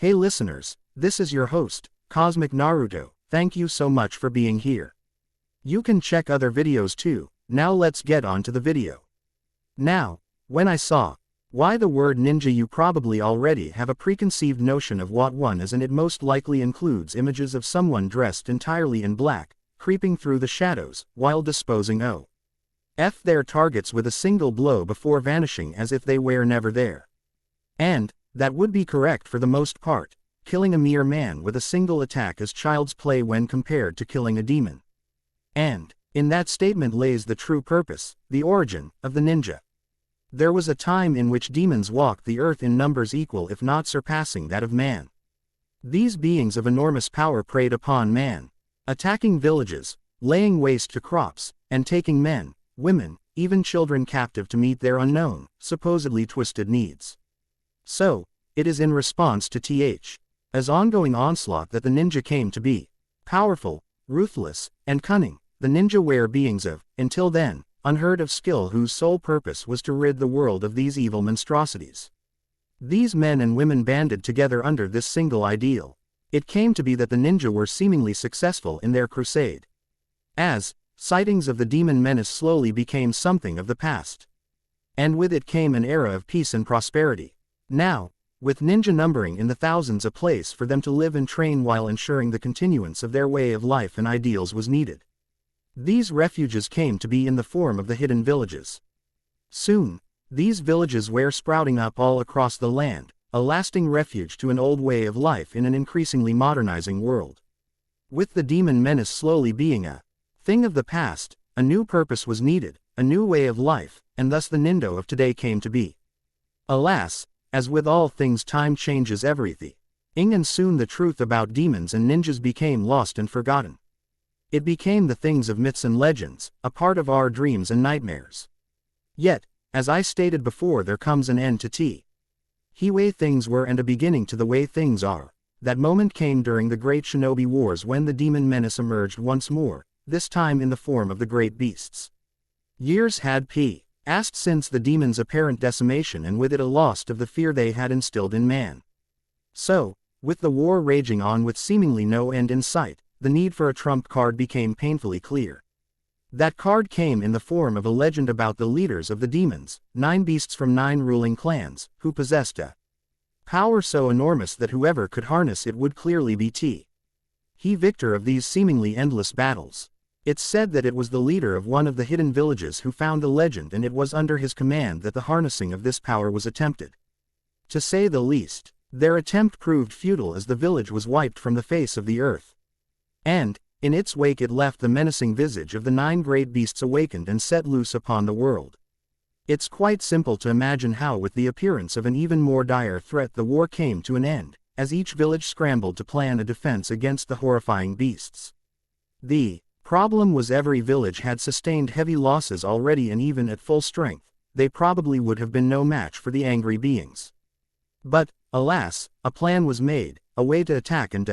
Hey listeners, this is your host, Cosmic Naruto. Thank you so much for being here. You can check other videos too. Now let's get on to the video. Now, when I saw why the word ninja, you probably already have a preconceived notion of what one is, and it most likely includes images of someone dressed entirely in black, creeping through the shadows, while disposing of their targets with a single blow before vanishing as if they were never there. And that would be correct for the most part. Killing a mere man with a single attack is child's play when compared to killing a demon. And in that statement lays the true purpose, the origin, of the ninja. There was a time in which demons walked the earth in numbers equal if not surpassing that of man. These beings of enormous power preyed upon man, attacking villages, laying waste to crops, and taking men, women, even children captive to meet their unknown, supposedly twisted needs. So, it is in response to Th's ongoing onslaught that the ninja came to be. Powerful, ruthless, and cunning, the ninja were beings of, until then, unheard of skill whose sole purpose was to rid the world of these evil monstrosities. These men and women banded together under this single ideal. It came to be that the ninja were seemingly successful in their crusade. As sightings of the demon menace slowly became something of the past. And with it came an era of peace and prosperity. Now, with ninja numbering in the thousands, a place for them to live and train while ensuring the continuance of their way of life and ideals was needed. These refuges came to be in the form of the hidden villages. Soon, these villages were sprouting up all across the land, a lasting refuge to an old way of life in an increasingly modernizing world. With the demon menace slowly being a thing of the past, a new purpose was needed, a new way of life, and thus the ninja of today came to be. Alas, as with all things, time changes everything, and soon the truth about demons and ninjas became lost and forgotten. It became the things of myths and legends, a part of our dreams and nightmares. Yet, as I stated before, there comes an end to the way things were and a beginning to the way things are. That moment came during the great shinobi wars when the demon menace emerged once more, this time in the form of the great beasts. Years had passed since the demons' apparent decimation, and with it a loss of the fear they had instilled in man. So, with the war raging on with seemingly no end in sight, the need for a trump card became painfully clear. That card came in the form of a legend about the leaders of the demons, 9 beasts from 9 ruling clans, who possessed a power so enormous that whoever could harness it would clearly be the victor of these seemingly endless battles. It's said that it was the leader of one of the hidden villages who found the legend, and it was under his command that the harnessing of this power was attempted. To say the least, their attempt proved futile as the village was wiped from the face of the earth. And, in its wake, it left the menacing visage of the 9 great beasts awakened and set loose upon the world. It's quite simple to imagine how, with the appearance of an even more dire threat, the war came to an end, as each village scrambled to plan a defense against the horrifying beasts. The problem was every village had sustained heavy losses already, and even at full strength, they probably would have been no match for the angry beings. But, alas, a plan was made, a way to attack and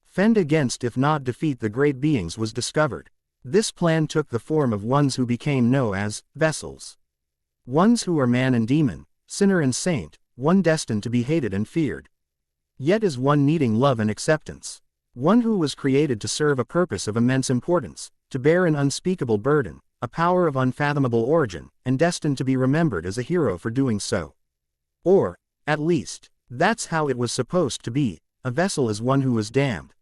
fend against, if not defeat, the great beings was discovered. This plan took the form of ones who became known as vessels. Ones who are man and demon, sinner and saint, one destined to be hated and feared. Yet as one needing love and acceptance. One who was created to serve a purpose of immense importance, to bear an unspeakable burden, a power of unfathomable origin, and destined to be remembered as a hero for doing so. Or, at least, that's how it was supposed to be. A vessel is one who was damned,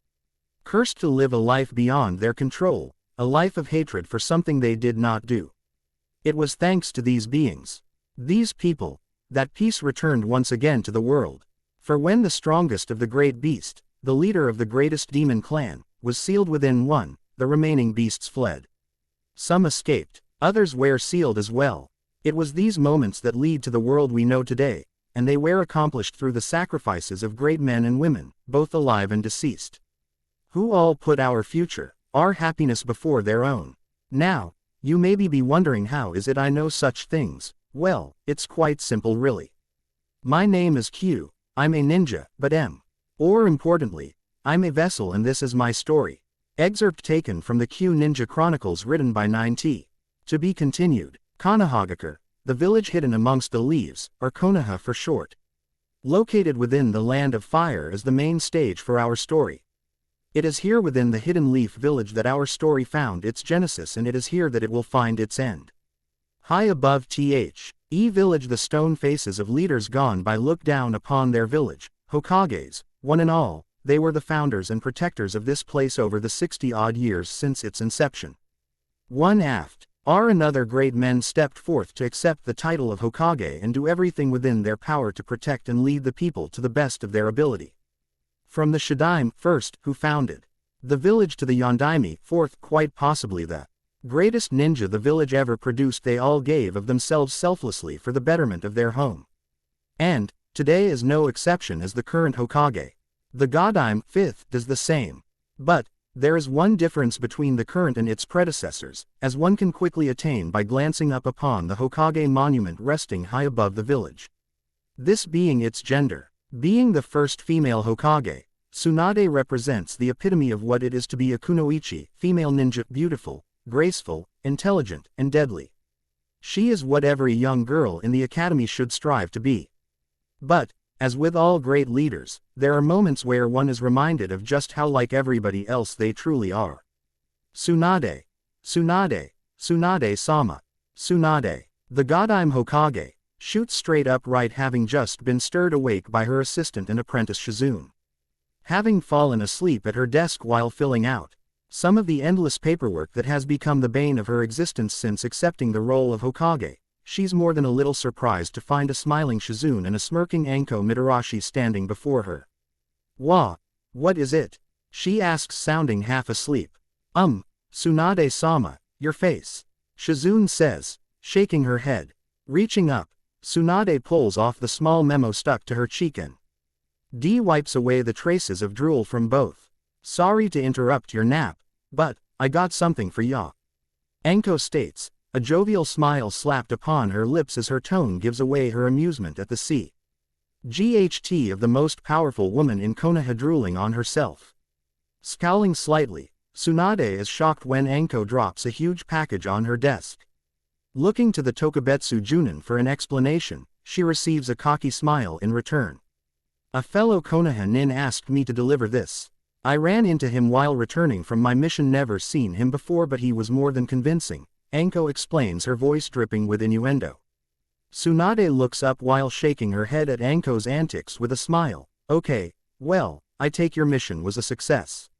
cursed to live a life beyond their control, a life of hatred for something they did not do. It was thanks to these beings, these people, that peace returned once again to the world. For when the strongest of the great beast, the leader of the greatest demon clan, was sealed within one, the remaining beasts fled. Some escaped, others were sealed as well. It was these moments that lead to the world we know today, and they were accomplished through the sacrifices of great men and women, both alive and deceased, who all put our future, our happiness before their own. Now, you may be wondering, how is it I know such things? Well, it's quite simple really. My name is Q, I'm a ninja, but or importantly, I'm a vessel, and this is my story. Excerpt taken from the Q Ninja Chronicles written by 9T. To be continued. Konohagakure, the village hidden amongst the leaves, or Konoha for short. Located within the Land of Fire is the main stage for our story. It is here within the Hidden Leaf Village that our story found its genesis, and it is here that it will find its end. High above the village, the stone faces of leaders gone by look down upon their village, Hokages, one and all. They were the founders and protectors of this place over the 60-odd years since its inception. One aft, another great men stepped forth to accept the title of Hokage and do everything within their power to protect and lead the people to the best of their ability. From the Shadaime, first, who founded the village, to the Yondaime, fourth, quite possibly the greatest ninja the village ever produced, they all gave of themselves selflessly for the betterment of their home. And, today is no exception as the current Hokage. The Godaime, fifth, does the same. But, there is one difference between the current and its predecessors, as one can quickly attain by glancing up upon the Hokage monument resting high above the village. This being its gender. Being the first female Hokage, Tsunade represents the epitome of what it is to be a kunoichi, female ninja, beautiful, graceful, intelligent, and deadly. She is what every young girl in the academy should strive to be. But, as with all great leaders, there are moments where one is reminded of just how like everybody else they truly are. Tsunade. Tsunade. Tsunade-sama. Tsunade. The Godaime Hokage shoots straight upright, having just been stirred awake by her assistant and apprentice Shizune. Having fallen asleep at her desk while filling out some of the endless paperwork that has become the bane of her existence since accepting the role of Hokage, she's more than a little surprised to find a smiling Shizune and a smirking Anko Mitarashi standing before her. What is it? She asks, sounding half asleep. Tsunade-sama, your face. Shizune says, shaking her head. Reaching up, Tsunade pulls off the small memo stuck to her cheek and wipes away the traces of drool from both. Sorry to interrupt your nap, but I got something for ya. Anko states, a jovial smile slapped upon her lips as her tone gives away her amusement at the GHT of the most powerful woman in Konoha drooling on herself. Scowling slightly, Tsunade is shocked when Anko drops a huge package on her desk. Looking to the Tokubetsu Junin for an explanation, she receives a cocky smile in return. A fellow Konoha nin asked me to deliver this. I ran into him while returning from my mission, never seen him before, but he was more than convincing, Anko explains, her voice dripping with innuendo. Tsunade looks up while shaking her head at Anko's antics with a smile. Okay, well, I take your mission was a success.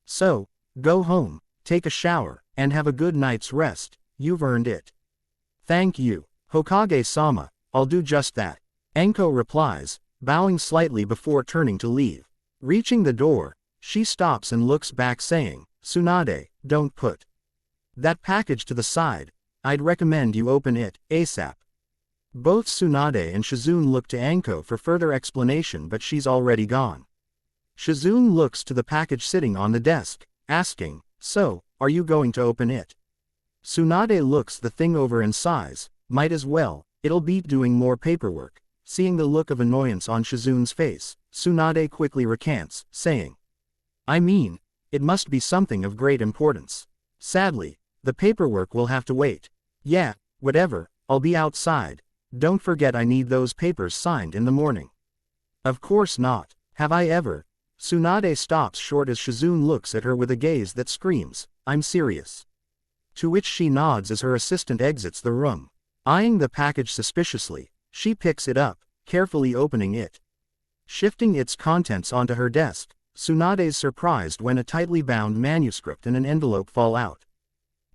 So, go home, take a shower, and have a good night's rest, you've earned it. Thank you, Hokage-sama, I'll do just that. Anko replies, bowing slightly before turning to leave. Reaching the door, she stops and looks back, saying, Tsunade, don't put that package to the side, I'd recommend you open it, ASAP. Both Tsunade and Shizune look to Anko for further explanation, but she's already gone. Shizune looks to the package sitting on the desk, asking, so, are you going to open it? Tsunade looks the thing over and sighs, might as well, it'll beat doing more paperwork. Seeing the look of annoyance on Shizune's face, Tsunade quickly recants, saying, I mean, it must be something of great importance. Sadly, the paperwork will have to wait. Yeah, whatever, I'll be outside. Don't forget I need those papers signed in the morning. Of course not, have I ever? Tsunade stops short as Shizune looks at her with a gaze that screams, I'm serious. To which she nods as her assistant exits the room. Eyeing the package suspiciously, she picks it up, carefully opening it. Shifting its contents onto her desk, Tsunade's surprised when a tightly bound manuscript and an envelope fall out.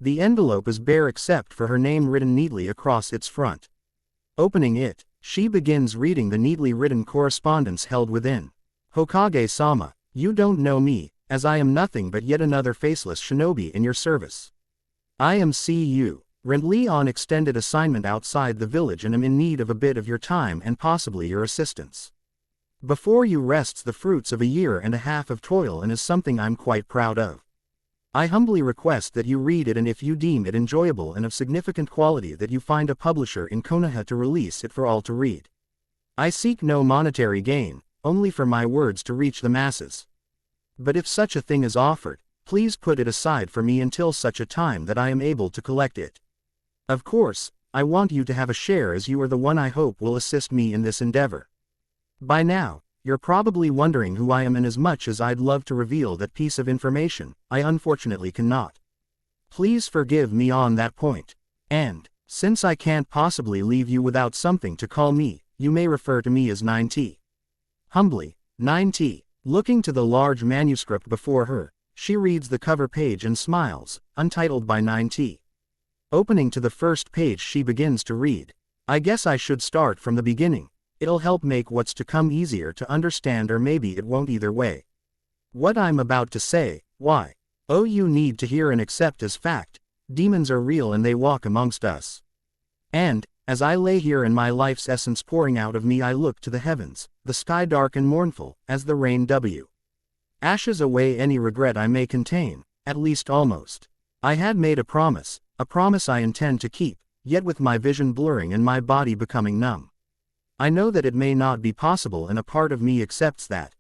The envelope is bare except for her name written neatly across its front. Opening it, she begins reading the neatly written correspondence held within. Hokage-sama, you don't know me, as I am nothing but yet another faceless shinobi in your service. I am C.U. Rently on extended assignment outside the village and am in need of a bit of your time and possibly your assistance. Before you rests the fruits of a year and a half of toil and is something I'm quite proud of. I humbly request that you read it, and if you deem it enjoyable and of significant quality, that you find a publisher in Konoha to release it for all to read. I seek no monetary gain, only for my words to reach the masses. But if such a thing is offered, please put it aside for me until such a time that I am able to collect it. Of course, I want you to have a share, as you are the one I hope will assist me in this endeavor. By now, you're probably wondering who I am, and as much as I'd love to reveal that piece of information, I unfortunately cannot. Please forgive me on that point. And, since I can't possibly leave you without something to call me, you may refer to me as 9T. Humbly, 9T. Looking to the large manuscript before her, she reads the cover page and smiles, untitled by 9T. Opening to the first page, she begins to read. I guess I should start from the beginning. It'll help make what's to come easier to understand, or maybe it won't, either way. What I'm about to say, why? Oh, you need to hear and accept as fact. Demons are real and they walk amongst us. And, as I lay here and my life's essence pouring out of me, I look to the heavens, the sky dark and mournful, as the rain ashes away any regret I may contain, at least almost. I had made a promise I intend to keep, yet with my vision blurring and my body becoming numb. I know that it may not be possible, and a part of me accepts that.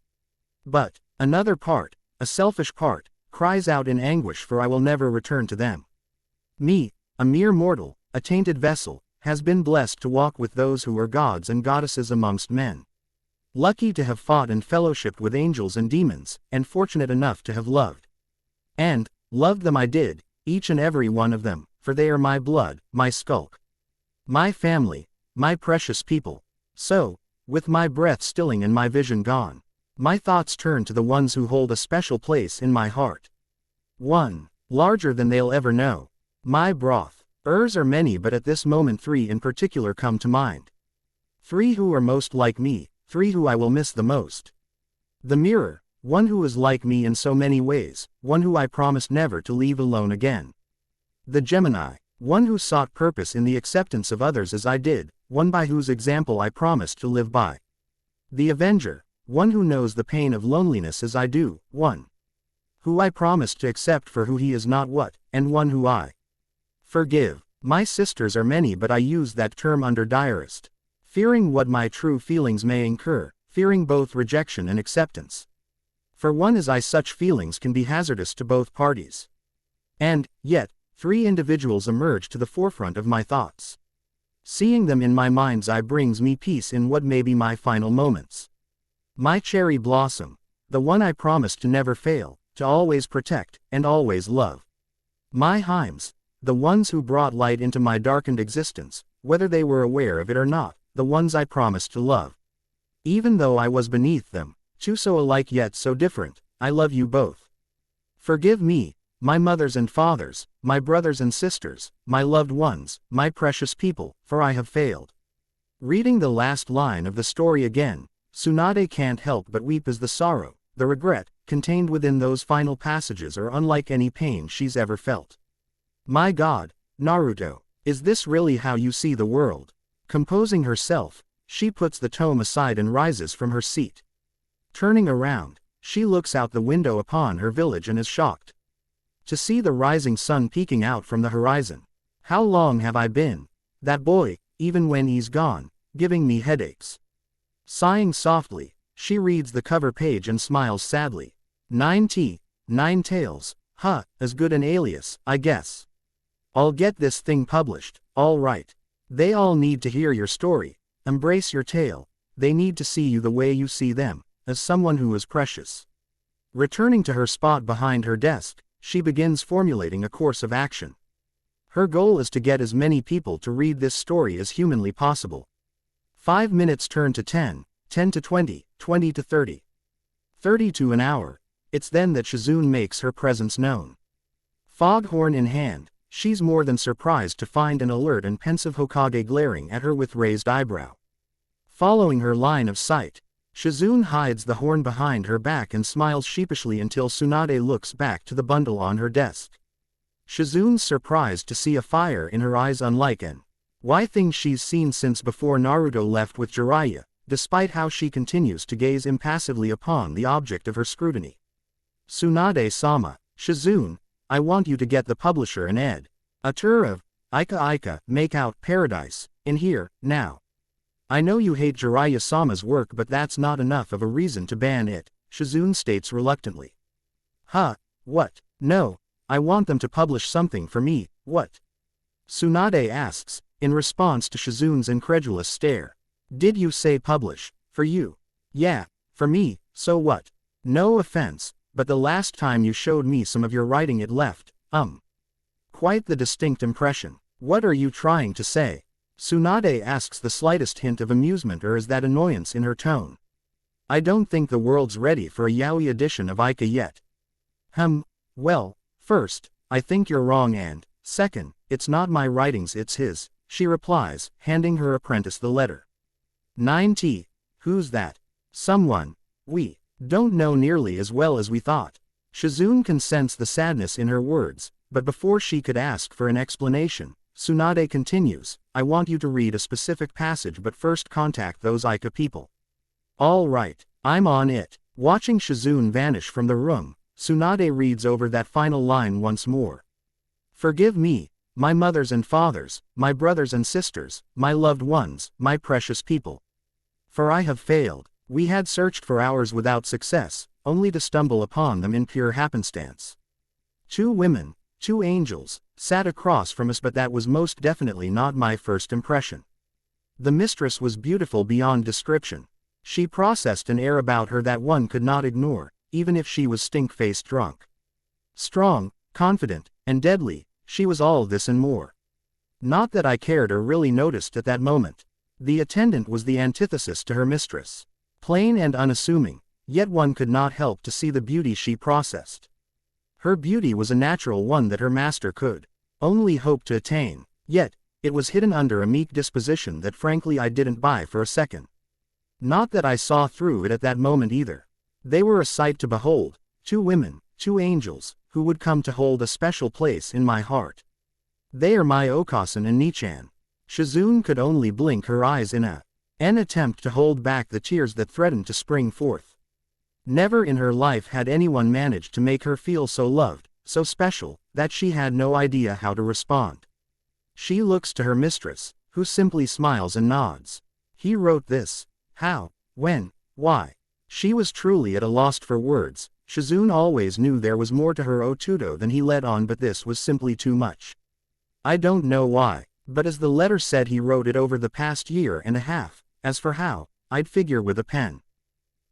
But, another part, a selfish part, cries out in anguish, for I will never return to them. Me, a mere mortal, a tainted vessel, has been blessed to walk with those who are gods and goddesses amongst men. Lucky to have fought and fellowshipped with angels and demons, and fortunate enough to have loved. And, loved them I did, each and every one of them, for they are my blood, my skulk. My family, my precious people. So, with my breath stilling and my vision gone, my thoughts turn to the ones who hold a special place in my heart. One, larger than they'll ever know. My broth. Ers are many, but at this moment 3 in particular come to mind. 3 who are most like me, 3 who I will miss the most. The mirror, one who is like me in so many ways, one who I promised never to leave alone again. The Gemini, one who sought purpose in the acceptance of others as I did, one by whose example I promised to live by. The Avenger, one who knows the pain of loneliness as I do, one who I promised to accept for who he is, not what, and one who I forgive. My sisters are many, but I use that term under diarist, fearing what my true feelings may incur, fearing both rejection and acceptance. For one as I, such feelings can be hazardous to both parties. And, yet, 3 individuals emerge to the forefront of my thoughts. Seeing them in my mind's eye brings me peace in what may be my final moments. My cherry blossom, the one I promised to never fail, to always protect, and always love. My Himes, the ones who brought light into my darkened existence, whether they were aware of it or not, the ones I promised to love. Even though I was beneath them, 2 so alike yet so different, I love you both. Forgive me, my mothers and fathers, my brothers and sisters, my loved ones, my precious people, for I have failed. Reading the last line of the story again, Tsunade can't help but weep, as the sorrow, the regret, contained within those final passages are unlike any pain she's ever felt. My God, Naruto, is this really how you see the world? Composing herself, she puts the tome aside and rises from her seat. Turning around, she looks out the window upon her village and is shocked to see the rising sun peeking out from the horizon. How long have I been that boy, even when he's gone, giving me headaches? Sighing softly, she reads the cover page and smiles sadly. 9T, 9 tails, as good an alias, I guess. I'll get this thing published, all right. They all need to hear your story, embrace your tale, they need to see you the way you see them, as someone who is precious. Returning to her spot behind her desk, she begins formulating a course of action. Her goal is to get as many people to read this story as humanly possible. 5 minutes turn to 10, 10 to 20, 20 to 30. 30 to an hour, it's then that Shizune makes her presence known. Foghorn in hand, she's more than surprised to find an alert and pensive Hokage glaring at her with raised eyebrow. Following her line of sight, Shizune hides the horn behind her back and smiles sheepishly until Tsunade looks back to the bundle on her desk. Shizune's surprised to see a fire in her eyes unlike an thing she's seen since before Naruto left with Jiraiya, despite how she continues to gaze impassively upon the object of her scrutiny. Tsunade-sama, Shizune, I want you to get the publisher an a tour of Ika make out paradise, in here, now. I know you hate Jiraiya-sama's work, but that's not enough of a reason to ban it, Shizune states reluctantly. What? No, I want them to publish something for me, what? Tsunade asks, in response to Shizune's incredulous stare. Did you say publish, for you? Yeah, for me, so what? No offense, but the last time you showed me some of your writing it left, quite the distinct impression. What are you trying to say? Tsunade asks, the slightest hint of amusement or is that annoyance in her tone. I don't think the world's ready for a yaoi edition of Aika yet. Well, first, I think you're wrong and, second, it's not my writings, it's his, she replies, handing her apprentice the letter. 9T. Who's that? Someone. We don't know nearly as well as we thought. Shizune can sense the sadness in her words, but before she could ask for an explanation, Tsunade continues, I want you to read a specific passage but first contact those Aika people. All right, I'm on it. Watching Shizune vanish from the room, Tsunade reads over that final line once more. Forgive me, my mothers and fathers, my brothers and sisters, my loved ones, my precious people. For I have failed. We had searched for hours without success, only to stumble upon them in pure happenstance. 2 women, 2 angels, sat across from us, but that was most definitely not my first impression. The mistress was beautiful beyond description. She possessed an air about her that one could not ignore, even if she was stink-faced drunk. Strong, confident, and deadly, she was all this and more. Not that I cared or really noticed at that moment. The attendant was the antithesis to her mistress. Plain and unassuming, yet one could not help to see the beauty she possessed. Her beauty was a natural one that her master could only hope to attain, yet, it was hidden under a meek disposition that frankly I didn't buy for a second. Not that I saw through it at that moment either. They were a sight to behold, 2 women, 2 angels, who would come to hold a special place in my heart. They are my Okasan and Nichan. Shizune could only blink her eyes in an attempt to hold back the tears that threatened to spring forth. Never in her life had anyone managed to make her feel so loved, so special, that she had no idea how to respond. She looks to her mistress, who simply smiles and nods. He wrote this. How? When? Why? She was truly at a loss for words. Shizune always knew there was more to her Otudo than he let on, but this was simply too much. I don't know why, but as the letter said, he wrote it over the past year and a half. As for how, I'd figure with a pen.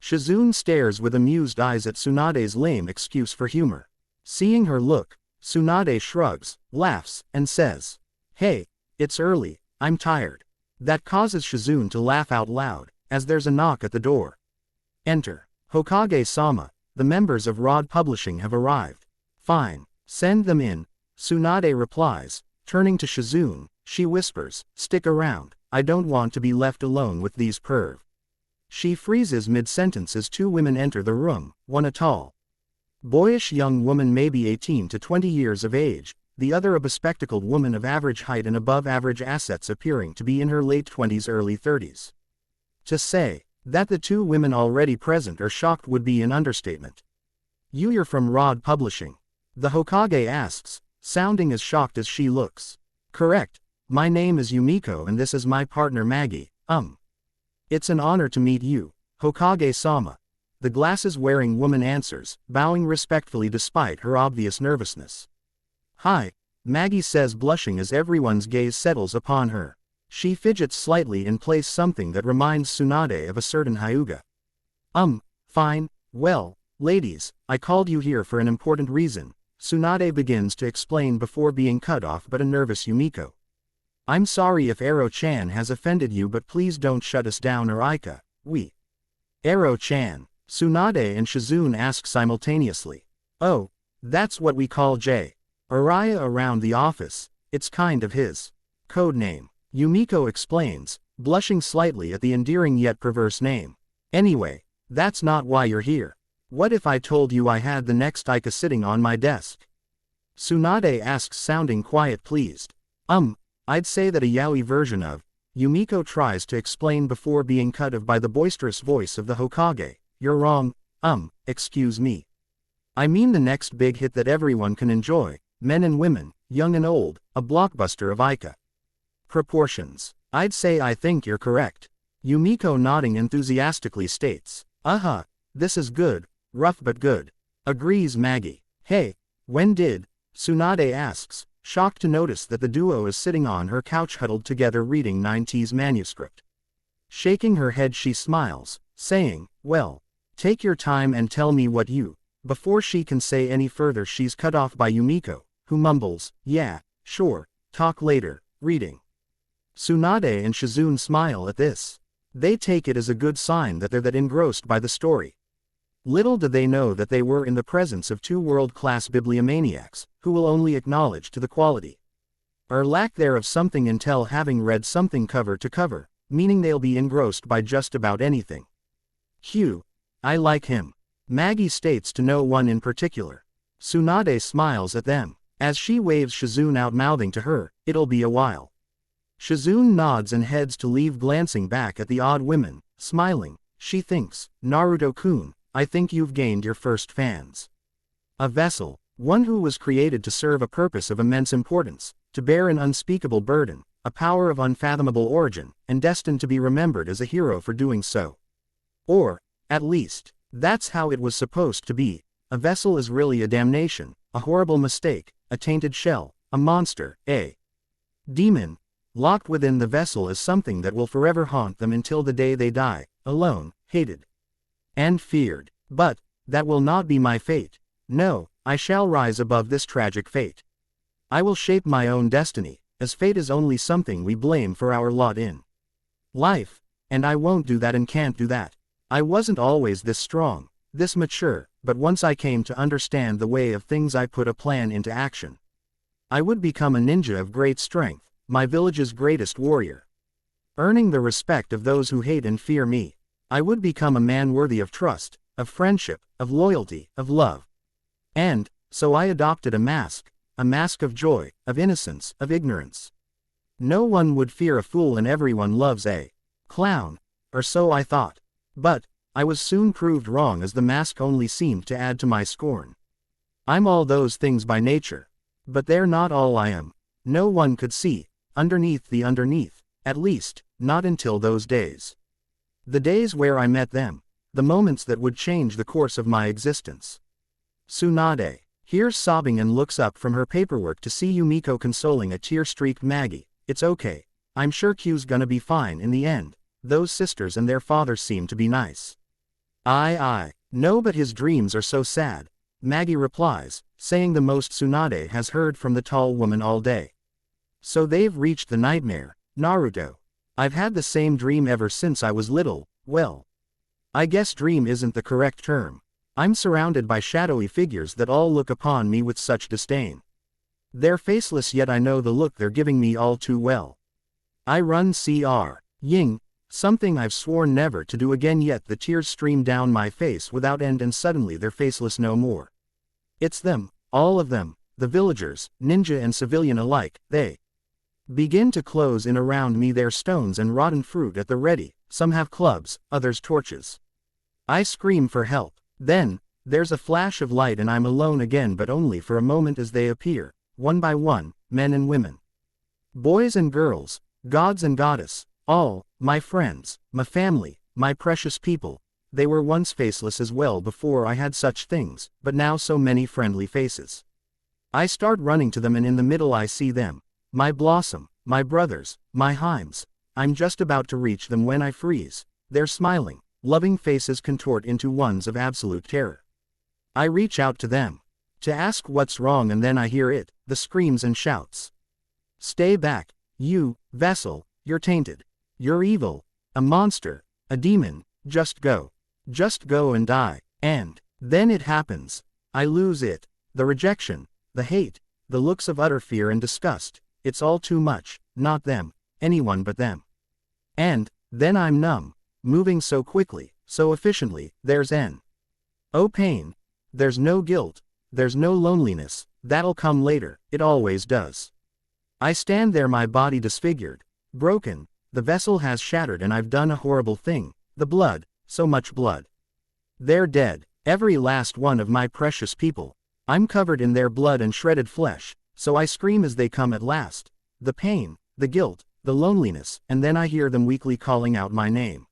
Shizune stares with amused eyes at Tsunade's lame excuse for humor. Seeing her look, Tsunade shrugs, laughs, and says, Hey, it's early, I'm tired. That causes Shizune to laugh out loud, as there's a knock at the door. Enter. Hokage-sama, the members of Rod Publishing have arrived. Fine, send them in, Tsunade replies. Turning to Shizune, she whispers, Stick around, I don't want to be left alone with these perv. She freezes mid-sentence as 2 women enter the room, one a tall, boyish young woman maybe 18 to 20 years of age, the other a bespectacled woman of average height and above-average assets appearing to be in her late 20s early 30s. To say that the 2 women already present are shocked would be an understatement. You're from Rod Publishing? The Hokage asks, sounding as shocked as she looks. Correct, my name is Yumiko and this is my partner Maggie. It's an honor to meet you, Hokage-sama. The glasses-wearing woman answers, bowing respectfully despite her obvious nervousness. Hi, Maggie says, blushing as everyone's gaze settles upon her. She fidgets slightly in place, something that reminds Tsunade of a certain Hyuga. Fine, well, ladies, I called you here for an important reason, Tsunade begins to explain before being cut off by a nervous Yumiko. I'm sorry if Ero-chan has offended you, but please don't shut us down or Aika, we. Ero-chan, Tsunade and Shizune ask simultaneously. Oh, that's what we call J. Araya around the office, it's kind of his code name, Yumiko explains, blushing slightly at the endearing yet perverse name. Anyway, that's not why you're here. What if I told you I had the next Aika sitting on my desk? Tsunade asks, sounding quiet pleased. I'd say that a yaoi version of, Yumiko tries to explain before being cut off by the boisterous voice of the Hokage. You're wrong, excuse me. I mean the next big hit that everyone can enjoy, men and women, young and old, a blockbuster of Aika proportions. I'd say I think you're correct. Yumiko nodding enthusiastically states. This is good, rough but good. Agrees Maggie. Hey, when did? Tsunade asks, shocked to notice that the duo is sitting on her couch huddled together reading 9T's manuscript. Shaking her head she smiles, saying, Well, take your time and tell me what you. Before she can say any further, she's cut off by Yumiko, who mumbles, yeah, sure, talk later, reading. Tsunade and Shizune smile at this. They take it as a good sign that they're that engrossed by the story. Little do they know that they were in the presence of two world-class bibliomaniacs, who will only acknowledge to the quality or lack thereof something until having read something cover to cover, meaning they'll be engrossed by just about anything. Hugh, I like him. Maggie states to no one in particular. Tsunade smiles at them, as she waves Shizune out, mouthing to her, it'll be a while. Shizune nods and heads to leave, glancing back at the odd women, smiling. She thinks, Naruto-kun, I think you've gained your first fans. A vessel, one who was created to serve a purpose of immense importance, to bear an unspeakable burden, a power of unfathomable origin, and destined to be remembered as a hero for doing so. Or, at least, that's how it was supposed to be. A vessel is really a damnation, a horrible mistake, a tainted shell, a monster, a demon. Locked within the vessel is something that will forever haunt them until the day they die, alone, hated, and feared. But that will not be my fate. No, I shall rise above this tragic fate. I will shape my own destiny, as fate is only something we blame for our lot in life, and I won't do that and can't do that. I wasn't always this strong, this mature, but once I came to understand the way of things, I put a plan into action. I would become a ninja of great strength, my village's greatest warrior, earning the respect of those who hate and fear me. I would become a man worthy of trust, of friendship, of loyalty, of love. And so I adopted a mask of joy, of innocence, of ignorance. No one would fear a fool and everyone loves a clown, or so I thought. But I was soon proved wrong, as the mask only seemed to add to my scorn. I'm all those things by nature, but they're not all I am. No one could see underneath the underneath, at least, not until those days. The days where I met them, the moments that would change the course of my existence. Tsunade hears sobbing and looks up from her paperwork to see Yumiko consoling a tear-streaked Maggie. It's okay. I'm sure Q's gonna be fine in the end. Those sisters and their father seem to be nice. I know, but his dreams are so sad, Maggie replies, saying the most Tsunade has heard from the tall woman all day. So they've reached the nightmare, Naruto. I've had the same dream ever since I was little. Well, I guess dream isn't the correct term. I'm surrounded by shadowy figures that all look upon me with such disdain. They're faceless, yet I know the look they're giving me all too well. I run Cr. Ying, something I've sworn never to do again, yet the tears stream down my face without end, and suddenly they're faceless no more. It's them, all of them, the villagers, ninja and civilian alike. They begin to close in around me, their stones and rotten fruit at the ready. Some have clubs, others torches. I scream for help. Then, there's a flash of light and I'm alone again, but only for a moment, as they appear, one by one, men and women, boys and girls, gods and goddess, all, my friends, my family, my precious people. They were once faceless as well before I had such things, but now so many friendly faces. I start running to them, and in the middle I see them, my Blossom, my brothers, my Himes. I'm just about to reach them when I freeze. They're smiling, loving faces contort into ones of absolute terror. I reach out to them to ask what's wrong, and then I hear it, the screams and shouts. Stay back, you vessel, you're tainted. You're evil, a monster, a demon, just go and die. And then it happens. I lose it, the rejection, the hate, the looks of utter fear and disgust. It's all too much, not them, anyone but them. And then I'm numb, moving so quickly, so efficiently. There's no pain, there's no guilt, there's no loneliness. That'll come later, it always does. I stand there, my body disfigured, broken. The vessel has shattered and I've done a horrible thing. The blood, so much blood. They're dead, every last one of my precious people. I'm covered in their blood and shredded flesh, so I scream as they come at last. The pain, the guilt, the loneliness, and then I hear them weakly calling out my name.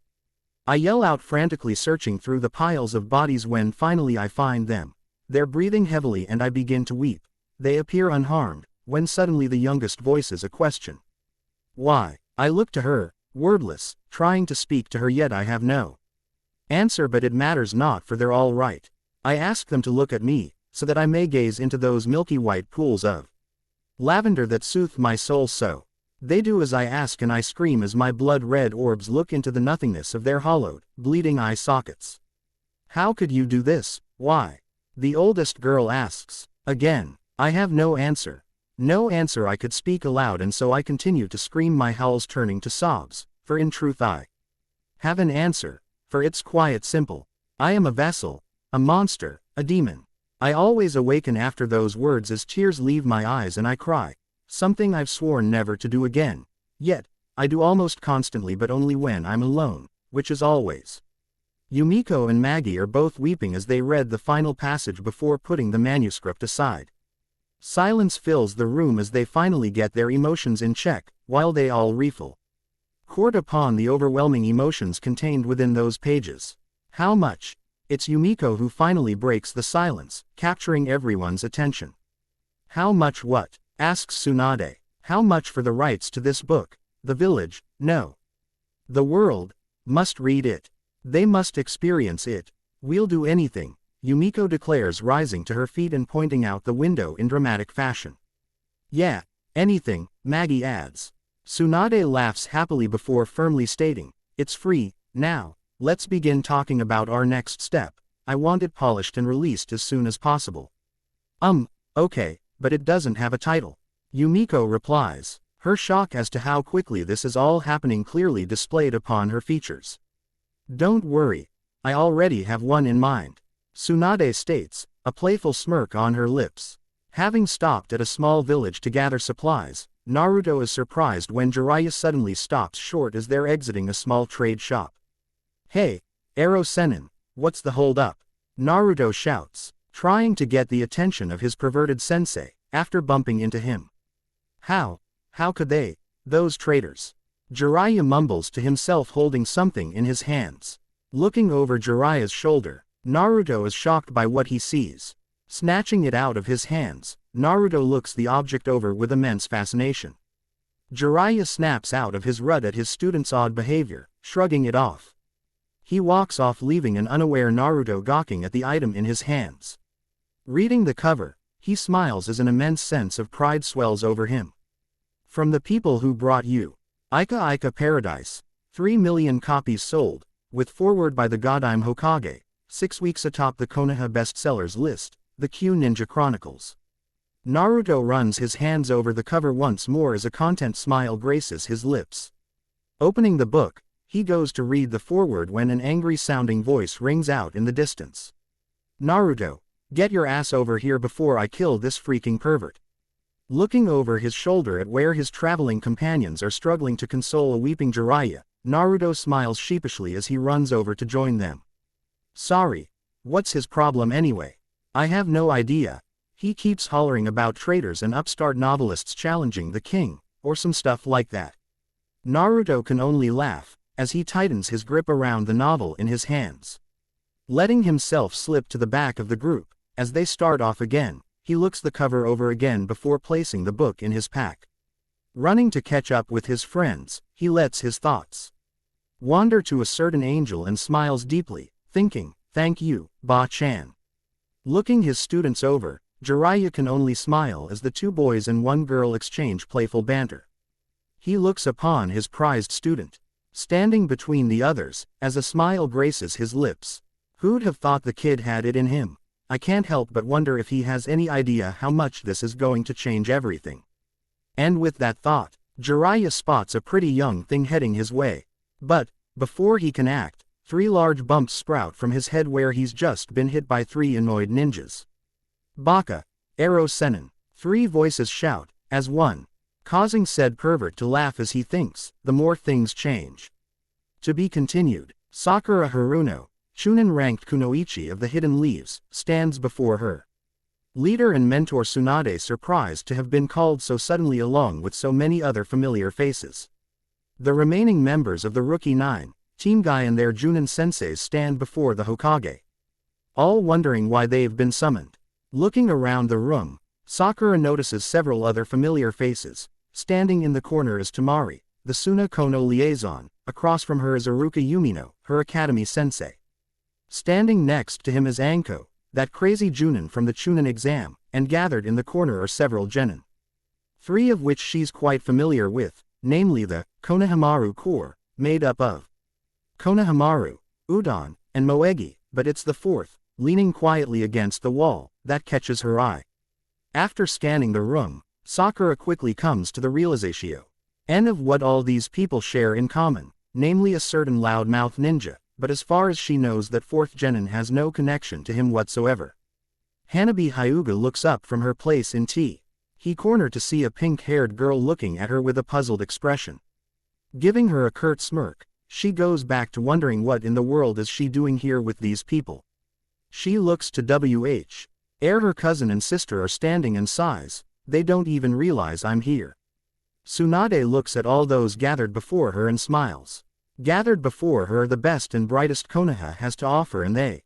I yell out frantically, searching through the piles of bodies, when finally I find them. They're breathing heavily and I begin to weep. They appear unharmed, when suddenly the youngest voices a question. Why? I look to her, wordless, trying to speak to her, yet I have no Answer, but it matters not, for they're all right. I ask them to look at me, so that I may gaze into those milky white pools of lavender that soothe my soul so. They do as I ask, and I scream as my blood-red orbs look into the nothingness of their hollowed, bleeding eye sockets. How could you do this? Why? The oldest girl asks. Again, I have no answer. No answer. I could speak aloud, and so I continue to scream, my howls turning to sobs, for in truth I have an answer, for it's quite simple. I am a vessel, a monster, a demon. I always awaken after those words as tears leave my eyes and I cry, something I've sworn never to do again. Yet, I do almost constantly, but only when I'm alone, which is always. Yumiko and Maggie are both weeping as they read the final passage before putting the manuscript aside. Silence fills the room as they finally get their emotions in check, while they all refill court upon the overwhelming emotions contained within those pages. How much? It's Yumiko who finally breaks the silence, capturing everyone's attention. How much what? Asks Tsunade. How much for the rights to this book? The village? No. The world must read it. They must experience it. We'll do anything, Yumiko declares, rising to her feet and pointing out the window in dramatic fashion. Yeah, anything, Maggie adds. Tsunade laughs happily before firmly stating, it's free. Now, let's begin talking about our next step. I want it polished and released as soon as possible. Okay, but it doesn't have a title. Yumiko replies, her shock as to how quickly this is all happening clearly displayed upon her features. Don't worry, I already have one in mind, Tsunade states, a playful smirk on her lips. Having stopped at a small village to gather supplies, Naruto is surprised when Jiraiya suddenly stops short as they're exiting a small trade shop. Hey, Ero Sennin, what's the hold up? Naruto shouts, trying to get the attention of his perverted sensei, after bumping into him. How could they? Those traitors. Jiraiya mumbles to himself, holding something in his hands. Looking over Jiraiya's shoulder, Naruto is shocked by what he sees. Snatching it out of his hands, Naruto looks the object over with immense fascination. Jiraiya snaps out of his rut at his student's odd behavior, shrugging it off. He walks off, leaving an unaware Naruto gawking at the item in his hands. Reading the cover, he smiles as an immense sense of pride swells over him. From the people who brought you Ika Ika Paradise, 3 million copies sold, with foreword by the Godime Hokage, 6 weeks atop the Konoha bestsellers list, the Q Ninja Chronicles. Naruto runs his hands over the cover once more as a content smile graces his lips. Opening the book, he goes to read the foreword when an angry-sounding voice rings out in the distance. Naruto, get your ass over here before I kill this freaking pervert. Looking over his shoulder at where his traveling companions are struggling to console a weeping Jiraiya, Naruto smiles sheepishly as he runs over to join them. Sorry, what's his problem anyway? I have no idea. He keeps hollering about traitors and upstart novelists challenging the king, or some stuff like that. Naruto can only laugh, as he tightens his grip around the novel in his hands. Letting himself slip to the back of the group, as they start off again, he looks the cover over again before placing the book in his pack. Running to catch up with his friends, he lets his thoughts wander to a certain angel and smiles deeply, thinking, thank you, Ba-chan. Looking his students over, Jiraiya can only smile as the 2 boys and 1 girl exchange playful banter. He looks upon his prized student, standing between the others, as a smile graces his lips. Who'd have thought the kid had it in him? I can't help but wonder if he has any idea how much this is going to change everything. And with that thought, Jiraiya spots a pretty young thing heading his way. But, before he can act, 3 large bumps sprout from his head where he's just been hit by 3 annoyed ninjas. Baka, Ero Sennin, 3 voices shout, as one, causing said pervert to laugh as he thinks, the more things change. To be continued. Sakura Haruno, Chunin-ranked kunoichi of the Hidden Leaves, stands before her leader and mentor Tsunade, surprised to have been called so suddenly along with so many other familiar faces. The remaining members of the Rookie 9, Team Guy and their Junin senseis stand before the Hokage, all wondering why they've been summoned. Looking around the room, Sakura notices several other familiar faces. Standing in the corner is Tamari, the Suna Kono liaison. Across from her is Aruka Yumino, her academy sensei. Standing next to him is Anko, that crazy Junin from the Chunin exam, and gathered in the corner are several genin. 3 of which she's quite familiar with, namely the Konohamaru core, made up of Konohamaru, Udon, and Moegi, but it's the 4th, leaning quietly against the wall, that catches her eye. After scanning the room, Sakura quickly comes to the realization of what all these people share in common, namely a certain loudmouth ninja, but as far as she knows that 4th genin has no connection to him whatsoever. Hanabi Hyuga looks up from her place in tea. He cornered to see a pink-haired girl looking at her with a puzzled expression. Giving her a curt smirk, she goes back to wondering what in the world is she doing here with these people. She looks to WH. Her cousin and sister are standing and sighs, they don't even realize I'm here. Tsunade looks at all those gathered before her and smiles. Gathered before her are the best and brightest Konoha has to offer, and they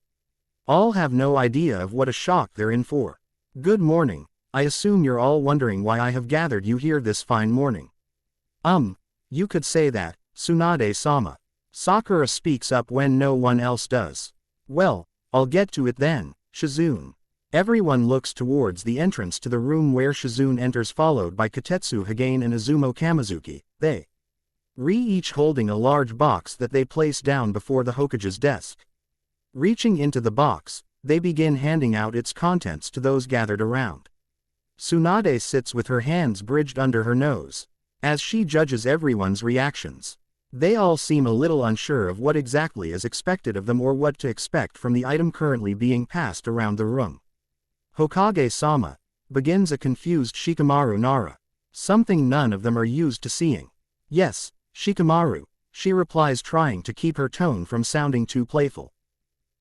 all have no idea of what a shock they're in for. Good morning, I assume you're all wondering why I have gathered you here this fine morning. You could say that, Tsunade-sama. Sakura speaks up when no one else does. Well, I'll get to it then, Shizune. Everyone looks towards the entrance to the room where Shizune enters, followed by Katetsu Hagane and Izumo Kamizuki, they each holding a large box that they place down before the Hokage's desk. Reaching into the box, they begin handing out its contents to those gathered around. Tsunade sits with her hands bridged under her nose, as she judges everyone's reactions. They all seem a little unsure of what exactly is expected of them or what to expect from the item currently being passed around the room. Hokage-sama, begins a confused Shikamaru Nara. Something none of them are used to seeing. Yes, Shikamaru, she replies, trying to keep her tone from sounding too playful.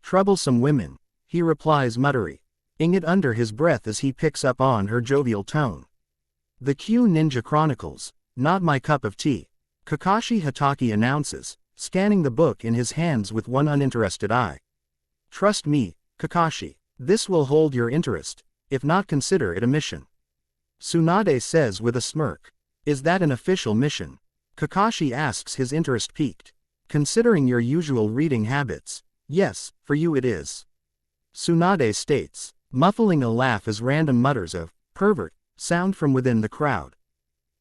Troublesome women, he replies, muttering it under his breath as he picks up on her jovial tone. The Q Ninja Chronicles, not my cup of tea, Kakashi Hatake announces, scanning the book in his hands with one uninterested eye. Trust me, Kakashi, this will hold your interest, if not consider it a mission. Tsunade says with a smirk. Is that an official mission? Kakashi asks, his interest piqued. Considering your usual reading habits, yes, for you it is. Tsunade states, muffling a laugh as random mutters of pervert sound from within the crowd.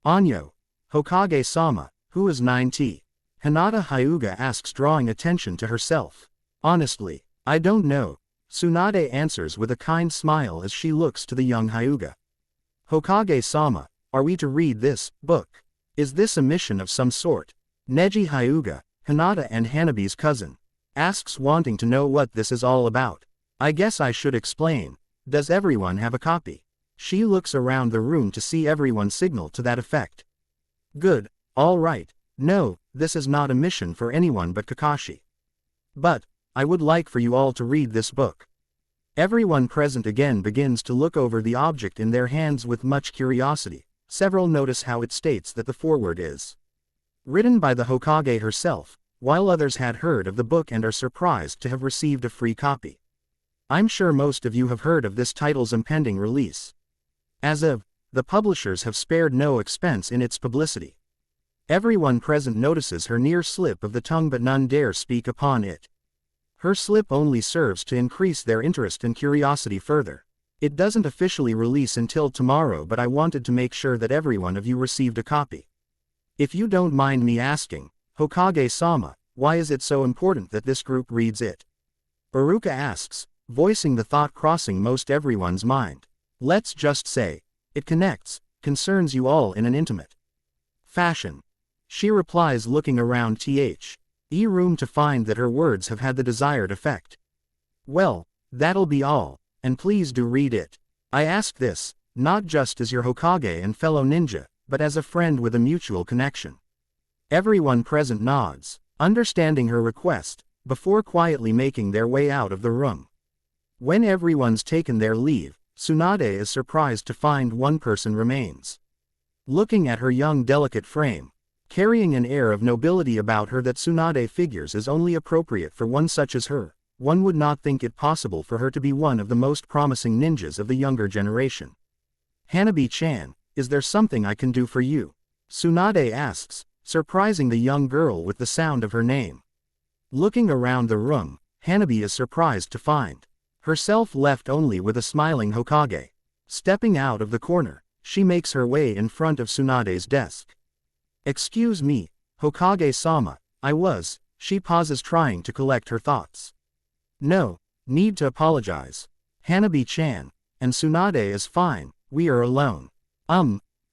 Anyo, Hokage-sama, who is 9T? Hinata Hyuga asks, drawing attention to herself. Honestly, I don't know, Tsunade answers with a kind smile as she looks to the young Hyuga. Hokage-sama, are we to read this book? Is this a mission of some sort? Neji Hyuga, Hinata and Hanabi's cousin, asks, wanting to know what this is all about. I guess I should explain. Does everyone have a copy? She looks around the room to see everyone signal to that effect. Good, all right. No, this is not a mission for anyone but Kakashi. But I would like for you all to read this book. Everyone present again begins to look over the object in their hands with much curiosity. Several notice how it states that the foreword is written by the Hokage herself, while others had heard of the book and are surprised to have received a free copy. I'm sure most of you have heard of this title's impending release. As of, the publishers have spared no expense in its publicity. Everyone present notices her near slip of the tongue, but none dare speak upon it. Her slip only serves to increase their interest and curiosity further. It doesn't officially release until tomorrow, but I wanted to make sure that every one of you received a copy. If you don't mind me asking, Hokage-sama, why is it so important that this group reads it? Iruka asks, voicing the thought crossing most everyone's mind. Let's just say, it concerns you all in an intimate fashion. She replies, looking around room to find that her words have had the desired effect. Well, that'll be all, and please do read it. I ask this, not just as your Hokage and fellow ninja, but as a friend with a mutual connection. Everyone present nods, understanding her request, before quietly making their way out of the room. When everyone's taken their leave, Tsunade is surprised to find one person remains. Looking at her young delicate frame, carrying an air of nobility about her that Tsunade figures is only appropriate for one such as her, one would not think it possible for her to be one of the most promising ninjas of the younger generation. Hanabi-chan, is there something I can do for you? Tsunade asks, surprising the young girl with the sound of her name. Looking around the room, Hanabi is surprised to find herself left only with a smiling Hokage. Stepping out of the corner, she makes her way in front of Tsunade's desk. "Excuse me, Hokage-sama, she pauses trying to collect her thoughts. "No need to apologize. Hanabi-chan, and Tsunade is fine, we are alone."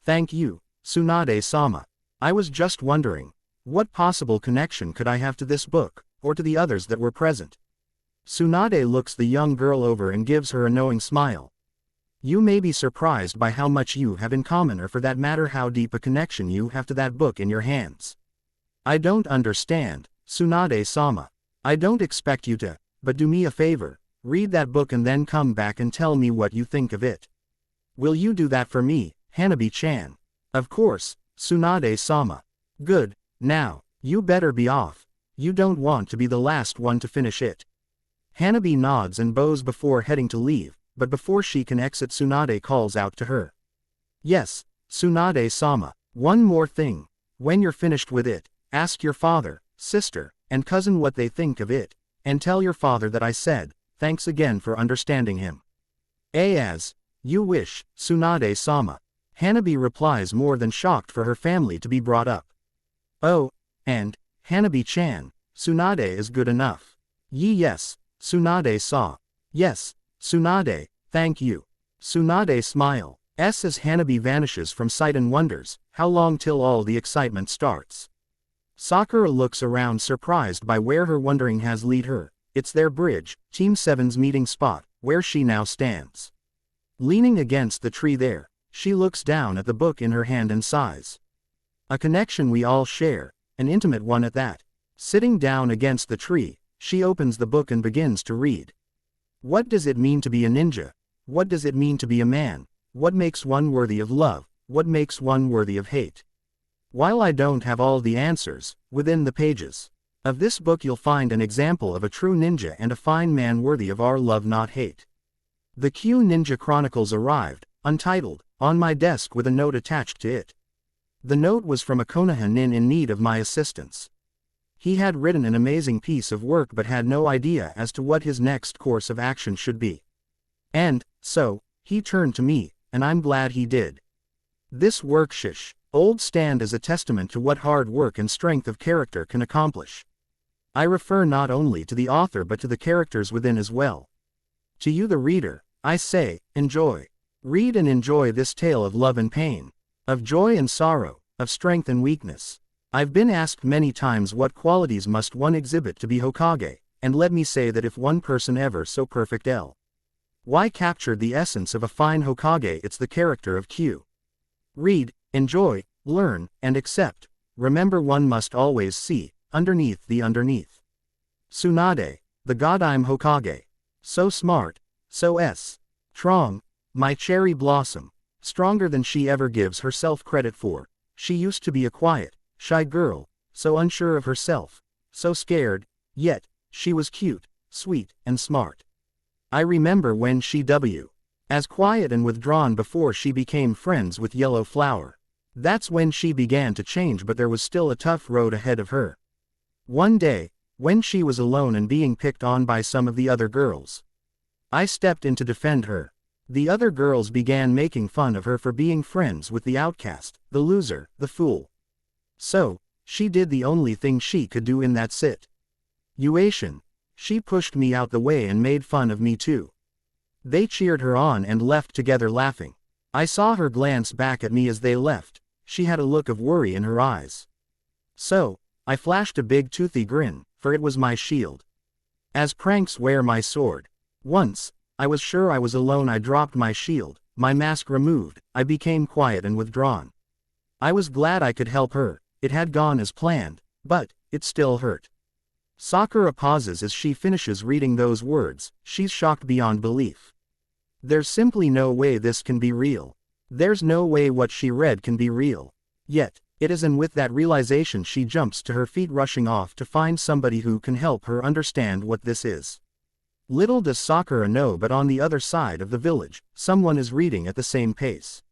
Thank you, Tsunade-sama. I was just wondering, what possible connection could I have to this book, or to the others that were present?" Tsunade looks the young girl over and gives her a knowing smile. "You may be surprised by how much you have in common, or for that matter how deep a connection you have to that book in your hands." "I don't understand, Tsunade-sama. I don't expect you to, but do me a favor, read that book and then come back and tell me what you think of it. Will you do that for me, Hanabi-chan?" "Of course, Tsunade-sama." "Good, now, you better be off. You don't want to be the last one to finish it." Hanabi nods and bows before heading to leave, but before she can exit Tsunade calls out to her. "Yes, Tsunade-sama, one more thing. When you're finished with it, ask your father, sister, and cousin what they think of it, and tell your father that I said, thanks again for understanding him." "As you wish, Tsunade-sama." Hanabi replies, more than shocked for her family to be brought up. "Oh, and, Hanabi-chan, Tsunade is good enough." Yes, Tsunade-sa." "Yes, Tsunade, thank you." Tsunade smile. As Hanabi vanishes from sight and wonders, how long till all the excitement starts? Sakura looks around surprised by where her wandering has lead her. It's their bridge, Team 7's meeting spot, where she now stands. Leaning against the tree there, she looks down at the book in her hand and sighs. A connection we all share, an intimate one at that. Sitting down against the tree, she opens the book and begins to read. What does it mean to be a ninja? What does it mean to be a man? What makes one worthy of love? What makes one worthy of hate? While I don't have all the answers, within the pages of this book you'll find an example of a true ninja and a fine man worthy of our love not hate. The Q Ninja Chronicles arrived, untitled, on my desk with a note attached to it. The note was from a Konoha nin in need of my assistance. He had written an amazing piece of work but had no idea as to what his next course of action should be. And, so, he turned to me, and I'm glad he did. This work old stand as a testament to what hard work and strength of character can accomplish. I refer not only to the author but to the characters within as well. To you the reader, I say, enjoy. Read and enjoy this tale of love and pain, of joy and sorrow, of strength and weakness. I've been asked many times what qualities must one exhibit to be Hokage, and let me say that if one person ever so perfect why captured the essence of a fine Hokage, it's the character of Q. Read, enjoy, learn, and accept. Remember one must always see, underneath the underneath. Tsunade, the god I'm Hokage. So smart, so strong, my cherry blossom, stronger than she ever gives herself credit for. She used to be a quiet, shy girl, so unsure of herself, so scared, yet, she was cute, sweet, and smart. I remember when she was as quiet and withdrawn before she became friends with Yellow Flower. That's when she began to change, but there was still a tough road ahead of her. One day, when she was alone and being picked on by some of the other girls, I stepped in to defend her. The other girls began making fun of her for being friends with the outcast, the loser, the fool. So, she did the only thing she could do in that situation. She pushed me out the way and made fun of me too. They cheered her on and left together laughing. I saw her glance back at me as they left. She had a look of worry in her eyes. So, I flashed a big toothy grin, for it was my shield. As pranks wear my sword. Once, I was sure I was alone. I dropped my shield, my mask removed, I became quiet and withdrawn. I was glad I could help her. It had gone as planned, but it still hurt. Sakura pauses as she finishes reading those words. She's shocked beyond belief. There's simply no way this can be real. There's no way what she read can be real. Yet, it is, and with that realization she jumps to her feet, rushing off to find somebody who can help her understand what this is. Little does Sakura know, but on the other side of the village, someone is reading at the same pace.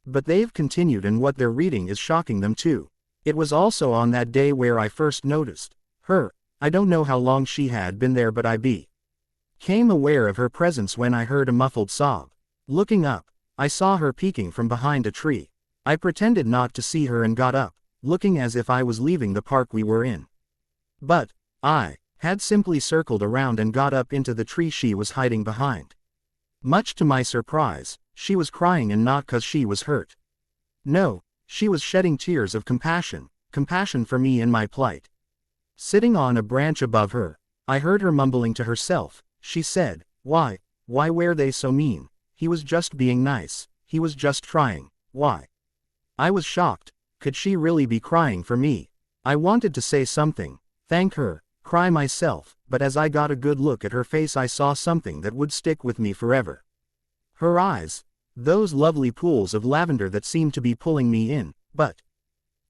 But they've continued, and what they're reading is shocking them too. It was also on that day where I first noticed her, I don't know how long she had been there, but I became aware of her presence when I heard a muffled sob. Looking up, I saw her peeking from behind a tree. I pretended not to see her and got up, looking as if I was leaving the park we were in. But I had simply circled around and got up into the tree she was hiding behind. Much to my surprise, she was crying, and not 'cause she was hurt. No, she was shedding tears of compassion for me in my plight. Sitting on a branch above her, I heard her mumbling to herself. She said, why were they so mean? He was just being nice. He was just trying. Why? I was shocked. Could she really be crying for me? I wanted to say something, thank her, cry myself, but as I got a good look at her face, I saw something that would stick with me forever. Her eyes, those lovely pools of lavender that seemed to be pulling me in, but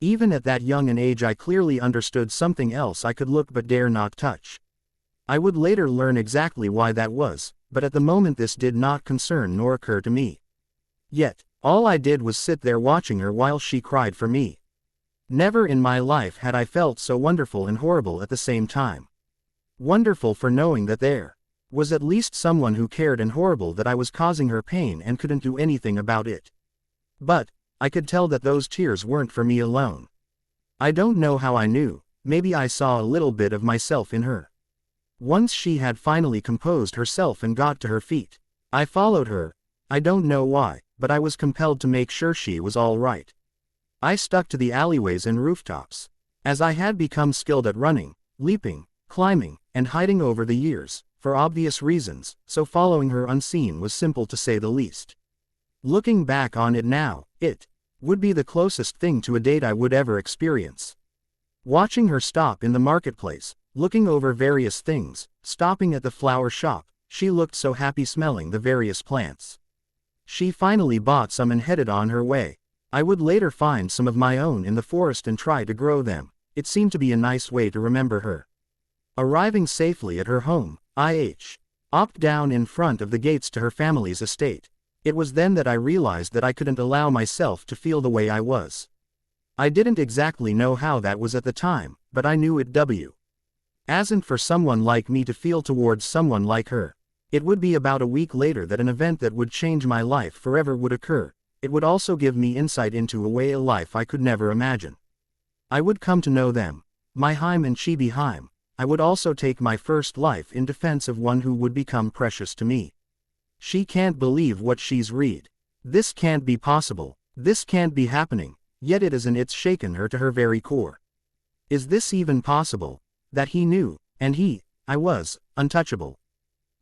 even at that young an age I clearly understood something else I could look but dare not touch. I would later learn exactly why that was, but at the moment this did not concern nor occur to me. Yet, all I did was sit there watching her while she cried for me. Never in my life had I felt so wonderful and horrible at the same time. Wonderful for knowing that there was at least someone who cared, and horrible that I was causing her pain and couldn't do anything about it. But I could tell that those tears weren't for me alone. I don't know how I knew, maybe I saw a little bit of myself in her. Once she had finally composed herself and got to her feet, I followed her. I don't know why, but I was compelled to make sure she was all right. I stuck to the alleyways and rooftops, as I had become skilled at running, leaping, climbing, and hiding over the years, for obvious reasons, so following her unseen was simple to say the least. Looking back on it now, it would be the closest thing to a date I would ever experience. Watching her stop in the marketplace, looking over various things, stopping at the flower shop, she looked so happy smelling the various plants. She finally bought some and headed on her way. I would later find some of my own in the forest and try to grow them. It seemed to be a nice way to remember her. Arriving safely at her home, I hopped down in front of the gates to her family's estate. It was then that I realized that I couldn't allow myself to feel the way I was. I didn't exactly know how that was at the time, but I knew it wasn't for someone like me to feel towards someone like her. It would be about a week later that an event that would change my life forever would occur. It would also give me insight into a way of life I could never imagine. I would come to know them, my Heim and Chibi Heim. I would also take my first life in defense of one who would become precious to me. She can't believe what she's read. This can't be possible. This can't be happening. Yet it is, and it's shaken her to her very core. Is this even possible? That he knew, and I was, untouchable.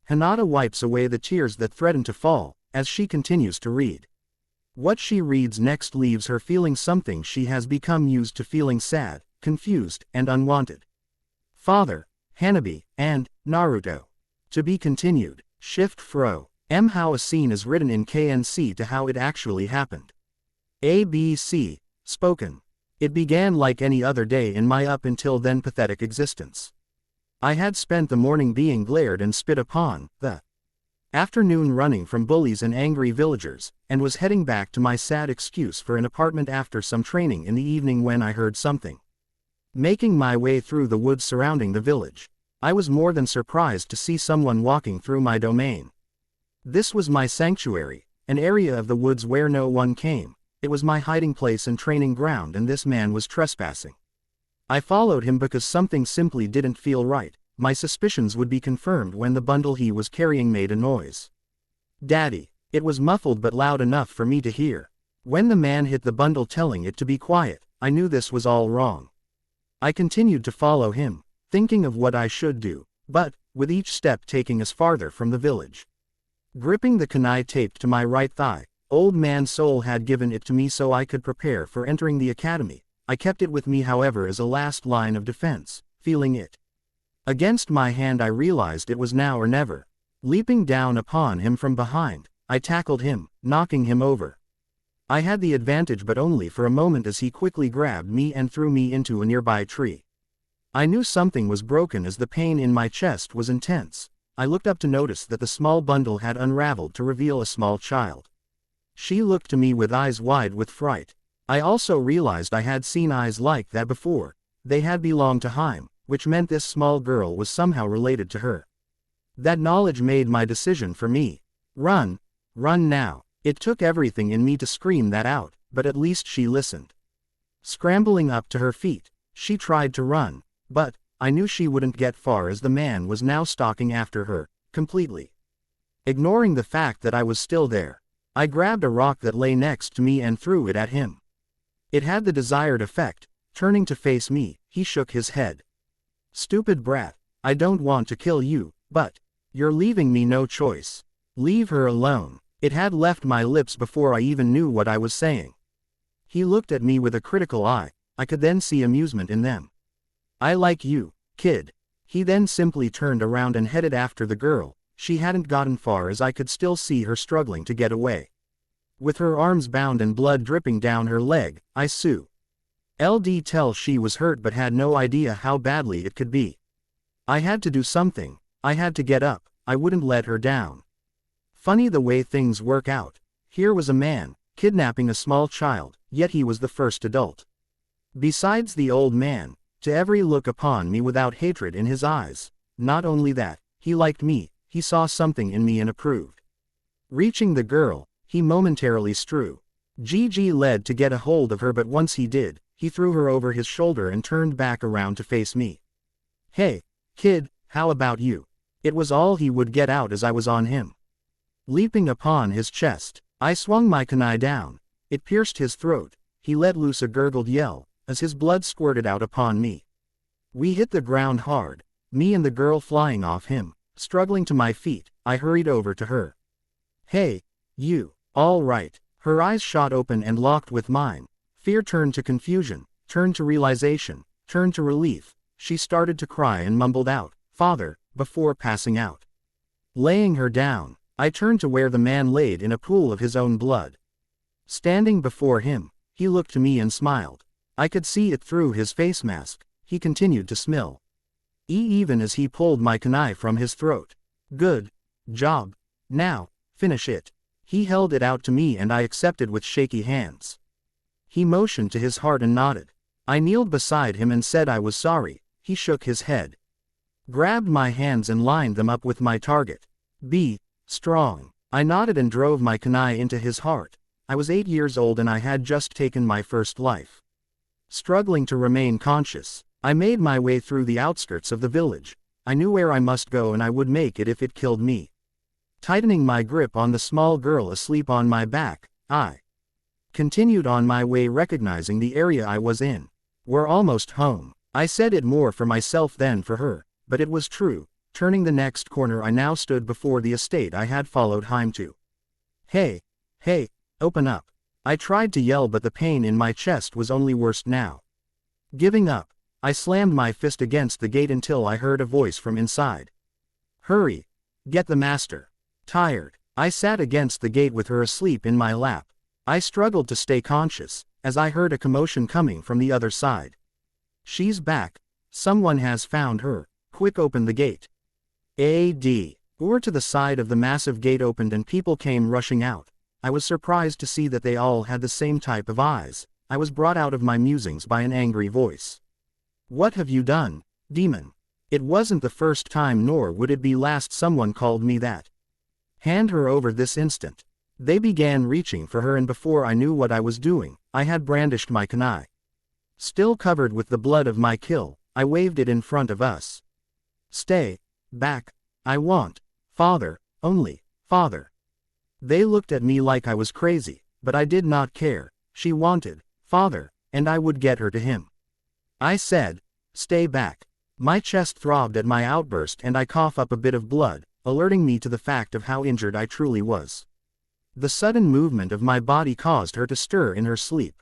Hinata wipes away the tears that threaten to fall, as she continues to read. What she reads next leaves her feeling something she has become used to feeling: sad, confused, and unwanted. Father, Hanabi, and Naruto. To be continued. Shift Fro. How a scene is written in KNC to how it actually happened. ABC. Spoken. It began like any other day in my up until then pathetic existence. I had spent the morning being glared and spit upon, the afternoon running from bullies and angry villagers, and was heading back to my sad excuse for an apartment after some training in the evening when I heard something. Making my way through the woods surrounding the village, I was more than surprised to see someone walking through my domain. This was my sanctuary, an area of the woods where no one came. It was my hiding place and training ground, and this man was trespassing. I followed him because something simply didn't feel right. My suspicions would be confirmed when the bundle he was carrying made a noise. Daddy. It was muffled but loud enough for me to hear. When the man hit the bundle telling it to be quiet, I knew this was all wrong. I continued to follow him, thinking of what I should do, but, with each step taking us farther from the village. Gripping the kunai taped to my right thigh, old man Soul had given it to me so I could prepare for entering the academy. I kept it with me however as a last line of defense, feeling it against my hand. I realized it was now or never. Leaping down upon him from behind, I tackled him, knocking him over. I had the advantage but only for a moment as he quickly grabbed me and threw me into a nearby tree. I knew something was broken as the pain in my chest was intense. I looked up to notice that the small bundle had unraveled to reveal a small child. She looked to me with eyes wide with fright. I also realized I had seen eyes like that before. They had belonged to Heim, which meant this small girl was somehow related to her. That knowledge made my decision for me. Run. Run now. It took everything in me to scream that out, but at least she listened. Scrambling up to her feet, she tried to run, but I knew she wouldn't get far as the man was now stalking after her, completely. Ignoring the fact that I was still there, I grabbed a rock that lay next to me and threw it at him. It had the desired effect. Turning to face me, he shook his head. Stupid brat, I don't want to kill you, but you're leaving me no choice. Leave her alone. It had left my lips before I even knew what I was saying. He looked at me with a critical eye. I could then see amusement in them. I like you, kid. He then simply turned around and headed after the girl. She hadn't gotten far as I could still see her struggling to get away. With her arms bound and blood dripping down her leg, I LD tell she was hurt but had no idea how badly it could be. I had to do something. I had to get up. I wouldn't let her down. Funny the way things work out. Here was a man, kidnapping a small child, yet he was the first adult. Besides the old man, to every look upon me without hatred in his eyes. Not only that, he liked me, he saw something in me and approved. Reaching the girl, he momentarily strew. GG led to get a hold of her, but once he did, he threw her over his shoulder and turned back around to face me. Hey, kid, how about you? It was all he would get out as I was on him. Leaping upon his chest, I swung my kunai down. It pierced his throat. He let loose a gurgled yell, as his blood squirted out upon me. We hit the ground hard, me and the girl flying off him. Struggling to my feet, I hurried over to her. Hey, you, all right. Her eyes shot open and locked with mine. Fear turned to confusion, turned to realization, turned to relief. She started to cry and mumbled out, "Father," before passing out. Laying her down, I turned to where the man laid in a pool of his own blood. Standing before him, he looked to me and smiled. I could see it through his face mask. He continued to smile. Even as he pulled my kunai from his throat. Good job. Now, finish it. He held it out to me and I accepted with shaky hands. He motioned to his heart and nodded. I kneeled beside him and said I was sorry. He shook his head. Grabbed my hands and lined them up with my target. Be strong. I nodded and drove my kunai into his heart. I was 8 years old and I had just taken my first life. Struggling to remain conscious, I made my way through the outskirts of the village. I knew where I must go and I would make it if it killed me. Tightening my grip on the small girl asleep on my back, I continued on my way, recognizing the area I was in. We're almost home. I said it more for myself than for her, but it was true. Turning the next corner, I now stood before the estate I had followed Heim to. Hey, open up. I tried to yell, but the pain in my chest was only worse now. Giving up, I slammed my fist against the gate until I heard a voice from inside. Hurry, get the master. Tired, I sat against the gate with her asleep in my lap. I struggled to stay conscious, as I heard a commotion coming from the other side. She's back. Someone has found her. Quick, open the gate. Or to the side of the massive gate opened and people came rushing out. I was surprised to see that they all had the same type of eyes. I was brought out of my musings by an angry voice. What have you done, demon? It wasn't the first time, nor would it be last someone called me that. Hand her over this instant. They began reaching for her, and before I knew what I was doing, I had brandished my kunai. Still covered with the blood of my kill, I waved it in front of us. Stay back. I want father, only father. They looked at me like I was crazy, but I did not care. She wanted father, and I would get her to him. I said, stay back. My chest throbbed at my outburst and I coughed up a bit of blood, alerting me to the fact of how injured I truly was. The sudden movement of my body caused her to stir in her sleep.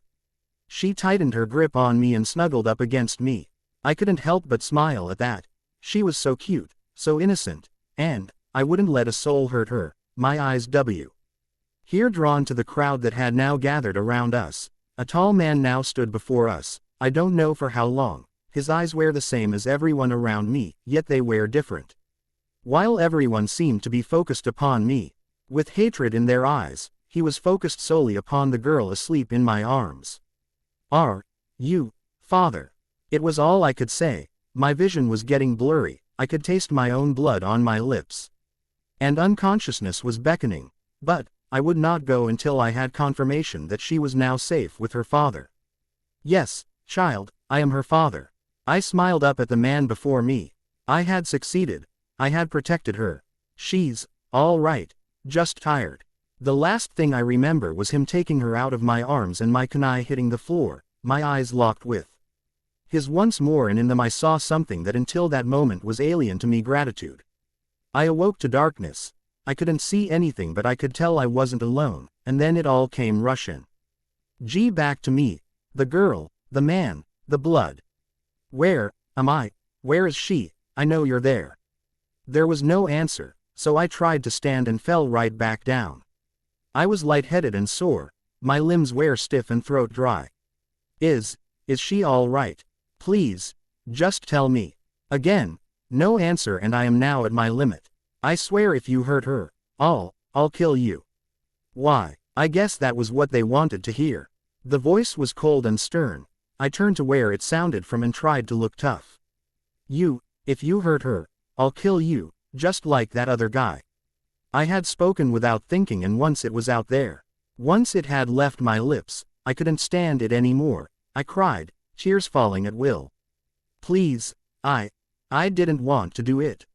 She tightened her grip on me and snuggled up against me. I couldn't help but smile at that. She was so cute, so innocent, and I wouldn't let a soul hurt her. My eyes Here drawn to the crowd that had now gathered around us. A tall man now stood before us. I don't know for how long. His eyes were the same as everyone around me, yet they were different. While everyone seemed to be focused upon me, with hatred in their eyes, he was focused solely upon the girl asleep in my arms. Are you father? It was all I could say. My vision was getting blurry, I could taste my own blood on my lips. And unconsciousness was beckoning, but I would not go until I had confirmation that she was now safe with her father. Yes, child, I am her father. I smiled up at the man before me. I had succeeded. I had protected her. She's all right, just tired. The last thing I remember was him taking her out of my arms and my kunai hitting the floor, my eyes locked with his once more, and in them I saw something that until that moment was alien to me: gratitude. I awoke to darkness. I couldn't see anything, but I could tell I wasn't alone, and then it all came rushing back to me. The girl, the man, the blood. Where am I? Where is she? I know you're there. There was no answer, so I tried to stand and fell right back down. I was lightheaded and sore, my limbs were stiff and throat dry. Is she all right? Please, just tell me. Again, no answer, and I am now at my limit. I swear if you hurt her, I'll kill you. Why? I guess that was what they wanted to hear. The voice was cold and stern. I turned to where it sounded from and tried to look tough. If you hurt her, I'll kill you, just like that other guy. I had spoken without thinking, and once it was out there, once it had left my lips, I couldn't stand it anymore. I cried, tears falling at will. Please, I didn't want to do it.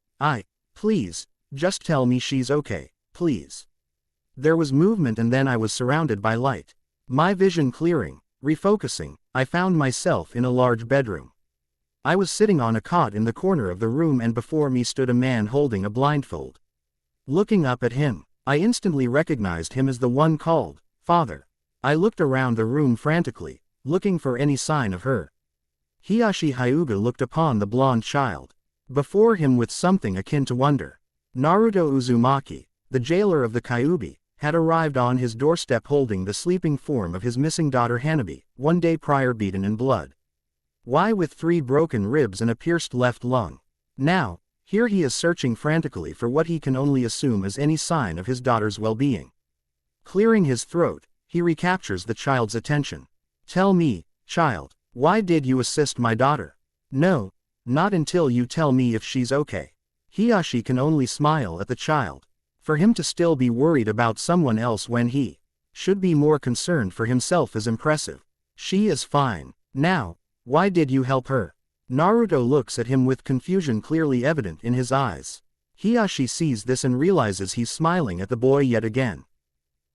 Please, just tell me she's okay, please. There was movement, and then I was surrounded by light. My vision clearing, refocusing, I found myself in a large bedroom. I was sitting on a cot in the corner of the room, and before me stood a man holding a blindfold. Looking up at him, I instantly recognized him as the one called Father. I looked around the room frantically, looking for any sign of her. Hiashi Hyuga looked upon the blonde child before him with something akin to wonder. Naruto Uzumaki, the jailer of the Kyuubi, had arrived on his doorstep holding the sleeping form of his missing daughter Hanabi, 1 day prior beaten in blood. Why, with 3 broken ribs and a pierced left lung. Now, here he is searching frantically for what he can only assume is any sign of his daughter's well-being. Clearing his throat, he recaptures the child's attention. Tell me, child, why did you assist my daughter? No, not until you tell me if she's okay. Hiashi can only smile at the child. For him to still be worried about someone else when he should be more concerned for himself is impressive. She is fine. Now, why did you help her? Naruto looks at him with confusion clearly evident in his eyes. Hiashi sees this and realizes he's smiling at the boy yet again.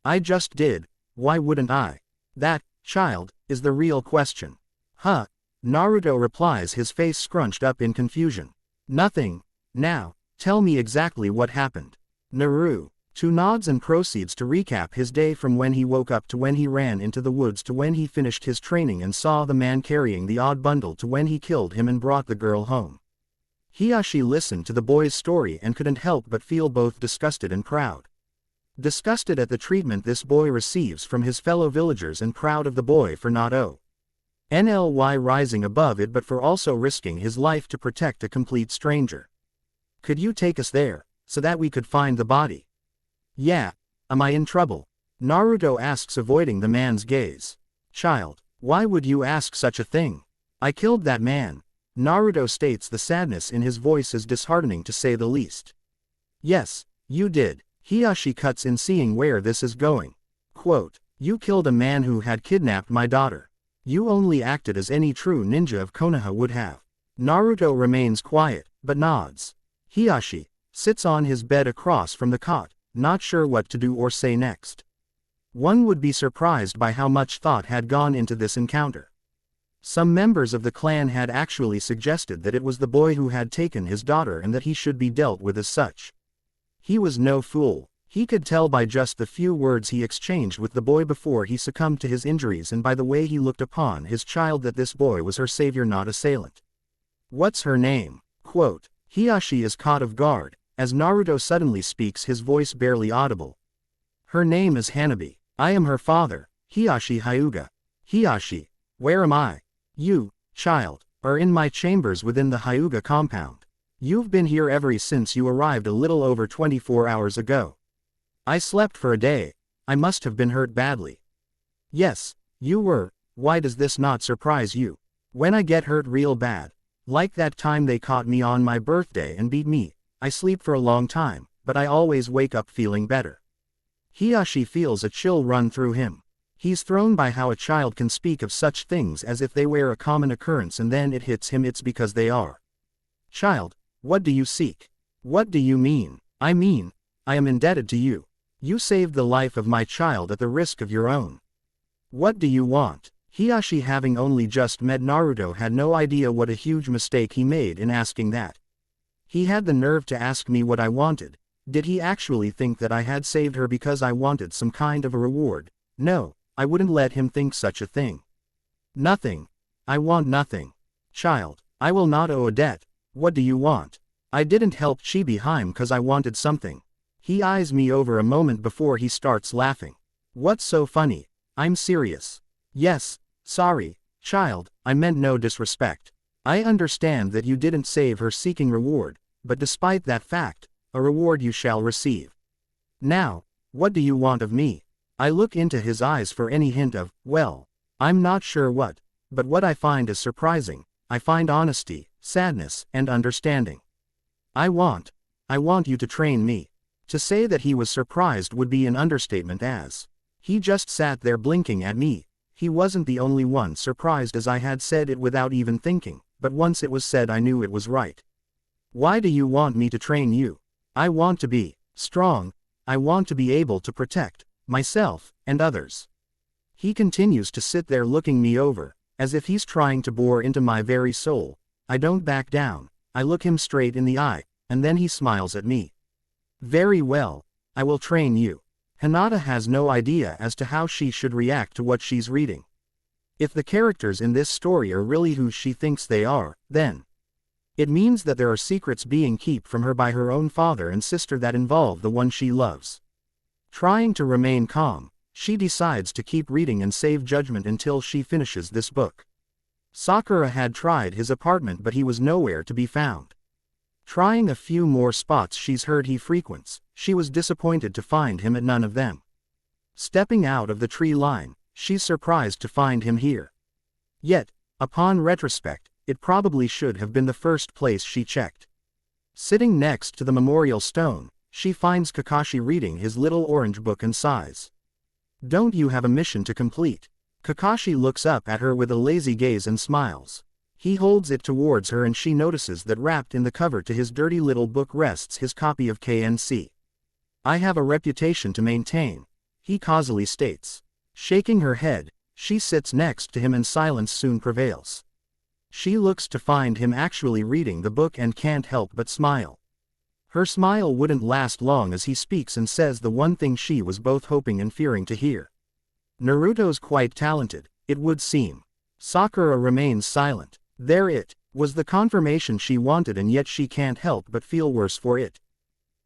I just did. Why wouldn't I? That, child, is the real question. Huh? Naruto replies, his face scrunched up in confusion. Nothing. Now, tell me exactly what happened. Naru. Two nods and proceeds to recap his day from when he woke up to when he ran into the woods to when he finished his training and saw the man carrying the odd bundle to when he killed him and brought the girl home. Hiashi listened to the boy's story and couldn't help but feel both disgusted and proud. Disgusted at the treatment this boy receives from his fellow villagers, and proud of the boy for not only rising above it but for also risking his life to protect a complete stranger. Could you take us there, so that we could find the body? Yeah. Am I in trouble? Naruto asks, avoiding the man's gaze. Child, why would you ask such a thing? I killed that man. Naruto states, the sadness in his voice is disheartening to say the least. Yes, you did. Hiashi cuts in, seeing where this is going. Quote, you killed a man who had kidnapped my daughter. You only acted as any true ninja of Konoha would have. Naruto remains quiet, but nods. Hiashi sits on his bed across from the cot, not sure what to do or say next. One would be surprised by how much thought had gone into this encounter. Some members of the clan had actually suggested that it was the boy who had taken his daughter and that he should be dealt with as such. He was no fool. He could tell by just the few words he exchanged with the boy before he succumbed to his injuries, and by the way he looked upon his child, that this boy was her savior, not assailant. What's her name? Quote, Hiashi is caught off guard, as Naruto suddenly speaks, his voice barely audible. Her name is Hanabi. I am her father, Hiashi Hyuga. Hiashi, where am I? You, child, are in my chambers within the Hyuga compound. You've been here ever since you arrived a little over 24 hours ago. I slept for a day. I must have been hurt badly. Yes, you were. Why does this not surprise you? When I get hurt real bad, Like that time they caught me on my birthday and beat me. I sleep for a long time, but I always wake up feeling better. Hiashi feels a chill run through him. He's thrown by how a child can speak of such things as if they were a common occurrence, and then it hits him it's because they are. Child, what do you seek? What do you mean? I mean, I am indebted to you. You saved the life of my child at the risk of your own. What do you want? Hiashi, having only just met Naruto, had no idea what a huge mistake he made in asking that. He had the nerve to ask me what I wanted. Did he actually think that I had saved her because I wanted some kind of a reward? No, I wouldn't let him think such a thing. Nothing. I want nothing. Child, I will not owe a debt. What do you want? I didn't help Chibi Hime cause I wanted something. He eyes me over a moment before he starts laughing. What's so funny? I'm serious. Yes, sorry, child, I meant no disrespect. I understand that you didn't save her seeking reward, but despite that fact, a reward you shall receive. Now, what do you want of me? I look into his eyes for any hint of, well, I'm not sure what, but what I find is surprising. I find honesty, sadness, and understanding. I want you to train me. To say that he was surprised would be an understatement, as he just sat there blinking at me. He wasn't the only one surprised, as I had said it without even thinking, but once it was said I knew it was right. Why do you want me to train you? I want to be strong. I want to be able to protect myself and others. He continues to sit there looking me over, as if he's trying to bore into my very soul. I don't back down. I look him straight in the eye, and then he smiles at me. Very well, I will train you. Hinata has no idea as to how she should react to what she's reading. If the characters in this story are really who she thinks they are, then it means that there are secrets being kept from her by her own father and sister that involve the one she loves. Trying to remain calm, she decides to keep reading and save judgment until she finishes this book. Sakura had tried his apartment, but he was nowhere to be found. Trying a few more spots she's heard he frequents, she was disappointed to find him at none of them. Stepping out of the tree line, she's surprised to find him here. Yet, upon retrospect, it probably should have been the first place she checked. Sitting next to the memorial stone, she finds Kakashi reading his little orange book and sighs. Don't you have a mission to complete? Kakashi looks up at her with a lazy gaze and smiles. He holds it towards her and she notices that wrapped in the cover to his dirty little book rests his copy of KNC. I have a reputation to maintain, he causally states. Shaking her head, she sits next to him and silence soon prevails. She looks to find him actually reading the book and can't help but smile. Her smile wouldn't last long as he speaks and says the one thing she was both hoping and fearing to hear. Naruto's quite talented, it would seem. Sakura remains silent. There it was, the confirmation she wanted, and yet she can't help but feel worse for it.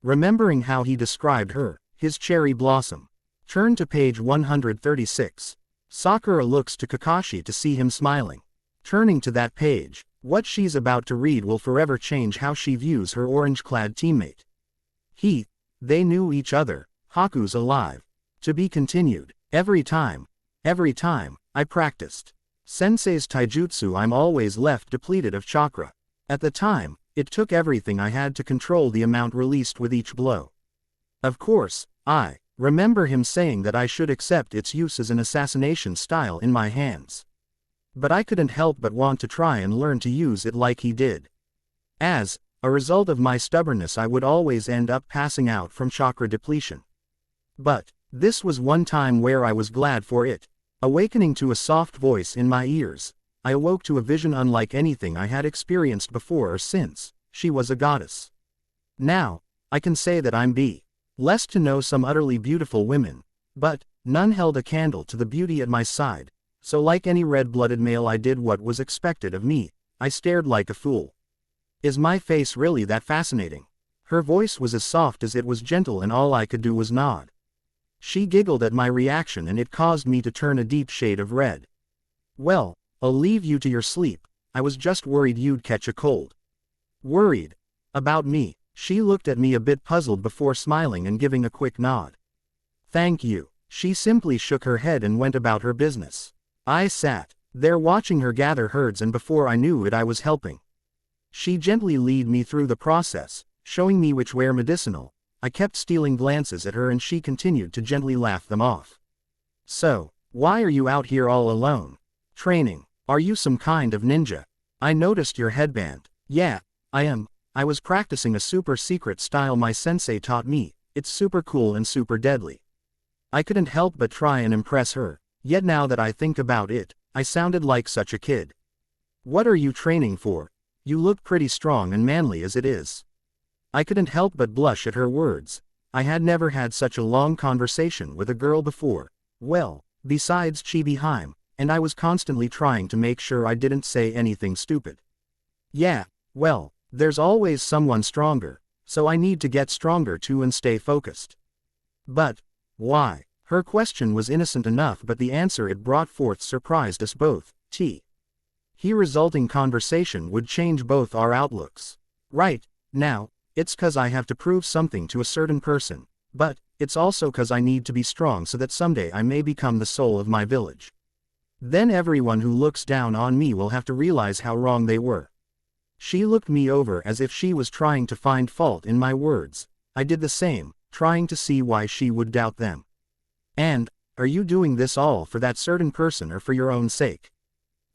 Remembering how he described her, his cherry blossom. Turn to page 136. Sakura looks to Kakashi to see him smiling. Turning to that page, what she's about to read will forever change how she views her orange-clad teammate. They knew each other. Haku's alive. To be continued. Every time I practiced Sensei's taijutsu, I'm always left depleted of chakra. At the time, it took everything I had to control the amount released with each blow. Of course, I remember him saying that I should accept its use as an assassination style in my hands. But I couldn't help but want to try and learn to use it like he did. As a result of my stubbornness, I would always end up passing out from chakra depletion. But this was one time where I was glad for it. Awakening to a soft voice in my ears, I awoke to a vision unlike anything I had experienced before or since. She was a goddess. Now, I can say that I'm blessed to know some utterly beautiful women, but none held a candle to the beauty at my side, so like any red-blooded male I did what was expected of me. I stared like a fool. Is my face really that fascinating? Her voice was as soft as it was gentle, and all I could do was nod. She giggled at my reaction and it caused me to turn a deep shade of red. Well, I'll leave you to your sleep. I was just worried you'd catch a cold. Worried? About me? She looked at me a bit puzzled before smiling and giving a quick nod. Thank you. She simply shook her head and went about her business. I sat there watching her gather herds, and before I knew it I was helping She gently led me through the process, showing me which were medicinal. I kept stealing glances at her and she continued to gently laugh them off. So, why are you out here all alone? Training. Are you some kind of ninja? I noticed your headband. Yeah, I am. I was practicing a super secret style my sensei taught me. It's super cool and super deadly. I couldn't help but try and impress her, yet now that I think about it, I sounded like such a kid. What are you training for? You look pretty strong and manly as it is. I couldn't help but blush at her words. I had never had such a long conversation with a girl before. Well, besides Chibi-Heim, and I was constantly trying to make sure I didn't say anything stupid. Yeah, well, there's always someone stronger, so I need to get stronger too and stay focused. But, why? Her question was innocent enough but the answer it brought forth surprised us both. He resulting conversation would change both our outlooks. Right, now, it's 'cause I have to prove something to a certain person, but, it's also 'cause I need to be strong so that someday I may become the soul of my village. Then everyone who looks down on me will have to realize how wrong they were. She looked me over as if she was trying to find fault in my words. I did the same, trying to see why she would doubt them. And, are you doing this all for that certain person or for your own sake?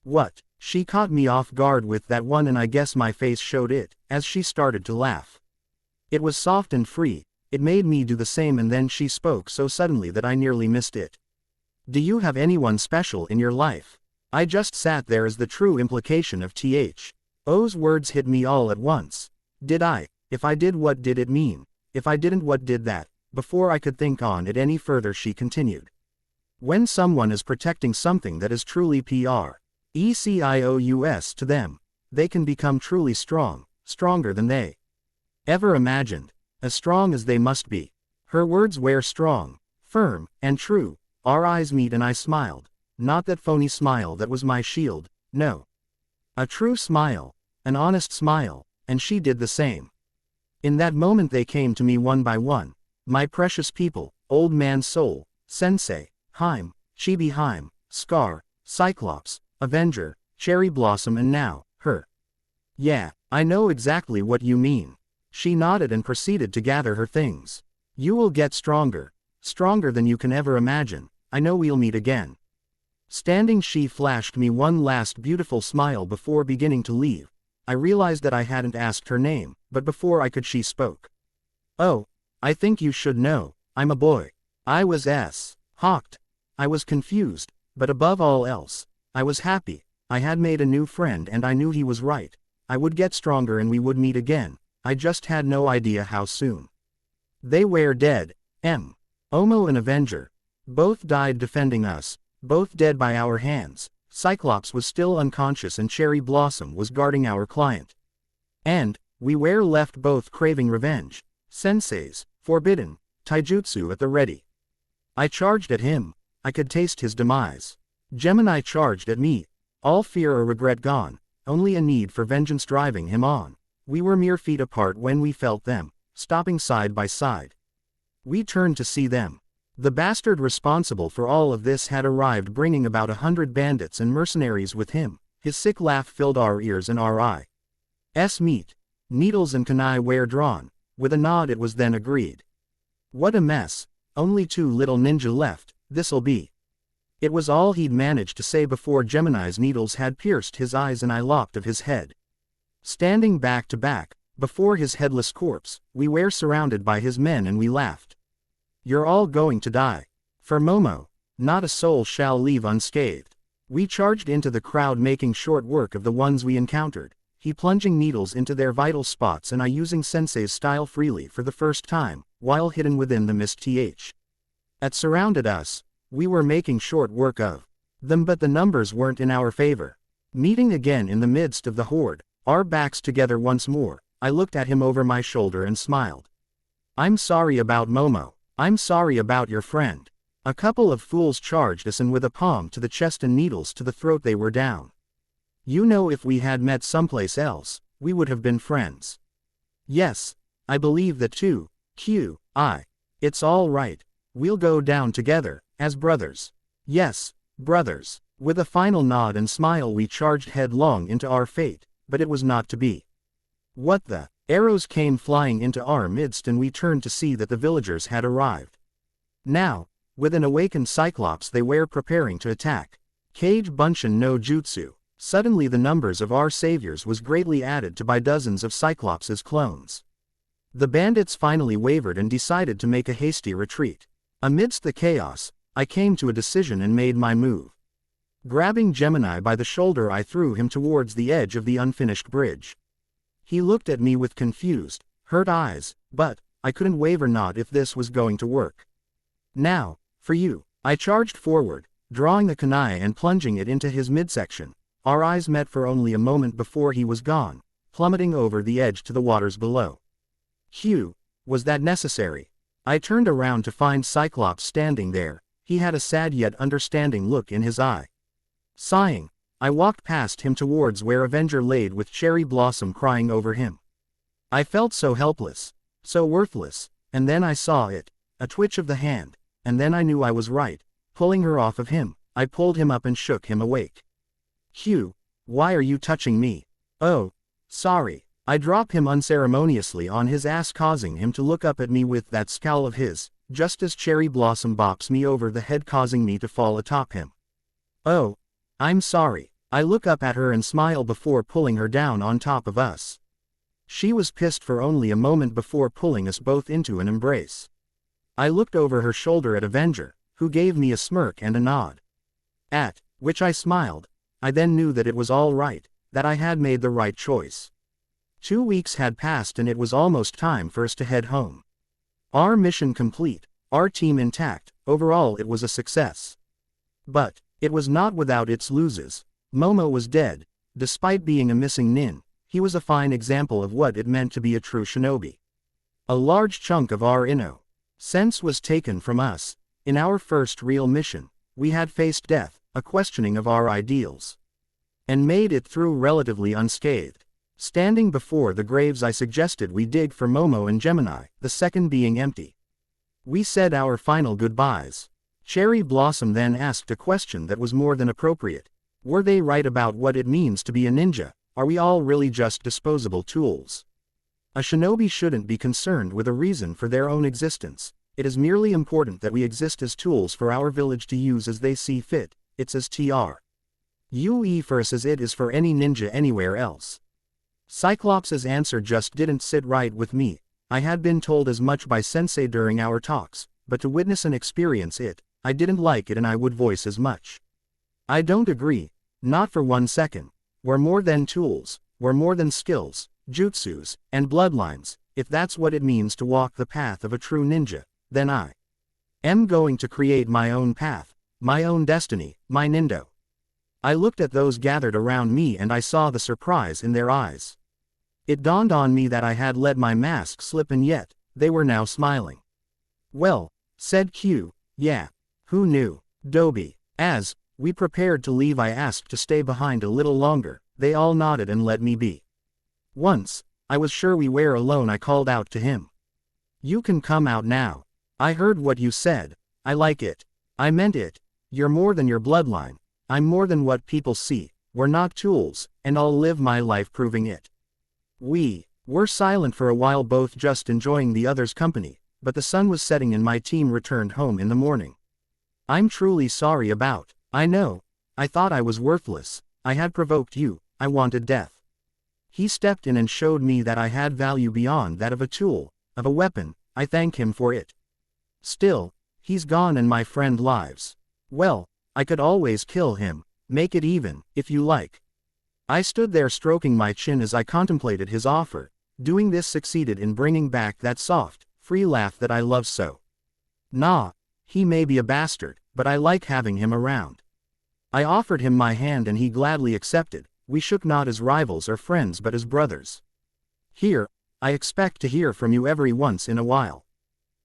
What? She caught me off guard with that one and I guess my face showed it, as she started to laugh. It was soft and free, it made me do the same and then she spoke so suddenly that I nearly missed it. Do you have anyone special in your life? I just sat there as the true implication of Th's words hit me all at once. Did I? If I did, what did it mean? If I didn't, what did that? Before I could think on it any further she continued. When someone is protecting something that is truly precious to them, they can become truly strong, stronger than they ever imagined, as strong as they must be. Her words were strong, firm, and true. Our eyes meet and I smiled. Not that phony smile that was my shield, no. A true smile, an honest smile, and she did the same. In that moment they came to me one by one. My precious people, Old Man Soul, Sensei, Heim, Chibi-Heim, Scar, Cyclops, Avenger, Cherry Blossom and now, her. Yeah, I know exactly what you mean. She nodded and proceeded to gather her things. You will get stronger, stronger than you can ever imagine. I know we'll meet again. Standing, she flashed me one last beautiful smile before beginning to leave. I realized that I hadn't asked her name, but before I could she spoke. Oh, I think you should know, I'm a boy. I was shocked. I was confused, but above all else, I was happy. I had made a new friend and I knew he was right. I would get stronger and we would meet again. I just had no idea how soon. They were dead. Omo and Avenger. Both died defending us, both dead by our hands. Cyclops was still unconscious and Cherry Blossom was guarding our client. And, we were left both craving revenge. Sensei's, forbidden, taijutsu at the ready. I charged at him. I could taste his demise. Gemini charged at me. All fear or regret gone, only a need for vengeance driving him on. We were mere feet apart when we felt them, stopping side by side. We turned to see them. The bastard responsible for all of this had arrived bringing about 100 bandits and mercenaries with him. His sick laugh filled our ears and our eyes meet. Needles and kunai were drawn. With a nod it was then agreed. What a mess. Only 2 little ninja left, this'll be. It was all he'd managed to say before Gemini's needles had pierced his eyes and I lopped of his head. Standing back to back, before his headless corpse, we were surrounded by his men and we laughed. You're all going to die. For Momo, not a soul shall leave unscathed. We charged into the crowd making short work of the ones we encountered, he plunging needles into their vital spots and I using Sensei's style freely for the first time, while hidden within the mist that surrounded us. We were making short work of them but the numbers weren't in our favor. Meeting again in the midst of the horde, our backs together once more, I looked at him over my shoulder and smiled. I'm sorry about Momo. I'm sorry about your friend. A couple of fools charged us and with a palm to the chest and needles to the throat they were down. You know, if we had met someplace else, we would have been friends. Yes, I believe that too. It's all right. We'll go down together, as brothers. Yes, brothers. With a final nod and smile we charged headlong into our fate, but it was not to be. What the? Arrows came flying into our midst and we turned to see that the villagers had arrived. Now, with an awakened Cyclops they were preparing to attack. Kage Bunshin no Jutsu. Suddenly the numbers of our saviors was greatly added to by dozens of Cyclops' clones. The bandits finally wavered and decided to make a hasty retreat. Amidst the chaos, I came to a decision and made my move. Grabbing Gemini by the shoulder I threw him towards the edge of the unfinished bridge. He looked at me with confused, hurt eyes, but I couldn't waver not if this was going to work. Now, for you. I charged forward, drawing the kunai and plunging it into his midsection. Our eyes met for only a moment before he was gone, plummeting over the edge to the waters below. Phew, was that necessary? I turned around to find Cyclops standing there. He had a sad yet understanding look in his eye. Sighing, I walked past him towards where Avenger laid with Cherry Blossom crying over him. I felt so helpless, so worthless, and then I saw it, a twitch of the hand, and then I knew I was right. Pulling her off of him, I pulled him up and shook him awake. Hugh, why are you touching me? Oh, sorry. I drop him unceremoniously on his ass, causing him to look up at me with that scowl of his, just as Cherry Blossom bops me over the head, causing me to fall atop him. Oh, I'm sorry. I look up at her and smile before pulling her down on top of us. She was pissed for only a moment before pulling us both into an embrace. I looked over her shoulder at Avenger, who gave me a smirk and a nod. At which I smiled. I then knew that it was all right, that I had made the right choice. 2 weeks had passed and it was almost time for us to head home. Our mission complete, our team intact, overall it was a success. But it was not without its losers. Momo was dead. Despite being a missing nin, he was a fine example of what it meant to be a true shinobi. A large chunk of our sense was taken from us. In our first real mission, we had faced death, a questioning of our ideals, and made it through relatively unscathed. Standing before the graves I suggested we dig for Momo and Gemini, the second being empty. We said our final goodbyes. Cherry Blossom then asked a question that was more than appropriate. Were they right about what it means to be a ninja? Are we all really just disposable tools? A shinobi shouldn't be concerned with a reason for their own existence. It is merely important that we exist as tools for our village to use as they see fit. It's as Tr. First as it is for any ninja anywhere else. Cyclops' answer just didn't sit right with me. I had been told as much by Sensei during our talks, but to witness and experience it, I didn't like it and I would voice as much. I don't agree, not for 1 second. We're more than tools, we're more than skills, jutsus, and bloodlines. If that's what it means to walk the path of a true ninja, then I am going to create my own path, my own destiny, my nindo. I looked at those gathered around me and I saw the surprise in their eyes. It dawned on me that I had let my mask slip and yet, they were now smiling. Well, said Q, yeah. Who knew? Dobie. As we prepared to leave I asked to stay behind a little longer. They all nodded and let me be. Once, I was sure we were alone. I called out to him. You can come out now. I heard what you said. I like it. I meant it. You're more than your bloodline. I'm more than what people see. We're not tools, and I'll live my life proving it. We were silent for a while, both just enjoying the other's company, but the sun was setting and my team returned home in the morning. I'm truly sorry about. I know. I thought I was worthless. I had provoked you. I wanted death. He stepped in and showed me that I had value beyond that of a tool, of a weapon. I thank him for it. Still, he's gone and my friend lives. Well, I could always kill him. Make it even, if you like. I stood there stroking my chin as I contemplated his offer. Doing this succeeded in bringing back that soft, free laugh that I love so. Nah, he may be a bastard, but I like having him around. I offered him my hand and he gladly accepted. We shook not as rivals or friends but as brothers. Here, I expect to hear from you every once in a while.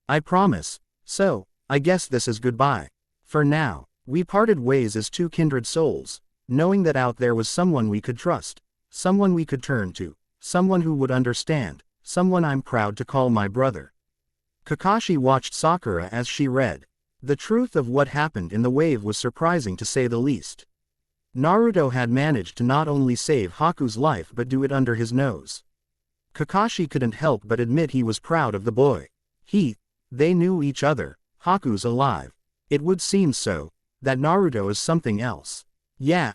I promise. So, I guess this is goodbye. For now. We parted ways as two kindred souls, knowing that out there was someone we could trust, someone we could turn to, someone who would understand, someone I'm proud to call my brother. Kakashi watched Sakura as she read. The truth of what happened in the wave was surprising to say the least. Naruto had managed to not only save Haku's life but do it under his nose. Kakashi couldn't help but admit he was proud of the boy. They knew each other. Haku's alive. It would seem so. That Naruto is something else. Yeah,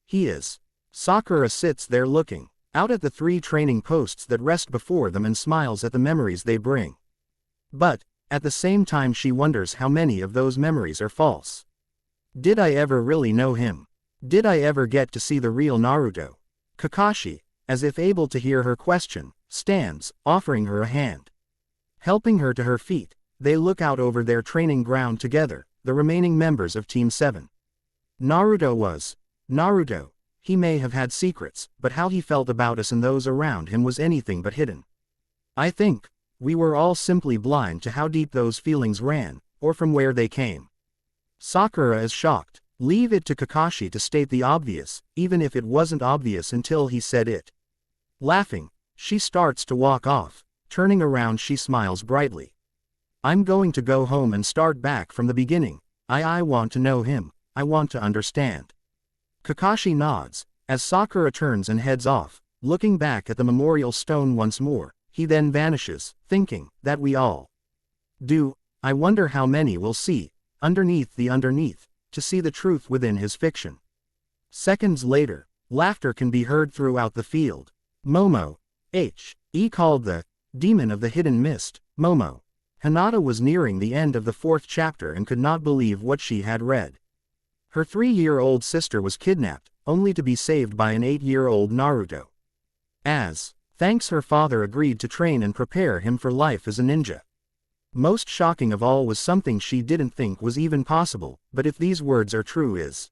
he is. Sakura sits there looking out at the 3 training posts that rest before them and smiles at the memories they bring. But, at the same time she wonders how many of those memories are false. Did I ever really know him? Did I ever get to see the real Naruto? Kakashi, as if able to hear her question, stands, offering her a hand. Helping her to her feet, they look out over their training ground together, the remaining members of Team 7. Naruto. He may have had secrets, but how he felt about us and those around him was anything but hidden. I think we were all simply blind to how deep those feelings ran, or from where they came. Sakura is shocked. Leave it to Kakashi to state the obvious, even if it wasn't obvious until he said it. Laughing, she starts to walk off. Turning around she smiles brightly. I'm going to go home and start back from the beginning. I want to know him. I want to understand. Kakashi nods, as Sakura turns and heads off, looking back at the memorial stone once more. He then vanishes, thinking that we all do. I wonder how many will see, underneath, to see the truth within his fiction. Seconds later, laughter can be heard throughout the field. Momo, H.E. called the demon of the hidden mist, Momo. Hinata was nearing the end of the 4th chapter and could not believe what she had read. Her 3-year-old sister was kidnapped, only to be saved by an 8-year-old Naruto. Thanks, her father agreed to train and prepare him for life as a ninja. Most shocking of all was something she didn't think was even possible, but if these words are true is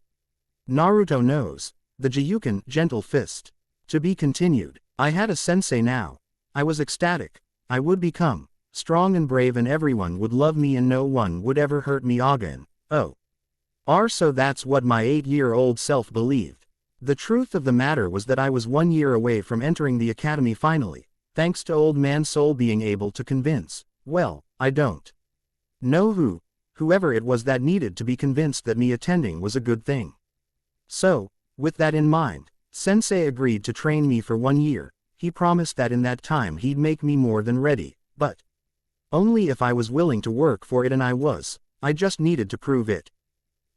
Naruto knows. The Jiyuken, gentle fist. To be continued. I had a sensei now. I was ecstatic. I would become strong and brave and everyone would love me and no one would ever hurt me again. So that's what my 8-year-old self believed. The truth of the matter was that I was 1 year away from entering the academy finally, thanks to Old Man Soul being able to convince, well, I don't know whoever it was that needed to be convinced that me attending was a good thing. So, with that in mind, Sensei agreed to train me for 1 year. He promised that in that time he'd make me more than ready, but only if I was willing to work for it, and I was. I just needed to prove it.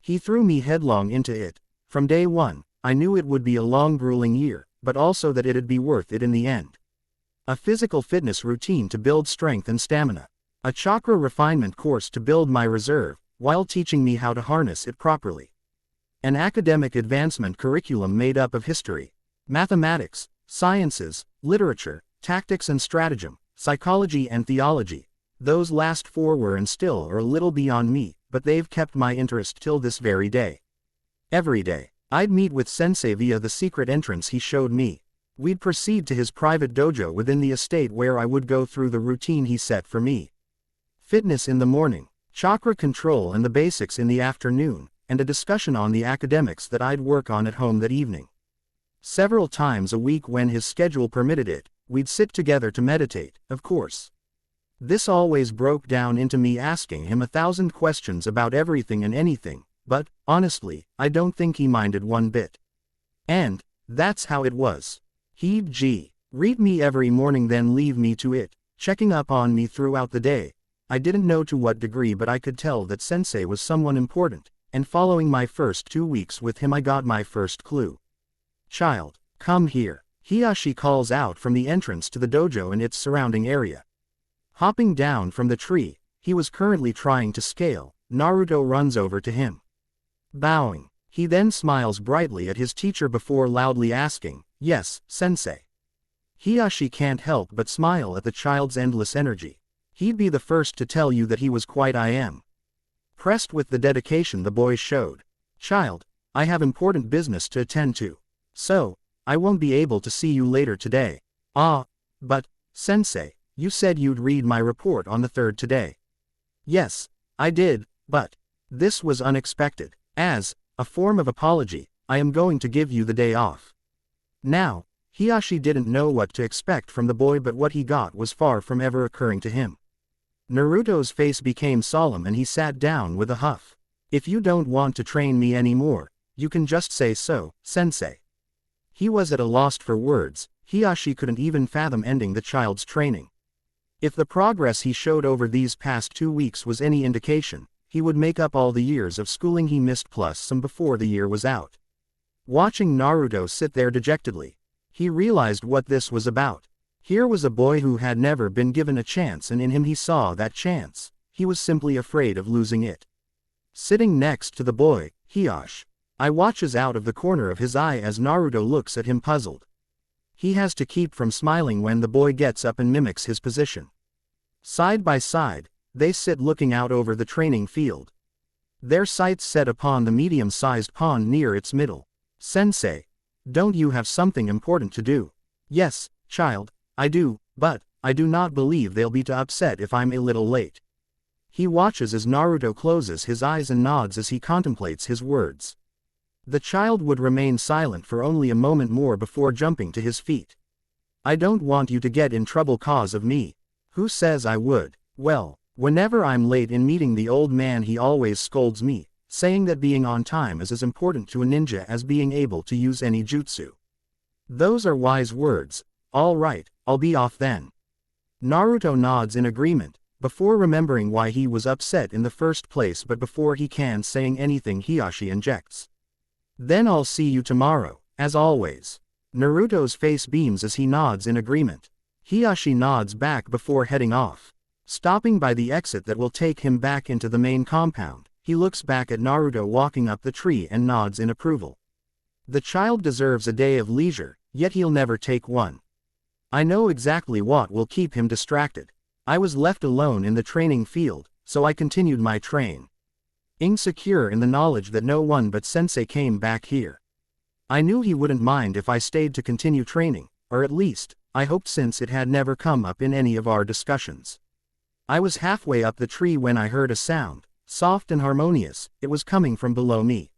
He threw me headlong into it. From day one, I knew it would be a long, grueling year, but also that it'd be worth it in the end. A physical fitness routine to build strength and stamina. A chakra refinement course to build my reserve, while teaching me how to harness it properly. An academic advancement curriculum made up of history, mathematics, sciences, literature, tactics and stratagem, psychology and theology. Those last 4 were and still are a little beyond me, but they've kept my interest till this very day. Every day, I'd meet with Sensei via the secret entrance he showed me. We'd proceed to his private dojo within the estate where I would go through the routine he set for me. Fitness in the morning, chakra control and the basics in the afternoon, and a discussion on the academics that I'd work on at home that evening. Several times a week when his schedule permitted it, we'd sit together to meditate, of course. This always broke down into me asking him 1,000 questions about everything and anything, but, honestly, I don't think he minded one bit. And that's how it was. He'd read me every morning then leave me to it, checking up on me throughout the day. I didn't know to what degree, but I could tell that Sensei was someone important, and following my first 2 weeks with him I got my first clue. Child, come here. Hiashi calls out from the entrance to the dojo and its surrounding area. Hopping down from the tree he was currently trying to scale, Naruto runs over to him. Bowing, he then smiles brightly at his teacher before loudly asking, "Yes, Sensei." Hiashi can't help but smile at the child's endless energy. He'd be the first to tell you that he was quite impressed with the dedication the boy showed. Child, I have important business to attend to. So, I won't be able to see you later today. But, Sensei, you said you'd read my report on the 3rd today. Yes, I did, but this was unexpected. As a form of apology, I am going to give you the day off. Now, Hiashi didn't know what to expect from the boy, but what he got was far from ever occurring to him. Naruto's face became solemn and he sat down with a huff. If you don't want to train me anymore, you can just say so, Sensei. He was at a loss for words. Hiashi couldn't even fathom ending the child's training. If the progress he showed over these past 2 weeks was any indication, he would make up all the years of schooling he missed plus some before the year was out. Watching Naruto sit there dejectedly, he realized what this was about. Here was a boy who had never been given a chance, and in him he saw that chance. He was simply afraid of losing it. Sitting next to the boy, Hiashi, I watches out of the corner of his eye as Naruto looks at him puzzled. He has to keep from smiling when the boy gets up and mimics his position. Side by side, they sit looking out over the training field. Their sights set upon the medium-sized pond near its middle. Sensei, don't you have something important to do? Yes, child, I do, but I do not believe they'll be too upset if I'm a little late. He watches as Naruto closes his eyes and nods as he contemplates his words. The child would remain silent for only a moment more before jumping to his feet. I don't want you to get in trouble cause of me. Who says I would? Well, whenever I'm late in meeting the old man he always scolds me, saying that being on time is as important to a ninja as being able to use any jutsu. Those are wise words. All right, I'll be off then. Naruto nods in agreement, before remembering why he was upset in the first place, but before he can saying anything Hiashi injects. Then I'll see you tomorrow, as always. Naruto's face beams as he nods in agreement. Hiashi nods back before heading off. Stopping by the exit that will take him back into the main compound, he looks back at Naruto walking up the tree and nods in approval. The child deserves a day of leisure, yet he'll never take one. I know exactly what will keep him distracted. I was left alone in the training field, so I continued my train. Insecure in the knowledge that no one but Sensei came back here. I knew he wouldn't mind if I stayed to continue training, or at least, I hoped, since it had never come up in any of our discussions. I was halfway up the tree when I heard a sound, soft and harmonious. It was coming from below me.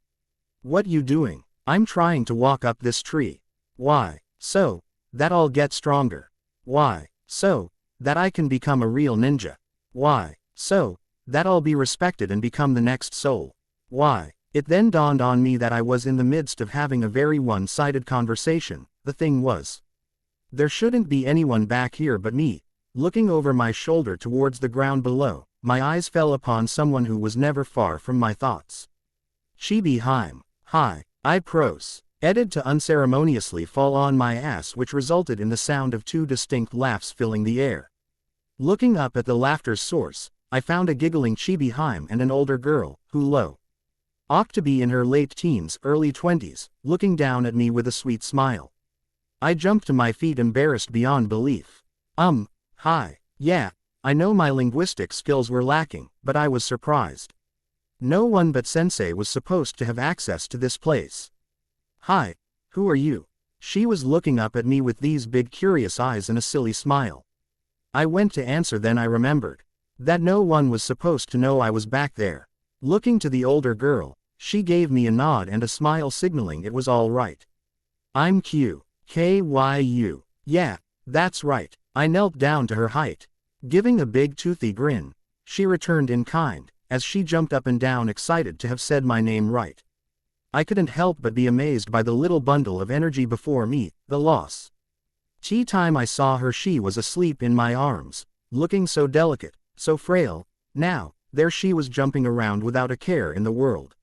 What you doing? I'm trying to walk up this tree. Why? So that I'll get stronger. Why? So that I can become a real ninja. Why? So that I'll be respected and become the next soul. Why? It then dawned on me that I was in the midst of having a very one-sided conversation. The thing was, there shouldn't be anyone back here but me. Looking over my shoulder towards the ground below, my eyes fell upon someone who was never far from my thoughts. Chibi Haim. Hi. I pros. Edited to unceremoniously fall on my ass, which resulted in the sound of 2 distinct laughs filling the air. Looking up at the laughter's source, I found a giggling Chibi Haim and an older girl, who ought to be in her late teens, early 20s, looking down at me with a sweet smile. I jumped to my feet, embarrassed beyond belief. Hi. Yeah, I know my linguistic skills were lacking, but I was surprised. No one but Sensei was supposed to have access to this place. Hi, who are you? She was looking up at me with these big curious eyes and a silly smile. I went to answer, then I remembered that no one was supposed to know I was back there. Looking to the older girl, she gave me a nod and a smile signaling it was all right. I'm Kyu. Yeah, that's right. I knelt down to her height. Giving a big toothy grin, she returned in kind, as she jumped up and down excited to have said my name right. I couldn't help but be amazed by the little bundle of energy before me, the loss. Tea time I saw her, she was asleep in my arms, looking so delicate, so frail. Now, there she was jumping around without a care in the world.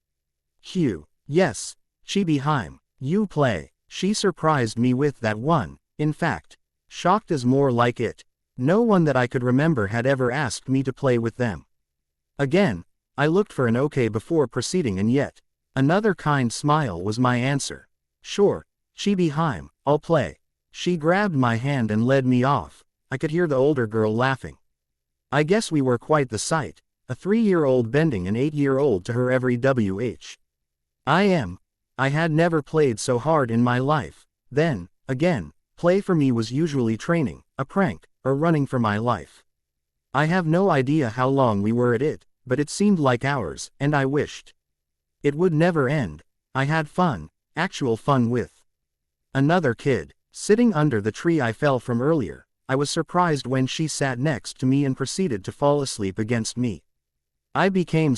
Yes, Chibi Haim, you play. She surprised me with that one. In fact, shocked is more like it. No one that I could remember had ever asked me to play with them. Again, I looked for an okay before proceeding, and yet another kind smile was my answer. Sure, Chibi Haim, I'll play. She grabbed my hand and led me off. I could hear the older girl laughing. I guess we were quite the sight, a 3-year-old bending an 8-year-old to her every wh. I had never played so hard in my life. Then, again, play for me was usually training, a prank, or running for my life. I have no idea how long we were at it, but it seemed like hours, and I wished it would never end. I had fun, actual fun with another kid. Sitting under the tree I fell from earlier, I was surprised when she sat next to me and proceeded to fall asleep against me. I became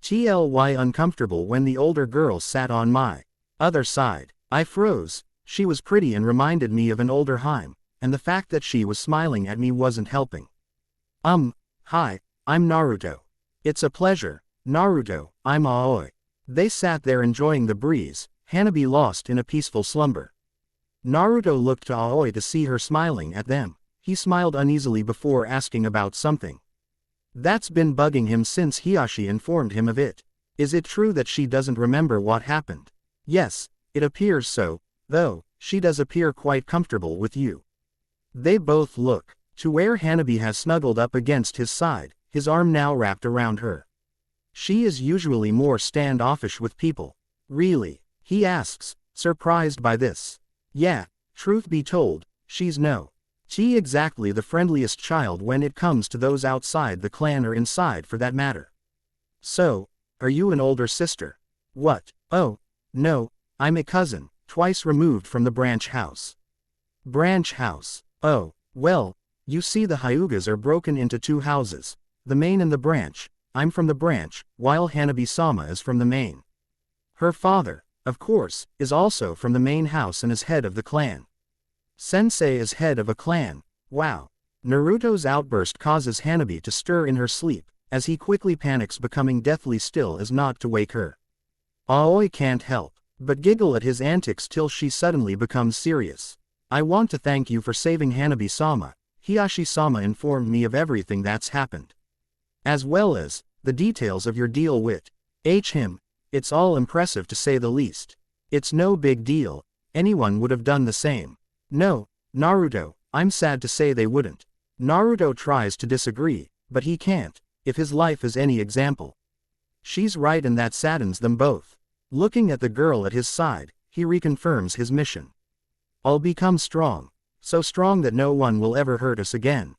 uncomfortable when the older girl sat on my other side. I froze. She was pretty and reminded me of an older Haim, and the fact that she was smiling at me wasn't helping. Hi, I'm Naruto. It's a pleasure, Naruto, I'm Aoi. They sat there enjoying the breeze, Hanabi lost in a peaceful slumber. Naruto looked to Aoi to see her smiling at them. He smiled uneasily before asking about something. That's been bugging him since Hiashi informed him of it. Is it true that she doesn't remember what happened? Yes, it appears so, though, she does appear quite comfortable with you. They both look to where Hanabi has snuggled up against his side, his arm now wrapped around her. She is usually more standoffish with people. Really? He asks, surprised by this. Yeah, truth be told, she's she exactly the friendliest child when it comes to those outside the clan or inside for that matter. So, are you an older sister? What? Oh, no, I'm a cousin, twice removed from the branch house. Branch house? Oh, well, you see the Hyugas are broken into two houses, the main and the branch. I'm from the branch, while Hanabi-sama is from the main. Her father, of course, is also from the main house and is head of the clan. Sensei is head of a clan. Wow. Naruto's outburst causes Hanabi to stir in her sleep, as he quickly panics, becoming deathly still as not to wake her. Aoi can't help but giggle at his antics till she suddenly becomes serious. I want to thank you for saving Hanabi-sama. Hiashi-sama informed me of everything that's happened. As well as the details of your deal with him. It's all impressive to say the least. It's no big deal, anyone would have done the same. No, Naruto, I'm sad to say they wouldn't. Naruto tries to disagree, but he can't, if his life is any example. She's right and that saddens them both. Looking at the girl at his side, he reconfirms his mission. I'll become strong, so strong that no one will ever hurt us again.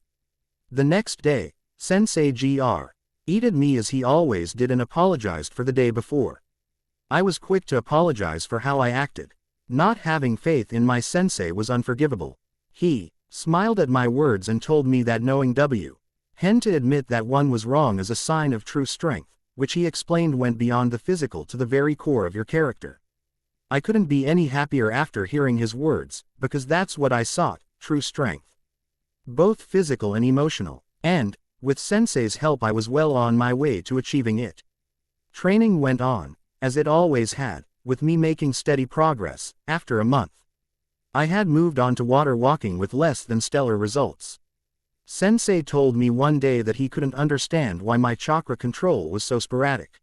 The next day, Sensei greeted me as he always did and apologized for the day before. I was quick to apologize for how I acted. Not having faith in my sensei was unforgivable. He smiled at my words and told me that knowing Hen to admit that one was wrong is a sign of true strength, which he explained went beyond the physical to the very core of your character. I couldn't be any happier after hearing his words, because that's what I sought, true strength. Both physical and emotional, and, with Sensei's help I was well on my way to achieving it. Training went on, as it always had, with me making steady progress. After a month, I had moved on to water walking with less than stellar results. Sensei told me one day that he couldn't understand why my chakra control was so sporadic.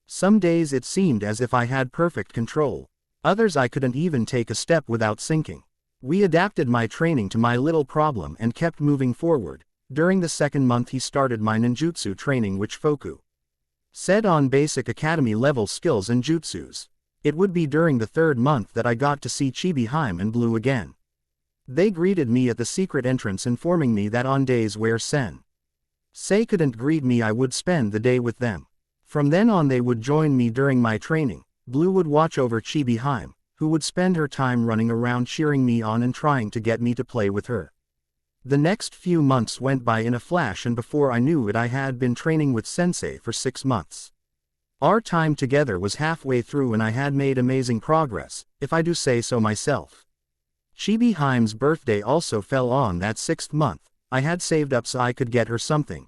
Some days it seemed as if I had perfect control. Others I couldn't even take a step without sinking. We adapted my training to my little problem and kept moving forward. During the second month he started my ninjutsu training, which said on basic academy level skills and jutsus. It would be during the third month that I got to see Chibi Haim and Blue again. They greeted me at the secret entrance, informing me that on days where Sensei couldn't greet me I would spend the day with them. From then on they would join me during my training. Blue would watch over Chibi Haim, who would spend her time running around cheering me on and trying to get me to play with her. The next few months went by in a flash, and before I knew it I had been training with Sensei for 6 months. Our time together was halfway through and I had made amazing progress, if I do say so myself. Chibi Haim's birthday also fell on that 6th month. I had saved up so I could get her something.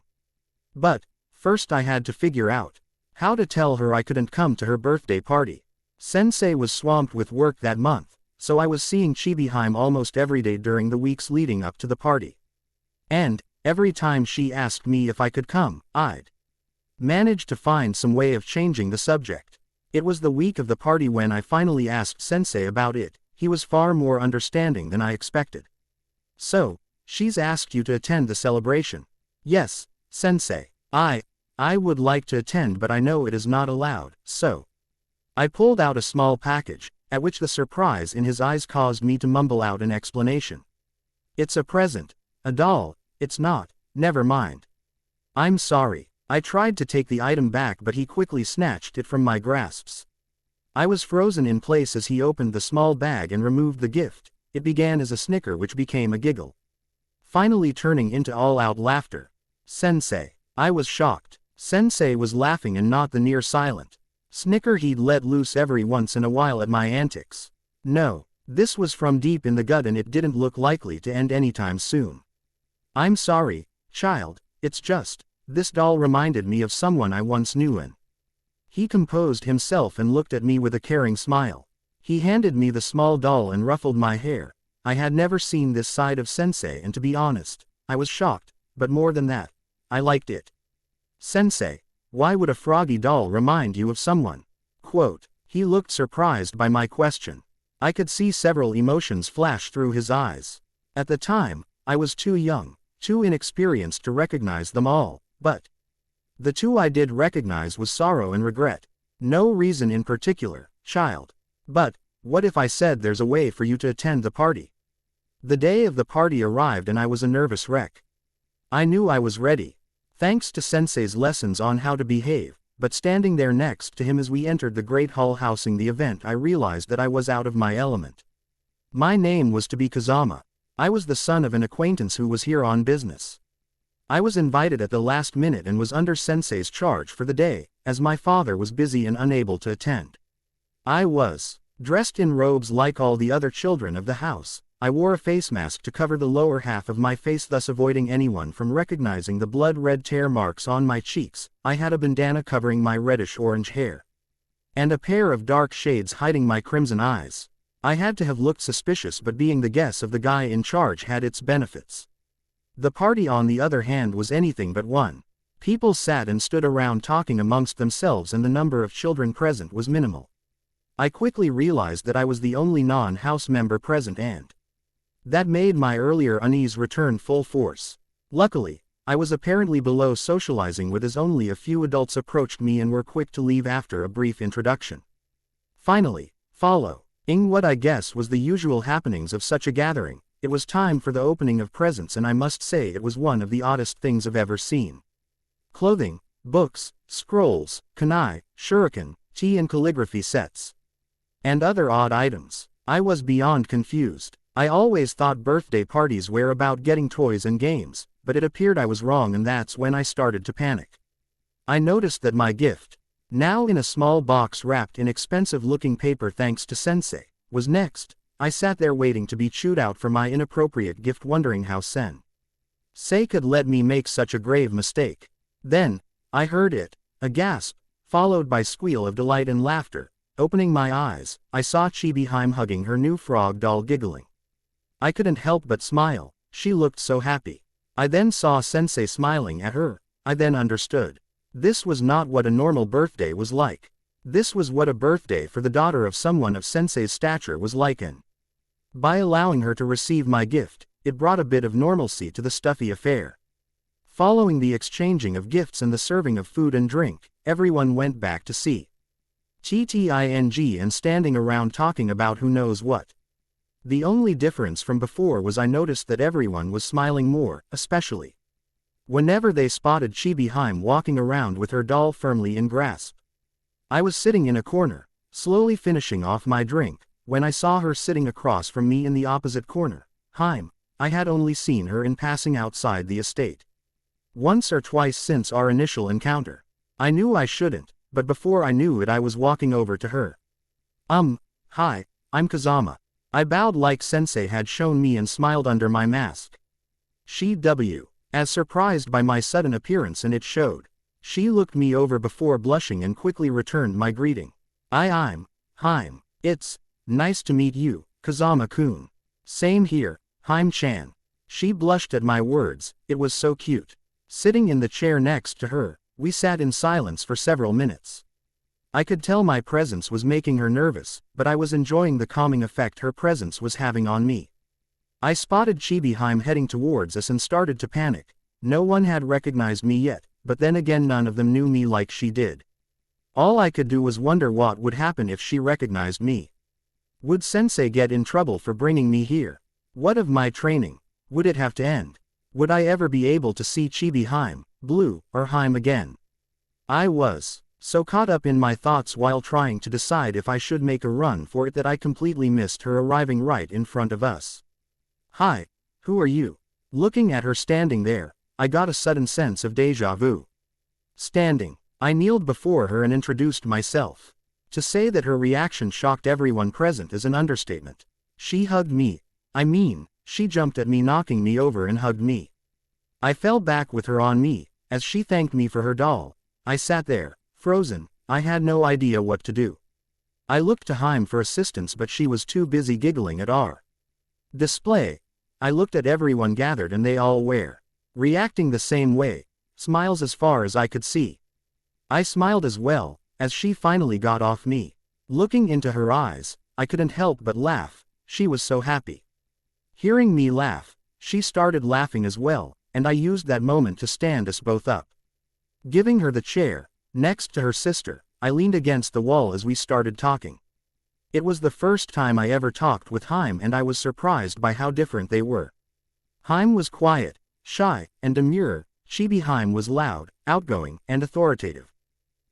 But, first I had to figure out how to tell her I couldn't come to her birthday party. Sensei was swamped with work that month, so I was seeing Chibi Haim almost every day during the weeks leading up to the party. And, every time she asked me if I could come, I'd manage to find some way of changing the subject. It was the week of the party when I finally asked Sensei about it. He was far more understanding than I expected. So, she's asked you to attend the celebration? Yes, Sensei. I would like to attend, but I know it is not allowed, so. I pulled out a small package, at which the surprise in his eyes caused me to mumble out an explanation. It's a present. A doll. It's not. Never mind. I'm sorry. I tried to take the item back, but he quickly snatched it from my grasps. I was frozen in place as he opened the small bag and removed the gift. It began as a snicker which became a giggle, finally turning into all-out laughter. Sensei. I was shocked. Sensei was laughing and not the near silent snicker he'd let loose every once in a while at my antics. No, This was from deep in the gut and it didn't look likely to end anytime soon. I'm sorry, child, it's just, this doll reminded me of someone I once knew and. He composed himself and looked at me with a caring smile. He handed me the small doll and ruffled my hair. I had never seen this side of Sensei and to be honest, I was shocked, but more than that, I liked it. Sensei, why would a froggy doll remind you of someone? Quote. He looked surprised by my question. I could see several emotions flash through his eyes. At the time, I was too young, too inexperienced to recognize them all, but the two I did recognize was sorrow and regret. No reason in particular, child. But, what if I said there's a way for you to attend the party? The day of the party arrived and I was a nervous wreck. I knew I was ready, thanks to Sensei's lessons on how to behave, but standing there next to him as we entered the great hall housing the event I realized that I was out of my element. My name was to be Kazama. I was the son of an acquaintance who was here on business. I was invited at the last minute and was under Sensei's charge for the day, as my father was busy and unable to attend. I was dressed in robes like all the other children of the house. I wore a face mask to cover the lower half of my face, thus avoiding anyone from recognizing the blood-red tear marks on my cheeks. I had a bandana covering my reddish-orange hair, and a pair of dark shades hiding my crimson eyes. I had to have looked suspicious, but being the guess of the guy in charge had its benefits. The party on the other hand was anything but one. People sat and stood around talking amongst themselves and the number of children present was minimal. I quickly realized that I was the only non-house member present and that made my earlier unease return full force. Luckily, I was apparently below socializing with as only a few adults approached me and were quick to leave after a brief introduction. Finally, following what I guess was the usual happenings of such a gathering, it was time for the opening of presents, and I must say it was one of the oddest things I've ever seen. Clothing, books, scrolls, kunai, shuriken, tea and calligraphy sets, and other odd items. I was beyond confused. I always thought birthday parties were about getting toys and games, but it appeared I was wrong, and that's when I started to panic. I noticed that my gift, now in a small box wrapped in expensive-looking paper thanks to Sensei, was next. I sat there waiting to be chewed out for my inappropriate gift, wondering how Sensei could let me make such a grave mistake. Then, I heard it, a gasp, followed by a squeal of delight and laughter. Opening my eyes, I saw Chibi-hime hugging her new frog doll, giggling. I couldn't help but smile, she looked so happy. I then saw Sensei smiling at her. I then understood. This was not what a normal birthday was like. This was what a birthday for the daughter of someone of Sensei's stature was like, and by allowing her to receive my gift, it brought a bit of normalcy to the stuffy affair. Following the exchanging of gifts and the serving of food and drink, everyone went back to see TTING and standing around talking about who knows what. The only difference from before was I noticed that everyone was smiling more, especially whenever they spotted Chibi-hime walking around with her doll firmly in grasp. I was sitting in a corner, slowly finishing off my drink, when I saw her sitting across from me in the opposite corner. Hime. I had only seen her in passing outside the estate once or twice since our initial encounter. I knew I shouldn't, but before I knew it I was walking over to her. Hi, I'm Kazama. I bowed like Sensei had shown me and smiled under my mask. She as surprised by my sudden appearance, and it showed. She looked me over before blushing and quickly returned my greeting. I'm Hime. It's nice to meet you, Kazama-kun. Same here, Hime-chan. She blushed at my words, it was so cute. Sitting in the chair next to her, we sat in silence for several minutes. I could tell my presence was making her nervous, but I was enjoying the calming effect her presence was having on me. I spotted Chibi-hime heading towards us and started to panic. No one had recognized me yet, but then again none of them knew me like she did. All I could do was wonder what would happen if she recognized me. Would Sensei get in trouble for bringing me here? What of my training? Would it have to end? Would I ever be able to see Chibi-hime, Blue, or Hime again? I was so caught up in my thoughts while trying to decide if I should make a run for it that I completely missed her arriving right in front of us. Hi, who are you? Looking at her standing there, I got a sudden sense of déjà vu. Standing, I kneeled before her and introduced myself. To say that her reaction shocked everyone present is an understatement. She hugged me. She jumped at me, knocking me over, and hugged me. I fell back with her on me, as she thanked me for her doll. I sat there, frozen. I had no idea what to do. I looked to Haim for assistance, but she was too busy giggling at our display. I looked at everyone gathered, and they all were reacting the same way, smiles as far as I could see. I smiled as well, as she finally got off me. Looking into her eyes, I couldn't help but laugh. She was so happy. Hearing me laugh, she started laughing as well, and I used that moment to stand us both up. Giving her the chair next to her sister, I leaned against the wall as we started talking. It was the first time I ever talked with Haim, and I was surprised by how different they were. Haim was quiet, shy, and demure. Chibi Haim was loud, outgoing, and authoritative.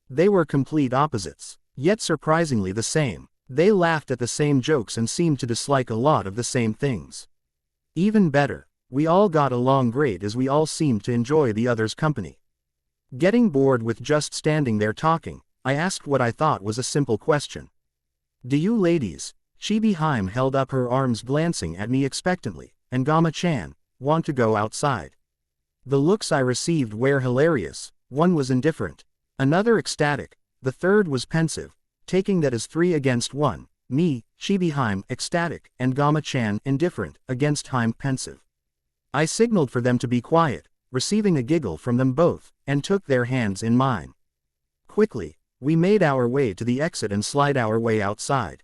They were complete opposites, yet surprisingly the same. They laughed at the same jokes and seemed to dislike a lot of the same things. Even better, we all got along great, as we all seemed to enjoy the other's company. Getting bored with just standing there talking, I asked what I thought was a simple question. "Do you ladies," Chibi Haim held up her arms glancing at me expectantly, "and Gama-chan, want to go outside?" The looks I received were hilarious. One was indifferent, another ecstatic, the third was pensive, taking that as 3 against 1, me, Chibi Haim, ecstatic, and Gama-chan, indifferent, against Haim, pensive. I signaled for them to be quiet, receiving a giggle from them both, and took their hands in mine. Quickly, we made our way to the exit and slid our way outside.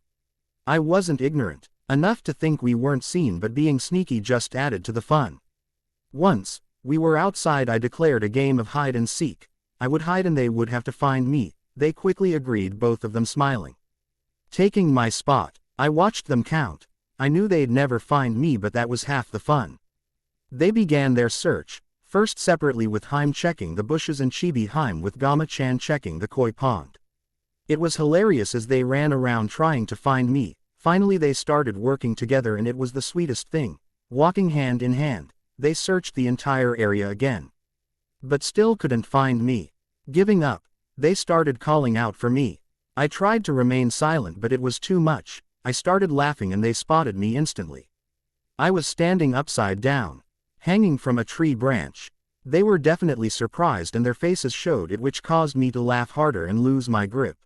I wasn't ignorant enough to think we weren't seen, but being sneaky just added to the fun. Once we were outside, I declared a game of hide and seek. I would hide and they would have to find me. They quickly agreed, both of them smiling. Taking my spot, I watched them count. I knew they'd never find me, but that was half the fun. They began their search, first separately with Haim checking the bushes and Chibi Haim with Gama-chan checking the koi pond. It was hilarious as they ran around trying to find me. Finally they started working together, and it was the sweetest thing. Walking hand in hand, they searched the entire area again, but still couldn't find me. Giving up, they started calling out for me. I tried to remain silent, but it was too much. I started laughing and they spotted me instantly. I was standing upside down, hanging from a tree branch. They were definitely surprised and their faces showed it, which caused me to laugh harder and lose my grip.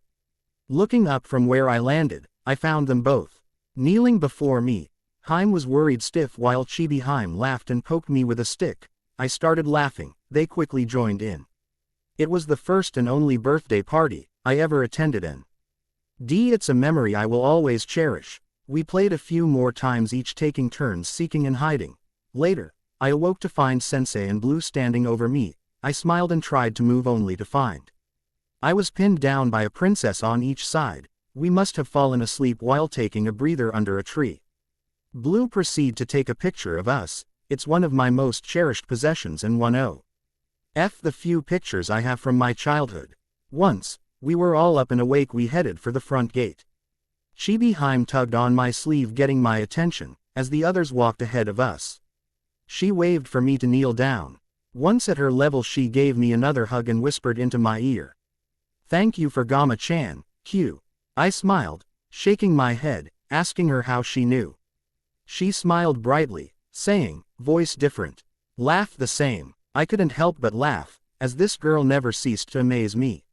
Looking up from where I landed, I found them both kneeling before me. Haim was worried stiff while Chibi Haim laughed and poked me with a stick. I started laughing, they quickly joined in. It was the first and only birthday party I ever attended, and it's a memory I will always cherish. We played a few more times, each taking turns seeking and hiding. Later, I awoke to find Sensei and Blue standing over me. I smiled and tried to move, only to find I was pinned down by a princess on each side. We must have fallen asleep while taking a breather under a tree. Blue proceeded to take a picture of us. It's one of my most cherished possessions and one of the few pictures I have from my childhood. Once we were all up and awake, we headed for the front gate. Chibi Haim tugged on my sleeve, getting my attention, as the others walked ahead of us. She waved for me to kneel down. Once at her level, she gave me another hug and whispered into my ear, "Thank you for Gama-chan, Q." I smiled, shaking my head, asking her how she knew. She smiled brightly, saying, "Voice different, laugh the same." I couldn't help but laugh, as this girl never ceased to amaze me.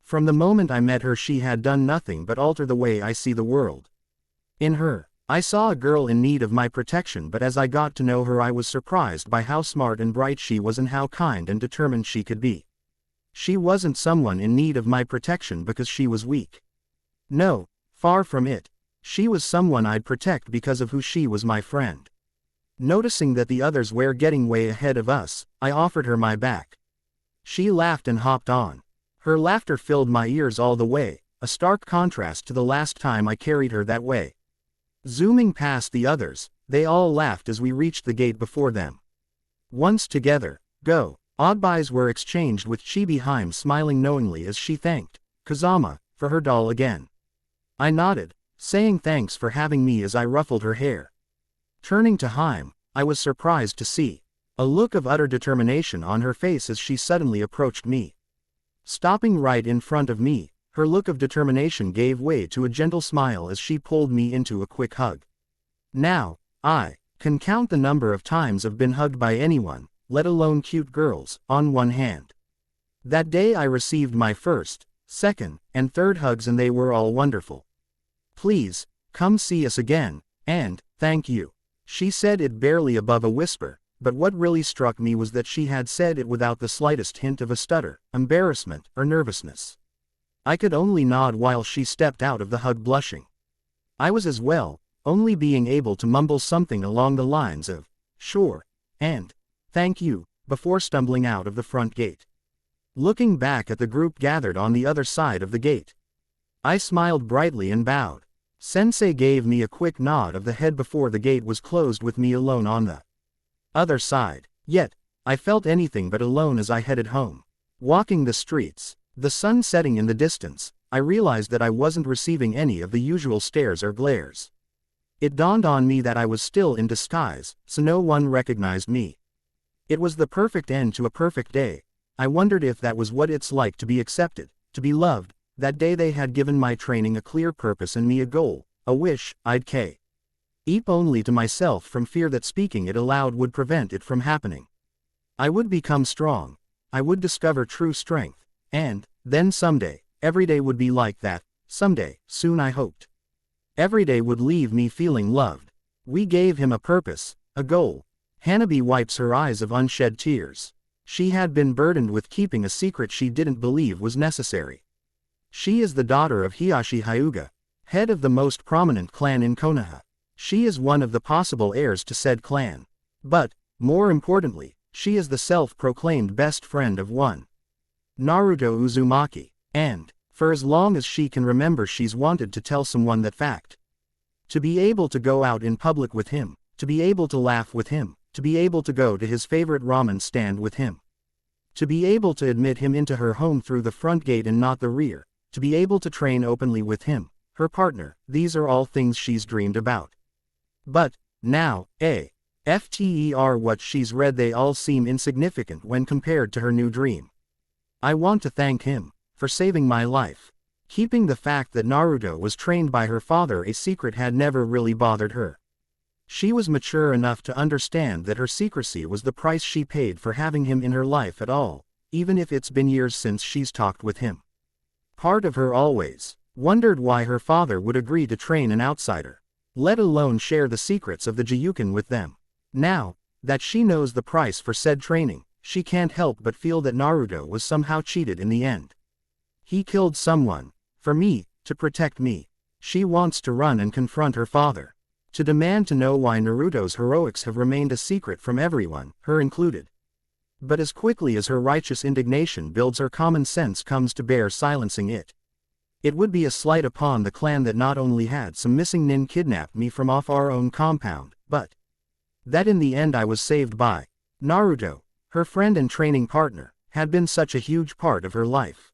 From the moment I met her, she had done nothing but alter the way I see the world. In her, I saw a girl in need of my protection, but as I got to know her, I was surprised by how smart and bright she was and how kind and determined she could be. She wasn't someone in need of my protection because she was weak. No, far from it. She was someone I'd protect because of who she was, my friend. Noticing that the others were getting way ahead of us, I offered her my back. She laughed and hopped on. Her laughter filled my ears all the way, a stark contrast to the last time I carried her that way. Zooming past the others, they all laughed as we reached the gate before them. Once together, go. Oddbyes were exchanged, with Chibi Haim smiling knowingly as she thanked Kazama for her doll again. I nodded, saying thanks for having me as I ruffled her hair. Turning to Haim, I was surprised to see a look of utter determination on her face as she suddenly approached me. Stopping right in front of me, her look of determination gave way to a gentle smile as she pulled me into a quick hug. Now, I can count the number of times I've been hugged by anyone, let alone cute girls, on one hand. That day I received my first, second, and third hugs and they were all wonderful. Please, come see us again, and, thank you. She said it barely above a whisper, but what really struck me was that she had said it without the slightest hint of a stutter, embarrassment, or nervousness. I could only nod while she stepped out of the hug blushing. I was as well, only being able to mumble something along the lines of, sure, and, thank you, before stumbling out of the front gate. Looking back at the group gathered on the other side of the gate, I smiled brightly and bowed. Sensei gave me a quick nod of the head before the gate was closed with me alone on the other side. Yet, I felt anything but alone as I headed home. Walking the streets, the sun setting in the distance, I realized that I wasn't receiving any of the usual stares or glares. It dawned on me that I was still in disguise, so no one recognized me. It was the perfect end to a perfect day. I wondered if that was what it's like to be accepted, to be loved. That day they had given my training a clear purpose and me a goal, a wish I'd keep only to myself from fear that speaking it aloud would prevent it from happening. I would become strong. I would discover true strength. And, then someday, every day would be like that. Someday, soon I hoped. Every day would leave me feeling loved. We gave him a purpose, a goal. Hanabi wipes her eyes of unshed tears. She had been burdened with keeping a secret she didn't believe was necessary. She is the daughter of Hiashi Hyuga, head of the most prominent clan in Konoha. She is one of the possible heirs to said clan. But, more importantly, she is the self-proclaimed best friend of one Naruto Uzumaki, and, for as long as she can remember she's wanted to tell someone that fact. To be able to go out in public with him, to be able to laugh with him, to be able to go to his favorite ramen stand with him. To be able to admit him into her home through the front gate and not the rear. To be able to train openly with him, her partner, these are all things she's dreamed about. But, now, after what she's read they all seem insignificant when compared to her new dream. I want to thank him, for saving my life. Keeping the fact that Naruto was trained by her father a secret had never really bothered her. She was mature enough to understand that her secrecy was the price she paid for having him in her life at all, even if it's been years since she's talked with him. Part of her always wondered why her father would agree to train an outsider, let alone share the secrets of the Gyuukin with them. Now, that she knows the price for said training, she can't help but feel that Naruto was somehow cheated in the end. He killed someone, for me, to protect me. She wants to run and confront her father, to demand to know why Naruto's heroics have remained a secret from everyone, her included. But as quickly as her righteous indignation builds, her common sense comes to bear silencing it. It would be a slight upon the clan that not only had some missing nin kidnapped me from off our own compound, but that in the end I was saved by Naruto, her friend and training partner, had been such a huge part of her life.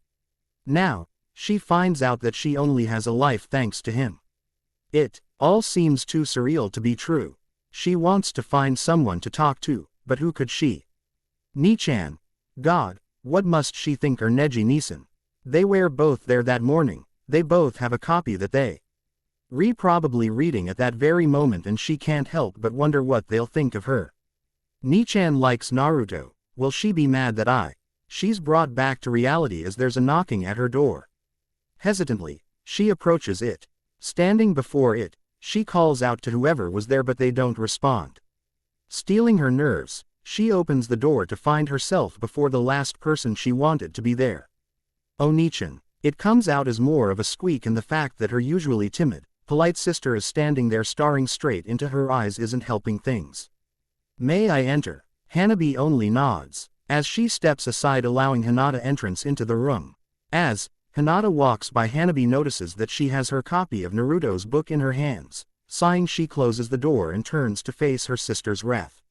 Now, she finds out that she only has a life thanks to him. It all seems too surreal to be true. She wants to find someone to talk to, but who could she? Nichan. God, what must she think or Neji Nisan? They were both there that morning, they both have a copy that they probably reading at that very moment and she can't help but wonder what they'll think of her. Nichan likes Naruto, will she be mad that she's brought back to reality as there's a knocking at her door? Hesitantly, she approaches it. Standing before it, she calls out to whoever was there but they don't respond. Stealing her nerves, she opens the door to find herself before the last person she wanted to be there. Onichan. It comes out as more of a squeak, and the fact that her usually timid, polite sister is standing there staring straight into her eyes isn't helping things. May I enter? Hanabi only nods, as she steps aside allowing Hinata entrance into the room. As Hinata walks by, Hanabi notices that she has her copy of Naruto's book in her hands. Sighing, she closes the door and turns to face her sister's wrath.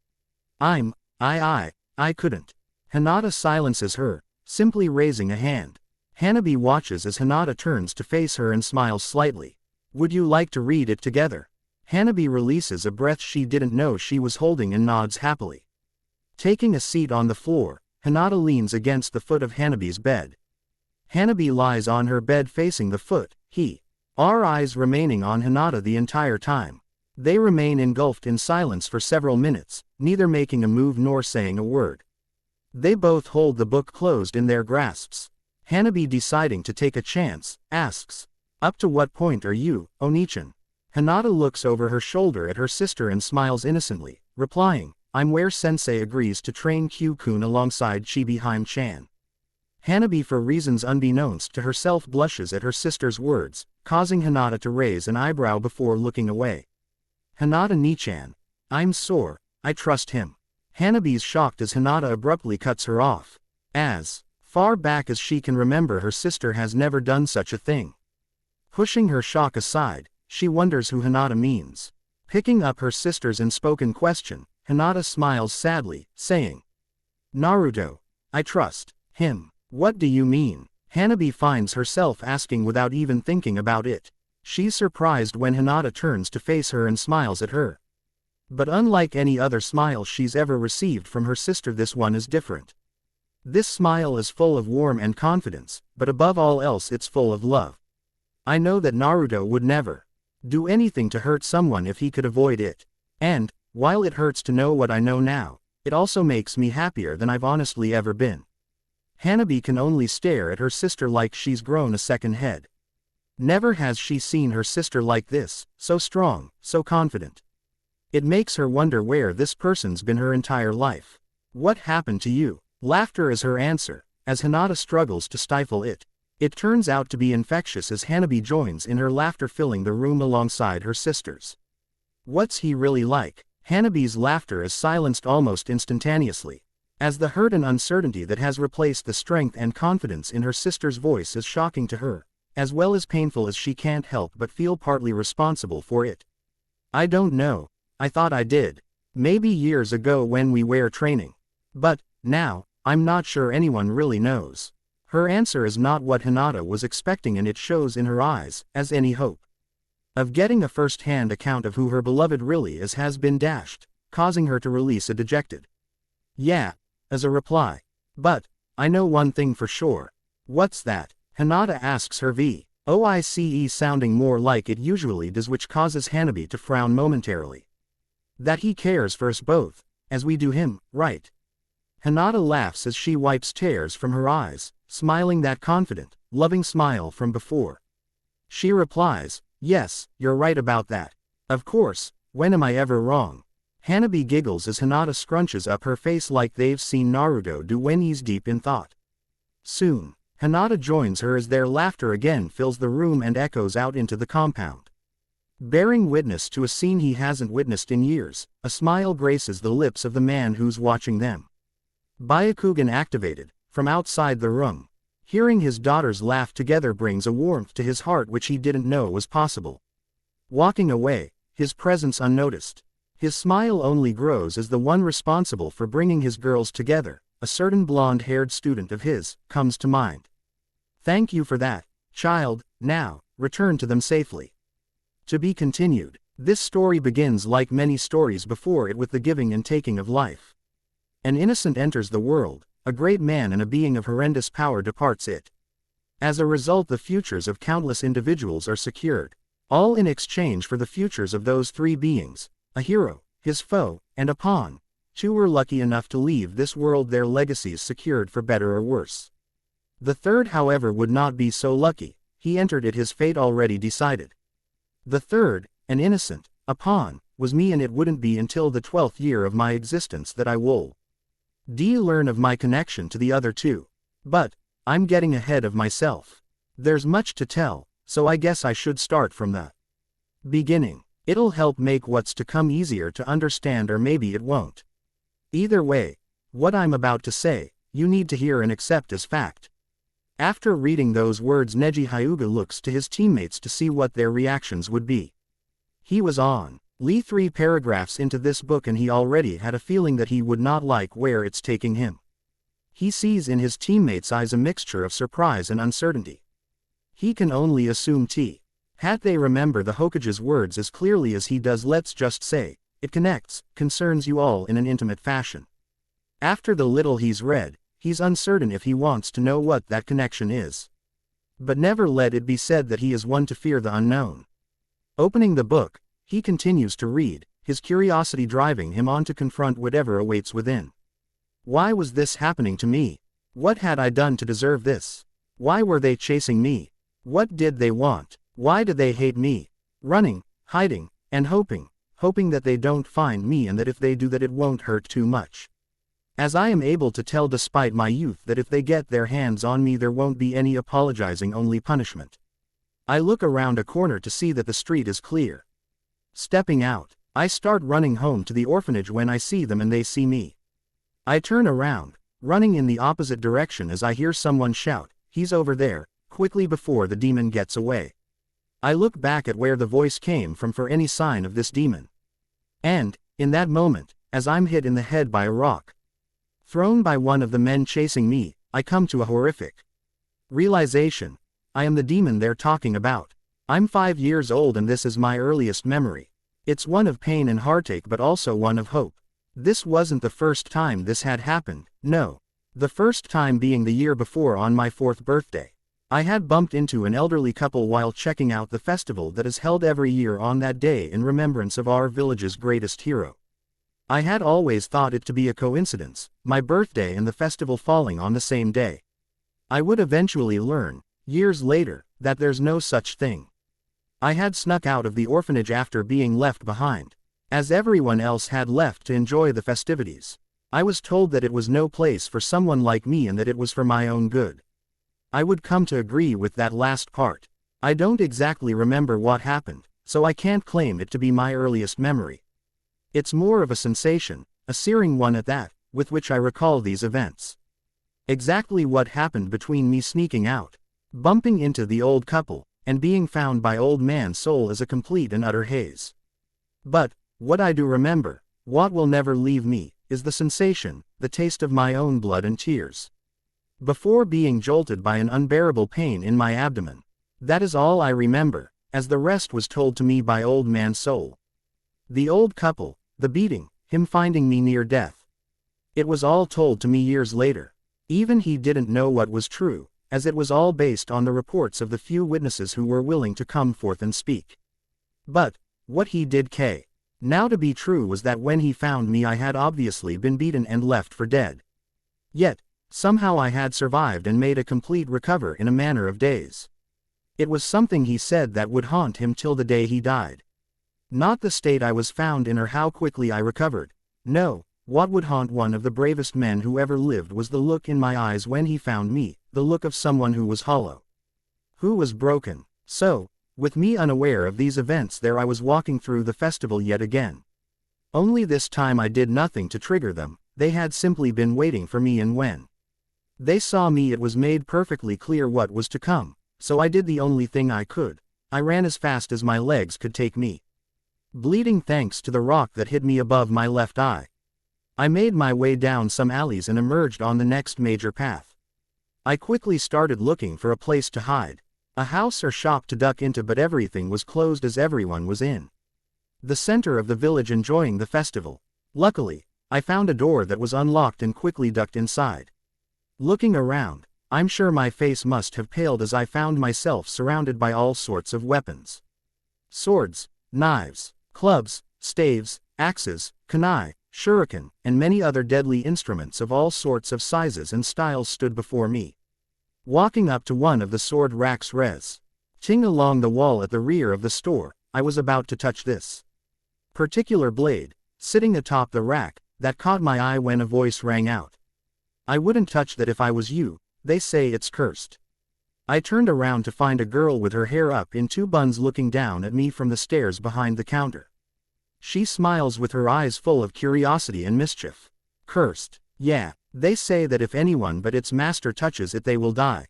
I couldn't. Hinata silences her, simply raising a hand. Hanabi watches as Hinata turns to face her and smiles slightly. Would you like to read it together? Hanabi releases a breath she didn't know she was holding and nods happily. Taking a seat on the floor, Hinata leans against the foot of Hanabi's bed. Hanabi lies on her bed facing the foot, our eyes remaining on Hinata the entire time. They remain engulfed in silence for several minutes, neither making a move nor saying a word. They both hold the book closed in their grasps. Hanabi, deciding to take a chance, asks, "Up to what point are you, Onichan?" Hinata looks over her shoulder at her sister and smiles innocently, replying, "I'm where Sensei agrees to train Q-kun alongside Chibi-Haim-chan." Hanabi, for reasons unbeknownst to herself, blushes at her sister's words, causing Hinata to raise an eyebrow before looking away. "Hinata-ni-chan. I'm sore, I trust him." Hanabi's shocked as Hinata abruptly cuts her off. As far back as she can remember, her sister has never done such a thing. Pushing her shock aside, she wonders who Hinata means. Picking up her sister's unspoken question, Hinata smiles sadly, saying, "Naruto. I trust him." "What do you mean?" Hanabi finds herself asking without even thinking about it. She's surprised when Hinata turns to face her and smiles at her. But unlike any other smile she's ever received from her sister, this one is different. This smile is full of warmth and confidence, but above all else it's full of love. "I know that Naruto would never do anything to hurt someone if he could avoid it. And, while it hurts to know what I know now, it also makes me happier than I've honestly ever been." Hanabi can only stare at her sister like she's grown a second head. Never has she seen her sister like this, so strong, so confident. It makes her wonder where this person's been her entire life. "What happened to you?" Laughter is her answer, as Hinata struggles to stifle it. It turns out to be infectious as Hanabi joins in her laughter, filling the room alongside her sister's. "What's he really like?" Hanabi's laughter is silenced almost instantaneously, as the hurt and uncertainty that has replaced the strength and confidence in her sister's voice is shocking to her, as well as painful, as she can't help but feel partly responsible for it. "I don't know. I thought I did. Maybe years ago when we were training. But, now, I'm not sure anyone really knows." Her answer is not what Hinata was expecting, and it shows in her eyes, as any hope of getting a first-hand account of who her beloved really is has been dashed, causing her to release a dejected "Yeah," as a reply. "But, I know one thing for sure." "What's that?" Hinata asks her voice sounding more like it usually does, which causes Hanabi to frown momentarily. "That he cares for us both, as we do him, right?" Hinata laughs as she wipes tears from her eyes, smiling that confident, loving smile from before. She replies, "Yes, you're right about that. Of course, when am I ever wrong?" Hanabi giggles as Hinata scrunches up her face like they've seen Naruto do when he's deep in thought. Soon, Hinata joins her as their laughter again fills the room and echoes out into the compound. Bearing witness to a scene he hasn't witnessed in years, a smile graces the lips of the man who's watching them. Byakugan activated, from outside the room. Hearing his daughters laugh together brings a warmth to his heart which he didn't know was possible. Walking away, his presence unnoticed, his smile only grows as the one responsible for bringing his girls together, a certain blonde-haired student of his, comes to mind. "Thank you for that, child. Now, return to them safely." To be continued. This story begins like many stories before it with the giving and taking of life. An innocent enters the world, a great man and a being of horrendous power departs it. As a result, the futures of countless individuals are secured, all in exchange for the futures of those three beings, a hero, his foe, and a pawn. Two were lucky enough to leave this world, their legacies secured for better or worse. The third, however, would not be so lucky. He entered it, his fate already decided. The third, an innocent, a pawn, was me, and it wouldn't be until the 12th year of my existence that I will learn of my connection to the other two. But, I'm getting ahead of myself. There's much to tell, so I guess I should start from the beginning. It'll help make what's to come easier to understand, or maybe it won't. Either way, what I'm about to say, you need to hear and accept as fact. After reading those words, Neji Hyuga looks to his teammates to see what their reactions would be. He was on 3 paragraphs into this book and he already had a feeling that he would not like where it's taking him. He sees in his teammates' eyes a mixture of surprise and uncertainty. He can only assume they remember the Hokage's words as clearly as he does. Let's just say, it concerns you all in an intimate fashion. After the little he's read, he's uncertain if he wants to know what that connection is. But never let it be said that he is one to fear the unknown. Opening the book, He continues to read, his curiosity driving him on to confront whatever awaits within. Why was this happening to me? What had I done to deserve this? Why were they chasing me? What did they want? Why did they hate me? Running, hiding, and hoping that they don't find me, and that if they do that it won't hurt too much. As I am able to tell despite my youth that if they get their hands on me there won't be any apologizing, only punishment. I look around a corner to see that the street is clear. Stepping out, I start running home to the orphanage when I see them and they see me. I turn around, running in the opposite direction as I hear someone shout, "He's over there," quickly before the demon gets away. I look back at where the voice came from for any sign of this demon. And, in that moment, as I'm hit in the head by a rock, thrown by one of the men chasing me, I come to a horrific realization. I am the demon they're talking about. I'm 5 years old and this is my earliest memory. It's one of pain and heartache but also one of hope. This wasn't the first time this had happened, no. The first time being the year before on my 4th birthday. I had bumped into an elderly couple while checking out the festival that is held every year on that day in remembrance of our village's greatest hero. I had always thought it to be a coincidence, my birthday and the festival falling on the same day. I would eventually learn, years later, that there's no such thing. I had snuck out of the orphanage after being left behind, as everyone else had left to enjoy the festivities. I was told that it was no place for someone like me and that it was for my own good. I would come to agree with that last part. I don't exactly remember what happened, so I can't claim it to be my earliest memory. It's more of a sensation, a searing one at that, with which I recall these events. Exactly what happened between me sneaking out, bumping into the old couple, and being found by Old Man Soul is a complete and utter haze. But, what I do remember, what will never leave me, is the sensation, the taste of my own blood and tears. Before being jolted by an unbearable pain in my abdomen. That is all I remember, as the rest was told to me by Old Man Soul. The old couple, the beating, him finding me near death. It was all told to me years later. Even he didn't know what was true, as it was all based on the reports of the few witnesses who were willing to come forth and speak. But, what he did now to be true was that when he found me I had obviously been beaten and left for dead. Yet, somehow I had survived and made a complete recover in a matter of days. It was something he said that would haunt him till the day he died. Not the state I was found in or how quickly I recovered. No, what would haunt one of the bravest men who ever lived was the look in my eyes when he found me, the look of someone who was hollow. Who was broken. So, with me unaware of these events there I was walking through the festival yet again. Only this time I did nothing to trigger them, they had simply been waiting for me, and when they saw me it was made perfectly clear what was to come, so I did the only thing I could. I ran as fast as my legs could take me. Bleeding thanks to the rock that hit me above my left eye. I made my way down some alleys and emerged on the next major path. I quickly started looking for a place to hide, a house or shop to duck into, but everything was closed as everyone was in the center of the village enjoying the festival. Luckily, I found a door that was unlocked and quickly ducked inside. Looking around, I'm sure my face must have paled as I found myself surrounded by all sorts of weapons. Swords, knives, clubs, staves, axes, kunai, shuriken, and many other deadly instruments of all sorts of sizes and styles stood before me. Walking up to one of the sword racks ting along the wall at the rear of the store, I was about to touch this particular blade, sitting atop the rack, that caught my eye when a voice rang out. "I wouldn't touch that if I was you, they say it's cursed." I turned around to find a girl with her hair up in 2 buns looking down at me from the stairs behind the counter. She smiles with her eyes full of curiosity and mischief. "Cursed? Yeah, they say that if anyone but its master touches it they will die."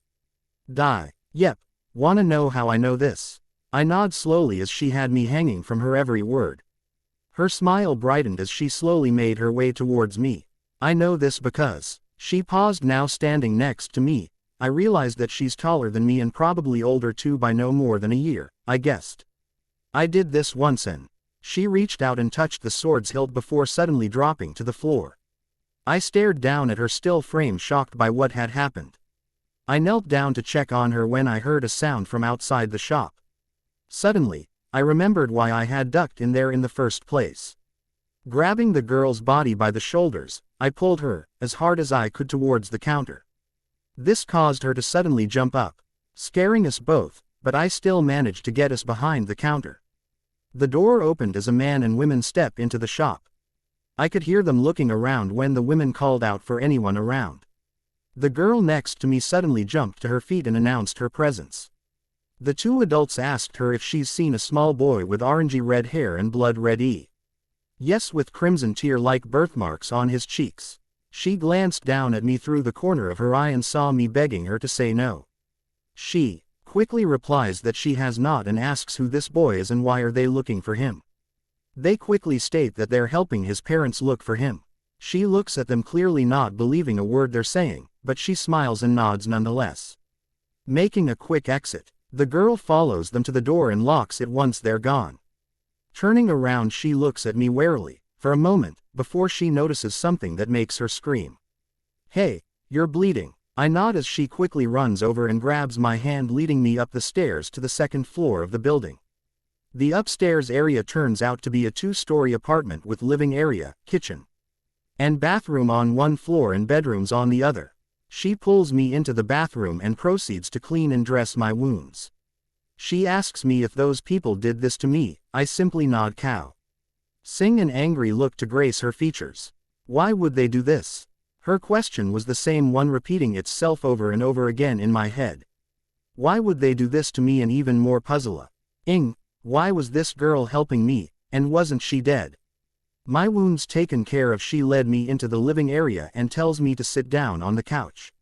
"Die? Yep. Wanna know how I know this?" I nod slowly as she had me hanging from her every word. Her smile brightened as she slowly made her way towards me. "I know this because..." She paused, now standing next to me. I realized that she's taller than me and probably older too by no more than a year, I guessed. "I did this once and..." She reached out and touched the sword's hilt before suddenly dropping to the floor. I stared down at her still frame, shocked by what had happened. I knelt down to check on her when I heard a sound from outside the shop. Suddenly, I remembered why I had ducked in there in the first place. Grabbing the girl's body by the shoulders, I pulled her, as hard as I could, towards the counter. This caused her to suddenly jump up, scaring us both, but I still managed to get us behind the counter. The door opened as a man and women stepped into the shop. I could hear them looking around when the women called out for anyone around. The girl next to me suddenly jumped to her feet and announced her presence. The two adults asked her if she's seen a small boy with orangey red hair and blood red yes, with crimson tear-like birthmarks on his cheeks. She glanced down at me through the corner of her eye and saw me begging her to say no. She quickly replies that she has not and asks who this boy is and why are they looking for him. They quickly state that they're helping his parents look for him. She looks at them, clearly not believing a word they're saying, but she smiles and nods nonetheless. Making a quick exit, the girl follows them to the door and locks it once they're gone. Turning around, she looks at me warily, for a moment, before she notices something that makes her scream. "Hey, you're bleeding." I nod as she quickly runs over and grabs my hand, leading me up the stairs to the second floor of the building. The upstairs area turns out to be a 2-story apartment with living area, kitchen, and bathroom on one floor and bedrooms on the other. She pulls me into the bathroom and proceeds to clean and dress my wounds. She asks me if those people did this to me. I simply nod cow. Sing an angry look to grace her features. Why would they do this? Her question was the same one repeating itself over and over again in my head. Why would they do this to me? And even more puzzling, why was this girl helping me, and wasn't she dead? My wounds taken care of, she led me into the living area and tells me to sit down on the couch.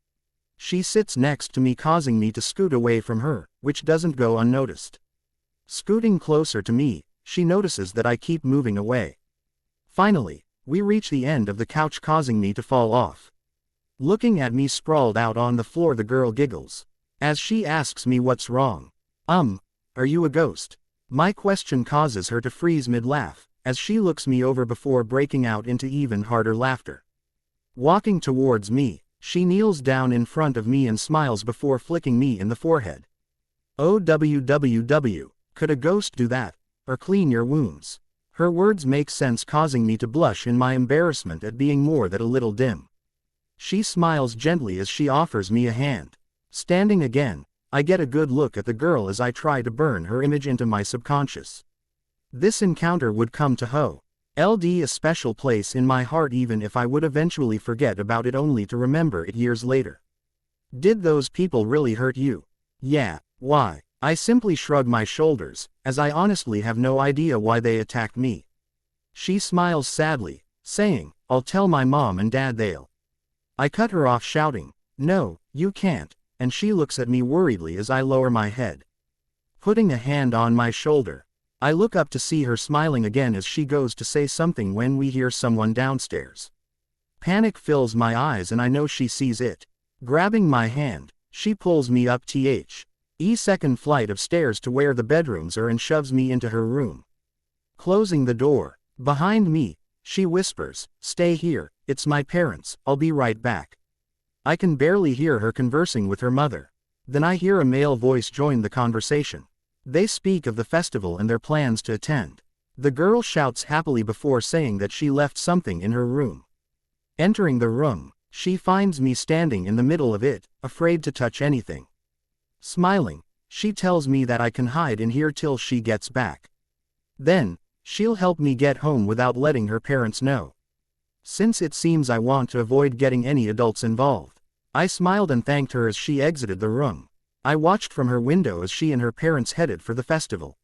She sits next to me, causing me to scoot away from her, which doesn't go unnoticed. Scooting closer to me, she notices that I keep moving away. Finally, we reach the end of the couch, causing me to fall off. Looking at me sprawled out on the floor, the girl giggles as she asks me what's wrong. Are you a ghost? My question causes her to freeze mid-laugh, as she looks me over before breaking out into even harder laughter. Walking towards me, she kneels down in front of me and smiles before flicking me in the forehead. "OWWW, could a ghost do that? Or clean your wounds?" Her words make sense, causing me to blush in my embarrassment at being more than a little dim. She smiles gently as she offers me a hand. Standing again, I get a good look at the girl as I try to burn her image into my subconscious. This encounter would come to hold a special place in my heart, even if I would eventually forget about it, only to remember it years later. Did those people really hurt you? Yeah. Why? I simply shrug my shoulders, as I honestly have no idea why they attacked me. She smiles sadly, saying, "I'll tell my mom and dad, they'll." I cut her off, shouting, "No, you can't," and she looks at me worriedly as I lower my head. Putting a hand on my shoulder, I look up to see her smiling again as she goes to say something when we hear someone downstairs. Panic fills my eyes and I know she sees it. Grabbing my hand, she pulls me up second flight of stairs to where the bedrooms are and shoves me into her room. Closing the door behind me, she whispers, "Stay here, it's my parents, I'll be right back." I can barely hear her conversing with her mother. Then I hear a male voice join the conversation. They speak of the festival and their plans to attend. The girl shouts happily before saying that she left something in her room. Entering the room, she finds me standing in the middle of it, afraid to touch anything. Smiling, she tells me that I can hide in here till she gets back. Then, she'll help me get home without letting her parents know. Since it seems I want to avoid getting any adults involved, I smiled and thanked her as she exited the room. I watched from her window as she and her parents headed for the festival.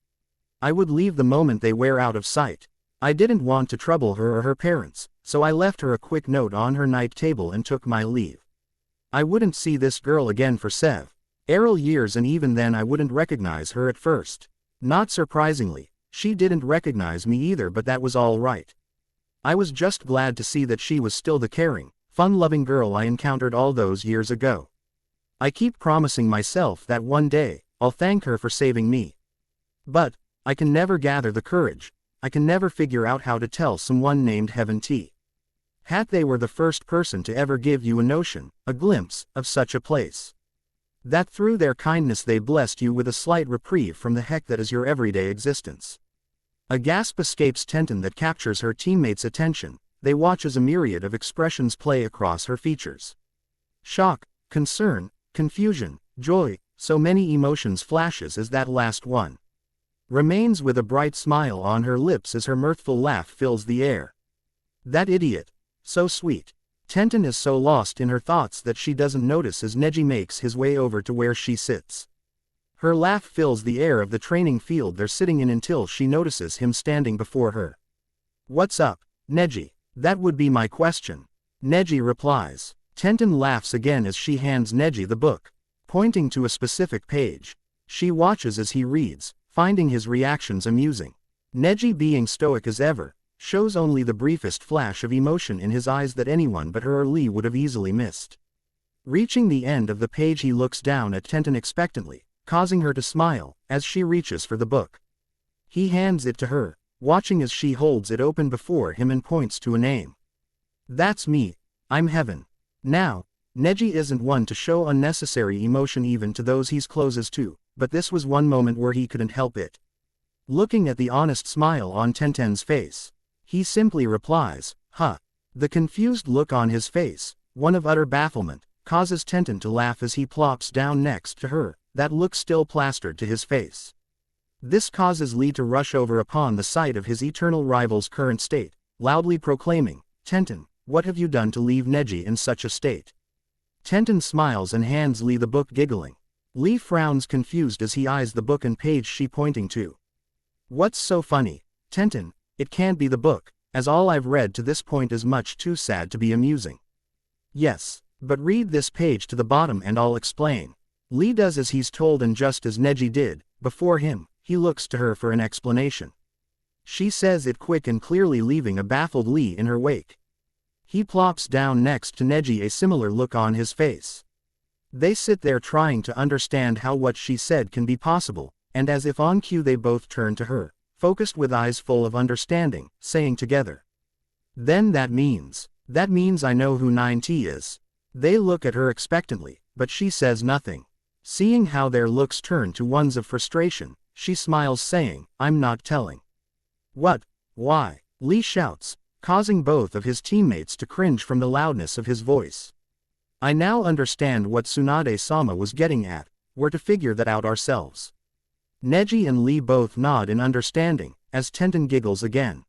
I would leave the moment they were out of sight. I didn't want to trouble her or her parents, so I left her a quick note on her night table and took my leave. I wouldn't see this girl again for several years, and even then I wouldn't recognize her at first. Not surprisingly, she didn't recognize me either, but that was all right. I was just glad to see that she was still the caring, fun-loving girl I encountered all those years ago. I keep promising myself that one day, I'll thank her for saving me. But I can never gather the courage. I can never figure out how to tell someone named Heaven T. Hat they were the first person to ever give you a notion, a glimpse, of such a place. That through their kindness they blessed you with a slight reprieve from the heck that is your everyday existence. A gasp escapes Tenten that captures her teammates' attention. They watch as a myriad of expressions play across her features. Shock, concern, confusion, joy, so many emotions flashes as that last one. Remains with a bright smile on her lips as her mirthful laugh fills the air. That idiot. So sweet. Tenten is so lost in her thoughts that she doesn't notice as Neji makes his way over to where she sits. Her laugh fills the air of the training field they're sitting in until she notices him standing before her. What's up, Neji? That would be my question. Neji replies. Tenten laughs again as she hands Neji the book, pointing to a specific page. She watches as he reads, finding his reactions amusing. Neji, being stoic as ever, shows only the briefest flash of emotion in his eyes that anyone but her or Lee would have easily missed. Reaching the end of the page, he looks down at Tenten expectantly, causing her to smile as she reaches for the book. He hands it to her, watching as she holds it open before him and points to a name. That's me. I'm Heaven. Now, Neji isn't one to show unnecessary emotion even to those he's closest to, but this was one moment where he couldn't help it. Looking at the honest smile on Tenten's face, he simply replies, huh. The confused look on his face, one of utter bafflement, causes Tenten to laugh as he plops down next to her, that look still plastered to his face. This causes Lee to rush over upon the sight of his eternal rival's current state, loudly proclaiming, Tenten, what have you done to leave Neji in such a state? Tenten smiles and hands Lee the book, giggling. Lee frowns confused as he eyes the book and page she pointing to. What's so funny, Tenten? It can't be the book, as all I've read to this point is much too sad to be amusing. Yes, but read this page to the bottom and I'll explain. Lee does as he's told, and just as Neji did before him, he looks to her for an explanation. She says it quick and clearly, leaving a baffled Lee in her wake. He plops down next to Neji, a similar look on his face. They sit there trying to understand how what she said can be possible, and as if on cue they both turn to her, focused with eyes full of understanding, saying together. Then that means I know who 9T is. They look at her expectantly, but she says nothing. Seeing how their looks turn to ones of frustration, she smiles, saying, I'm not telling. What? Why? Lee shouts, causing both of his teammates to cringe from the loudness of his voice. I now understand what Tsunade-sama was getting at. We're to figure that out ourselves. Neji and Lee both nod in understanding, as Tenten giggles again.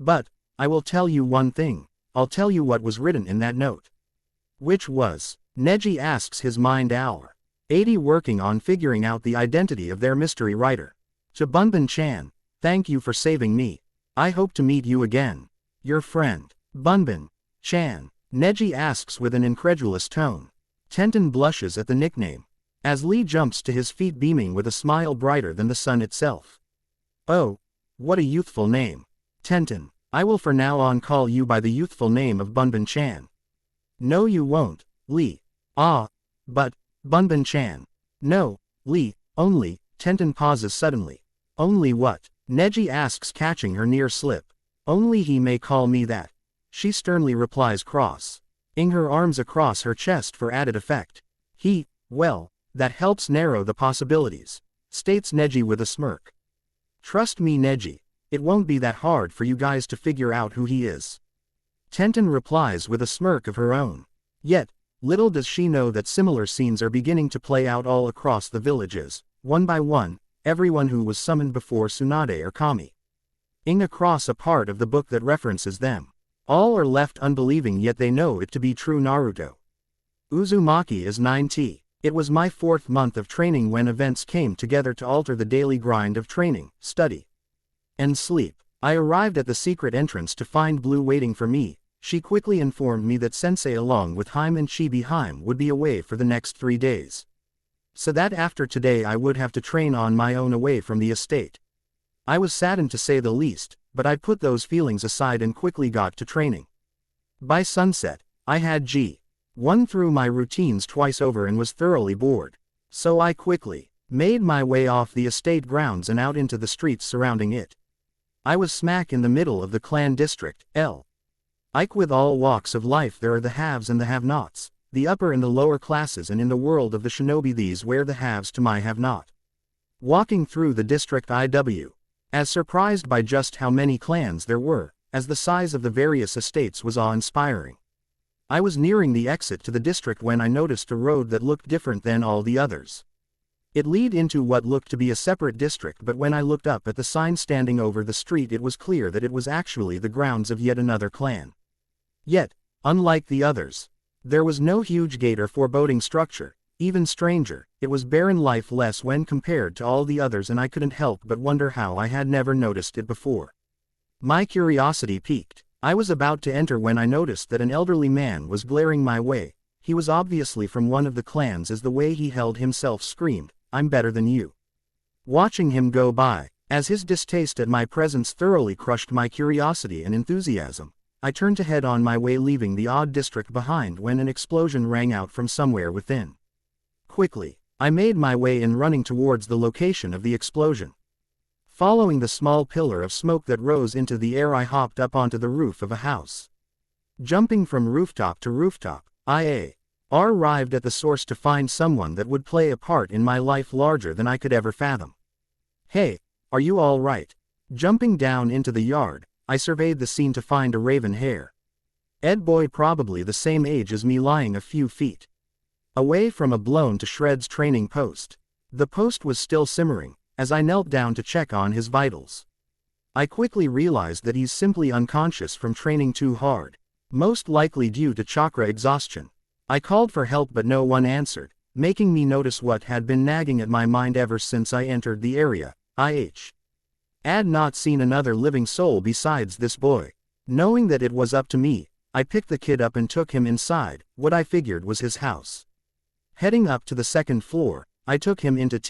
But, I will tell you one thing, I'll tell you what was written in that note. Which was? Neji asks, his mind hour 80 working on figuring out the identity of their mystery writer. To Bunbin-chan, thank you for saving me. I hope to meet you again. Your friend, Bunbin-chan. Neji asks with an incredulous tone. Tenten blushes at the nickname, as Lee jumps to his feet, beaming with a smile brighter than the sun itself. Oh, what a youthful name. Tenten, I will for now on call you by the youthful name of Bunbin-chan. No you won't, Lee. Ah, but, Bunbin-chan. No, Lee, only. Tenten pauses suddenly. Only what? Neji asks, catching her near slip. Only he may call me that. She sternly replies, crossing her arms across her chest for added effect. Well, that helps narrow the possibilities, states Neji with a smirk. Trust me, Neji, it won't be that hard for you guys to figure out who he is. Tenten replies with a smirk of her own. Yet, little does she know that similar scenes are beginning to play out all across the villages, one by one, everyone who was summoned before Tsunade or Kami-ing across a part of the book that references them. All are left unbelieving, yet they know it to be true. Naruto. Uzumaki is 9T. It was my 4th month of training when events came together to alter the daily grind of training, study, and sleep. I arrived at the secret entrance to find Blue waiting for me. She quickly informed me that Sensei along with Haim and Chibi-Haim would be away for the next 3 days. So that after today I would have to train on my own away from the estate. I was saddened to say the least, but I put those feelings aside and quickly got to training. By sunset, I had G1 through my routines twice over and was thoroughly bored. So I quickly made my way off the estate grounds and out into the streets surrounding it. I was smack in the middle of the clan district, L. Ike. With all walks of life there are the haves and the have-nots. the upper and the lower classes, and in the world of the shinobi these were the haves to my have-not. Walking through the district IW, as surprised by just how many clans there were, as the size of the various estates was awe-inspiring. I was nearing the exit to the district when I noticed a road that looked different than all the others. It led into what looked to be a separate district, but when I looked up at the sign standing over the street it was clear that it was actually the grounds of yet another clan. Yet, unlike the others, there was no huge gate or foreboding structure. Even stranger, it was barren, lifeless when compared to all the others, and I couldn't help but wonder how I had never noticed it before. My curiosity piqued. I was about to enter when I noticed that an elderly man was glaring my way. He was obviously from one of the clans, as the way he held himself screamed, "I'm better than you." Watching him go by, as his distaste at my presence thoroughly crushed my curiosity and enthusiasm, I turned to head on my way, leaving the odd district behind when an explosion rang out from somewhere within. Quickly, I made my way in, running towards the location of the explosion. Following the small pillar of smoke that rose into the air, I hopped up onto the roof of a house. Jumping from rooftop to rooftop, I arrived at the source to find someone that would play a part in my life larger than I could ever fathom. "Hey, are you all right?" Jumping down into the yard, I surveyed the scene to find a raven-haired boy probably the same age as me lying a few feet away from a blown to shreds training post. The post was still simmering, as I knelt down to check on his vitals. I quickly realized that he's simply unconscious from training too hard, most likely due to chakra exhaustion. I called for help but no one answered, making me notice what had been nagging at my mind ever since I entered the area. I had not seen another living soul besides this boy. Knowing that it was up to me, I picked the kid up and took him inside, what I figured was his house. Heading up to the second floor, I took him into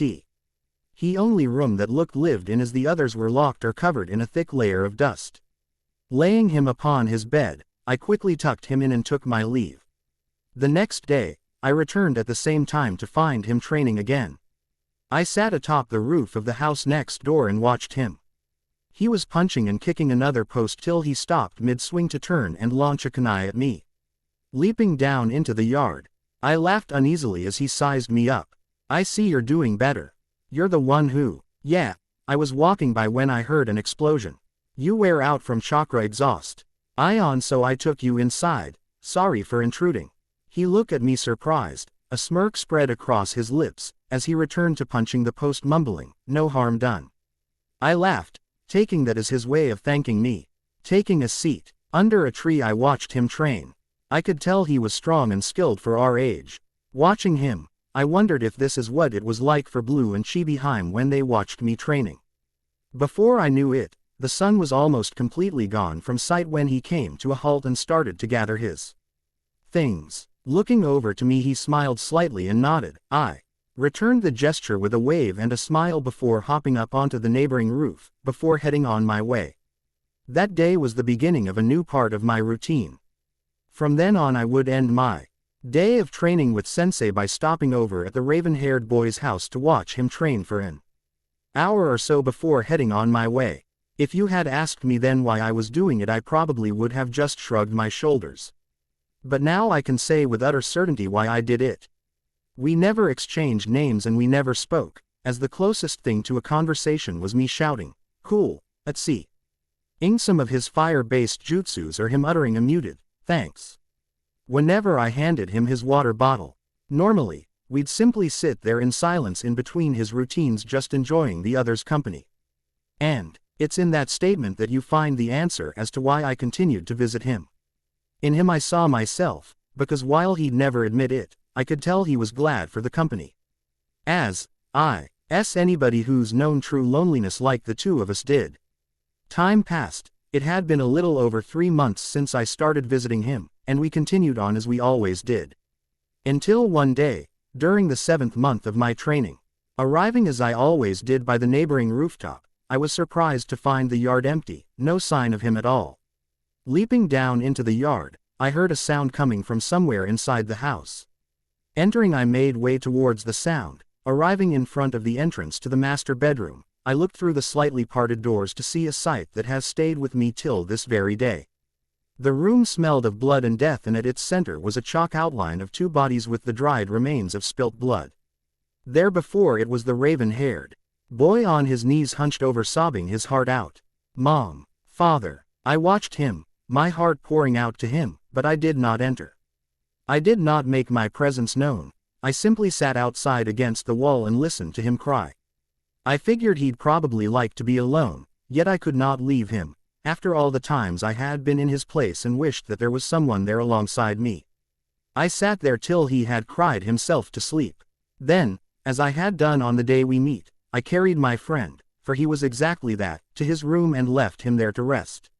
the only room that looked lived in, as the others were locked or covered in a thick layer of dust. Laying him upon his bed, I quickly tucked him in and took my leave. The next day, I returned at the same time to find him training again. I sat atop the roof of the house next door and watched him. He was punching and kicking another post till he stopped mid-swing to turn and launch a kunai at me. Leaping down into the yard, I laughed uneasily as he sized me up. "I see you're doing better. You're the one who..." "Yeah, I was walking by when I heard an explosion. You wear out from chakra exhaust. So I took you inside. Sorry for intruding." He looked at me surprised, a smirk spread across his lips, as he returned to punching the post, mumbling, "No harm done." I laughed, taking that as his way of thanking me. Taking a seat under a tree, I watched him train. I could tell he was strong and skilled for our age. Watching him, I wondered if this is what it was like for Blue and Chibiheim when they watched me training. Before I knew it, the sun was almost completely gone from sight when he came to a halt and started to gather his things. Looking over to me, he smiled slightly and nodded. I returned the gesture with a wave and a smile before hopping up onto the neighboring roof, before heading on my way. That day was the beginning of a new part of my routine. From then on, I would end my day of training with Sensei by stopping over at the raven-haired boy's house to watch him train for an hour or so before heading on my way. If you had asked me then why I was doing it, I probably would have just shrugged my shoulders. But now I can say with utter certainty why I did it. We never exchanged names and we never spoke, as the closest thing to a conversation was me shouting, "Cool, let's see." Some of his fire-based jutsus or him uttering a muted, "Thanks," whenever I handed him his water bottle. Normally, we'd simply sit there in silence in between his routines, just enjoying the other's company. And it's in that statement that you find the answer as to why I continued to visit him. In him I saw myself, because while he'd never admit it, I could tell he was glad for the company. Anybody who's known true loneliness like the two of us did. Time passed. It had been a little over 3 months since I started visiting him, and we continued on as we always did. Until one day, during the 7th month of my training, arriving as I always did by the neighboring rooftop, I was surprised to find the yard empty, no sign of him at all. Leaping down into the yard, I heard a sound coming from somewhere inside the house. Entering, I made way towards the sound. Arriving in front of the entrance to the master bedroom, I looked through the slightly parted doors to see a sight that has stayed with me till this very day. The room smelled of blood and death, and at its center was a chalk outline of two bodies with the dried remains of spilt blood. There before it was the raven-haired boy on his knees, hunched over, sobbing his heart out. Mom. Father. I watched him, my heart pouring out to him, but I did not enter. I did not make my presence known. I simply sat outside against the wall and listened to him cry. I figured he'd probably like to be alone, yet I could not leave him, after all the times I had been in his place and wished that there was someone there alongside me. I sat there till he had cried himself to sleep. Then, as I had done on the day we meet, I carried my friend, for he was exactly that, to his room and left him there to rest.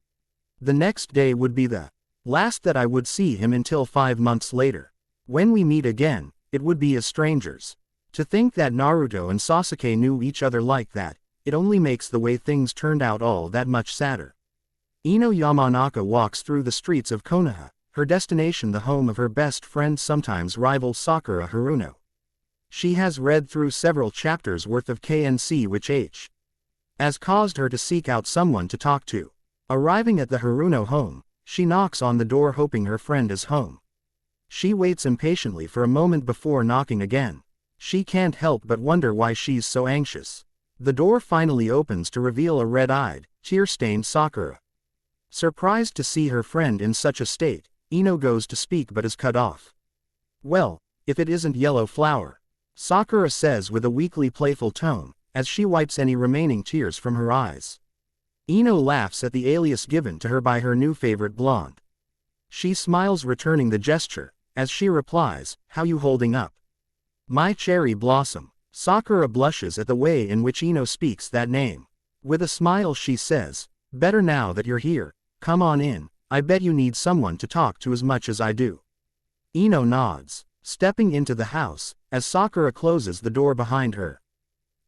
The next day would be the last that I would see him until 5 months later. When we meet again, it would be as strangers. To think that Naruto and Sasuke knew each other like that, it only makes the way things turned out all that much sadder. Ino Yamanaka walks through the streets of Konoha, her destination the home of her best friend, sometimes rival Sakura Haruno. She has read through several chapters worth of KNC, which has caused her to seek out someone to talk to. Arriving at the Haruno home, she knocks on the door hoping her friend is home. She waits impatiently for a moment before knocking again. She can't help but wonder why she's so anxious. The door finally opens to reveal a red-eyed, tear-stained Sakura. Surprised to see her friend in such a state, Ino goes to speak but is cut off. Well, if it isn't Yellow Flower, Sakura says with a weakly playful tone, as she wipes any remaining tears from her eyes. Ino laughs at the alias given to her by her new favorite blonde. She smiles, returning the gesture, as she replies, "How you holding up? My cherry blossom." Sakura blushes at the way in which Ino speaks that name. With a smile she says, "Better now that you're here, come on in, I bet you need someone to talk to as much as I do." Ino nods, stepping into the house, as Sakura closes the door behind her.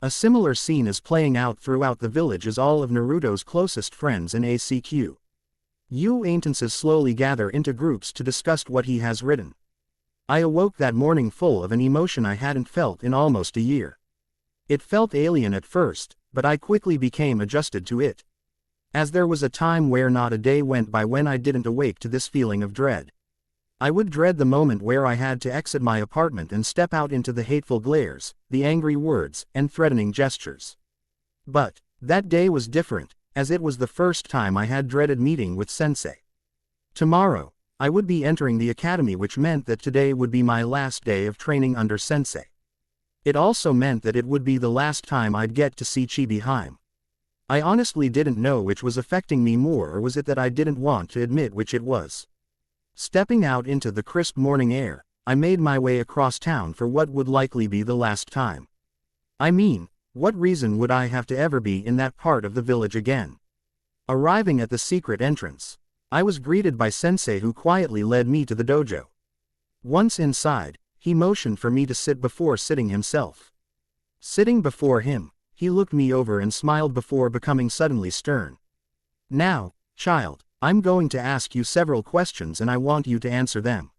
A similar scene is playing out throughout the village as all of Naruto's closest friends and acquaintances slowly gather into groups to discuss what he has written. I awoke that morning full of an emotion I hadn't felt in almost a year. It felt alien at first, but I quickly became adjusted to it. As there was a time where not a day went by when I didn't awake to this feeling of dread. I would dread the moment where I had to exit my apartment and step out into the hateful glares, the angry words, and threatening gestures. But that day was different, as it was the first time I had dreaded meeting with Sensei. Tomorrow, I would be entering the academy, which meant that today would be my last day of training under Sensei. It also meant that it would be the last time I'd get to see Chibiheim. I honestly didn't know which was affecting me more, or was it that I didn't want to admit which it was. Stepping out into the crisp morning air, I made my way across town for what would likely be the last time. I mean, what reason would I have to ever be in that part of the village again? Arriving at the secret entrance, I was greeted by Sensei, who quietly led me to the dojo. Once inside, he motioned for me to sit before sitting himself. Sitting before him, he looked me over and smiled before becoming suddenly stern. "Now, child, I'm going to ask you several questions and I want you to answer them.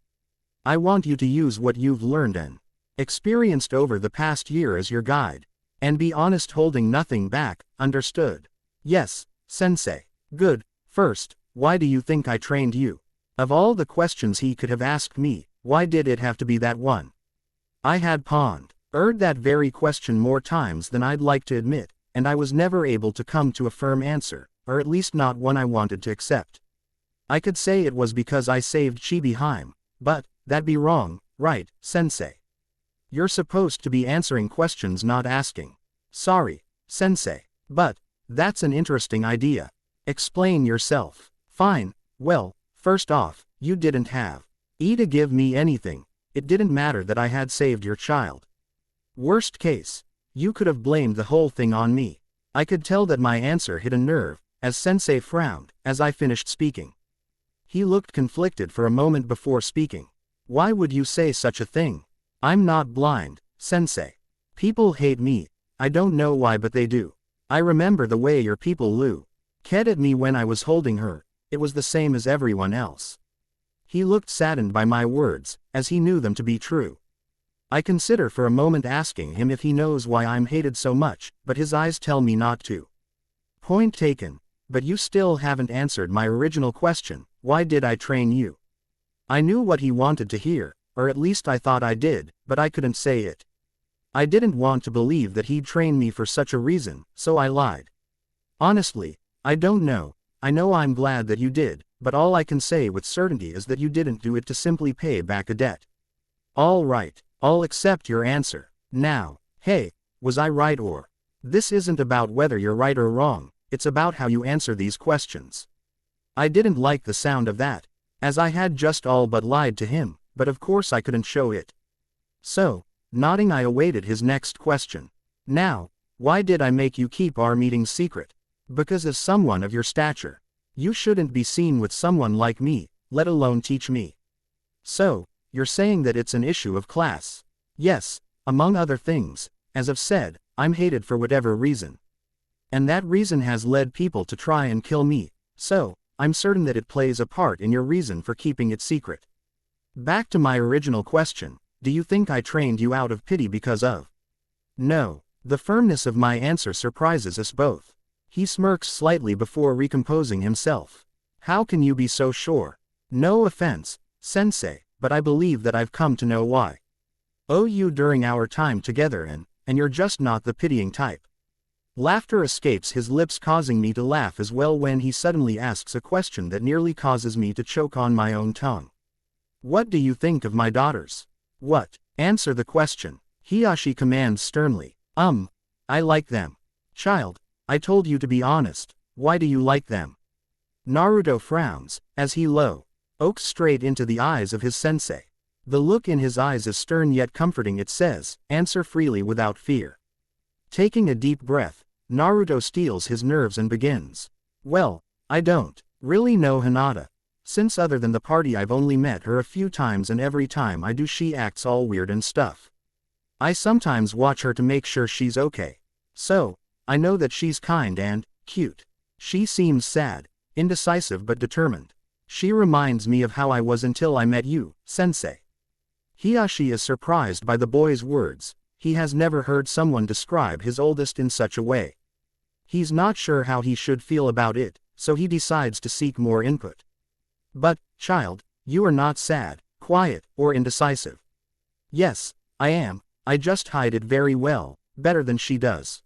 I want you to use what you've learned and experienced over the past year as your guide. And be honest, holding nothing back, understood?" "Yes, Sensei." "Good. First, why do you think I trained you?" Of all the questions he could have asked me, why did it have to be that one? I had pondered that very question more times than I'd like to admit, and I was never able to come to a firm answer, or at least not one I wanted to accept. I could say it was because I saved Chibiheim, but that'd be wrong, right, Sensei? You're supposed to be answering questions, not asking. Sorry, Sensei, but that's an interesting idea. Explain yourself. Fine. Well, first off, you didn't have to give me anything. It didn't matter that I had saved your child. Worst case, you could have blamed the whole thing on me. I could tell that my answer hit a nerve, as Sensei frowned, as I finished speaking. He looked conflicted for a moment before speaking. Why would you say such a thing? I'm not blind, Sensei. People hate me. I don't know why, but they do. I remember the way your people looked at me when I was holding her. It was the same as everyone else. He looked saddened by my words, as he knew them to be true. I consider for a moment asking him if he knows why I'm hated so much, but his eyes tell me not to. Point taken. But you still haven't answered my original question. why did I train you? I knew what he wanted to hear, or at least I thought I did, but I couldn't say it. I didn't want to believe that he'd train me for such a reason, so I lied. Honestly, I don't know. I know I'm glad that you did, but all I can say with certainty is that you didn't do it to simply pay back a debt. All right, I'll accept your answer. Now, hey, was I right or? This isn't about whether you're right or wrong, it's about how you answer these questions. I didn't like the sound of that, as I had just all but lied to him, but of course I couldn't show it. So, nodding, I awaited his next question. Now, why did I make you keep our meeting secret? Because as someone of your stature, you shouldn't be seen with someone like me, let alone teach me. So, you're saying that it's an issue of class? Yes, among other things, as I've said, I'm hated for whatever reason. And that reason has led people to try and kill me, so, I'm certain that it plays a part in your reason for keeping it secret. Back to my original question, do you think I trained you out of pity because of? No, the firmness of my answer surprises us both. He smirks slightly before recomposing himself. How can you be so sure? No offense, sensei, but I believe that I've come to know why. Oh, you during our time together and you're just not the pitying type. Laughter escapes his lips, causing me to laugh as well when he suddenly asks a question that nearly causes me to choke on my own tongue. What do you think of my daughters? What? Answer the question. Hiashi commands sternly. I like them. Child, I told you to be honest, why do you like them? Naruto frowns, as he looks straight into the eyes of his sensei. The look in his eyes is stern yet comforting. It says, answer freely without fear. Taking a deep breath, Naruto steels his nerves and begins. Well, I don't really know Hinata. Since other than the party I've only met her a few times, and every time I do she acts all weird and stuff. I sometimes watch her to make sure she's okay. So, I know that she's kind and cute. She seems sad, indecisive but determined. She reminds me of how I was until I met you, sensei. Hiashi is surprised by the boy's words. He has never heard someone describe his oldest in such a way. He's not sure how he should feel about it, so he decides to seek more input. But, child, you are not sad, quiet, or indecisive. Yes, I am, I just hide it very well, better than she does.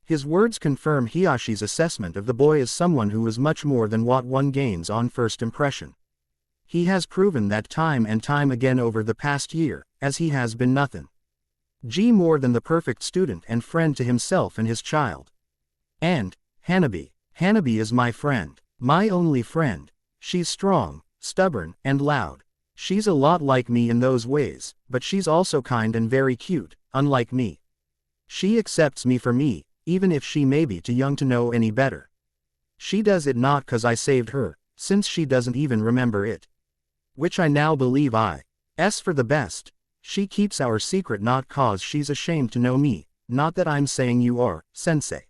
His words confirm Hiyashi's assessment of the boy as someone who is much more than what one gains on first impression. He has proven that time and time again over the past year, as he has been nothing more than the perfect student and friend to himself and his child. And, Hanabi is my friend, my only friend. She's strong, stubborn, and loud. She's a lot like me in those ways, but she's also kind and very cute, unlike me. She accepts me for me, even if she may be too young to know any better. She does it not 'cause I saved her, since she doesn't even remember it. Which I now believe is for the best. She keeps our secret not 'cause she's ashamed to know me, not that I'm saying you are, sensei.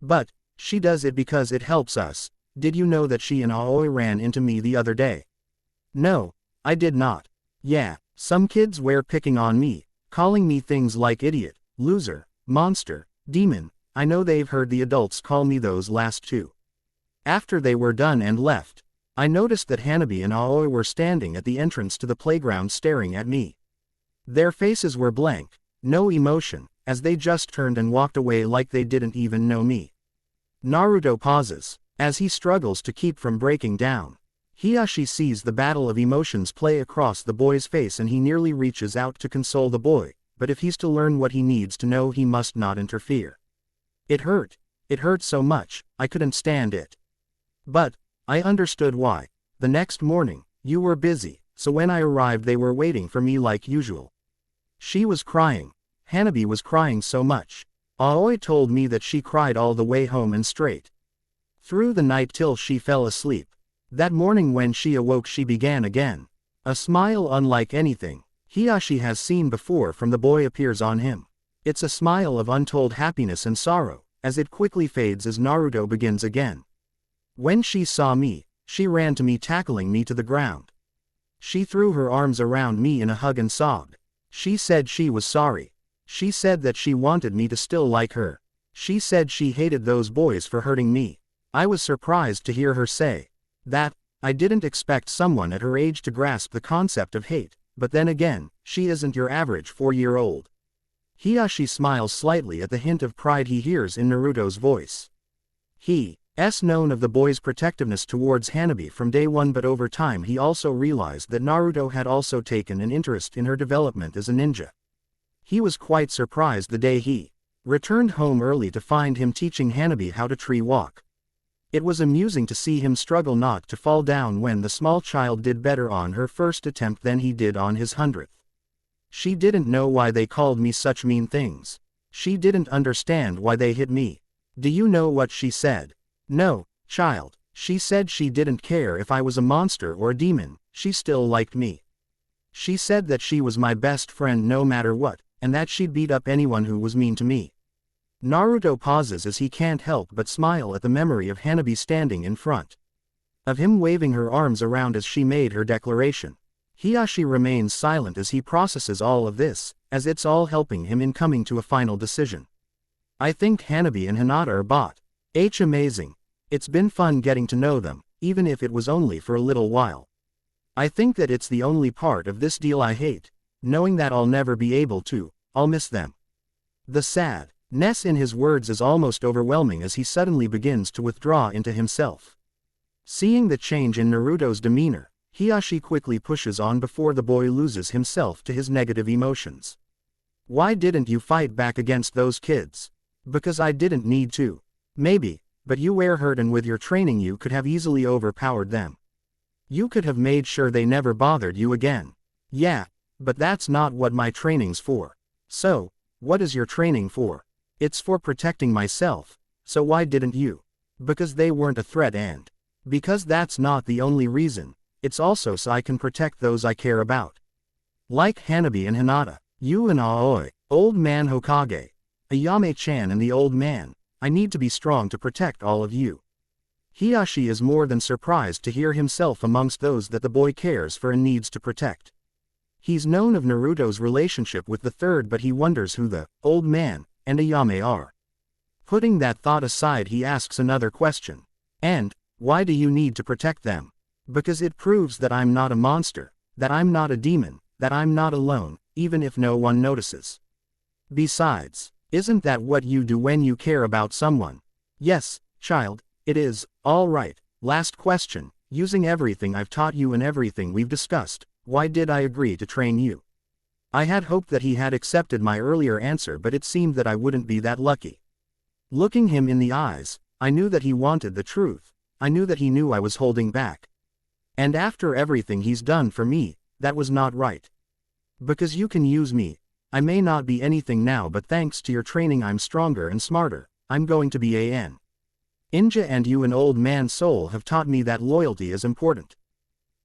But, she does it because it helps us. Did you know that she and Aoi ran into me the other day? No, I did not. Yeah, some kids were picking on me, calling me things like idiot, loser, monster, demon. I know they've heard the adults call me those last two. After they were done and left, I noticed that Hanabi and Aoi were standing at the entrance to the playground staring at me. Their faces were blank, no emotion, as they just turned and walked away like they didn't even know me. Naruto pauses, as he struggles to keep from breaking down. Hiashi sees the battle of emotions play across the boy's face and he nearly reaches out to console the boy, but if he's to learn what he needs to know he must not interfere. It hurt so much, I couldn't stand it. But, I understood why. The next morning, you were busy, so when I arrived they were waiting for me like usual. She was crying. Hanabi was crying so much. Aoi told me that she cried all the way home and straight through the night till she fell asleep. That morning when she awoke she began again. A smile unlike anything Hiashi has seen before from the boy appears on him. It's a smile of untold happiness and sorrow, as it quickly fades as Naruto begins again. When she saw me, she ran to me, tackling me to the ground. She threw her arms around me in a hug and sobbed. She said she was sorry. She said that she wanted me to still like her. She said she hated those boys for hurting me. I was surprised to hear her say that, I didn't expect someone at her age to grasp the concept of hate, but then again, she isn't your average 4-year-old. Hiashi smiles slightly at the hint of pride he hears in Naruto's voice. He's known of the boy's protectiveness towards Hanabi from day one, but over time he also realized that Naruto had also taken an interest in her development as a ninja. He was quite surprised the day he returned home early to find him teaching Hanabi how to tree walk. It was amusing to see him struggle not to fall down when the small child did better on her first attempt than he did on his 100th. She didn't know why they called me such mean things. She didn't understand why they hit me. Do you know what she said? No, child. She said she didn't care if I was a monster or a demon, she still liked me. She said that she was my best friend no matter what, and that she'd beat up anyone who was mean to me. Naruto pauses as he can't help but smile at the memory of Hanabi standing in front of him, waving her arms around as she made her declaration. Hiashi remains silent as he processes all of this, as it's all helping him in coming to a final decision. I think Hanabi and Hinata are amazing. It's been fun getting to know them, even if it was only for a little while. I think that it's the only part of this deal I hate, knowing that I'll never be able to. I'll miss them. The sadness in his words is almost overwhelming as he suddenly begins to withdraw into himself. Seeing the change in Naruto's demeanor, Hiashi quickly pushes on before the boy loses himself to his negative emotions. Why didn't you fight back against those kids? Because I didn't need to. Maybe, but you were hurt, and with your training you could have easily overpowered them. You could have made sure they never bothered you again. Yeah, but that's not what my training's for. So, what is your training for? It's for protecting myself. So why didn't you? Because they weren't a threat, and because that's not the only reason. It's also so I can protect those I care about. Like Hanabi and Hinata, you and Aoi, old man Hokage, Ayame-chan and the old man. I need to be strong to protect all of you. Hiashi is more than surprised to hear himself amongst those that the boy cares for and needs to protect. He's known of Naruto's relationship with the third, but he wonders who the old man and Ayame are. Putting that thought aside, he asks another question. And why do you need to protect them? Because it proves that I'm not a monster, that I'm not a demon, that I'm not alone, even if no one notices. Besides, isn't that what you do when you care about someone? Yes, child, it is. All right, last question. Using everything I've taught you and everything we've discussed, why did I agree to train you? I had hoped that he had accepted my earlier answer, but it seemed that I wouldn't be that lucky. Looking him in the eyes, I knew that he wanted the truth. I knew that he knew I was holding back. And after everything he's done for me, that was not right. Because you can use me. I may not be anything now, but thanks to your training I'm stronger and smarter. I'm going to be a ninja, and you and old man Soul have taught me that loyalty is important.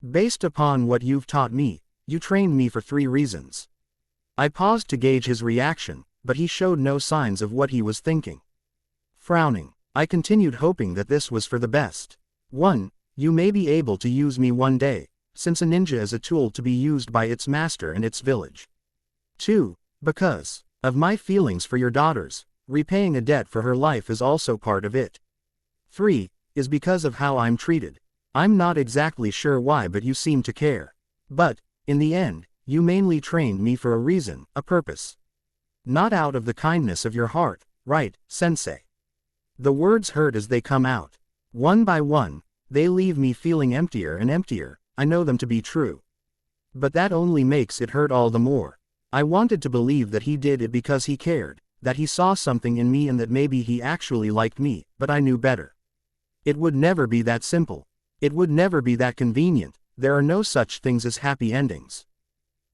Based upon what you've taught me, you trained me for 3 reasons. I paused to gauge his reaction, but he showed no signs of what he was thinking. Frowning, I continued, hoping that this was for the best. 1. You may be able to use me one day, since a ninja is a tool to be used by its master and its village. 2. Because of my feelings for your daughters, repaying a debt for her life is also part of it. 3. Is because of how I'm treated. I'm not exactly sure why, but you seem to care. But, in the end, you mainly trained me for a reason, a purpose. Not out of the kindness of your heart, right, sensei? The words hurt as they come out. One by one, they leave me feeling emptier and emptier. I know them to be true. But that only makes it hurt all the more. I wanted to believe that he did it because he cared, that he saw something in me and that maybe he actually liked me, but I knew better. It would never be that simple. It would never be that convenient. There are no such things as happy endings.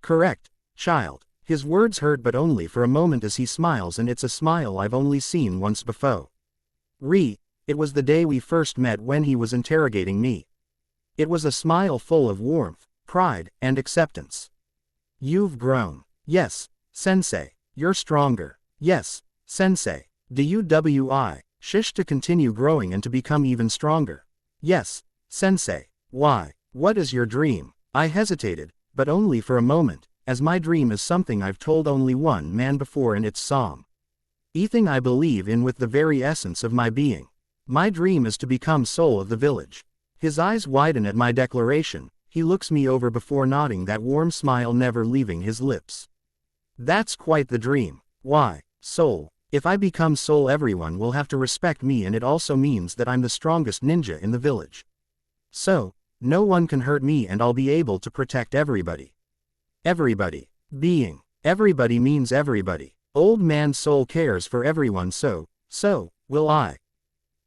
Correct, child. His words hurt, but only for a moment as he smiles, and it's a smile I've only seen once before. It was the day we first met when he was interrogating me. It was a smile full of warmth, pride, and acceptance. You've grown. Yes, sensei. You're stronger. Yes, sensei. Do you wish to continue growing and to become even stronger? Yes, sensei. Why? What is your dream? I hesitated, but only for a moment, as my dream is something I've told only one man before, and it's something I believe in with the very essence of my being. My dream is to become soul of the village. His eyes widen at my declaration, he looks me over before nodding, that warm smile never leaving his lips. That's quite the dream. Why, Soul, if I become Soul everyone will have to respect me, and it also means that I'm the strongest ninja in the village. So, no one can hurt me and I'll be able to protect everybody. Everybody. Everybody means everybody. Old man Soul cares for everyone, so will I.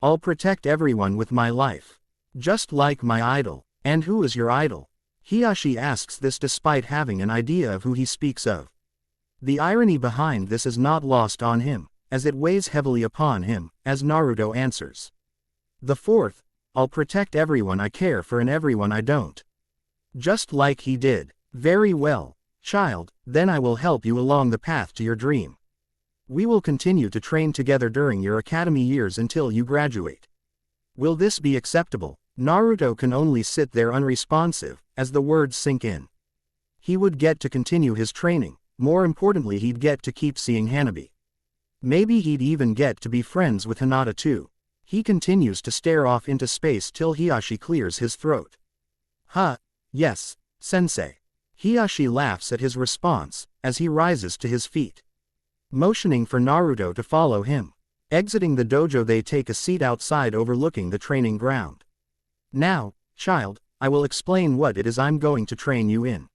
I'll protect everyone with my life. Just like my idol. And who is your idol? Hiashi asks this despite having an idea of who he speaks of. The irony behind this is not lost on him, as it weighs heavily upon him, as Naruto answers. The fourth, I'll protect everyone I care for and everyone I don't. Just like he did. Very well, child, then I will help you along the path to your dream. We will continue to train together during your academy years until you graduate. Will this be acceptable? Naruto can only sit there unresponsive, as the words sink in. He would get to continue his training, more importantly he'd get to keep seeing Hanabi. Maybe he'd even get to be friends with Hinata too. He continues to stare off into space till Hiashi clears his throat. Yes, sensei. Hiashi laughs at his response, as he rises to his feet. Motioning for Naruto to follow him. Exiting the dojo, they take a seat outside overlooking the training ground. Now, child, I will explain what it is I'm going to train you in.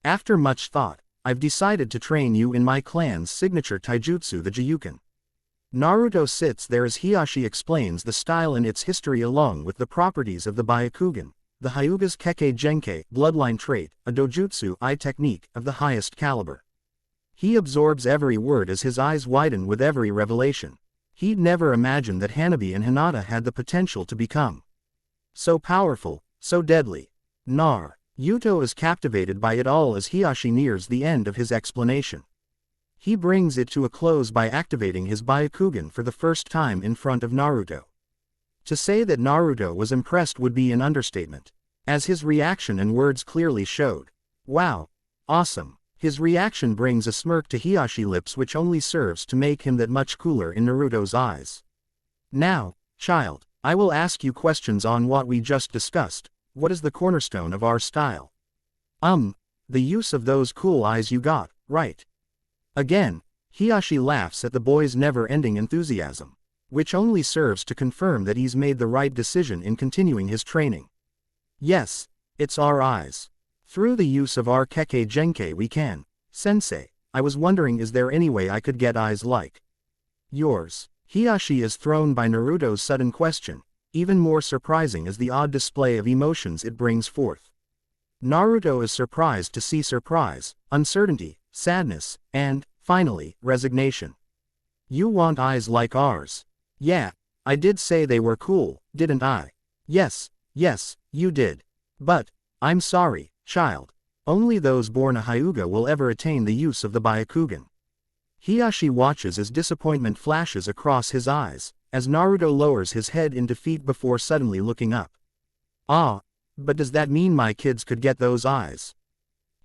After much thought, I've decided to train you in my clan's signature taijutsu, the Gyuken. Naruto sits there as Hiashi explains the style and its history along with the properties of the Byakugan, the Hyuga's Kekkei Genkai bloodline trait, a dojutsu technique of the highest caliber. He absorbs every word as his eyes widen with every revelation. He'd never imagined that Hanabi and Hinata had the potential to become so powerful, so deadly. Naruto is captivated by it all as Hiashi nears the end of his explanation. He brings it to a close by activating his Byakugan for the first time in front of Naruto. To say that Naruto was impressed would be an understatement, as his reaction and words clearly showed. Wow. Awesome. His reaction brings a smirk to Hiyashi's lips, which only serves to make him that much cooler in Naruto's eyes. Now, child, I will ask you questions on what we just discussed. What is the cornerstone of our style? The use of those cool eyes you got, right? Again, Hiashi laughs at the boy's never-ending enthusiasm, which only serves to confirm that he's made the right decision in continuing his training. Yes, it's our eyes. Through the use of our Kekkei Genkai we can. Sensei, I was wondering, is there any way I could get eyes like yours? Hiashi is thrown by Naruto's sudden question, even more surprising as the odd display of emotions it brings forth. Naruto is surprised to see surprise, uncertainty, sadness, and, finally, resignation. You want eyes like ours? Yeah, I did say they were cool, didn't I? Yes, you did. But, I'm sorry, child. Only those born a Hyuga will ever attain the use of the Byakugan. Hiashi watches as disappointment flashes across his eyes, as Naruto lowers his head in defeat before suddenly looking up. But does that mean my kids could get those eyes?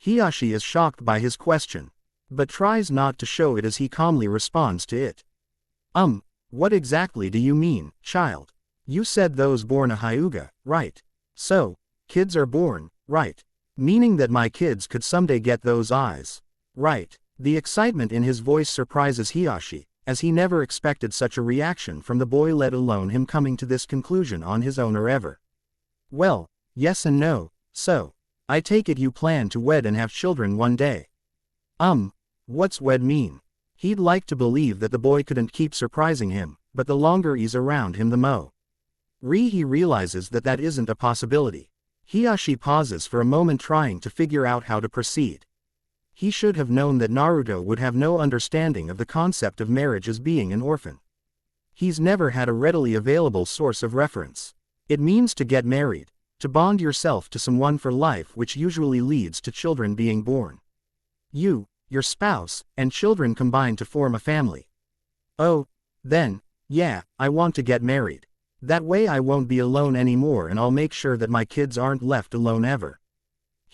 Hiashi is shocked by his question, but tries not to show it as he calmly responds to it. What exactly do you mean, child? You said those born a Hyuga, right? So, kids are born, right? Meaning that my kids could someday get those eyes, right? The excitement in his voice surprises Hiashi, as he never expected such a reaction from the boy, let alone him coming to this conclusion on his own or ever. Well, yes and no. So, I take it you plan to wed and have children one day. What's wed mean? He'd like to believe that the boy couldn't keep surprising him, but the longer he's around him the more he realizes that that isn't a possibility. Hiashi pauses for a moment, trying to figure out how to proceed. He should have known that Naruto would have no understanding of the concept of marriage as being an orphan. He's never had a readily available source of reference. It means to get married, to bond yourself to someone for life, which usually leads to children being born. You, your spouse, and children combine to form a family. Oh, then, yeah, I want to get married. That way I won't be alone anymore, and I'll make sure that my kids aren't left alone ever.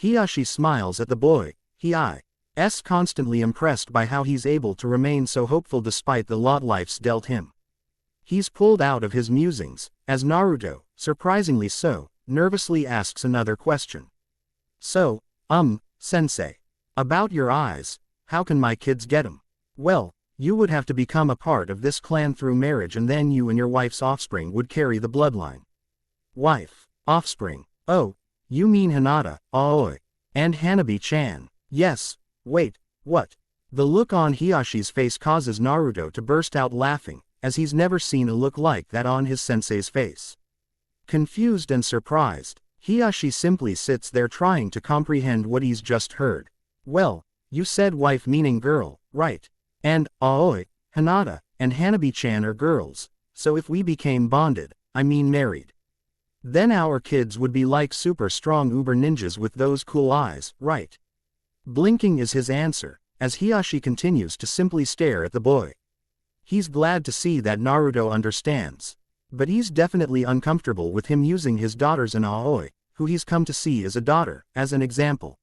Hiashi smiles at the boy. He's constantly impressed by how he's able to remain so hopeful despite the lot life's dealt him. He's pulled out of his musings, as Naruto, surprisingly so, nervously asks another question. So, sensei. About your eyes, how can my kids get 'em? Well, you would have to become a part of this clan through marriage and then you and your wife's offspring would carry the bloodline. Wife, offspring. Oh, you mean Hinata, Aoi, and Hanabi-chan. Yes, wait, what? The look on Hiashi's face causes Naruto to burst out laughing, as he's never seen a look like that on his sensei's face. Confused and surprised, Hiashi simply sits there trying to comprehend what he's just heard. Well, you said wife meaning girl, right? And, Aoi, Hinata, and Hanabi-chan are girls, so if we became bonded, I mean married, then our kids would be like super strong uber ninjas with those cool eyes, right? Blinking is his answer, as Hiashi continues to simply stare at the boy. He's glad to see that Naruto understands. But he's definitely uncomfortable with him using his daughters and Aoi, who he's come to see as a daughter, as an example.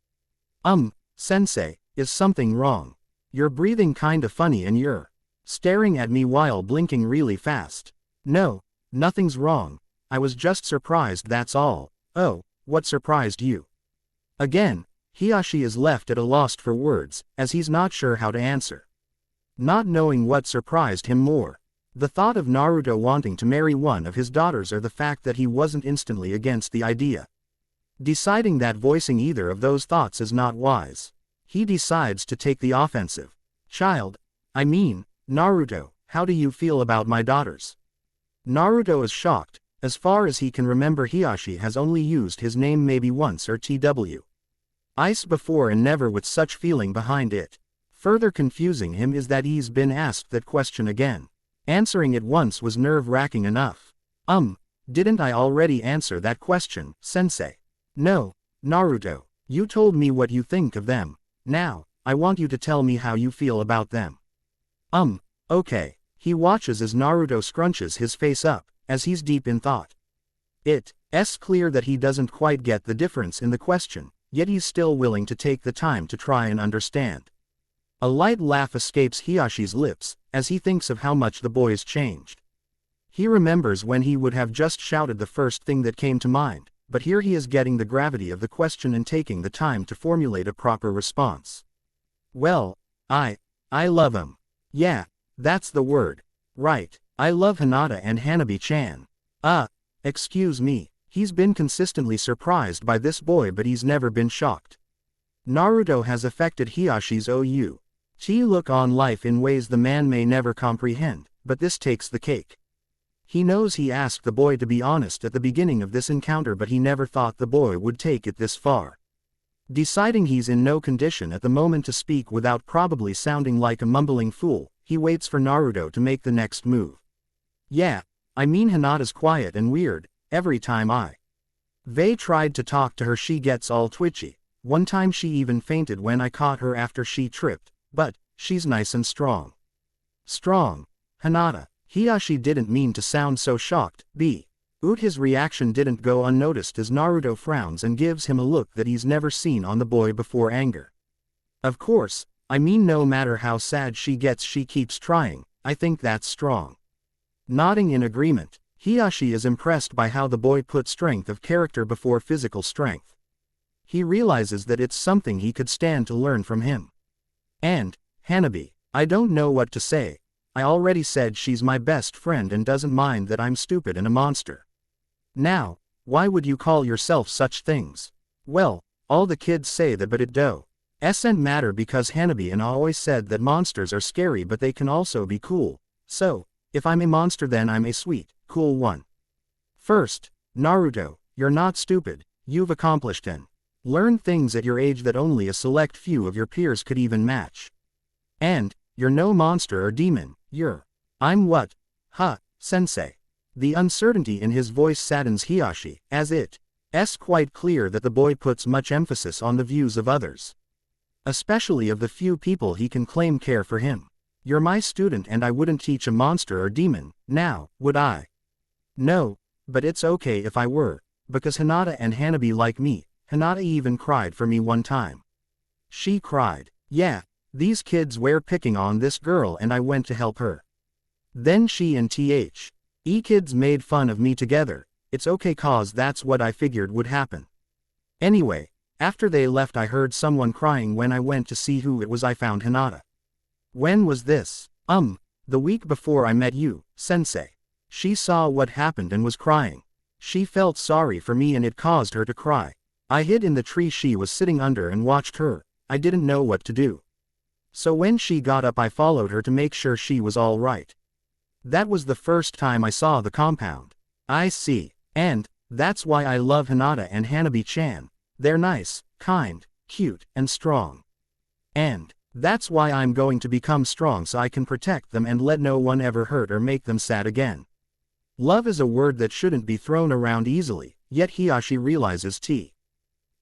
Sensei, is something wrong? You're breathing kinda funny and you're staring at me while blinking really fast. No, nothing's wrong. I was just surprised, that's all. Oh, what surprised you? Again, Hiashi is left at a loss for words, as he's not sure how to answer. Not knowing what surprised him more. The thought of Naruto wanting to marry one of his daughters or the fact that he wasn't instantly against the idea. Deciding that voicing either of those thoughts is not wise. He decides to take the offensive. Child, I mean, Naruto, how do you feel about my daughters? Naruto is shocked. As far as he can remember, Hiashi has only used his name maybe once or twice before and never with such feeling behind it. Further confusing him is that he's been asked that question again. Answering it once was nerve-wracking enough. Didn't I already answer that question, sensei? No, Naruto, you told me what you think of them. Now, I want you to tell me how you feel about them. Okay. He watches as Naruto scrunches his face up, as he's deep in thought. It's clear that he doesn't quite get the difference in the question, yet he's still willing to take the time to try and understand. A light laugh escapes Hiashi's lips, as he thinks of how much the boy's changed. He remembers when he would have just shouted the first thing that came to mind, but here he is getting the gravity of the question and taking the time to formulate a proper response. Well, I love him. Yeah, that's the word. Right, I love Hinata and Hanabi-chan. Excuse me, he's been consistently surprised by this boy but he's never been shocked. Naruto has affected Hiashi's look on life in ways the man may never comprehend, but this takes the cake. He knows he asked the boy to be honest at the beginning of this encounter but he never thought the boy would take it this far. Deciding he's in no condition at the moment to speak without probably sounding like a mumbling fool, he waits for Naruto to make the next move. Yeah, I mean Hinata's quiet and weird, every time They tried to talk to her she gets all twitchy, one time she even fainted when I caught her after she tripped, but she's nice and strong. Strong. Hinata. Hiashi didn't mean to sound so shocked, his reaction didn't go unnoticed as Naruto frowns and gives him a look that he's never seen on the boy before, anger. Of course, I mean no matter how sad she gets she keeps trying, I think that's strong. Nodding in agreement, Hiashi is impressed by how the boy put strength of character before physical strength. He realizes that it's something he could stand to learn from him. And, Hanabi, I don't know what to say. I already said she's my best friend and doesn't mind that I'm stupid and a monster. Now, why would you call yourself such things? Well, all the kids say that but it doesn't matter because Hanabi and Aoi said that monsters are scary but they can also be cool, so, if I'm a monster then I'm a sweet, cool one. First, Naruto, you're not stupid, you've accomplished and learned things at your age that only a select few of your peers could even match. And, you're no monster or demon, I'm what? Sensei. The uncertainty in his voice saddens Hiashi, as it's quite clear that the boy puts much emphasis on the views of others. Especially of the few people he can claim care for him. You're my student and I wouldn't teach a monster or demon, now, would I? No, but it's okay if I were, because Hinata and Hanabi like me. Hinata even cried for me one time. She cried. Yeah, these kids were picking on this girl and I went to help her. Then she and kids made fun of me together. it's okay cause that's what I figured would happen. Anyway, after they left I heard someone crying when I went to see who it was. I found Hinata. When was this? The week before I met you, sensei. She saw what happened and was crying. She felt sorry for me and it caused her to cry. I hid in the tree she was sitting under and watched her. I didn't know what to do. So when she got up I followed her to make sure she was all right. That was the first time I saw the compound. I see. And that's why I love Hinata and Hanabi-chan. They're nice, kind, cute, and strong. And that's why I'm going to become strong so I can protect them and let no one ever hurt or make them sad again. Love is a word that shouldn't be thrown around easily, yet Hiashi realizes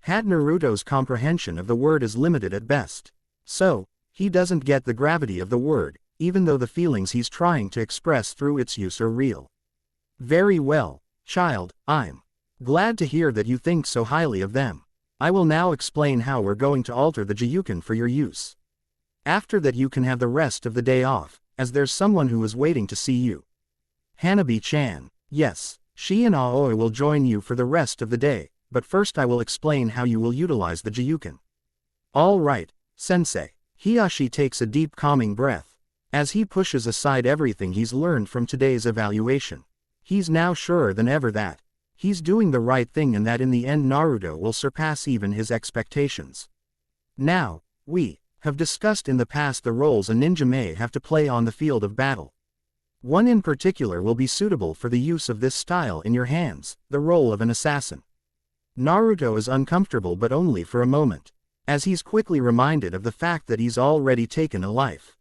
Had Naruto's comprehension of the word is limited at best. So, he doesn't get the gravity of the word, even though the feelings he's trying to express through its use are real. Very well, child, I'm glad to hear that you think so highly of them. I will now explain how we're going to alter the Jiyuken for your use. After that you can have the rest of the day off, as there's someone who is waiting to see you. Hanabi-chan. Yes, she and Aoi will join you for the rest of the day, but first I will explain how you will utilize the Jiyuken. All right, sensei. Hiashi takes a deep calming breath. As he pushes aside everything he's learned from today's evaluation. He's now surer than ever that he's doing the right thing and that in the end Naruto will surpass even his expectations. Now, we have discussed in the past the roles a ninja may have to play on the field of battle. One in particular will be suitable for the use of this style in your hands, the role of an assassin. Naruto is uncomfortable but only for a moment, as he's quickly reminded of the fact that he's already taken a life.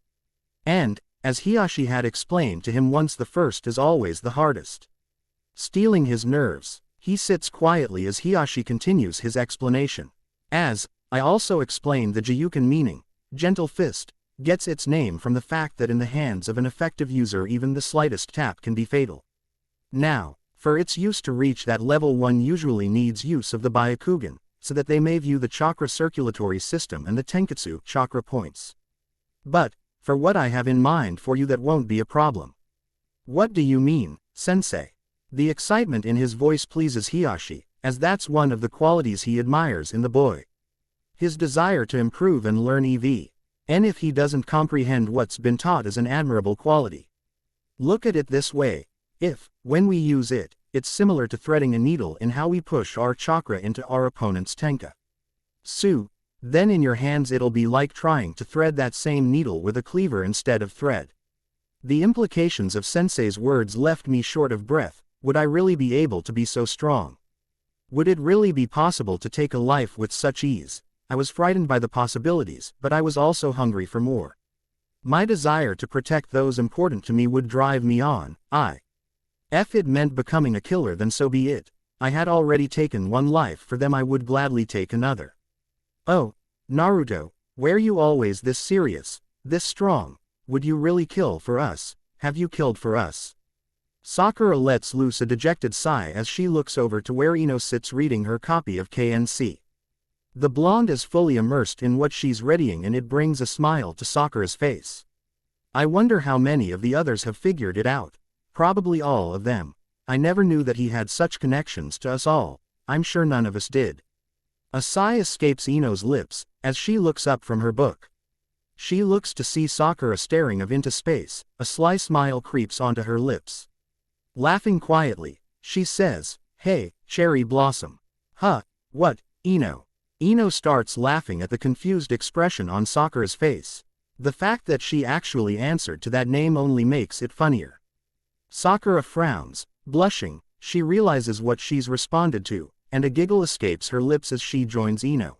And, as Hiashi had explained to him once, the first is always the hardest. Stealing his nerves, he sits quietly as Hiashi continues his explanation. As I also explained, the Jiyuken meaning, gentle fist, gets its name from the fact that in the hands of an effective user even the slightest tap can be fatal. Now, for its use to reach that level one usually needs use of the Byakugan, so that they may view the chakra circulatory system and the Tenketsu chakra points. But, for what I have in mind for you that won't be a problem. What do you mean, sensei? The excitement in his voice pleases Hiashi, as that's one of the qualities he admires in the boy. His desire to improve and learn even if he doesn't comprehend what's been taught is an admirable quality. Look at it this way, when we use it, it's similar to threading a needle in how we push our chakra into our opponent's tenka. Then in your hands it'll be like trying to thread that same needle with a cleaver instead of thread. The implications of sensei's words left me short of breath. Would I really be able to be so strong? Would it really be possible to take a life with such ease? I was frightened by the possibilities, but I was also hungry for more. My desire to protect those important to me would drive me on. If it meant becoming a killer, then so be it. I had already taken one life for them, I would gladly take another. Oh, Naruto, were you always this serious, this strong? Would you really kill for us? Have you killed for us? Sakura lets loose a dejected sigh as she looks over to where Ino sits reading her copy of KNC. The blonde is fully immersed in what she's readying and it brings a smile to Sakura's face. I wonder how many of the others have figured it out. Probably all of them. I never knew that he had such connections to us all. I'm sure none of us did. A sigh escapes Ino's lips, as she looks up from her book. She looks to see Sakura staring into space, a sly smile creeps onto her lips. Laughing quietly, she says, "Hey, Cherry Blossom." What, Ino? Ino starts laughing at the confused expression on Sakura's face. The fact that she actually answered to that name only makes it funnier. Sakura frowns, blushing, she realizes what she's responded to, and a giggle escapes her lips as she joins Ino.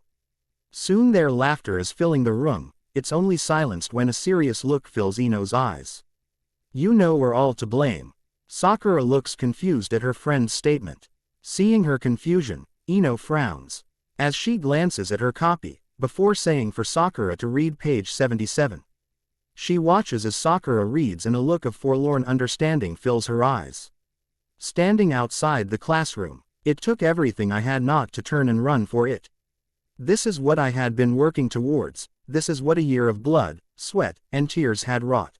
Soon their laughter is filling the room, it's only silenced when a serious look fills Ino's eyes. You know we're all to blame. Sakura looks confused at her friend's statement. Seeing her confusion, Ino frowns. As she glances at her copy, before saying for Sakura to read page 77. She watches as Sakura reads and a look of forlorn understanding fills her eyes. Standing outside the classroom, it took everything I had not to turn and run for it. This is what I had been working towards, this is what a year of blood, sweat, and tears had wrought.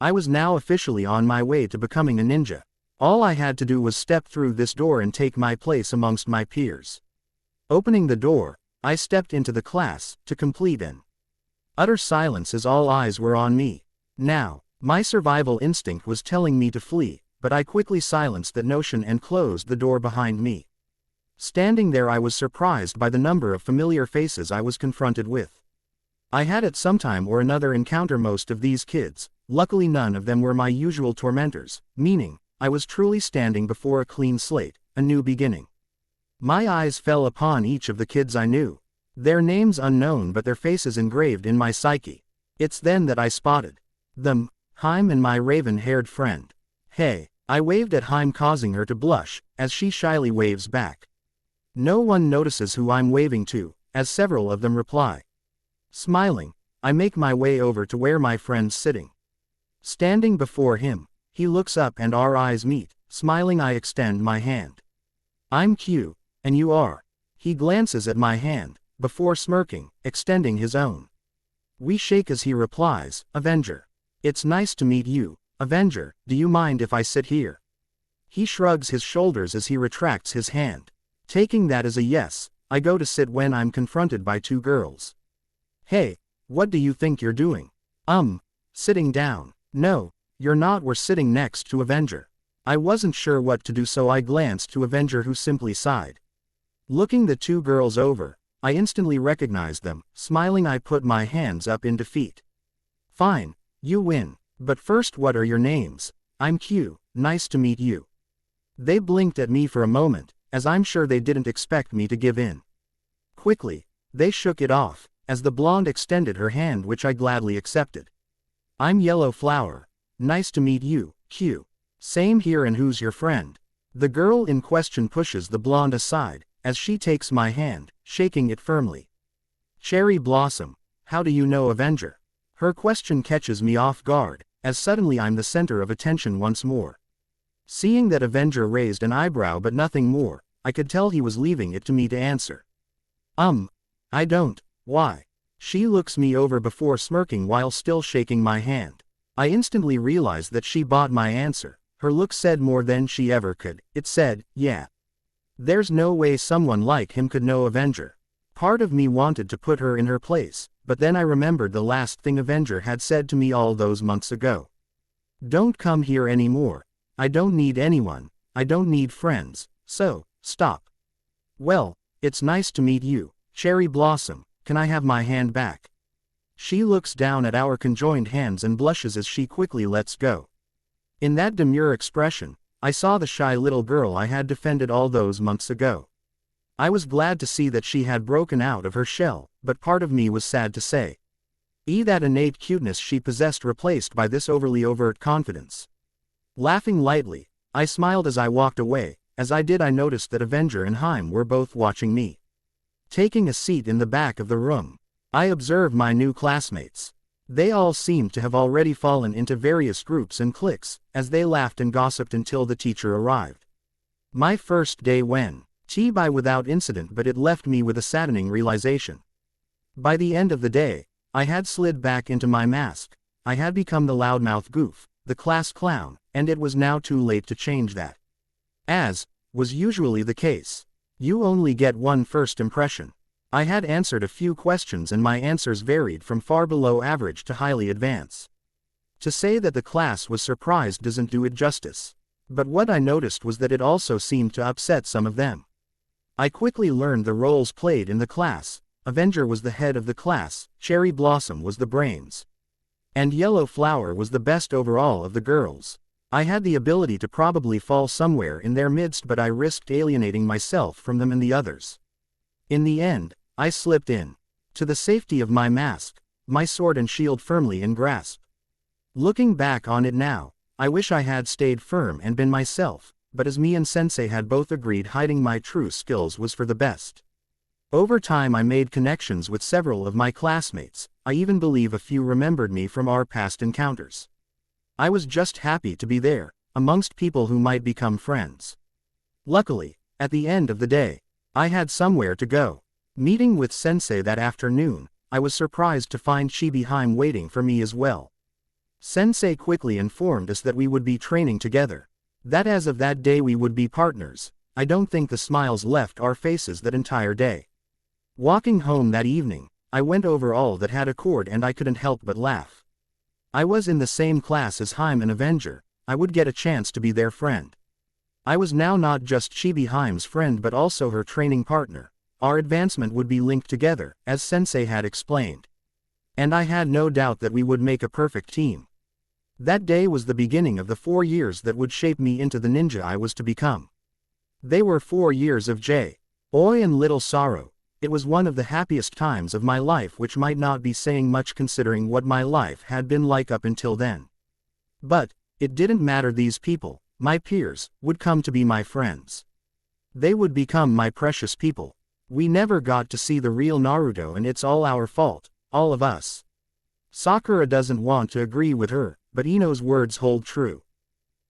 I was now officially on my way to becoming a ninja. All I had to do was step through this door and take my place amongst my peers. Opening the door, I stepped into the class, to complete an utter silence as all eyes were on me. Now, my survival instinct was telling me to flee, but I quickly silenced that notion and closed the door behind me. Standing there, I was surprised by the number of familiar faces I was confronted with. I had at some time or another encountered most of these kids. Luckily none of them were my usual tormentors, meaning, I was truly standing before a clean slate, a new beginning. My eyes fell upon each of the kids I knew. Their names unknown but their faces engraved in my psyche. It's then that I spotted them, Haim and my raven-haired friend. Hey, I waved at Haim, causing her to blush, as she shyly waves back. No one notices who I'm waving to, as several of them reply. Smiling, I make my way over to where my friend's sitting. Standing before him, he looks up and our eyes meet. Smiling, I extend my hand. I'm Q, and you are. He glances at my hand, before smirking, extending his own. We shake as he replies, Avenger. It's nice to meet you, Avenger. Do you mind if I sit here? He shrugs his shoulders as he retracts his hand. Taking that as a yes, I go to sit when I'm confronted by two girls. Hey, what do you think you're doing? Sitting down. No, you're not. We're sitting next to Avenger. I wasn't sure what to do, so I glanced to Avenger, who simply sighed. Looking the two girls over, I instantly recognized them. Smiling, I put my hands up in defeat. Fine, you win. But first, what are your names? I'm Q, nice to meet you. They blinked at me for a moment, as I'm sure they didn't expect me to give in. Quickly, they shook it off, as the blonde extended her hand, which I gladly accepted. I'm Yellow Flower. Nice to meet you, Q. Same here, and who's your friend? The girl in question pushes the blonde aside, as she takes my hand, shaking it firmly. Cherry Blossom. How do you know Avenger? Her question catches me off guard, as suddenly I'm the center of attention once more. Seeing that Avenger raised an eyebrow but nothing more, I could tell he was leaving it to me to answer. I don't. Why? She looks me over before smirking while still shaking my hand. I instantly realized that she bought my answer. Her look said more than she ever could. It said, yeah. There's no way someone like him could know Avenger. Part of me wanted to put her in her place, but then I remembered the last thing Avenger had said to me all those months ago. Don't come here anymore. I don't need anyone. I don't need friends. So, stop. Well, it's nice to meet you, Cherry Blossom. Can I have my hand back? She looks down at our conjoined hands and blushes as she quickly lets go. In that demure expression, I saw the shy little girl I had defended all those months ago. I was glad to see that she had broken out of her shell, but part of me was sad to say. That innate cuteness she possessed replaced by this overly overt confidence. Laughing lightly, I smiled as I walked away. As I did, I noticed that Avenger and Haim were both watching me. Taking a seat in the back of the room, I observed my new classmates. They all seemed to have already fallen into various groups and cliques, as they laughed and gossiped until the teacher arrived. My first day went by without incident, but it left me with a saddening realization. By the end of the day, I had slid back into my mask. I had become the loudmouth goof, the class clown, and it was now too late to change that. As was usually the case, you only get one first impression. I had answered a few questions and my answers varied from far below average to highly advanced. To say that the class was surprised doesn't do it justice. But what I noticed was that it also seemed to upset some of them. I quickly learned the roles played in the class. Avenger was the head of the class, Cherry Blossom was the brains, and Yellow Flower was the best overall of the girls. I had the ability to probably fall somewhere in their midst, but I risked alienating myself from them and the others. In the end, I slipped in to the safety of my mask, my sword and shield firmly in grasp. Looking back on it now, I wish I had stayed firm and been myself, but as me and Sensei had both agreed, hiding my true skills was for the best. Over time I made connections with several of my classmates. I even believe a few remembered me from our past encounters. I was just happy to be there, amongst people who might become friends. Luckily, at the end of the day, I had somewhere to go. Meeting with Sensei that afternoon, I was surprised to find Chibi Haim waiting for me as well. Sensei quickly informed us that we would be training together. That as of that day we would be partners. I don't think the smiles left our faces that entire day. Walking home that evening, I went over all that had occurred and I couldn't help but laugh. I was in the same class as Haim and Avenger. I would get a chance to be their friend. I was now not just Chibi Haim's friend but also her training partner. Our advancement would be linked together, as Sensei had explained. And I had no doubt that we would make a perfect team. That day was the beginning of the 4 years that would shape me into the ninja I was to become. They were 4 years of joy and little sorrow. It was one of the happiest times of my life, which might not be saying much considering what my life had been like up until then. But it didn't matter. These people, my peers, would come to be my friends. They would become my precious people. We never got to see the real Naruto, and it's all our fault, all of us. Sakura doesn't want to agree with her, but Ino's words hold true.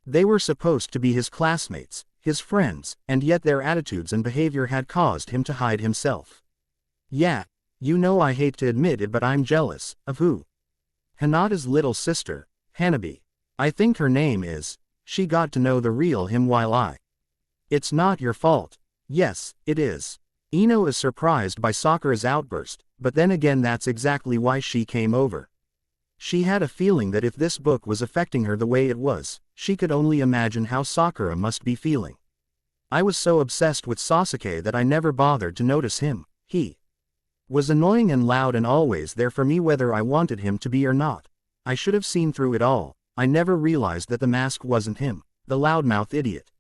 They were supposed to be his classmates, his friends, and yet their attitudes and behavior had caused him to hide himself. Yeah, you know, I hate to admit it, but I'm jealous. Of who? Hinata's little sister, Hanabi. I think her name is. She got to know the real him while I. It's not your fault. Yes, it is. Ino is surprised by Sakura's outburst, but then again that's exactly why she came over. She had a feeling that if this book was affecting her the way it was, she could only imagine how Sakura must be feeling. I was so obsessed with Sasuke that I never bothered to notice him. He was annoying and loud and always there for me whether I wanted him to be or not. I should have seen through it all. I never realized that the mask wasn't him, the loudmouth idiot.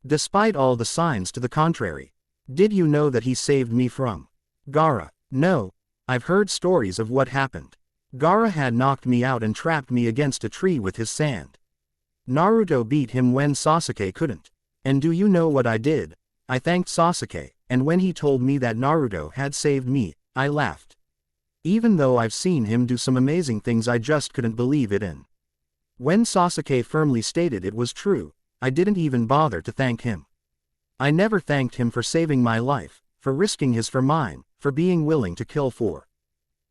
Despite all the signs to the contrary. Did you know that he saved me from Gaara? No. I've heard stories of what happened. Gaara had knocked me out and trapped me against a tree with his sand. Naruto beat him when Sasuke couldn't. And do you know what I did? I thanked Sasuke, and when he told me that Naruto had saved me, I laughed. Even though I've seen him do some amazing things, I just couldn't believe it in. When Sasuke firmly stated it was true, I didn't even bother to thank him. I never thanked him for saving my life, for risking his for mine, for being willing to kill for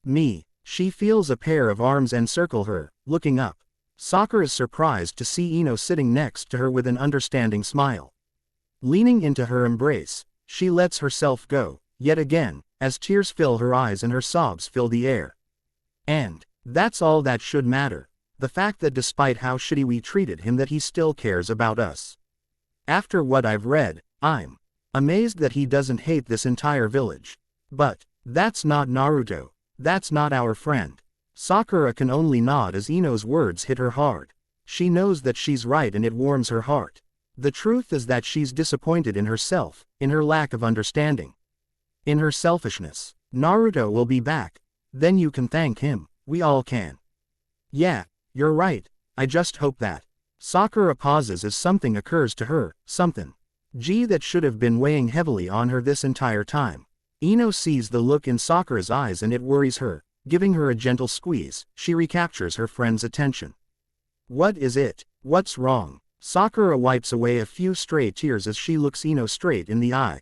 me. She feels a pair of arms encircle her, looking up. Sakura is surprised to see Ino sitting next to her with an understanding smile. Leaning into her embrace, she lets herself go, yet again, as tears fill her eyes and her sobs fill the air. And that's all that should matter. The fact that despite how shitty we treated him that he still cares about us. After what I've read, I'm amazed that he doesn't hate this entire village. But that's not Naruto. That's not our friend. Sakura can only nod as Ino's words hit her hard. She knows that she's right and it warms her heart. The truth is that she's disappointed in herself, in her lack of understanding. In her selfishness. Naruto will be back. Then you can thank him. We all can. Yeah, you're right. I just hope that. Sakura pauses as something occurs to her, something that should have been weighing heavily on her this entire time. Ino sees the look in Sakura's eyes and it worries her. Giving her a gentle squeeze, she recaptures her friend's attention. What is it? What's wrong? Sakura wipes away a few stray tears as she looks Ino straight in the eye.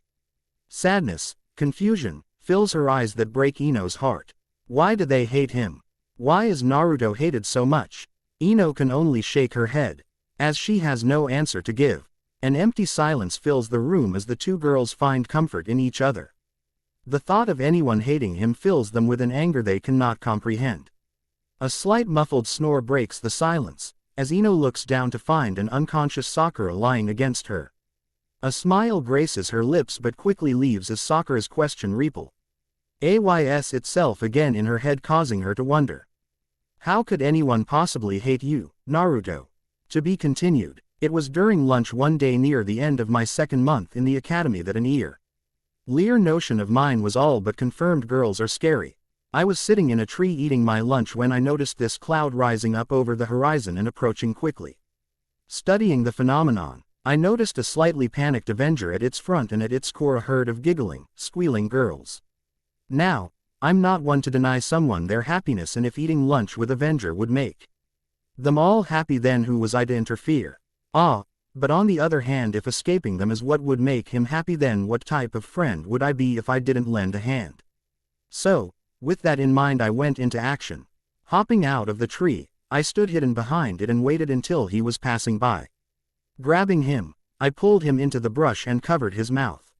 Sadness, confusion, fills her eyes that break Ino's heart. Why do they hate him? Why is Naruto hated so much? Ino can only shake her head. As she has no answer to give. An empty silence fills the room as the two girls find comfort in each other. The thought of anyone hating him fills them with an anger they cannot comprehend. A slight muffled snore breaks the silence, as Ino looks down to find an unconscious Sakura lying against her. A smile graces her lips but quickly leaves as Sakura's question reays itself again in her head, causing her to wonder. How could anyone possibly hate you, Naruto? To be continued. It was during lunch one day near the end of my second month in the academy that an earlier notion of mine was all but confirmed. Girls are scary. I was sitting in a tree eating my lunch when I noticed this cloud rising up over the horizon and approaching quickly. Studying the phenomenon, I noticed a slightly panicked Avenger at its front and at its core a herd of giggling, squealing girls. Now, I'm not one to deny someone their happiness, and if eating lunch with Avenger would make them all happy, then who was I to interfere? But on the other hand, if escaping them is what would make him happy, then what type of friend would I be if I didn't lend a hand? So, with that in mind, I went into action. Hopping out of the tree, I stood hidden behind it and waited until he was passing by. Grabbing him, I pulled him into the brush and covered his mouth.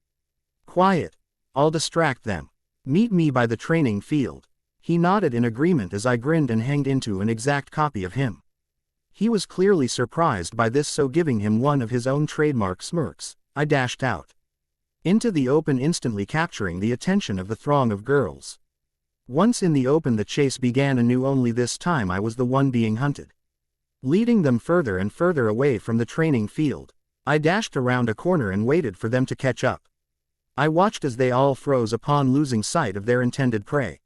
Quiet. I'll distract them. Meet me by the training field. He nodded in agreement as I grinned and hanged into an exact copy of him. He was clearly surprised by this, so giving him one of his own trademark smirks, I dashed out into the open, instantly capturing the attention of the throng of girls. Once in the open, the chase began anew, only this time I was the one being hunted. Leading them further and further away from the training field, I dashed around a corner and waited for them to catch up. I watched as they all froze upon losing sight of their intended prey.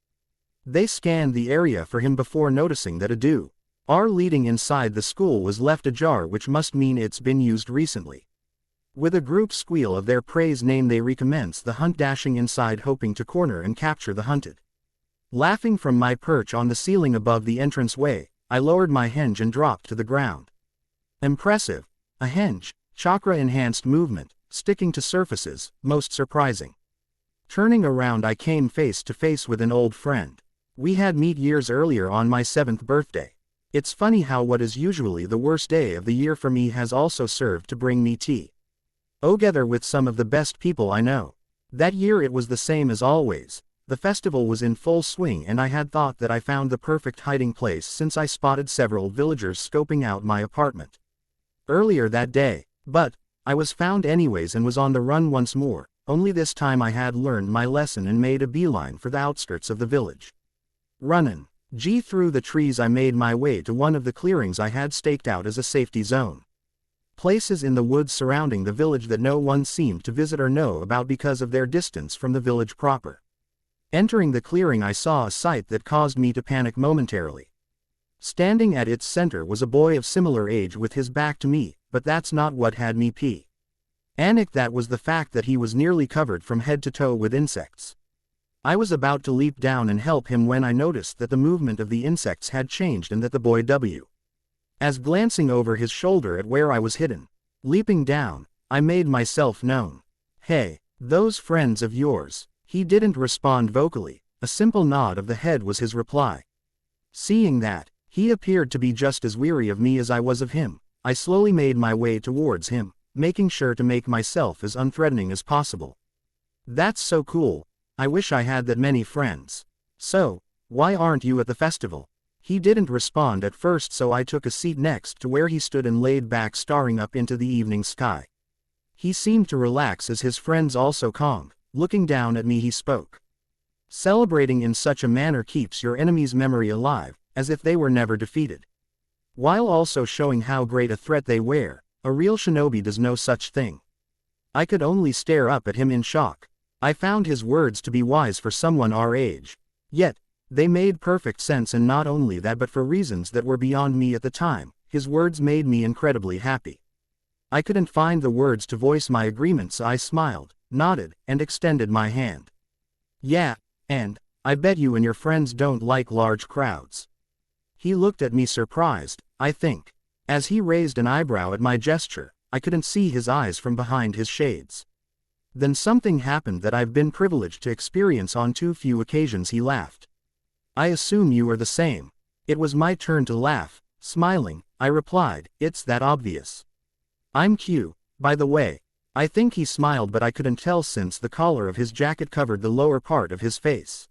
They scanned the area for him before noticing that a door leading inside the school was left ajar, which must mean it's been used recently. With a group squeal of their prey's name, they recommence the hunt, dashing inside hoping to corner and capture the hunted. Laughing from my perch on the ceiling above the entranceway, I lowered my henge and dropped to the ground. Impressive. A henge, chakra-enhanced movement, sticking to surfaces, most surprising. Turning around, I came face to face with an old friend. We had met years earlier on my 7th birthday. It's funny how what is usually the worst day of the year for me has also served to bring me tea. Together with some of the best people I know. That year it was the same as always. The festival was in full swing and I had thought that I found the perfect hiding place since I spotted several villagers scoping out my apartment earlier that day. But I was found anyways and was on the run once more, only this time I had learned my lesson and made a beeline for the outskirts of the village. Runnin'. Through the trees I made my way to one of the clearings I had staked out as a safety zone. Places in the woods surrounding the village that no one seemed to visit or know about because of their distance from the village proper. Entering the clearing, I saw a sight that caused me to panic momentarily. Standing at its center was a boy of similar age with his back to me, but that's not what had me panic. That was the fact that he was nearly covered from head to toe with insects. I was about to leap down and help him when I noticed that the movement of the insects had changed and that the boy was glancing over his shoulder at where I was hidden. Leaping down, I made myself known. "Hey, those friends of yours." He didn't respond vocally, a simple nod of the head was his reply. Seeing that, he appeared to be just as weary of me as I was of him, I slowly made my way towards him, making sure to make myself as unthreatening as possible. "That's so cool. I wish I had that many friends. So, why aren't you at the festival?" He didn't respond at first, so I took a seat next to where he stood and laid back, staring up into the evening sky. He seemed to relax as his friends also calmed. Looking down at me, he spoke. "Celebrating in such a manner keeps your enemy's memory alive, as if they were never defeated. While also showing how great a threat they were. A real shinobi does no such thing." I could only stare up at him in shock. I found his words to be wise for someone our age. Yet, they made perfect sense, and not only that but for reasons that were beyond me at the time, his words made me incredibly happy. I couldn't find the words to voice my agreement, so I smiled, nodded, and extended my hand. "Yeah, and I bet you and your friends don't like large crowds." He looked at me surprised, I think. As he raised an eyebrow at my gesture, I couldn't see his eyes from behind his shades. "Then something happened that I've been privileged to experience on too few occasions," he laughed. "I assume you are the same." It was my turn to laugh. Smiling, I replied, "It's that obvious. I'm Q, by the way." I think he smiled, but I couldn't tell since the collar of his jacket covered the lower part of his face.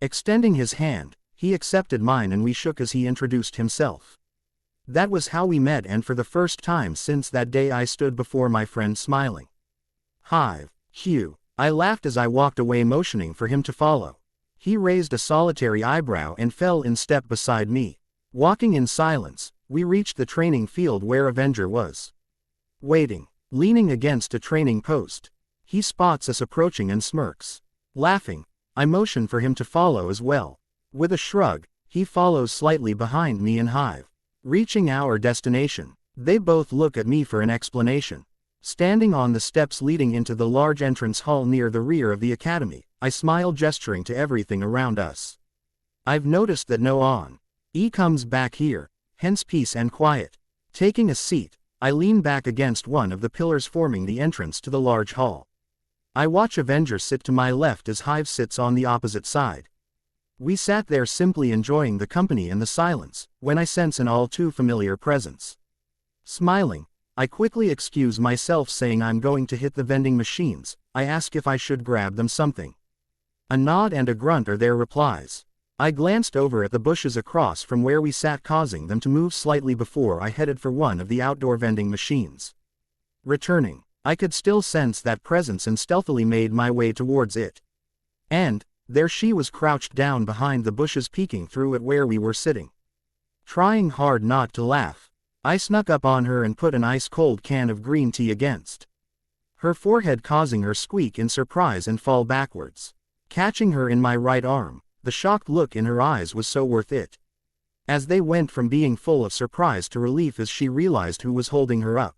Extending his hand, he accepted mine and we shook as he introduced himself. That was how we met, and for the first time since that day I stood before my friend smiling. "Hi, Q." I laughed as I walked away, motioning for him to follow. He raised a solitary eyebrow and fell in step beside me. Walking in silence, we reached the training field where Avenger was waiting, leaning against a training post. He spots us approaching and smirks. Laughing, I motion for him to follow as well. With a shrug, he follows slightly behind me and Hive. Reaching our destination, they both look at me for an explanation. Standing on the steps leading into the large entrance hall near the rear of the academy, I smile, gesturing to everything around us. "I've noticed that no one comes back here, hence peace and quiet." Taking a seat, I lean back against one of the pillars forming the entrance to the large hall. I watch Avenger sit to my left as Hive sits on the opposite side. We sat there simply enjoying the company and the silence, when I sense an all too familiar presence. Smiling, I quickly excuse myself saying I'm going to hit the vending machines. I ask if I should grab them something. A nod and a grunt are their replies. I glanced over at the bushes across from where we sat, causing them to move slightly before I headed for one of the outdoor vending machines. Returning, I could still sense that presence and stealthily made my way towards it. And there she was, crouched down behind the bushes, peeking through at where we were sitting. Trying hard not to laugh, I snuck up on her and put an ice-cold can of green tea against her forehead, causing her squeak in surprise and fall backwards. Catching her in my right arm, the shocked look in her eyes was so worth it, as they went from being full of surprise to relief as she realized who was holding her up.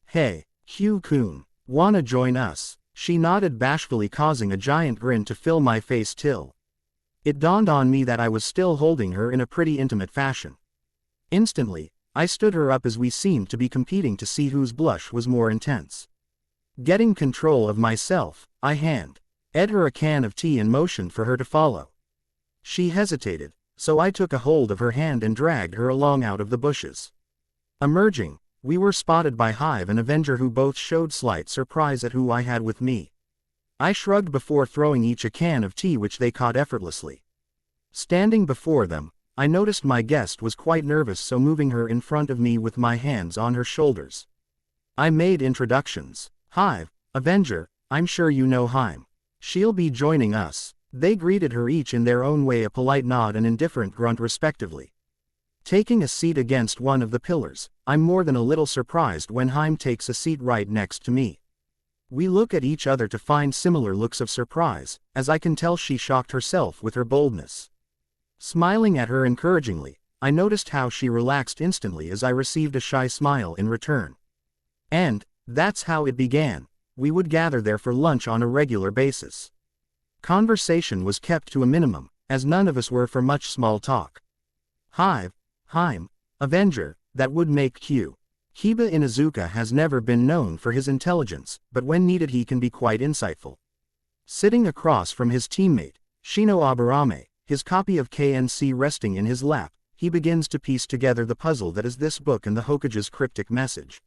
"Hey, Hugh-kun, wanna join us?" She nodded bashfully, causing a giant grin to fill my face till it dawned on me that I was still holding her in a pretty intimate fashion. Instantly, I stood her up as we seemed to be competing to see whose blush was more intense. Getting control of myself, I handed her a can of tea and motioned for her to follow. She hesitated, so I took a hold of her hand and dragged her along out of the bushes. Emerging, we were spotted by Hive and Avenger, who both showed slight surprise at who I had with me. I shrugged before throwing each a can of tea, which they caught effortlessly. Standing before them, I noticed my guest was quite nervous, so moving her in front of me with my hands on her shoulders, I made introductions. "Hive, Avenger, I'm sure you know Haim. She'll be joining us." They greeted her each in their own way, a polite nod and indifferent grunt respectively. Taking a seat against one of the pillars, I'm more than a little surprised when Haim takes a seat right next to me. We look at each other to find similar looks of surprise, as I can tell she shocked herself with her boldness. Smiling at her encouragingly, I noticed how she relaxed instantly as I received a shy smile in return. And that's how it began. We would gather there for lunch on a regular basis. Conversation was kept to a minimum, as none of us were for much small talk. Hive, Haim, Avenger, that would make Q. Kiba Inuzuka has never been known for his intelligence, but when needed he can be quite insightful. Sitting across from his teammate, Shino Aburame, his copy of KNC resting in his lap, he begins to piece together the puzzle that is this book and the Hokage's cryptic message.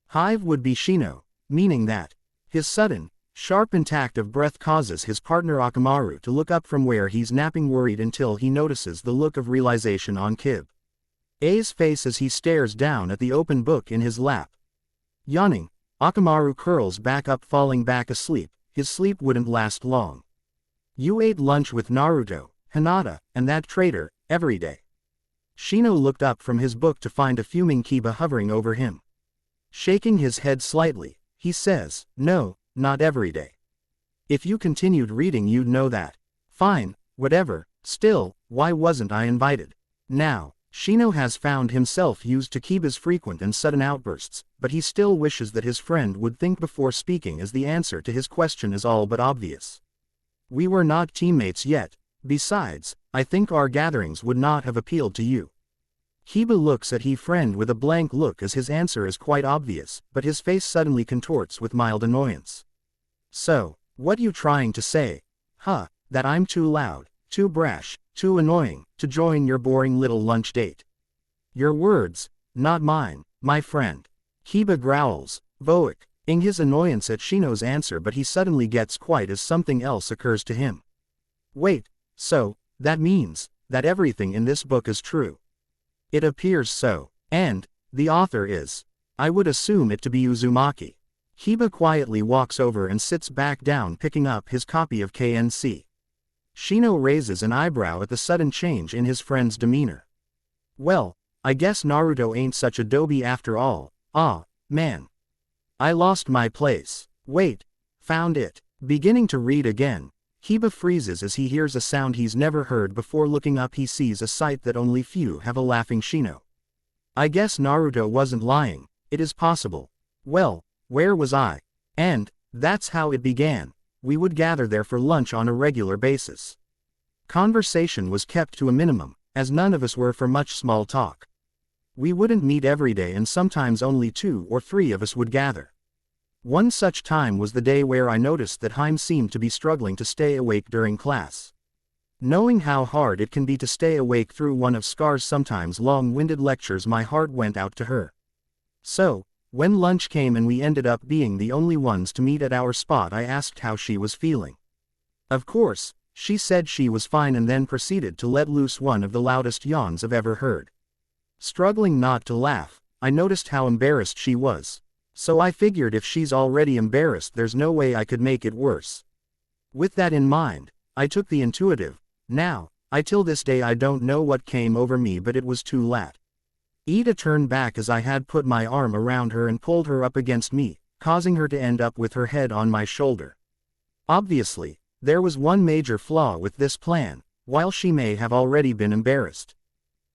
Hive would be Shino, meaning that his sudden, sharp intact of breath causes his partner Akamaru to look up from where he's napping, worried until he notices the look of realization on Kiba's face as he stares down at the open book in his lap. Yawning, Akamaru curls back up, falling back asleep. His sleep wouldn't last long. "You ate lunch with Naruto, Hinata, and that traitor, every day?" Shino looked up from his book to find a fuming Kiba hovering over him. Shaking his head slightly, he says, "No, not every day. If you continued reading you'd know that." "Fine, whatever, still, why wasn't I invited?" Now, Shino has found himself used to Kiba's frequent and sudden outbursts, but he still wishes that his friend would think before speaking, as the answer to his question is all but obvious. "We were not teammates yet. Besides, I think our gatherings would not have appealed to you." Kiba looks at his friend with a blank look as his answer is quite obvious, but his face suddenly contorts with mild annoyance. "So, what you trying to say? Huh, that I'm too loud, too brash, too annoying, to join your boring little lunch date?" "Your words, not mine, my friend." Kiba growls, voicing his annoyance at Shino's answer, but he suddenly gets quiet as something else occurs to him. "Wait, so, that means that everything in this book is true?" "It appears so. And the author is? I would assume it to be Uzumaki." Kiba quietly walks over and sits back down, picking up his copy of KNC. Shino raises an eyebrow at the sudden change in his friend's demeanor. "Well, I guess Naruto ain't such a doby after all. Ah, man. I lost my place. Wait, found it." Beginning to read again, Kiba freezes as he hears a sound he's never heard before. Looking up, he sees a sight that only few have: a laughing Shino. I guess Naruto wasn't lying. It is possible. Well, where was I? And that's how it began. We would gather there for lunch on a regular basis. Conversation was kept to a minimum, as none of us were for much small talk. We wouldn't meet every day, and sometimes only 2 or 3 of us would gather. One such time was the day where I noticed that Haim seemed to be struggling to stay awake during class. Knowing how hard it can be to stay awake through one of Scar's sometimes long-winded lectures, my heart went out to her. So, When lunch came and we ended up being the only ones to meet at our spot, I asked how she was feeling. Of course, she said she was fine and then proceeded to let loose one of the loudest yawns I've ever heard. Struggling not to laugh, I noticed how embarrassed she was. So I figured if she's already embarrassed, there's no way I could make it worse. With that in mind, I took the intuitive. Now, till this day I don't know what came over me, but it was too late. Ida turned back as I had put my arm around her and pulled her up against me, causing her to end up with her head on my shoulder. Obviously, there was one major flaw with this plan. While she may have already been embarrassed,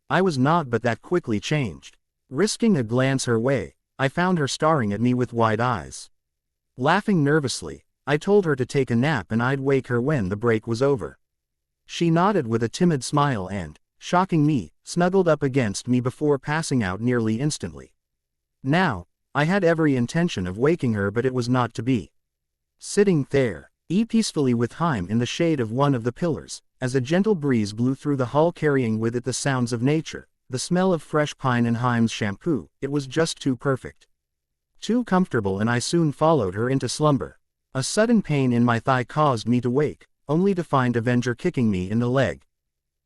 I was not, but that quickly changed. Risking a glance her way, I found her staring at me with wide eyes. Laughing nervously, I told her to take a nap and I'd wake her when the break was over. She nodded with a timid smile and, shocking me, snuggled up against me before passing out nearly instantly. Now, I had every intention of waking her, but it was not to be. Sitting there, peacefully with Haim in the shade of one of the pillars, as a gentle breeze blew through the hall carrying with it the sounds of nature, the smell of fresh pine and Haim's shampoo, it was just too perfect. Too comfortable, and I soon followed her into slumber. A sudden pain in my thigh caused me to wake, only to find Avenger kicking me in the leg.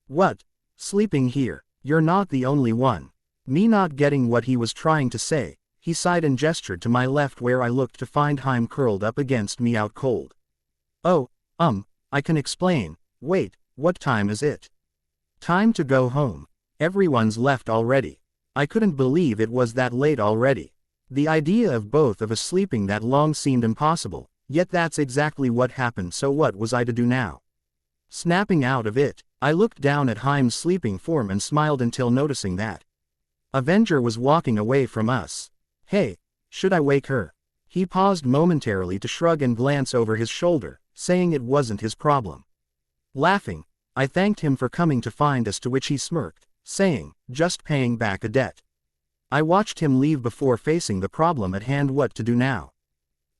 "What? Sleeping here? You're not the only one." Me not getting what he was trying to say, he sighed and gestured to my left where I looked to find Haim curled up against me out cold. "Oh, I can explain. Wait, what time is it?" "Time to go home. Everyone's left already." I couldn't believe it was that late already. The idea of both of us sleeping that long seemed impossible, yet that's exactly what happened, so what was I to do now? Snapping out of it, I looked down at Haim's sleeping form and smiled until noticing that Avenger was walking away from us. "Hey, should I wake her?" He paused momentarily to shrug and glance over his shoulder, saying it wasn't his problem. Laughing, I thanked him for coming to find us, to which he smirked, saying, "Just paying back a debt." I watched him leave before facing the problem at hand. What to do now?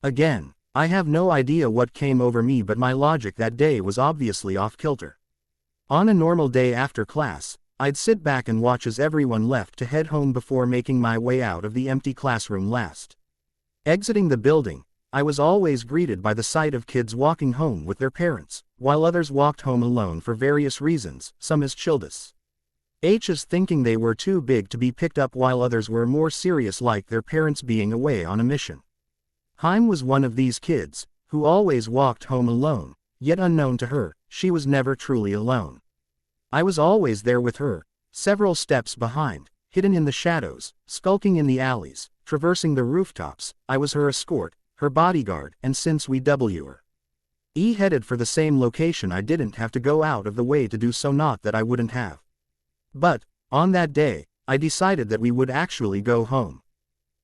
Again, I have no idea what came over me, but my logic that day was obviously off kilter. On a normal day after class, I'd sit back and watch as everyone left to head home before making my way out of the empty classroom last. Exiting the building, I was always greeted by the sight of kids walking home with their parents, while others walked home alone for various reasons, some as childish H's thinking they were too big to be picked up, while others were more serious, like their parents being away on a mission. Haim was one of these kids, who always walked home alone, yet unknown to her, she was never truly alone. I was always there with her, several steps behind, hidden in the shadows, skulking in the alleys, traversing the rooftops. I was her escort, her bodyguard, and since we were headed for the same location, I didn't have to go out of the way to do so, not that I wouldn't have. But, on that day, I decided that we would actually go home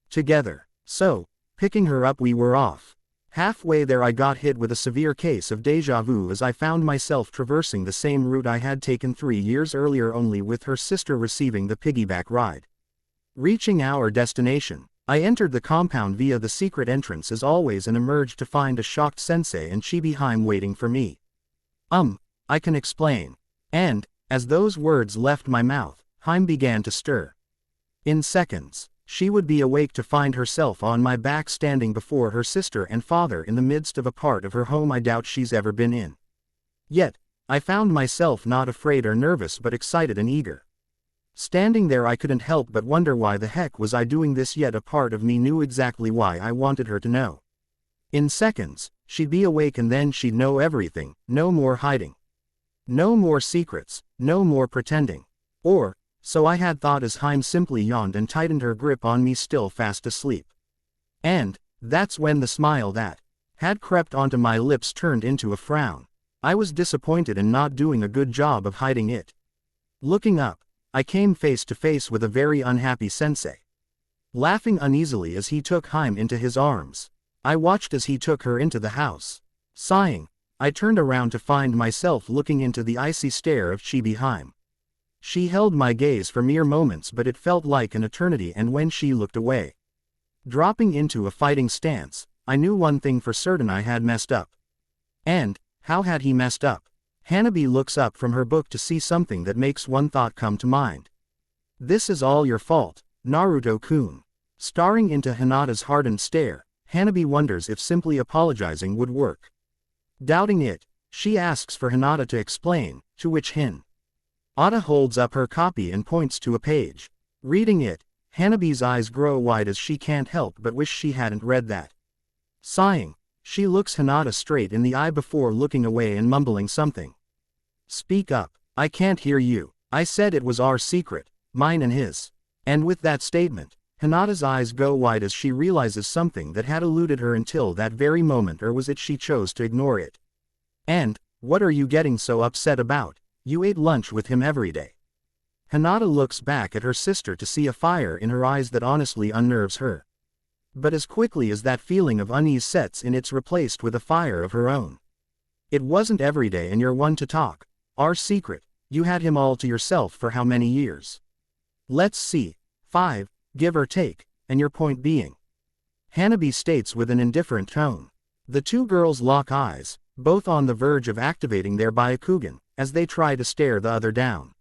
together. So, picking her up, we were off. Halfway there I got hit with a severe case of déjà vu as I found myself traversing the same route I had taken 3 years earlier, only with her sister receiving the piggyback ride. Reaching our destination, I entered the compound via the secret entrance as always and emerged to find a shocked Sensei and Chibi Haim waiting for me. I can explain." And, as those words left my mouth, Haim began to stir. In seconds, she would be awake to find herself on my back standing before her sister and father in the midst of a part of her home I doubt she's ever been in. Yet, I found myself not afraid or nervous, but excited and eager. Standing there, I couldn't help but wonder why the heck was I doing this, yet a part of me knew exactly why I wanted her to know. In seconds, she'd be awake and then she'd know everything, no more hiding. No more secrets, no more pretending. Or, so I had thought as Haim simply yawned and tightened her grip on me, still fast asleep. And, that's when the smile that had crept onto my lips turned into a frown. I was disappointed in not doing a good job of hiding it. Looking up, I came face to face with a very unhappy Sensei. Laughing uneasily as he took Haim into his arms, I watched as he took her into the house. Sighing, I turned around to find myself looking into the icy stare of Chibi Haim. She held my gaze for mere moments, but it felt like an eternity, and when she looked away, dropping into a fighting stance, I knew one thing for certain: I had messed up. And, how had he messed up? Hanabi looks up from her book to see something that makes one thought come to mind. "This is all your fault, Naruto-kun." Staring into Hinata's hardened stare, Hanabi wonders if simply apologizing would work. Doubting it, she asks for Hinata to explain, to which Hinata holds up her copy and points to a page. Reading it, Hanabi's eyes grow wide as she can't help but wish she hadn't read that. Sighing, she looks Hinata straight in the eye before looking away and mumbling something. "Speak up, I can't hear you. I said it was our secret, mine and his." And with that statement, Hinata's eyes go wide as she realizes something that had eluded her until that very moment, or was it she chose to ignore it? "And, what are you getting so upset about? You ate lunch with him every day." Hinata looks back at her sister to see a fire in her eyes that honestly unnerves her. But as quickly as that feeling of unease sets in, it's replaced with a fire of her own. "It wasn't every day, and you're one to talk. Our secret, you had him all to yourself for how many years? Let's see, 5, give or take, and your point being?" Hanabi states with an indifferent tone. The two girls lock eyes, both on the verge of activating their Byakugan, as they try to stare the other down.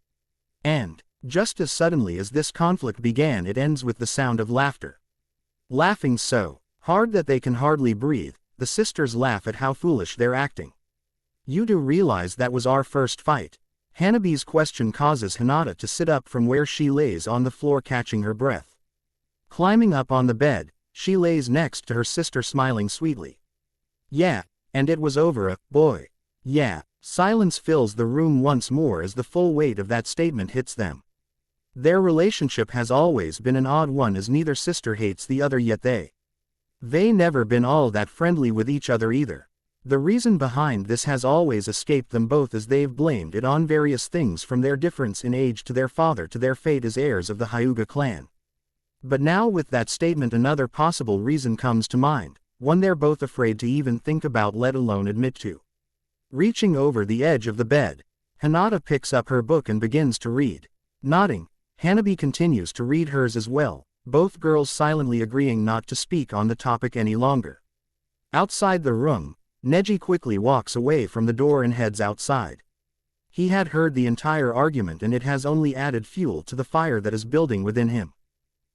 And, just as suddenly as this conflict began, it ends with the sound of laughter. Laughing so hard that they can hardly breathe, the sisters laugh at how foolish they're acting. "You do realize that was our first fight?" Hanabi's question causes Hinata to sit up from where she lays on the floor, catching her breath. Climbing up on the bed, she lays next to her sister, smiling sweetly. "Yeah, and it was over a boy." "Yeah." Silence fills the room once more as the full weight of that statement hits them. Their relationship has always been an odd one, as neither sister hates the other, yet they never been all that friendly with each other either. The reason behind this has always escaped them both, as they've blamed it on various things, from their difference in age to their father to their fate as heirs of the Hyuga clan. But now with that statement, another possible reason comes to mind, one they're both afraid to even think about, let alone admit to. Reaching over the edge of the bed, Hinata picks up her book and begins to read. Nodding, Hanabi continues to read hers as well, both girls silently agreeing not to speak on the topic any longer. Outside the room, Neji quickly walks away from the door and heads outside. He had heard the entire argument, and it has only added fuel to the fire that is building within him.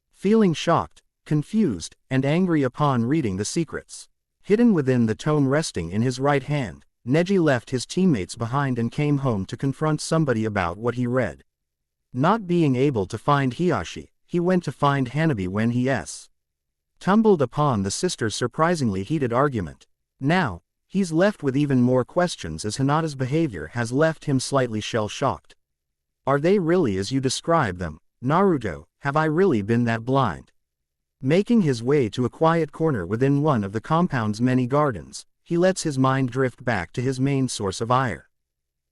Feeling shocked, confused, and angry upon reading the secrets hidden within the tome resting in his right hand, Neji left his teammates behind and came home to confront somebody about what he read. Not being able to find Hiashi, he went to find Hanabi when he tumbled upon the sisters' surprisingly heated argument. Now, he's left with even more questions, as Hinata's behavior has left him slightly shell-shocked. Are they really as you describe them, Naruto? Have I really been that blind? Making his way to a quiet corner within one of the compound's many gardens, he lets his mind drift back to his main source of ire.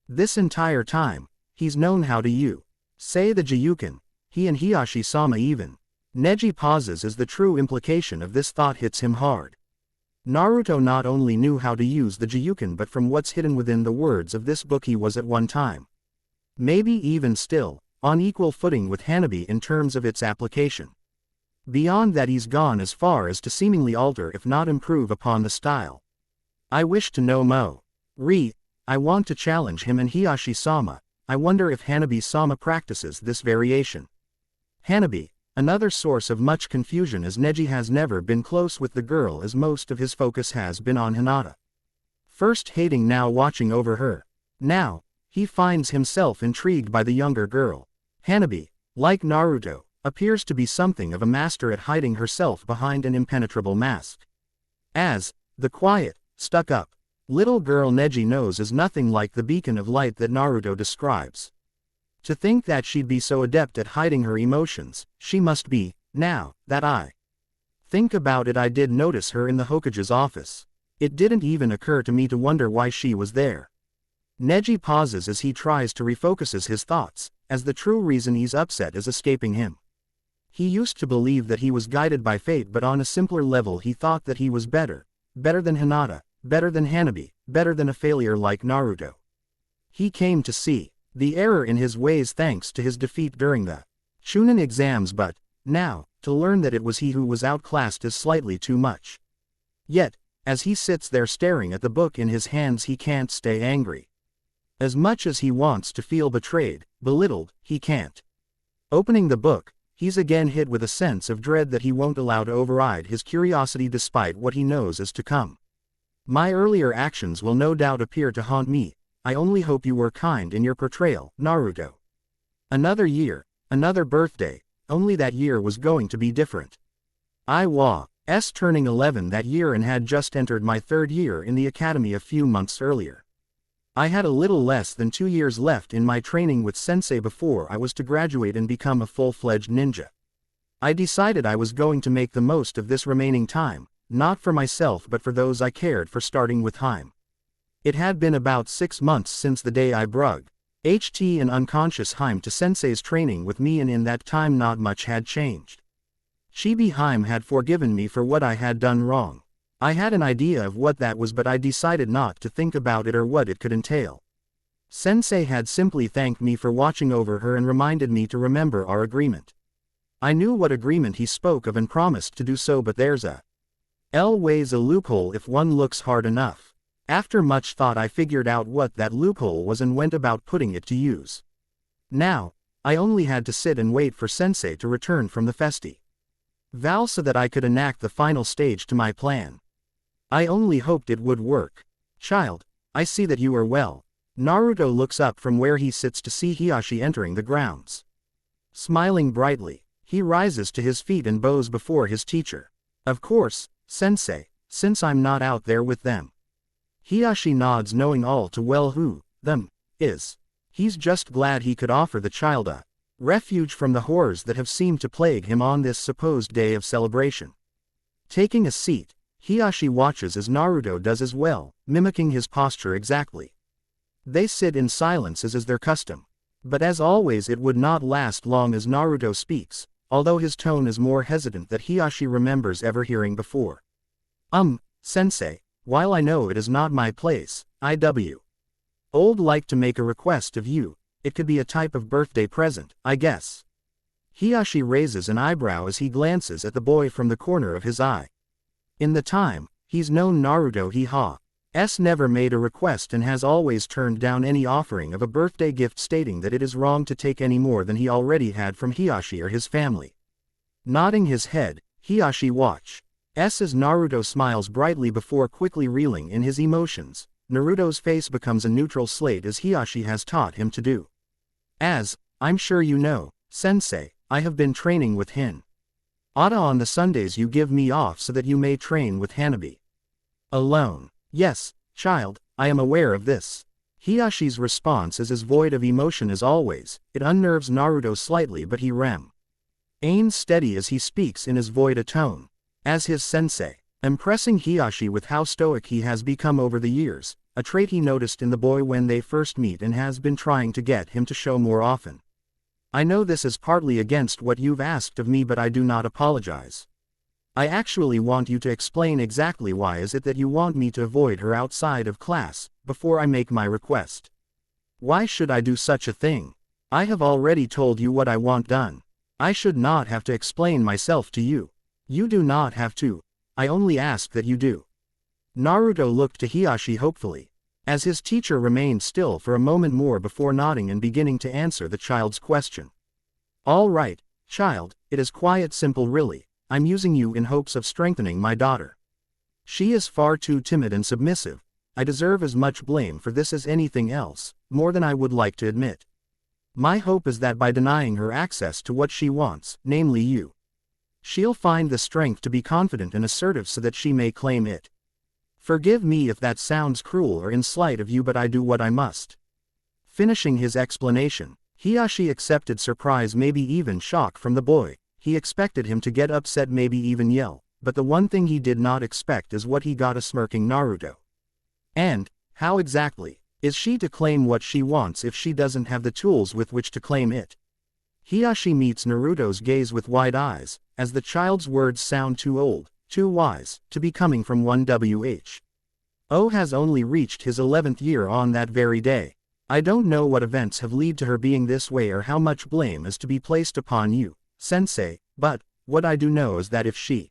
This entire time, he's known how to say the Jiyuken, he and Hiashi-sama even. Neji pauses as the true implication of this thought hits him hard. Naruto not only knew how to use the Jiyuken, but from what's hidden within the words of this book, he was at one time, maybe even still, on equal footing with Hanabi in terms of its application. Beyond that, he's gone as far as to seemingly alter, if not improve upon, the style. I wish to know more. I want to challenge him and Hiashi-sama. I wonder if Hanabi-sama practices this variation. Hanabi, another source of much confusion, as Neji has never been close with the girl, as most of his focus has been on Hinata. First hating, now watching over her. Now, he finds himself intrigued by the younger girl. Hanabi, like Naruto, appears to be something of a master at hiding herself behind an impenetrable mask. As the quiet, stuck-up little girl Neji knows is nothing like the beacon of light that Naruto describes. To think that she'd be so adept at hiding her emotions, she must be. Now that I think about it, I did notice her in the Hokage's office. It didn't even occur to me to wonder why she was there. Neji pauses as he tries to refocus his thoughts, as the true reason he's upset is escaping him. He used to believe that he was guided by fate, but on a simpler level he thought that he was better than Hinata, better than Hanabi, better than a failure like Naruto. He came to see the error in his ways thanks to his defeat during the Chunin exams, but now, to learn that it was he who was outclassed is slightly too much. Yet, as he sits there staring at the book in his hands, he can't stay angry. As much as he wants to feel betrayed, belittled, he can't. Opening the book, he's again hit with a sense of dread that he won't allow to override his curiosity despite what he knows is to come. My earlier actions will no doubt appear to haunt me. I only hope you were kind in your portrayal, Naruto. Another year, another birthday, only that year was going to be different. I was turning 11 that year and had just entered my 3rd year in the academy a few months earlier. I had a little less than 2 years left in my training with sensei before I was to graduate and become a full-fledged ninja. I decided I was going to make the most of this remaining time, not for myself but for those I cared for, starting with Hime. It had been about 6 months since the day I brought an unconscious Hime to sensei's training with me, and in that time not much had changed. Chibi Hime had forgiven me for what I had done wrong. I had an idea of what that was, but I decided not to think about it or what it could entail. Sensei had simply thanked me for watching over her and reminded me to remember our agreement. I knew what agreement he spoke of and promised to do so, but there's always a loophole if one looks hard enough. After much thought I figured out what that loophole was and went about putting it to use. Now, I only had to sit and wait for sensei to return from the festival so that I could enact the final stage to my plan. I only hoped it would work. Child, I see that you are well. Naruto looks up from where he sits to see Hiashi entering the grounds. Smiling brightly, he rises to his feet and bows before his teacher. Of course, sensei, since I'm not out there with them. Hiashi nods, knowing all too well who them is. He's just glad he could offer the child a refuge from the horrors that have seemed to plague him on this supposed day of celebration. Taking a seat, Hiashi watches as Naruto does as well, mimicking his posture exactly. They sit in silence as is their custom. But as always it would not last long as Naruto speaks, although his tone is more hesitant than Hiashi remembers ever hearing before. Sensei, while I know it is not my place, I'd like to make a request of you. It could be a type of birthday present, I guess. Hiashi raises an eyebrow as he glances at the boy from the corner of his eye. In the time he's known Naruto, he has never made a request and has always turned down any offering of a birthday gift, stating that it is wrong to take any more than he already had from Hiashi or his family. Nodding his head, Hiashi watches as Naruto smiles brightly before quickly reeling in his emotions. Naruto's face becomes a neutral slate as Hiashi has taught him to do. As I'm sure you know, sensei, I have been training with Hinata on the Sundays you give me off so that you may train with Hanabi alone. Yes, child, I am aware of this. Hiashi's response is as void of emotion as always. It unnerves Naruto slightly, but he remains steady as he speaks in as void a tone as his sensei, impressing Hiashi with how stoic he has become over the years, a trait he noticed in the boy when they first meet and has been trying to get him to show more often. I know this is partly against what you've asked of me, but I do not apologize. I actually want you to explain exactly why is it that you want me to avoid her outside of class, before I make my request. Why should I do such a thing? I have already told you what I want done. I should not have to explain myself to you. You do not have to. I only ask that you do. Naruto looked to Hiashi hopefully, as his teacher remained still for a moment more before nodding and beginning to answer the child's question. All right, child, it is quite simple really. I'm using you in hopes of strengthening my daughter. She is far too timid and submissive. I deserve as much blame for this as anything else, more than I would like to admit. My hope is that by denying her access to what she wants, namely you, she'll find the strength to be confident and assertive so that she may claim it. Forgive me if that sounds cruel or in slight of you, but I do what I must. Finishing his explanation, Hiashi accepted surprise, maybe even shock from the boy. He expected him to get upset, maybe even yell, but the one thing he did not expect is what he got: a smirking Naruto. And how exactly is she to claim what she wants if she doesn't have the tools with which to claim it? Hiashi meets Naruto's gaze with wide eyes, as the child's words sound too old, too wise, to be coming from one who has only reached his 11th year on that very day. I don't know what events have led to her being this way or how much blame is to be placed upon you, sensei, but what I do know is that if she's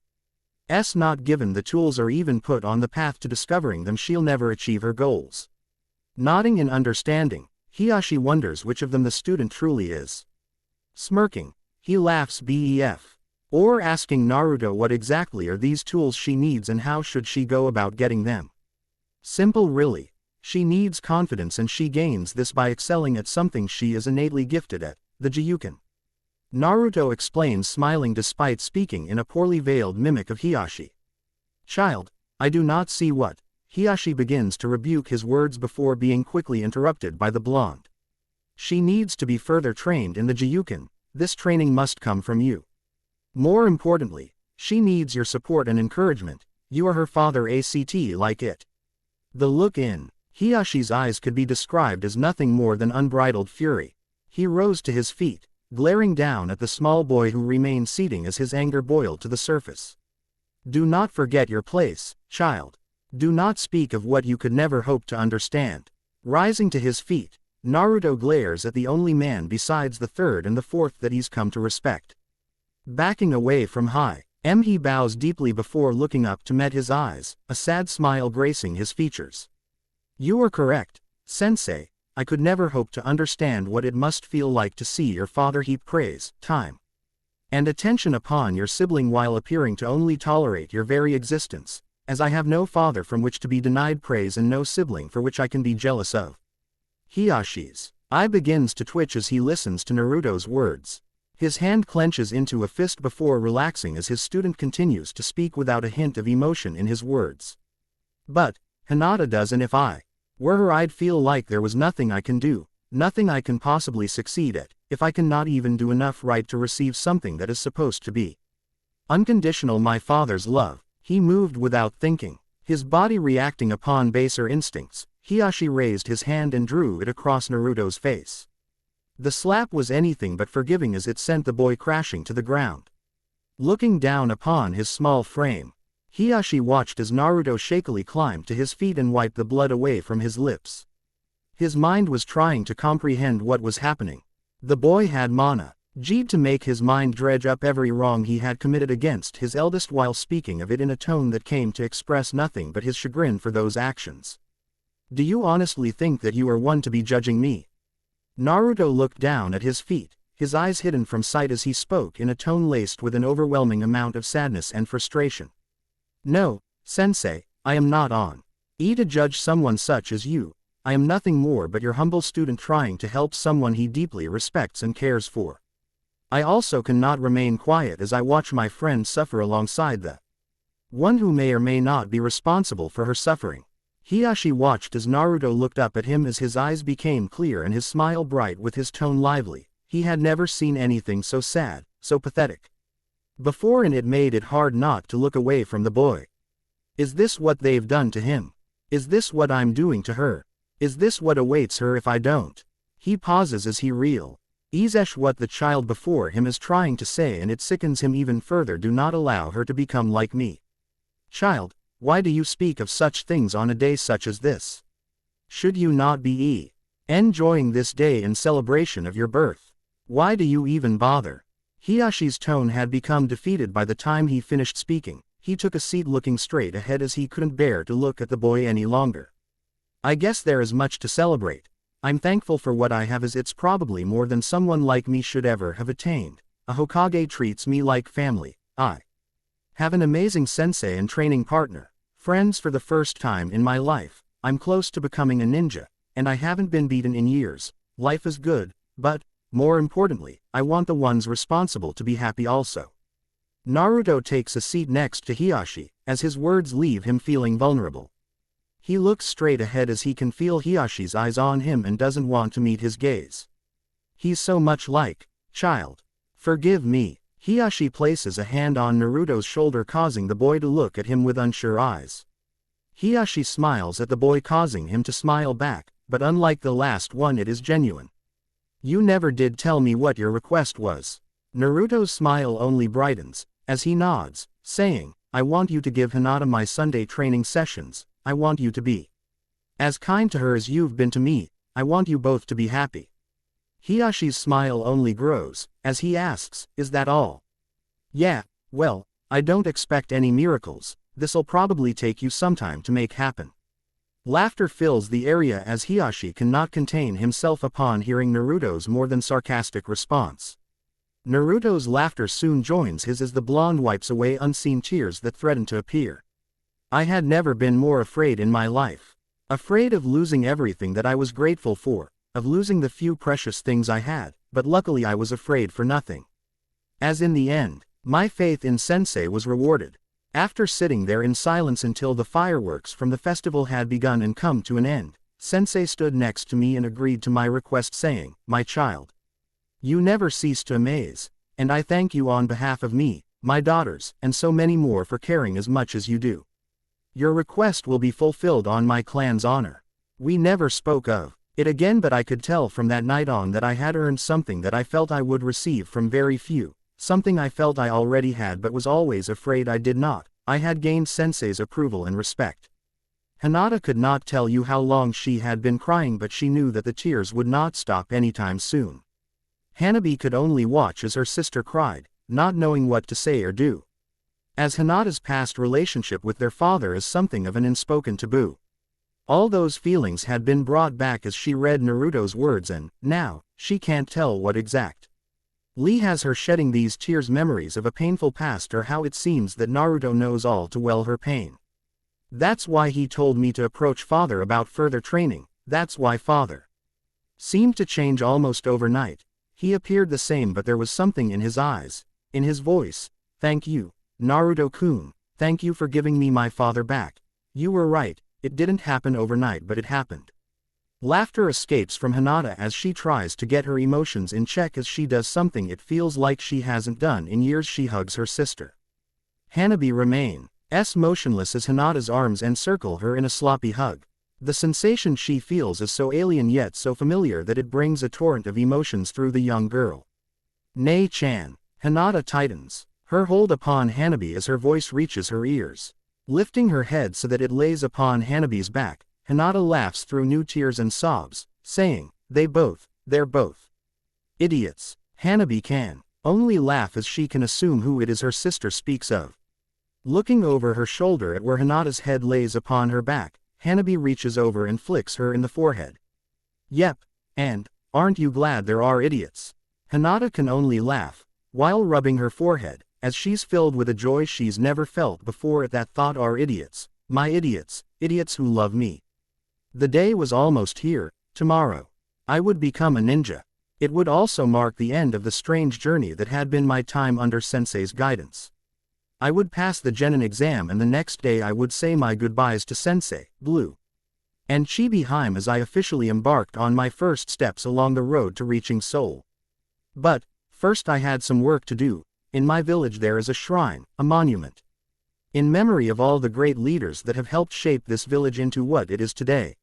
not given the tools or even put on the path to discovering them, she'll never achieve her goals. Nodding in understanding, Hiashi wonders which of them the student truly is. Smirking, He laughs BEF. Or asking Naruto what exactly are these tools she needs and how should she go about getting them. Simple really. She needs confidence and she gains this by excelling at something she is innately gifted at, the Gyuken. Naruto explains, smiling despite speaking in a poorly veiled mimic of Hiashi. Child, I do not see what. Hiashi begins to rebuke his words before being quickly interrupted by the blonde. She needs to be further trained in the Gyuken. This training must come from you. More importantly, she needs your support and encouragement. You are her father, act like it. The look in Hiyashi's eyes could be described as nothing more than unbridled fury. He rose to his feet, glaring down at the small boy who remained seated as his anger boiled to the surface. Do not forget your place, child. Do not speak of what you could never hope to understand. Rising to his feet, Naruto glares at the only man besides the third and the fourth that he's come to respect. Backing away from he bows deeply before looking up to meet his eyes, a sad smile gracing his features. You are correct, sensei. I could never hope to understand what it must feel like to see your father heap praise, time, and attention upon your sibling while appearing to only tolerate your very existence, as I have no father from which to be denied praise and no sibling for which I can be jealous of. Hiyashi's eye begins to twitch as he listens to Naruto's words. His hand clenches into a fist before relaxing as his student continues to speak without a hint of emotion in his words. But Hinata does, and if I were her I'd feel like there was nothing I can do, nothing I can possibly succeed at, if I cannot even do enough right to receive something that is supposed to be unconditional, my father's love. He moved without thinking, his body reacting upon baser instincts. Hiashi raised his hand and drew it across Naruto's face. The slap was anything but forgiving as it sent the boy crashing to the ground. Looking down upon his small frame, Hiashi watched as Naruto shakily climbed to his feet and wiped the blood away from his lips. His mind was trying to comprehend what was happening. The boy had mana G'd to make his mind dredge up every wrong he had committed against his eldest while speaking of it in a tone that came to express nothing but his chagrin for those actions. Do you honestly think that you are one to be judging me? Naruto looked down at his feet, his eyes hidden from sight as he spoke in a tone laced with an overwhelming amount of sadness and frustration. No, sensei, I am not on to judge someone such as you. I am nothing more but your humble student trying to help someone he deeply respects and cares for. I also cannot remain quiet as I watch my friend suffer alongside the one who may or may not be responsible for her suffering. Hiashi watched as Naruto looked up at him as his eyes became clear and his smile bright with his tone lively. He had never seen anything so sad, so pathetic before, and it made it hard not to look away from the boy. Is this what they've done to him? Is this what I'm doing to her? Is this what awaits her if I don't? He pauses as he realizes what the child before him is trying to say, and it sickens him even further. Do not allow her to become like me. Child, why do you speak of such things on a day such as this? Should you not be enjoying this day in celebration of your birth? Why do you even bother? Hiyashi's tone had become defeated by the time he finished speaking. He took a seat looking straight ahead as he couldn't bear to look at the boy any longer. I guess there is much to celebrate. I'm thankful for what I have, as it's probably more than someone like me should ever have attained. A Hokage treats me like family. I have an amazing sensei and training partner. Friends for the first time in my life. I'm close to becoming a ninja, and I haven't been beaten in years. Life is good, but, more importantly, I want the ones responsible to be happy also. Naruto takes a seat next to Hiashi, as his words leave him feeling vulnerable. He looks straight ahead as he can feel Hiyashi's eyes on him and doesn't want to meet his gaze. He's so much like, child. Forgive me. Hiashi places a hand on Naruto's shoulder, causing the boy to look at him with unsure eyes. Hiashi smiles at the boy, causing him to smile back, but unlike the last one, it is genuine. You never did tell me what your request was. Naruto's smile only brightens, as he nods, saying, I want you to give Hinata my Sunday training sessions. I want you to be as kind to her as you've been to me. I want you both to be happy. Hiyashi's smile only grows, as he asks, is that all? Yeah, well, I don't expect any miracles. This'll probably take you some time to make happen. Laughter fills the area as Hiashi cannot contain himself upon hearing Naruto's more than sarcastic response. Naruto's laughter soon joins his as the blonde wipes away unseen tears that threaten to appear. I had never been more afraid in my life. Afraid of losing everything that I was grateful for, of losing the few precious things I had, but luckily I was afraid for nothing. As in the end, my faith in Sensei was rewarded. After sitting there in silence until the fireworks from the festival had begun and come to an end, Sensei stood next to me and agreed to my request, saying, "My child, you never cease to amaze, and I thank you on behalf of me, my daughters, and so many more for caring as much as you do. Your request will be fulfilled on my clan's honor." We never spoke of it again, but I could tell from that night on that I had earned something that I felt I would receive from very few, something I felt I already had but was always afraid I did not. I had gained Sensei's approval and respect. Hinata could not tell you how long she had been crying, but she knew that the tears would not stop anytime soon. Hanabi could only watch as her sister cried, not knowing what to say or do. As Hinata's past relationship with their father is something of an unspoken taboo. All those feelings had been brought back as she read Naruto's words, and, now, she can't tell what exact. Lee has her shedding these tears, memories of a painful past, or how it seems that Naruto knows all too well her pain. That's why he told me to approach father about further training, that's why father seemed to change almost overnight. He appeared the same, but there was something in his eyes, in his voice. "Thank you, Naruto-kun, thank you for giving me my father back. You were right, it didn't happen overnight, but it happened." Laughter escapes from Hinata as she tries to get her emotions in check as she does something it feels like she hasn't done in years. She hugs her sister. Hanabi remains motionless as Hinata's arms encircle her in a sloppy hug. The sensation she feels is so alien yet so familiar that it brings a torrent of emotions through the young girl. "Nei-chan." Hinata tightens her hold upon Hanabi as her voice reaches her ears. Lifting her head so that it lays upon Hanabi's back, Hinata laughs through new tears and sobs, saying, they're both idiots." Hanabi can only laugh as she can assume who it is her sister speaks of. Looking over her shoulder at where Hinata's head lays upon her back, Hanabi reaches over and flicks her in the forehead. "Yep, and aren't you glad there are idiots?" Hinata can only laugh, while rubbing her forehead, as she's filled with a joy she's never felt before at that thought. "Are idiots, my idiots, idiots who love me." The day was almost here. Tomorrow, I would become a ninja. It would also mark the end of the strange journey that had been my time under Sensei's guidance. I would pass the Genin exam, and the next day I would say my goodbyes to Sensei, Blue, and Chibi-hime as I officially embarked on my first steps along the road to reaching Seoul. But first I had some work to do. In my village there is a shrine, a monument, in memory of all the great leaders that have helped shape this village into what it is today.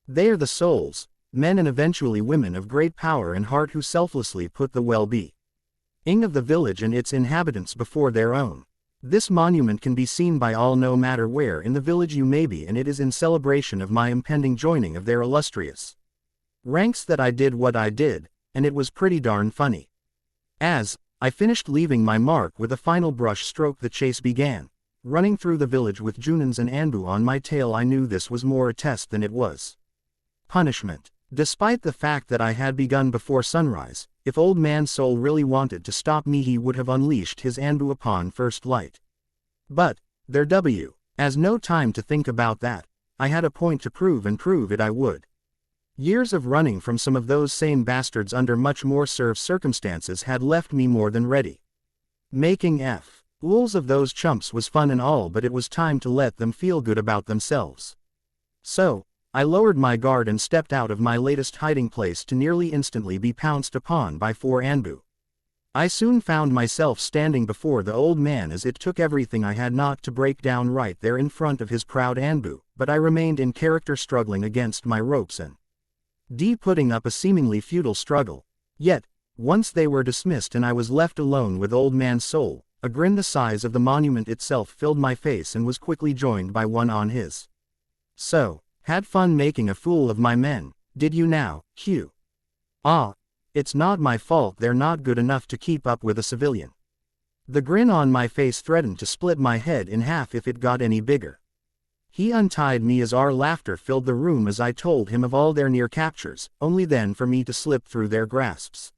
They are the souls, men and eventually women of great power and heart who selflessly put the well-being of the village and its inhabitants before their own. This monument can be seen by all no matter where in the village you may be, and it is in celebration of my impending joining of their illustrious ranks that I did what I did, and it was pretty darn funny. As I finished leaving my mark with a final brush stroke, the chase began. Running through the village with Junins and Anbu on my tail, I knew this was more a test than it was punishment. Despite the fact that I had begun before sunrise, if Old Man Soul really wanted to stop me he would have unleashed his Anbu upon first light. But as no time to think about that. I had a point to prove, and prove it I would. Years of running from some of those same bastards under much more serve circumstances had left me more than ready. Making fools of those chumps was fun and all, but it was time to let them feel good about themselves. So, I lowered my guard and stepped out of my latest hiding place to nearly instantly be pounced upon by 4 Anbu. I soon found myself standing before the old man as it took everything I had not to break down right there in front of his proud Anbu, but I remained in character, struggling against my ropes and putting up a seemingly futile struggle. Yet, once they were dismissed and I was left alone with Old Man Soul, a grin the size of the monument itself filled my face and was quickly joined by one on his. "So, had fun making a fool of my men, did you now, Q? Ah, it's not my fault they're not good enough to keep up with a civilian." The grin on my face threatened to split my head in half if it got any bigger. He untied me as our laughter filled the room as I told him of all their near captures, only then for me to slip through their grasps.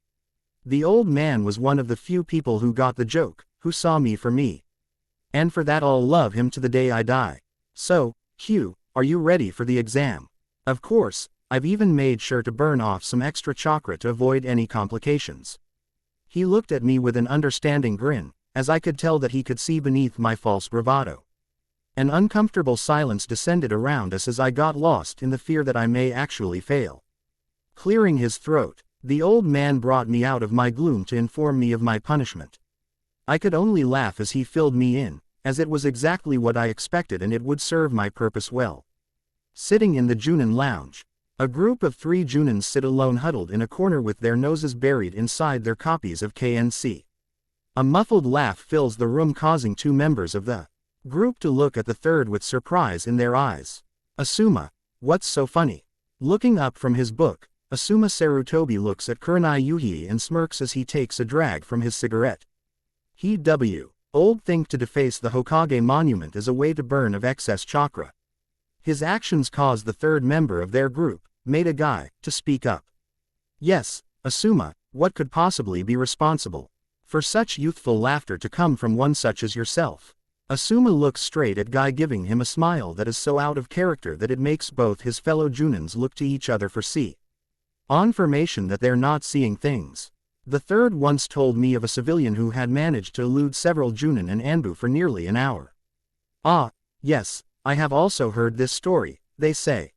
The old man was one of the few people who got the joke, who saw me for me. And for that I'll love him to the day I die. So, Hugh, are you ready for the exam? Of course, I've even made sure to burn off some extra chakra to avoid any complications. He looked at me with an understanding grin, as I could tell that he could see beneath my false bravado. An uncomfortable silence descended around us as I got lost in the fear that I may actually fail. Clearing his throat, the old man brought me out of my gloom to inform me of my punishment. I could only laugh as he filled me in, as it was exactly what I expected and it would serve my purpose well. Sitting in the Junin lounge, a group of 3 Junins sit alone huddled in a corner with their noses buried inside their copies of KNC. A muffled laugh fills the room, causing 2 members of the group to look at the third with surprise in their eyes. Asuma, what's so funny? Looking up from his book, Asuma Sarutobi looks at Kurenai Yuhi and smirks as he takes a drag from his cigarette. Old think to deface the Hokage monument as a way to burn of excess chakra. His actions caused the third member of their group, Maida Guy, to speak up. Yes, Asuma, what could possibly be responsible for such youthful laughter to come from one such as yourself? Asuma looks straight at Guy, giving him a smile that is so out of character that it makes both his fellow Junins look to each other for confirmation that they're not seeing things. The third once told me of a civilian who had managed to elude several Junin and Anbu for nearly an hour. Ah, yes, I have also heard this story. They say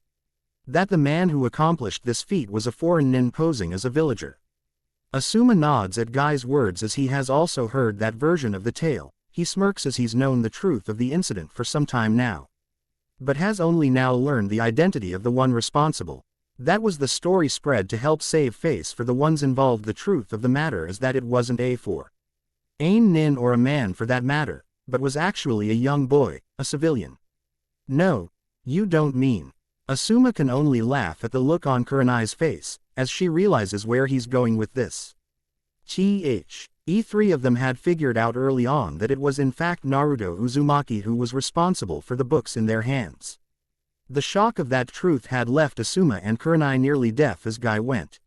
that the man who accomplished this feat was a foreign nin posing as a villager. Asuma nods at Guy's words as he has also heard that version of the tale. He smirks as he's known the truth of the incident for some time now, but has only now learned the identity of the one responsible. That was the story spread to help save face for the ones involved. The truth of the matter is that it wasn't a foreign nin or a man for that matter, but was actually a young boy, a civilian. No, you don't mean. Asuma can only laugh at the look on Kurenai's face, as she realizes where he's going with this. E3 of them had figured out early on that it was in fact Naruto Uzumaki who was responsible for the books in their hands. The shock of that truth had left Asuma and Kurenai nearly deaf as Guy went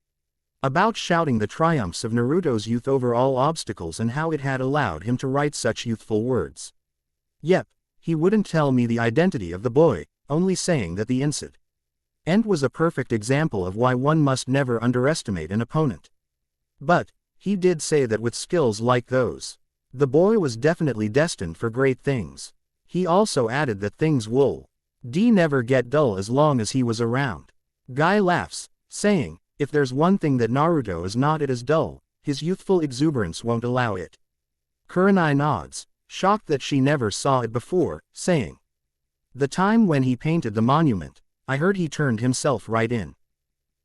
about shouting the triumphs of Naruto's youth over all obstacles and how it had allowed him to write such youthful words. Yep, he wouldn't tell me the identity of the boy, only saying that the incident was a perfect example of why one must never underestimate an opponent. But he did say that with skills like those, the boy was definitely destined for great things. He also added that things would never get dull as long as he was around. Guy laughs, saying, if there's one thing that Naruto is not, it is dull. His youthful exuberance won't allow it. Kurenai nods, shocked that she never saw it before, saying, the time when he painted the monument, I heard he turned himself right in.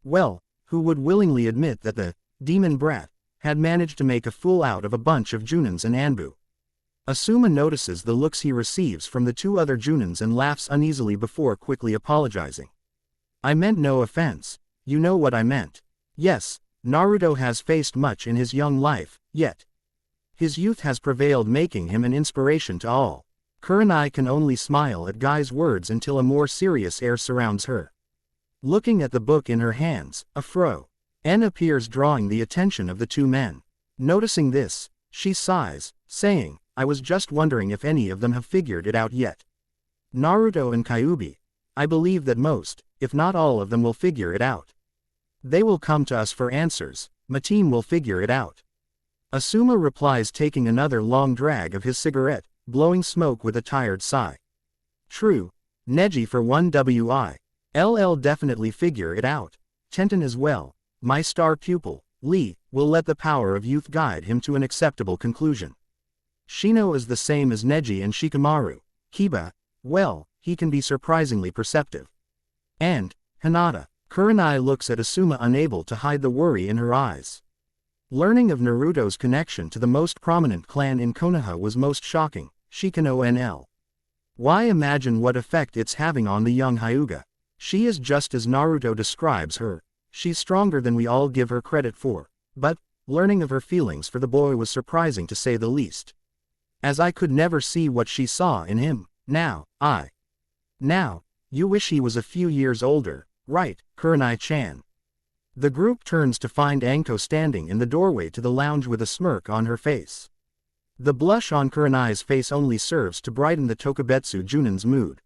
Well, who would willingly admit that the demon brat had managed to make a fool out of a bunch of Junins and Anbu? Asuma notices the looks he receives from the 2 other Junins and laughs uneasily before quickly apologizing. I meant no offense. You know what I meant. Yes, Naruto has faced much in his young life, yet his youth has prevailed, making him an inspiration to all. Kurenai can only smile at Guy's words until a more serious air surrounds her. Looking at the book in her hands, a N appears, drawing the attention of the 2 men. Noticing this, she sighs, saying, I was just wondering if any of them have figured it out yet. Naruto and Kyuubi. I believe that most, if not all of them will figure it out. They will come to us for answers. My team will figure it out. Asuma replies, taking another long drag of his cigarette, blowing smoke with a tired sigh. True. Neji for one will definitely figure it out. Tenten as well. My star pupil, Lee, will let the power of youth guide him to an acceptable conclusion. Shino is the same as Neji and Shikamaru. Kiba, well, he can be surprisingly perceptive. And Hinata. Kurenai looks at Asuma, unable to hide the worry in her eyes. Learning of Naruto's connection to the most prominent clan in Konoha was most shocking. Shikano-NL. Why, imagine what effect it's having on the young Hyuga. She is just as Naruto describes her. She's stronger than we all give her credit for. But learning of her feelings for the boy was surprising to say the least. As I could never see what she saw in him. Now, you wish he was a few years older, right, Kurenai-chan? The group turns to find Anko standing in the doorway to the lounge with a smirk on her face. The blush on Kurani's face only serves to brighten the Tokubetsu Junin's mood.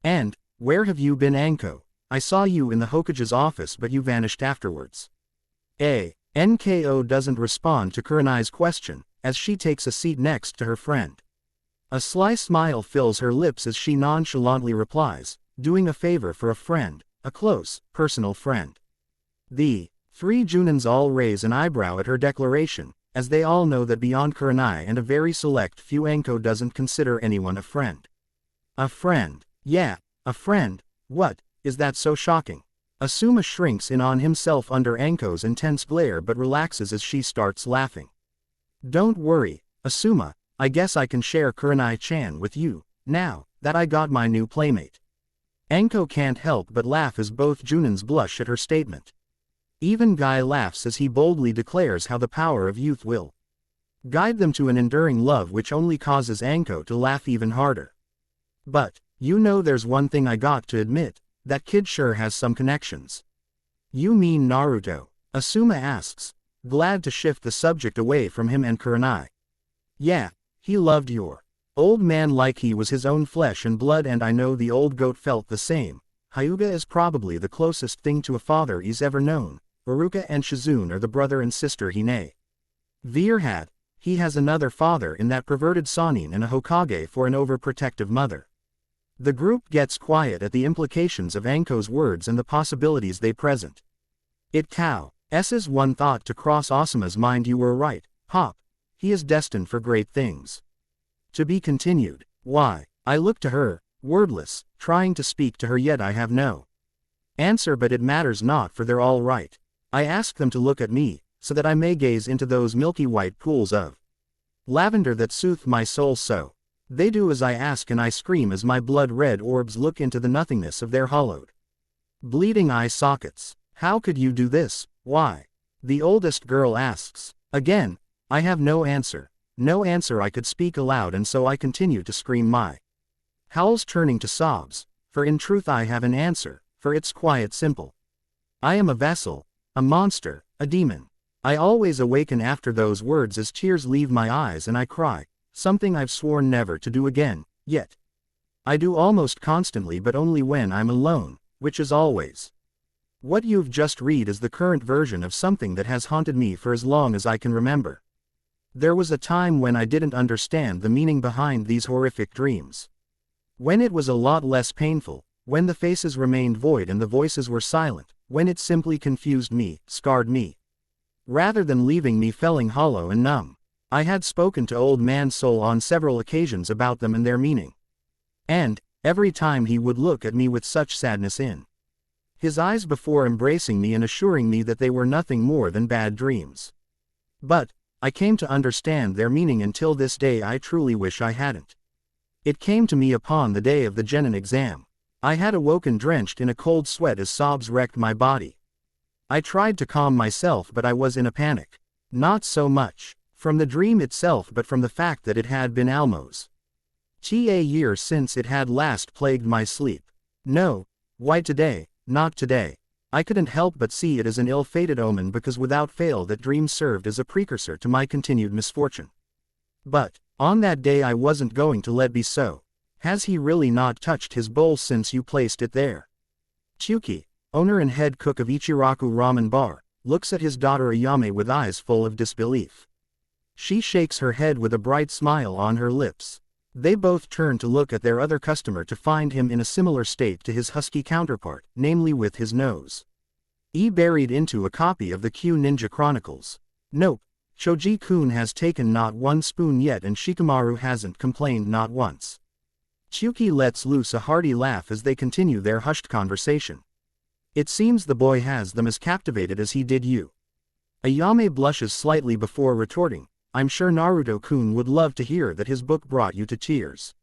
And, where have you been, Anko? I saw you in the Hokage's office but you vanished afterwards. Nko doesn't respond to Kurani's question, as she takes a seat next to her friend. A sly smile fills her lips as she nonchalantly replies, doing a favor for a friend, a close, personal friend. The three Junins all raise an eyebrow at her declaration, as they all know that beyond Kuranai and a very select few, Anko doesn't consider anyone a friend. A friend? Yeah, a friend. What, is that so shocking? Asuma shrinks in on himself under Anko's intense glare but relaxes as she starts laughing. Don't worry, Asuma, I guess I can share Kuranai-chan with you, now that I got my new playmate. Anko can't help but laugh as both Junins blush at her statement. Even Guy laughs as he boldly declares how the power of youth will guide them to an enduring love, which only causes Anko to laugh even harder. But, you know, there's one thing I got to admit, that kid sure has some connections. You mean Naruto? Asuma asks, glad to shift the subject away from him and Kuranai. Yeah, he loved your old man like he was his own flesh and blood, and I know the old goat felt the same. Hyuga is probably the closest thing to a father he's ever known. Iruka and Shizune are the brother and sister Hine. Veer had. He has another father in that perverted Sanin and a Hokage for an overprotective mother. The group gets quiet at the implications of Anko's words and the possibilities they present. It S's one thought to cross Asuma's mind. You were right, Hop. He is destined for great things. To be continued. Why? I look to her, wordless, trying to speak to her, yet I have no answer, but it matters not, for they're all right. I ask them to look at me, so that I may gaze into those milky white pools of lavender that soothe my soul so. They do as I ask, and I scream as my blood-red orbs look into the nothingness of their hollowed, bleeding eye sockets. How could you do this? Why? The oldest girl asks. Again, I have no answer. No answer. I could speak aloud, and so I continue to scream my howls turning to sobs, for in truth I have an answer, for it's quite simple. I am a vessel, a monster, a demon. I always awaken after those words as tears leave my eyes and I cry, something I've sworn never to do again, yet I do almost constantly, but only when I'm alone, which is always. What you've just read is the current version of something that has haunted me for as long as I can remember. There was a time when I didn't understand the meaning behind these horrific dreams. When it was a lot less painful, when the faces remained void and the voices were silent, when it simply confused me, scarred me, rather than leaving me feeling hollow and numb. I had spoken to Old Man Soul on several occasions about them and their meaning. And, every time he would look at me with such sadness in his eyes before embracing me and assuring me that they were nothing more than bad dreams. But, I came to understand their meaning until this day. I truly wish I hadn't. It came to me upon the day of the Genin exam. I had awoken drenched in a cold sweat as sobs wrecked my body. I tried to calm myself, but I was in a panic. Not so much from the dream itself, but from the fact that it had been almost a year since it had last plagued my sleep. No, why today, not today. I couldn't help but see it as an ill-fated omen, because without fail that dream served as a precursor to my continued misfortune. But, on that day I wasn't going to let be so. Has he really not touched his bowl since you placed it there? Chuki, owner and head cook of Ichiraku Ramen Bar, looks at his daughter Ayame with eyes full of disbelief. She shakes her head with a bright smile on her lips. They both turn to look at their other customer to find him in a similar state to his husky counterpart, namely with his nose buried into a copy of the Q Ninja Chronicles. Nope, Shoji-kun has taken not one spoon yet, and Shikamaru hasn't complained not once. Chuki lets loose a hearty laugh as they continue their hushed conversation. It seems the boy has them as captivated as he did you. Ayame blushes slightly before retorting, I'm sure Naruto-kun would love to hear that his book brought you to tears.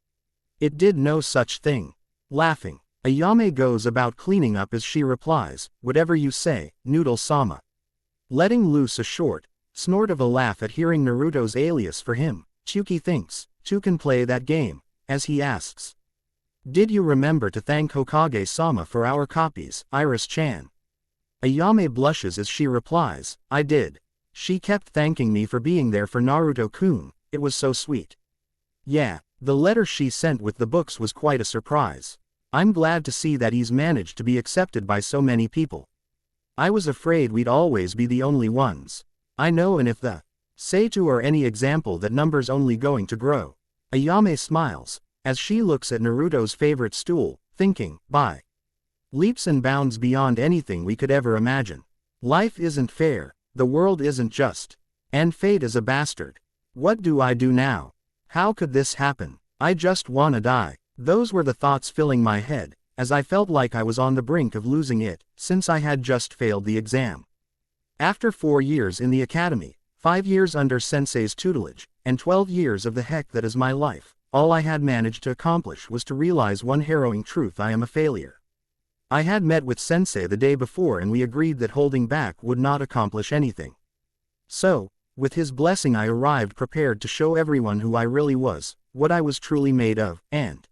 It did no such thing. Laughing, Ayame goes about cleaning up as she replies, whatever you say, Noodle-sama. Letting loose a short snort of a laugh at hearing Naruto's alias for him, Chuki thinks, two can play that game, as he asks. Did you remember to thank Hokage-sama for our copies, Iris-chan? Ayame blushes as she replies, I did. She kept thanking me for being there for Naruto-kun, it was so sweet. Yeah, the letter she sent with the books was quite a surprise. I'm glad to see that he's managed to be accepted by so many people. I was afraid we'd always be the only ones. I know, and if the say to or any example that number's only going to grow. Ayame smiles, as she looks at Naruto's favorite stool, thinking, by leaps and bounds beyond anything we could ever imagine. Life isn't fair, the world isn't just, and fate is a bastard. What do I do now? How could this happen? I just wanna die. Those were the thoughts filling my head, as I felt like I was on the brink of losing it, since I had just failed the exam. After 4 years in the academy, 5 years under sensei's tutelage, and 12 years of the heck that is my life, all I had managed to accomplish was to realize one harrowing truth: I am a failure. I had met with sensei the day before and we agreed that holding back would not accomplish anything. So, with his blessing I arrived prepared to show everyone who I really was, what I was truly made of, and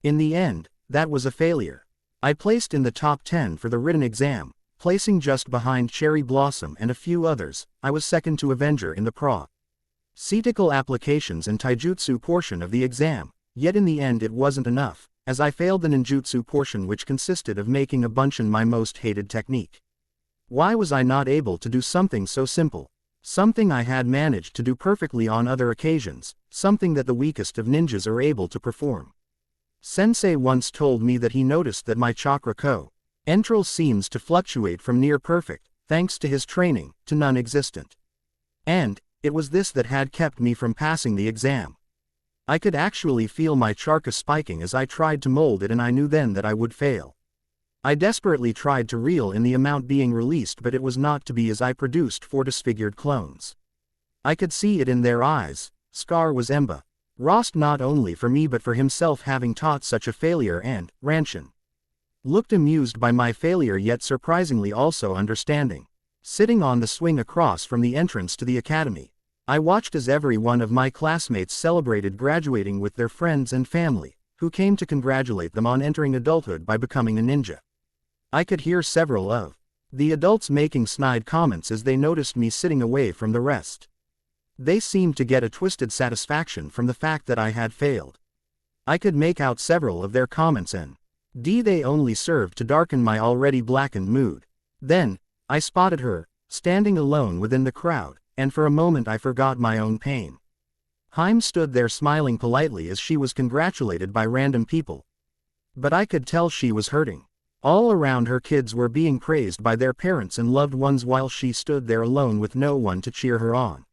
in the end, that was a failure. I placed in the top 10 for the written exam, placing just behind Cherry Blossom and a few others. I was second to Avenger in the Pro-Cetical applications and Taijutsu portion of the exam, yet in the end it wasn't enough, as I failed the ninjutsu portion, which consisted of making a bunshin my most hated technique. Why was I not able to do something so simple? Something I had managed to do perfectly on other occasions, something that the weakest of ninjas are able to perform. Sensei once told me that he noticed that my chakra entral seems to fluctuate from near perfect, thanks to his training, to non-existent. And it was this that had kept me from passing the exam. I could actually feel my chakra spiking as I tried to mold it, and I knew then that I would fail. I desperately tried to reel in the amount being released, but it was not to be, as I produced 4 disfigured clones. I could see it in their eyes. Scar was Emba. Rost, not only for me but for himself, having taught such a failure, and Ranshin looked amused by my failure, yet surprisingly also understanding. Sitting on the swing across from the entrance to the academy, I watched as every one of my classmates celebrated graduating with their friends and family, who came to congratulate them on entering adulthood by becoming a ninja. I could hear several of the adults making snide comments as they noticed me sitting away from the rest. They seemed to get a twisted satisfaction from the fact that I had failed. I could make out several of their comments, and they only served to darken my already blackened mood. Then, I spotted her, standing alone within the crowd, and for a moment I forgot my own pain. Haim stood there smiling politely as she was congratulated by random people. But I could tell she was hurting. All around her kids were being praised by their parents and loved ones while she stood there alone with no one to cheer her on.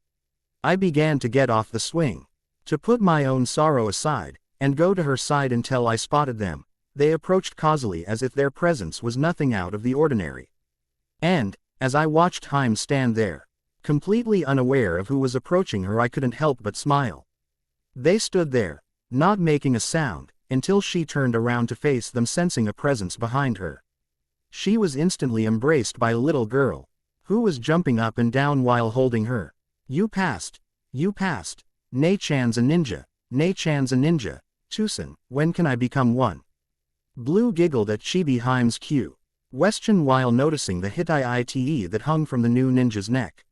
I began to get off the swing, to put my own sorrow aside, and go to her side until I spotted them. They approached causally as if their presence was nothing out of the ordinary. And, as I watched Haim stand there, completely unaware of who was approaching her, I couldn't help but smile. They stood there, not making a sound, until she turned around to face them, sensing a presence behind her. She was instantly embraced by a little girl, who was jumping up and down while holding her. You passed. Nei-chan's a ninja. Nei-chan's a ninja. Tusen, when can I become one? Blue giggled at Chibi Haim's question while noticing the Hitai that hung from the new ninja's neck.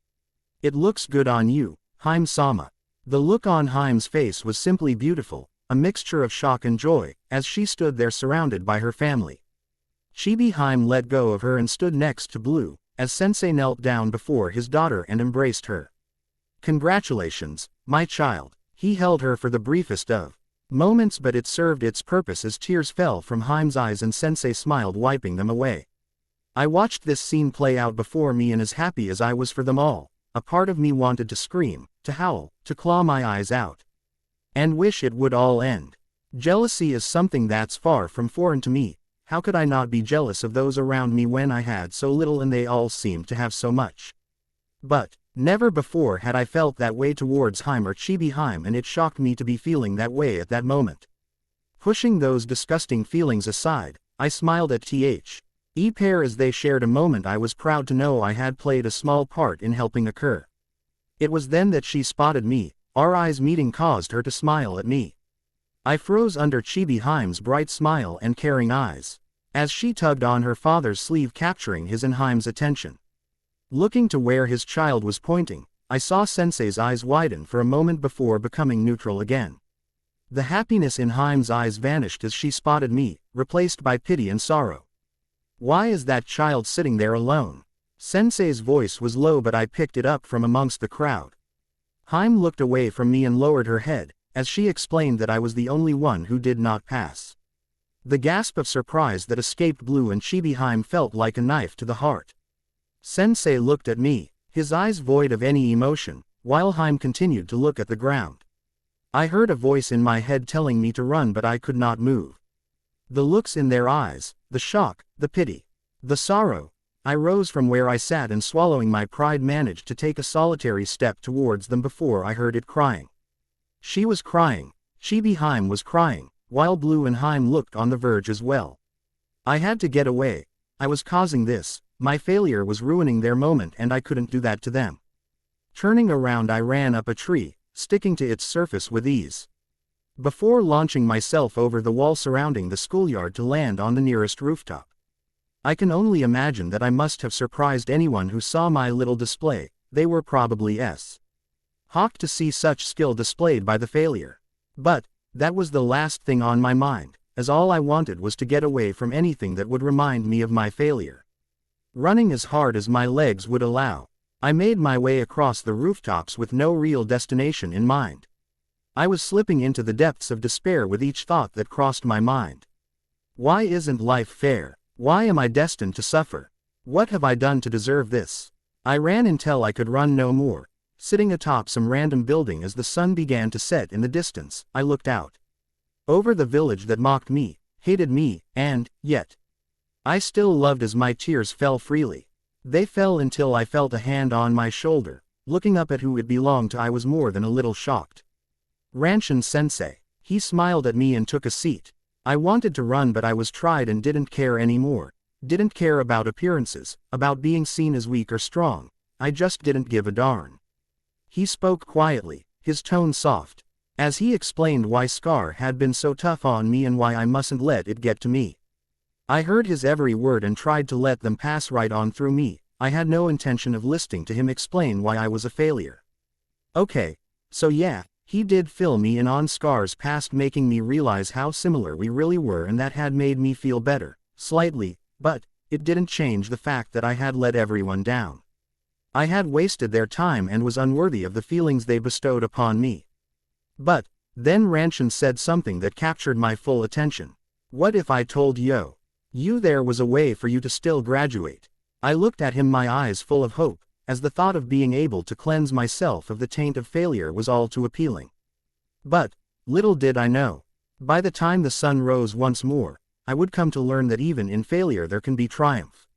It looks good on you, Haim-sama. The look on Haim's face was simply beautiful, a mixture of shock and joy, as she stood there surrounded by her family. Chibi Haim let go of her and stood next to Blue, as Sensei knelt down before his daughter and embraced her. Congratulations, my child. He held her for the briefest of moments, but it served its purpose as tears fell from Haim's eyes and Sensei smiled, wiping them away. I watched this scene play out before me, and as happy as I was for them all, a part of me wanted to scream, to howl, to claw my eyes out, and wish it would all end. Jealousy is something that's far from foreign to me. How could I not be jealous of those around me when I had so little and they all seemed to have so much? But never before had I felt that way towards Haim or Chibi Haim, and it shocked me to be feeling that way at that moment. Pushing those disgusting feelings aside, I smiled at pair as they shared a moment I was proud to know I had played a small part in helping occur. It was then that she spotted me. Our eyes meeting caused her to smile at me. I froze under Chibi Haim's bright smile and caring eyes. as she tugged on her father's sleeve, capturing his and Haim's attention. Looking to where his child was pointing, I saw Sensei's eyes widen for a moment before becoming neutral again. The happiness in Haim's eyes vanished as she spotted me, replaced by pity and sorrow. Why is that child sitting there alone? Sensei's voice was low, but I picked it up from amongst the crowd. Haim looked away from me and lowered her head, as she explained that I was the only one who did not pass. The gasp of surprise that escaped Blue and Chibi Haim felt like a knife to the heart. Sensei looked at me, his eyes void of any emotion, while Haim continued to look at the ground. I heard a voice in my head telling me to run, but I could not move. The looks in their eyes, the shock, the pity, the sorrow. I rose from where I sat and, swallowing my pride, managed to take a solitary step towards them before I heard it crying. She was crying, Chibi Haim was crying, while Blue and Haim looked on the verge as well. I had to get away. I was causing this. My failure was ruining their moment, and I couldn't do that to them. Turning around, I ran up a tree, sticking to its surface with ease. Before launching myself over the wall surrounding the schoolyard to land on the nearest rooftop. I can only imagine that I must have surprised anyone who saw my little display. They were probably shocked to see such skill displayed by the failure. But that was the last thing on my mind, as all I wanted was to get away from anything that would remind me of my failure. Running as hard as my legs would allow, I made my way across the rooftops with no real destination in mind. I was slipping into the depths of despair with each thought that crossed my mind. Why isn't life fair? Why am I destined to suffer? What have I done to deserve this? I ran until I could run no more. Sitting atop some random building as the sun began to set in the distance, I looked out over the village that mocked me, hated me, and, yet, I still loved as my tears fell freely. They fell until I felt a hand on my shoulder. Looking up at who it belonged to, I was more than a little shocked. Ranshin Sensei. He smiled at me and took a seat. I wanted to run, but I was tried and didn't care anymore. Didn't care about appearances, about being seen as weak or strong. I just didn't give a darn. He spoke quietly, his tone soft, as he explained why Scar had been so tough on me and why I mustn't let it get to me. I heard his every word and tried to let them pass right on through me. I had no intention of listening to him explain why I was a failure. Okay, so yeah, he did fill me in on Scar's past, making me realize how similar we really were, and that had made me feel better, slightly, but it didn't change the fact that I had let everyone down. I had wasted their time and was unworthy of the feelings they bestowed upon me. But then Ranshin said something that captured my full attention. What if I told you there was a way for you to still graduate? I looked at him, my eyes full of hope, as the thought of being able to cleanse myself of the taint of failure was all too appealing. But little did I know, by the time the sun rose once more, I would come to learn that even in failure there can be triumph.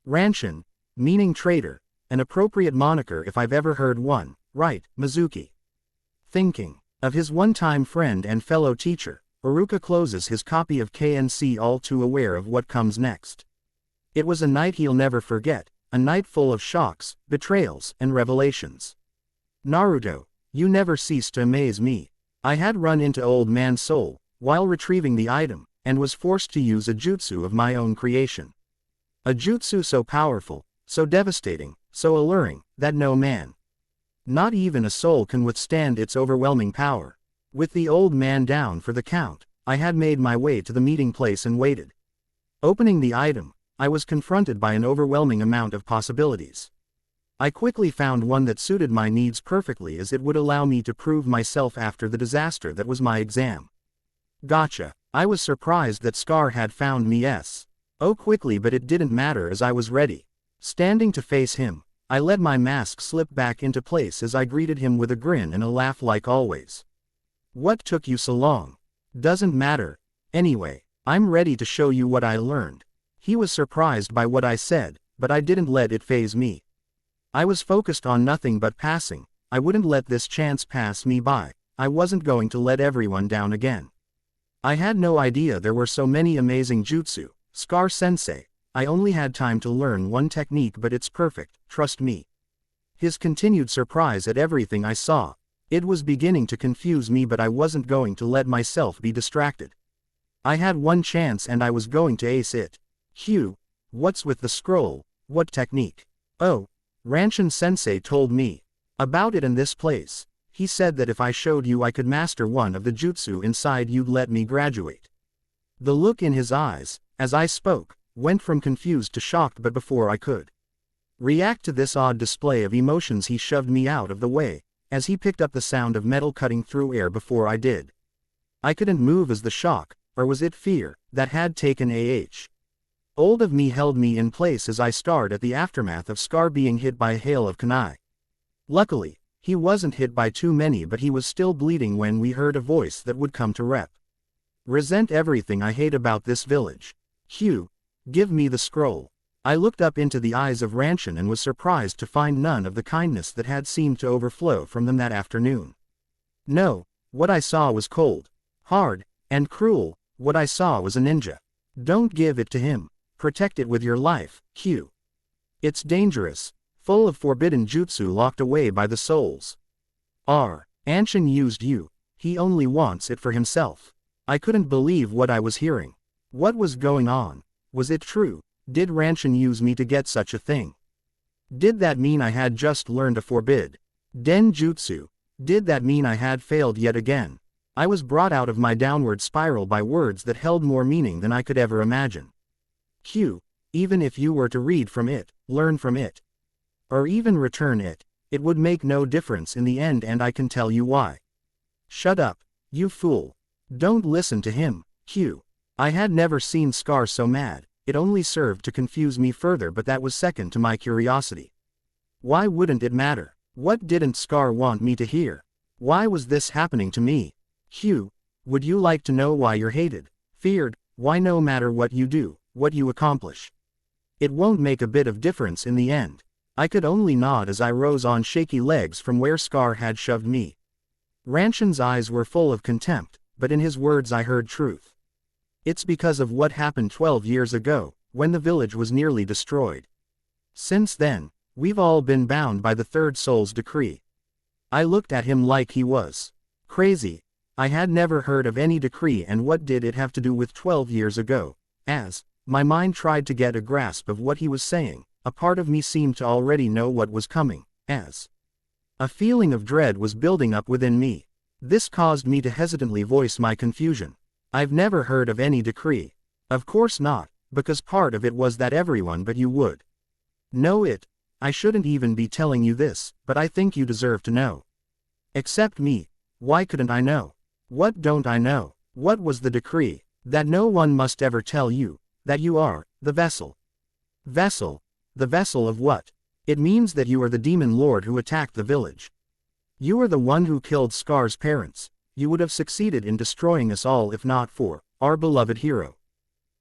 Ranshin, meaning traitor, an appropriate moniker if I've ever heard one, right, Mizuki? Thinking of his one-time friend and fellow teacher, Iruka closes his copy of KNC, all too aware of what comes next. It was a night he'll never forget, a night full of shocks, betrayals, and revelations. Naruto, you never cease to amaze me. I had run into Old Man Soul while retrieving the item, and was forced to use a jutsu of my own creation. A jutsu so powerful, so devastating, so alluring, that no man, not even a soul, can withstand its overwhelming power. With the old man down for the count, I had made my way to the meeting place and waited. Opening the item, I was confronted by an overwhelming amount of possibilities. I quickly found one that suited my needs perfectly, as it would allow me to prove myself after the disaster that was my exam. Gotcha. I was surprised that Scar had found me so quickly, but it didn't matter as I was ready. Standing to face him, I let my mask slip back into place as I greeted him with a grin and a laugh like always. What took you so long? Doesn't matter. Anyway, I'm ready to show you what I learned. He was surprised by what I said, but I didn't let it faze me. I was focused on nothing but passing. I wouldn't let this chance pass me by. I wasn't going to let everyone down again. I had no idea there were so many amazing jutsu. Scar Sensei, I only had time to learn one technique, but it's perfect, trust me. His continued surprise at everything I saw. It was beginning to confuse me, but I wasn't going to let myself be distracted. I had one chance and I was going to ace it. Hugh, what's with the scroll, what technique? Oh, Ranshin-sensei told me about it in this place. He said that if I showed you I could master one of the jutsu inside you'd let me graduate. The look in his eyes, as I spoke, went from confused to shocked, but before I could react to this odd display of emotions he shoved me out of the way, as he picked up the sound of metal cutting through air before I did. I couldn't move as the shock, or was it fear, that had taken hold of me held me in place as I stared at the aftermath of Scar being hit by a hail of kunai. Luckily, he wasn't hit by too many, but he was still bleeding when we heard a voice that would come to resent everything I hate about this village. Hugh, give me the scroll. I looked up into the eyes of Ranshin and was surprised to find none of the kindness that had seemed to overflow from them that afternoon. No, what I saw was cold, hard, and cruel. What I saw was a ninja. Don't give it to him. Protect it with your life, Hugh. It's dangerous, full of forbidden jutsu locked away by the souls. Anshin used you. He only wants it for himself. I couldn't believe what I was hearing. What was going on? Was it true? Did Ranshin use me to get such a thing? Did that mean I had just learned a forbidden jutsu? Did that mean I had failed yet again? I was brought out of my downward spiral by words that held more meaning than I could ever imagine. Hugh, even if you were to read from it, learn from it, or even return it, it would make no difference in the end, and I can tell you why. Shut up, you fool. Don't listen to him, Hugh. I had never seen Scar so mad. It only served to confuse me further, but that was second to my curiosity. Why wouldn't it matter? What didn't Scar want me to hear? Why was this happening to me? Hugh, would you like to know why you're hated, feared, why no matter what you do, what you accomplish, it won't make a bit of difference in the end? I could only nod as I rose on shaky legs from where Scar had shoved me. Ranshin's eyes were full of contempt, but in his words I heard truth. It's because of what happened 12 years ago, when the village was nearly destroyed. Since then, we've all been bound by the Third Soul's decree. I looked at him like he was crazy. I had never heard of any decree, and what did it have to do with 12 years ago? As my mind tried to get a grasp of what he was saying, a part of me seemed to already know what was coming, as a feeling of dread was building up within me. This caused me to hesitantly voice my confusion. I've never heard of any decree. Of course not, because part of it was that everyone but you would know it. I shouldn't even be telling you this, but I think you deserve to know. Except me. Why couldn't I know? What don't I know? What was the decree? That no one must ever tell you that you are the vessel. Vessel? The vessel of what? It means that you are the demon lord who attacked the village. You are the one who killed Scar's parents. You would have succeeded in destroying us all if not for our beloved hero,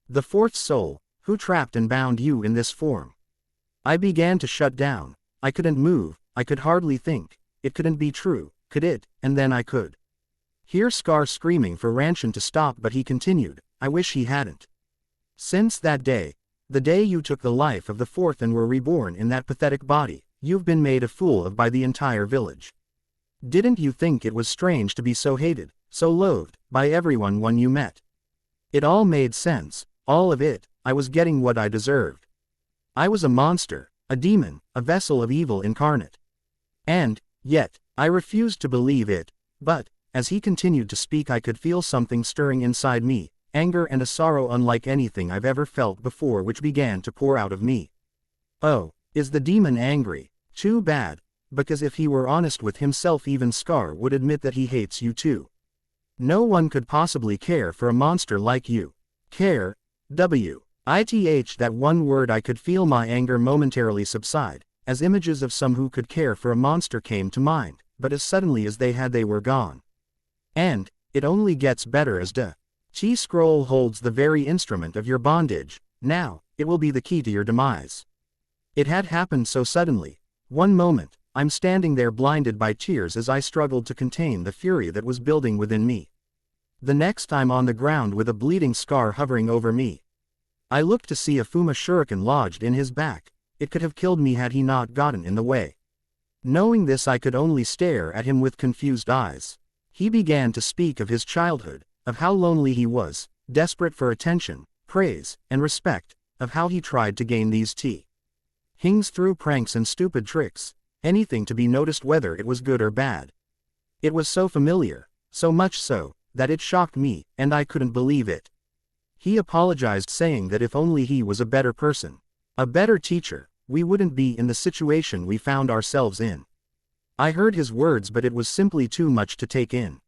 the fourth soul, who trapped and bound you in this form. I began to shut down. I couldn't move, I could hardly think. It couldn't be true, could it? And then I could hear Scar screaming for Ranshin to stop, but he continued, I wish he hadn't. Since that day, the day you took the life of the fourth and were reborn in that pathetic body, you've been made a fool of by the entire village. Didn't you think it was strange to be so hated, so loathed, by everyone when you met? It all made sense, all of it. I was getting what I deserved. I was a monster, a demon, a vessel of evil incarnate. And, yet, I refused to believe it. But, as he continued to speak, I could feel something stirring inside me, anger and a sorrow unlike anything I've ever felt before, which began to pour out of me. Oh, is the demon angry? Too bad, because if he were honest with himself, even Scar would admit that he hates you too. No one could possibly care for a monster like you. Care? That one word. I could feel my anger momentarily subside, as images of some who could care for a monster came to mind, but as suddenly as they were gone. And, it only gets better as the T-scroll holds the very instrument of your bondage. Now, it will be the key to your demise. It had happened so suddenly. One moment, I'm standing there blinded by tears as I struggled to contain the fury that was building within me. The next I'm on the ground with a bleeding Scar hovering over me. I looked to see a Fuma shuriken lodged in his back. It could have killed me had he not gotten in the way. Knowing this, I could only stare at him with confused eyes. He began to speak of his childhood, of how lonely he was, desperate for attention, praise, and respect, of how he tried to gain these things through pranks and stupid tricks, anything to be noticed whether it was good or bad. It was so familiar, so much so, that it shocked me, and I couldn't believe it. He apologized, saying that if only he was a better person, a better teacher, we wouldn't be in the situation we found ourselves in. I heard his words, but it was simply too much to take in.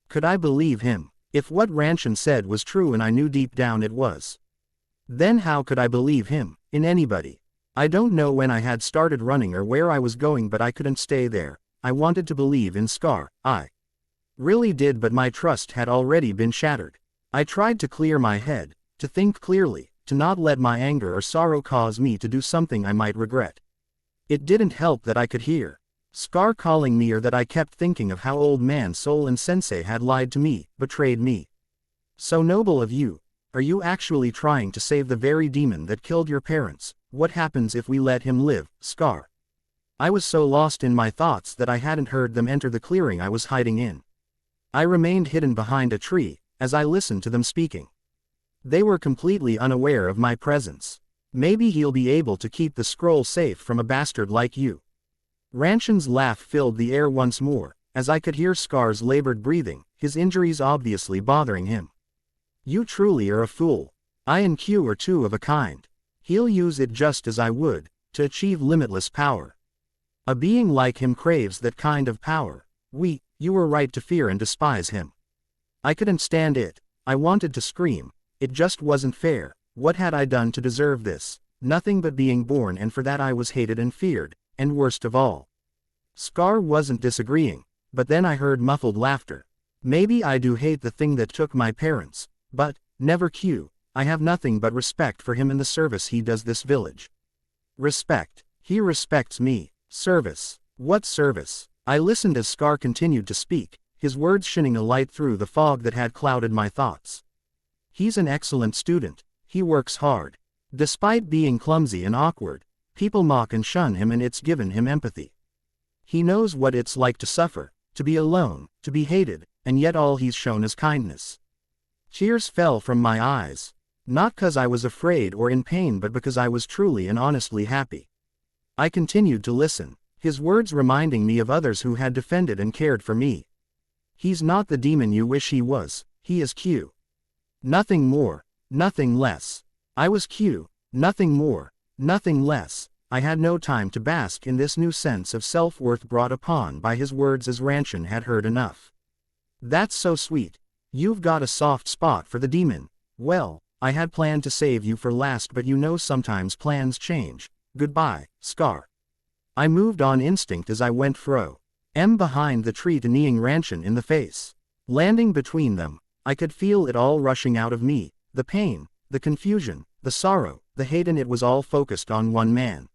Could I believe him? If what Ranshin said was true, and I knew deep down it was, then how could I believe him, in anybody? I don't know when I had started running or where I was going, but I couldn't stay there. I wanted to believe in Scar, I really did, but my trust had already been shattered. I tried to clear my head, to think clearly, to not let my anger or sorrow cause me to do something I might regret. It didn't help that I could hear Scar calling me, or that I kept thinking of how Old Man Soul and Sensei had lied to me, betrayed me. So noble of you. Are you actually trying to save the very demon that killed your parents? What happens if we let him live, Scar? I was so lost in my thoughts that I hadn't heard them enter the clearing I was hiding in. I remained hidden behind a tree, as I listened to them speaking. They were completely unaware of my presence. Maybe he'll be able to keep the scroll safe from a bastard like you. Ranshin's laugh filled the air once more, as I could hear Scar's labored breathing, his injuries obviously bothering him. You truly are a fool. I and Q are two of a kind. He'll use it just as I would, to achieve limitless power. A being like him craves that kind of power. You were right to fear and despise him. I couldn't stand it. I wanted to scream. It just wasn't fair. What had I done to deserve this? Nothing but being born, and for that I was hated and feared, and worst of all. Scar wasn't disagreeing, but then I heard muffled laughter. Maybe I do hate the thing that took my parents, but, never Q, I have nothing but respect for him and the service he does this village. Respect. He respects me. Service. What service? I listened as Scar continued to speak, his words shining a light through the fog that had clouded my thoughts. He's an excellent student. He works hard. Despite being clumsy and awkward, people mock and shun him, and it's given him empathy. He knows what it's like to suffer, to be alone, to be hated, and yet all he's shown is kindness. Tears fell from my eyes. Not because I was afraid or in pain, but because I was truly and honestly happy. I continued to listen, his words reminding me of others who had defended and cared for me. He's not the demon you wish he was, he is Q. Nothing more, nothing less. I was Q, nothing more, nothing less. I had no time to bask in this new sense of self-worth brought upon by his words, as Ranshin had heard enough. That's so sweet. You've got a soft spot for the demon. Well, I had planned to save you for last, but you know sometimes plans change. Goodbye, Scar. I moved on instinct as I went behind the tree to kneeing Ranshin in the face. Landing between them, I could feel it all rushing out of me, the pain, the confusion, the sorrow, the hate, and it was all focused on one man.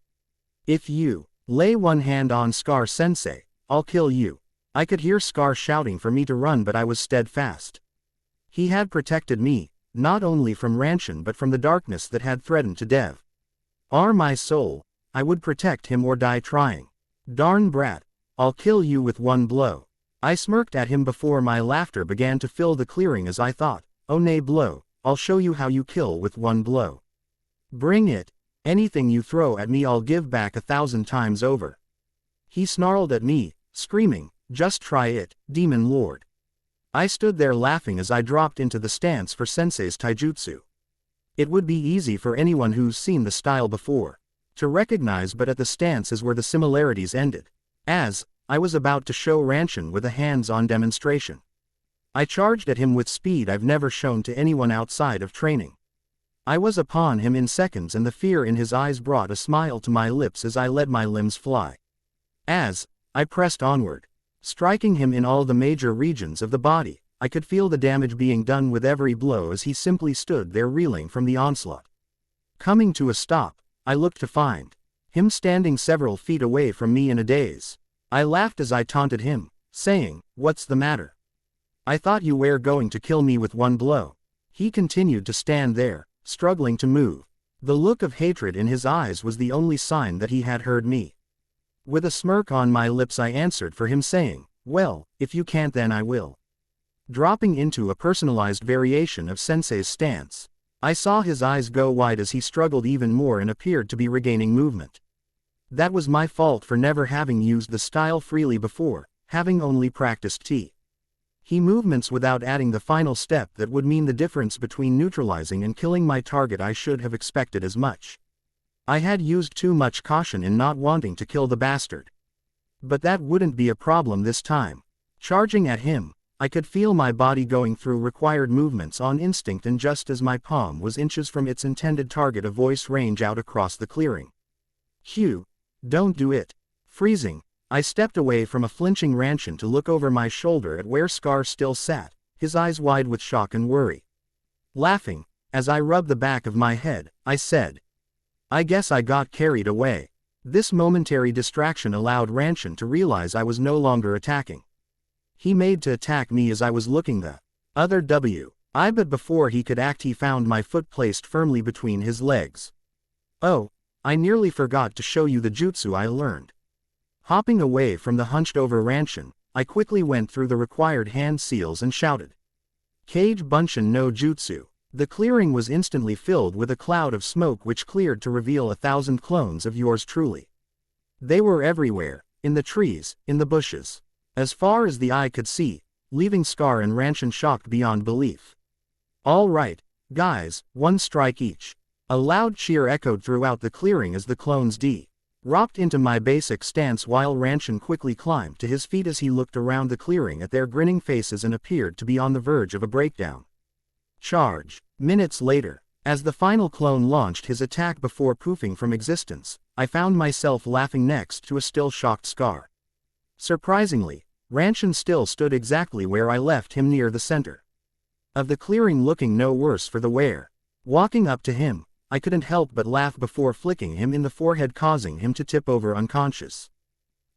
If you lay one hand on Scar Sensei, I'll kill you. I could hear Scar shouting for me to run, but I was steadfast. He had protected me, not only from Ranshin but from the darkness that had threatened to devour my soul. I would protect him or die trying. Darn brat, I'll kill you with one blow. I smirked at him before my laughter began to fill the clearing as I thought, oh nay blow, I'll show you how you kill with one blow. Bring it. Anything you throw at me I'll give back 1,000 times over. He snarled at me, screaming, just try it, Demon Lord. I stood there laughing as I dropped into the stance for Sensei's taijutsu. It would be easy for anyone who's seen the style before to recognize, but at the stance is where the similarities ended. As I was about to show Ranshin with a hands-on demonstration, I charged at him with speed I've never shown to anyone outside of training. I was upon him in seconds, and the fear in his eyes brought a smile to my lips as I let my limbs fly. As I pressed onward, striking him in all the major regions of the body, I could feel the damage being done with every blow as he simply stood there reeling from the onslaught. Coming to a stop, I looked to find him standing several feet away from me in a daze. I laughed as I taunted him, saying, "What's the matter? I thought you were going to kill me with one blow." He continued to stand there, struggling to move. The look of hatred in his eyes was the only sign that he had heard me. With a smirk on my lips I answered for him, saying, "Well, if you can't then I will." dropping into a personalized variation of Sensei's stance. I saw his eyes go wide as he struggled even more and appeared to be regaining movement. That was my fault for never having used the style freely before, having only practiced T. He movements without adding the final step that would mean the difference between neutralizing and killing my target. I should have expected as much. I had used too much caution in not wanting to kill the bastard. But that wouldn't be a problem this time. Charging at him, I could feel my body going through required movements on instinct, and just as my palm was inches from its intended target, a voice rang out across the clearing. "Hugh, don't do it." Freezing, I stepped away from a flinching Ranshin to look over my shoulder at where Scar still sat, his eyes wide with shock and worry. Laughing, as I rubbed the back of my head, I said, "I guess I got carried away." This momentary distraction allowed Ranshin to realize I was no longer attacking. He made to attack me as I was looking the other but before he could act, he found my foot placed firmly between his legs. "Oh, I nearly forgot to show you the jutsu I learned." Hopping away from the hunched-over Ranshin, I quickly went through the required hand seals and shouted, "Kage Bunshin no Jutsu." The clearing was instantly filled with a cloud of smoke which cleared to reveal 1,000 clones of yours truly. They were everywhere, in the trees, in the bushes, as far as the eye could see, leaving Scar and Ranshin shocked beyond belief. "All right, guys, one strike each." A loud cheer echoed throughout the clearing as the clones rocked into my basic stance, while Ranshin quickly climbed to his feet as he looked around the clearing at their grinning faces and appeared to be on the verge of a breakdown. Charge. Minutes later, as the final clone launched his attack before poofing from existence, I found myself laughing next to a still shocked Scar. Surprisingly, Ranshin still stood exactly where I left him, near the center of the clearing, looking no worse for the wear. Walking up to him, I couldn't help but laugh before flicking him in the forehead, causing him to tip over unconscious.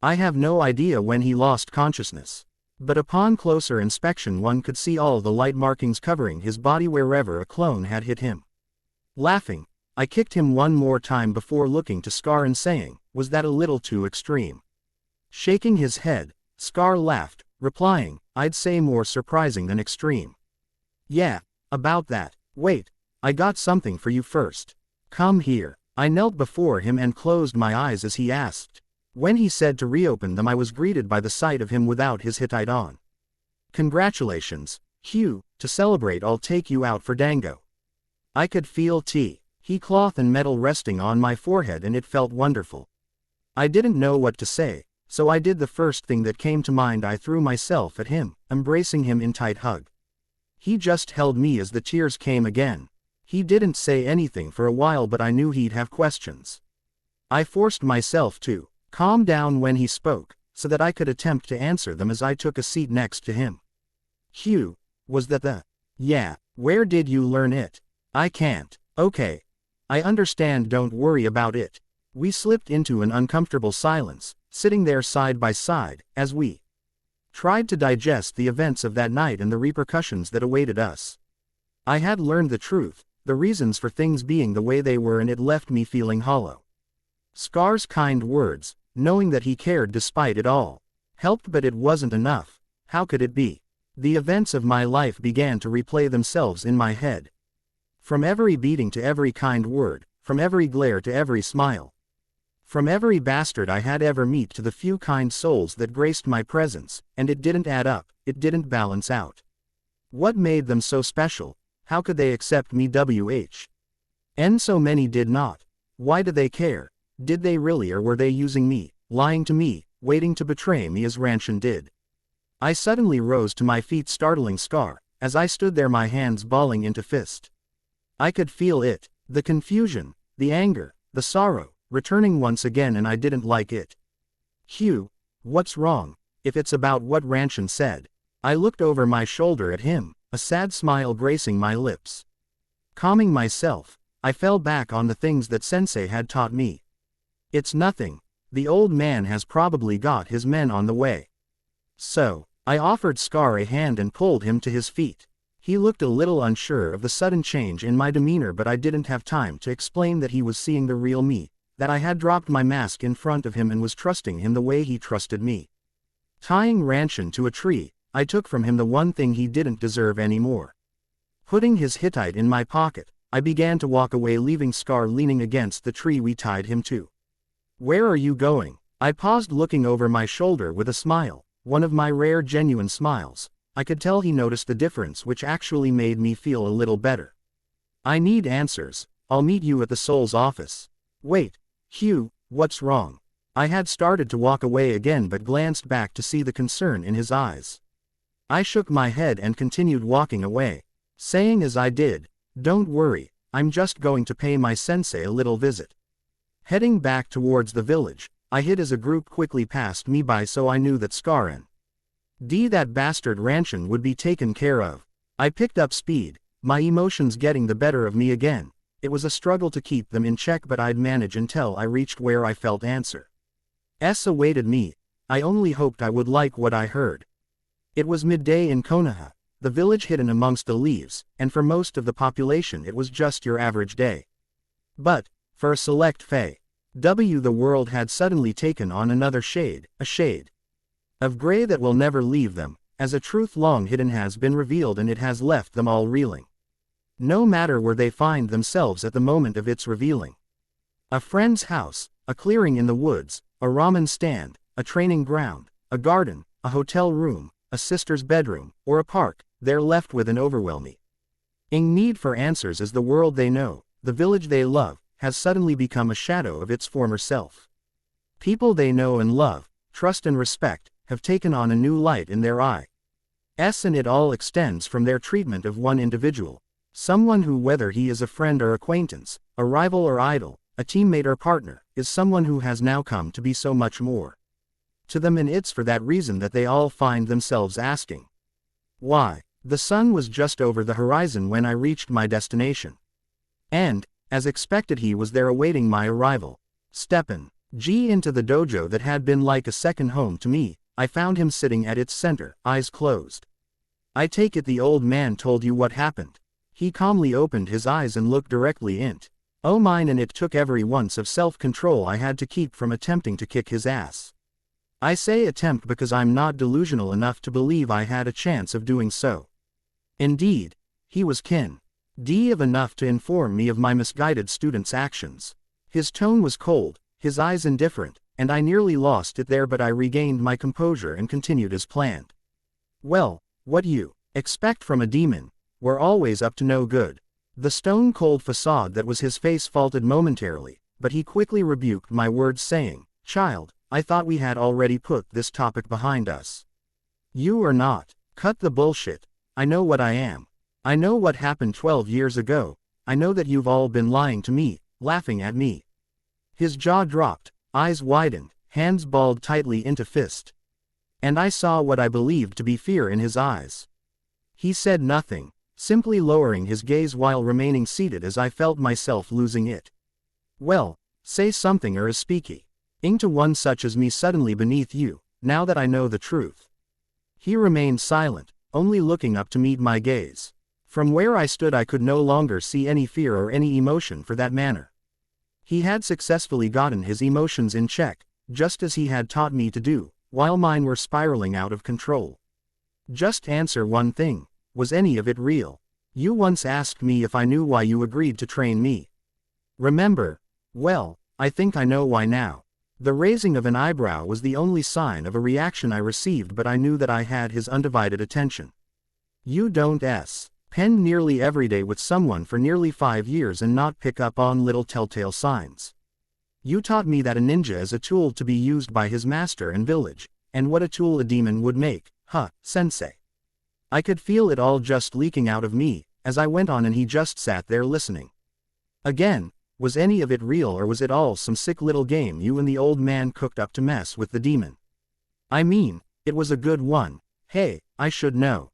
I have no idea when he lost consciousness, but upon closer inspection one could see all the light markings covering his body wherever a clone had hit him. Laughing, I kicked him one more time before looking to Scar and saying, "Was that a little too extreme?" Shaking his head, Scar laughed, replying, "I'd say more surprising than extreme." "Yeah, about that. Wait, I got something for you first. Come here." I knelt before him and closed my eyes as he asked. When he said to reopen them, I was greeted by the sight of him without his Hittite on. "Congratulations, Hugh, to celebrate I'll take you out for dango." I could feel he cloth and metal resting on my forehead, and it felt wonderful. I didn't know what to say, so I did the first thing that came to mind. I threw myself at him, embracing him in tight hug. He just held me as the tears came again. He didn't say anything for a while, but I knew he'd have questions. I forced myself to calm down when he spoke, so that I could attempt to answer them as I took a seat next to him. "Hugh, was that the..." "Yeah, where did you learn it?" "I can't." "Okay. I understand, don't worry about it." We slipped into an uncomfortable silence, sitting there side by side, as we tried to digest the events of that night and the repercussions that awaited us. I had learned the truth, the reasons for things being the way they were, and it left me feeling hollow. Scar's kind words, knowing that he cared despite it all, helped, but it wasn't enough. How could it be? The events of my life began to replay themselves in my head. From every beating to every kind word, from every glare to every smile. From every bastard I had ever met to the few kind souls that graced my presence, and it didn't add up, it didn't balance out. What made them so special? How could they accept me and so many did not? Why did they care? Did they really, or were they using me, lying to me, waiting to betray me as Ranshin did? I suddenly rose to my feet, startling Scar, as I stood there, my hands balling into fist. I could feel it, the confusion, the anger, the sorrow, returning once again, and I didn't like it. "Hugh, what's wrong? If it's about what Ranshin said." I looked over my shoulder at him, a sad smile gracing my lips. Calming myself, I fell back on the things that Sensei had taught me. "It's nothing. The old man has probably got his men on the way." So, I offered Scar a hand and pulled him to his feet. He looked a little unsure of the sudden change in my demeanor, but I didn't have time to explain that he was seeing the real me, that I had dropped my mask in front of him and was trusting him the way he trusted me. Tying Ranshin to a tree, I took from him the one thing he didn't deserve anymore. Putting his Hittite in my pocket, I began to walk away, leaving Scar leaning against the tree we tied him to. Where are you going? I paused, looking over my shoulder with a smile, one of my rare genuine smiles. I could tell he noticed the difference, which actually made me feel a little better. I need answers. I'll meet you at the Soul's office. Wait, Hugh, what's wrong? I had started to walk away again but glanced back to see the concern in his eyes. I shook my head and continued walking away, saying as I did, "Don't worry, I'm just going to pay my sensei a little visit." Heading back towards the village, I hid as a group quickly passed me by, so I knew that Scar and that bastard Ranshin would be taken care of. I picked up speed, my emotions getting the better of me again. It was a struggle to keep them in check, but I'd manage until I reached where I felt answer awaited me. I only hoped I would like what I heard. It was midday in Konoha, the village hidden amongst the leaves, and for most of the population it was just your average day. But, for a select Fae, the world had suddenly taken on another shade, a shade of gray that will never leave them, as a truth long hidden has been revealed, and it has left them all reeling. No matter where they find themselves at the moment of its revealing. A friend's house, a clearing in the woods, a ramen stand, a training ground, a garden, a hotel room, a sister's bedroom, or a park, they're left with an overwhelming need for answers, as the world they know, the village they love, has suddenly become a shadow of its former self. People they know and love, trust and respect, have taken on a new light in their eyes, and it all extends from their treatment of one individual. Someone who, whether he is a friend or acquaintance, a rival or idol, a teammate or partner, is someone who has now come to be so much more to them, and it's for that reason that they all find themselves asking, why? The sun was just over the horizon when I reached my destination. And, as expected, he was there awaiting my arrival. Steppin' into the dojo that had been like a second home to me, I found him sitting at its center, eyes closed. I take it the old man told you what happened. He calmly opened his eyes and looked directly into mine, and it took every ounce of self-control I had to keep from attempting to kick his ass. I say attempt because I'm not delusional enough to believe I had a chance of doing so. Indeed, he was of enough to inform me of my misguided student's actions. His tone was cold, his eyes indifferent, and I nearly lost it there, but I regained my composure and continued as planned. Well, what you expect from a demon? We're always up to no good. The stone-cold facade that was his face faltered momentarily, but he quickly rebuked my words, saying, "Child, I thought we had already put this topic behind us." "You are not. Cut the bullshit. I know what I am. I know what happened 12 years ago. I know that you've all been lying to me, laughing at me." His jaw dropped, eyes widened, hands balled tightly into fist. And I saw what I believed to be fear in his eyes. He said nothing, simply lowering his gaze while remaining seated as I felt myself losing it. "Well, say something or speaky to one such as me suddenly beneath you, now that I know the truth." He remained silent, only looking up to meet my gaze. From where I stood I could no longer see any fear or any emotion for that matter. He had successfully gotten his emotions in check, just as he had taught me to do, while mine were spiraling out of control. "Just answer one thing. Was any of it real? You once asked me if I knew why you agreed to train me. Remember? Well, I think I know why now." The raising of an eyebrow was the only sign of a reaction I received, but I knew that I had his undivided attention. "You don't spend nearly every day with someone for nearly 5 years and not pick up on little telltale signs. You taught me that a ninja is a tool to be used by his master and village, and what a tool a demon would make, sensei." I could feel it all just leaking out of me, as I went on, and he just sat there listening. Again, was any of it real, or was it all some sick little game you and the old man cooked up to mess with the demon? I mean, it was a good one. Hey, I should know.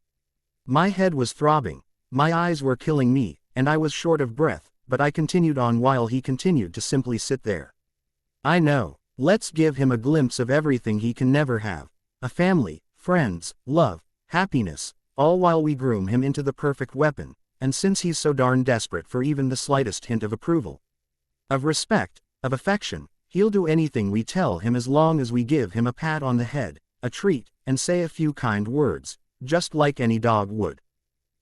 My head was throbbing, my eyes were killing me, and I was short of breath, but I continued on while he continued to simply sit there. "I know. Let's give him a glimpse of everything he can never have. A family, friends, love, happiness, all while we groom him into the perfect weapon, and since he's so darn desperate for even the slightest hint of approval, of respect, of affection, he'll do anything we tell him as long as we give him a pat on the head, a treat, and say a few kind words, just like any dog would.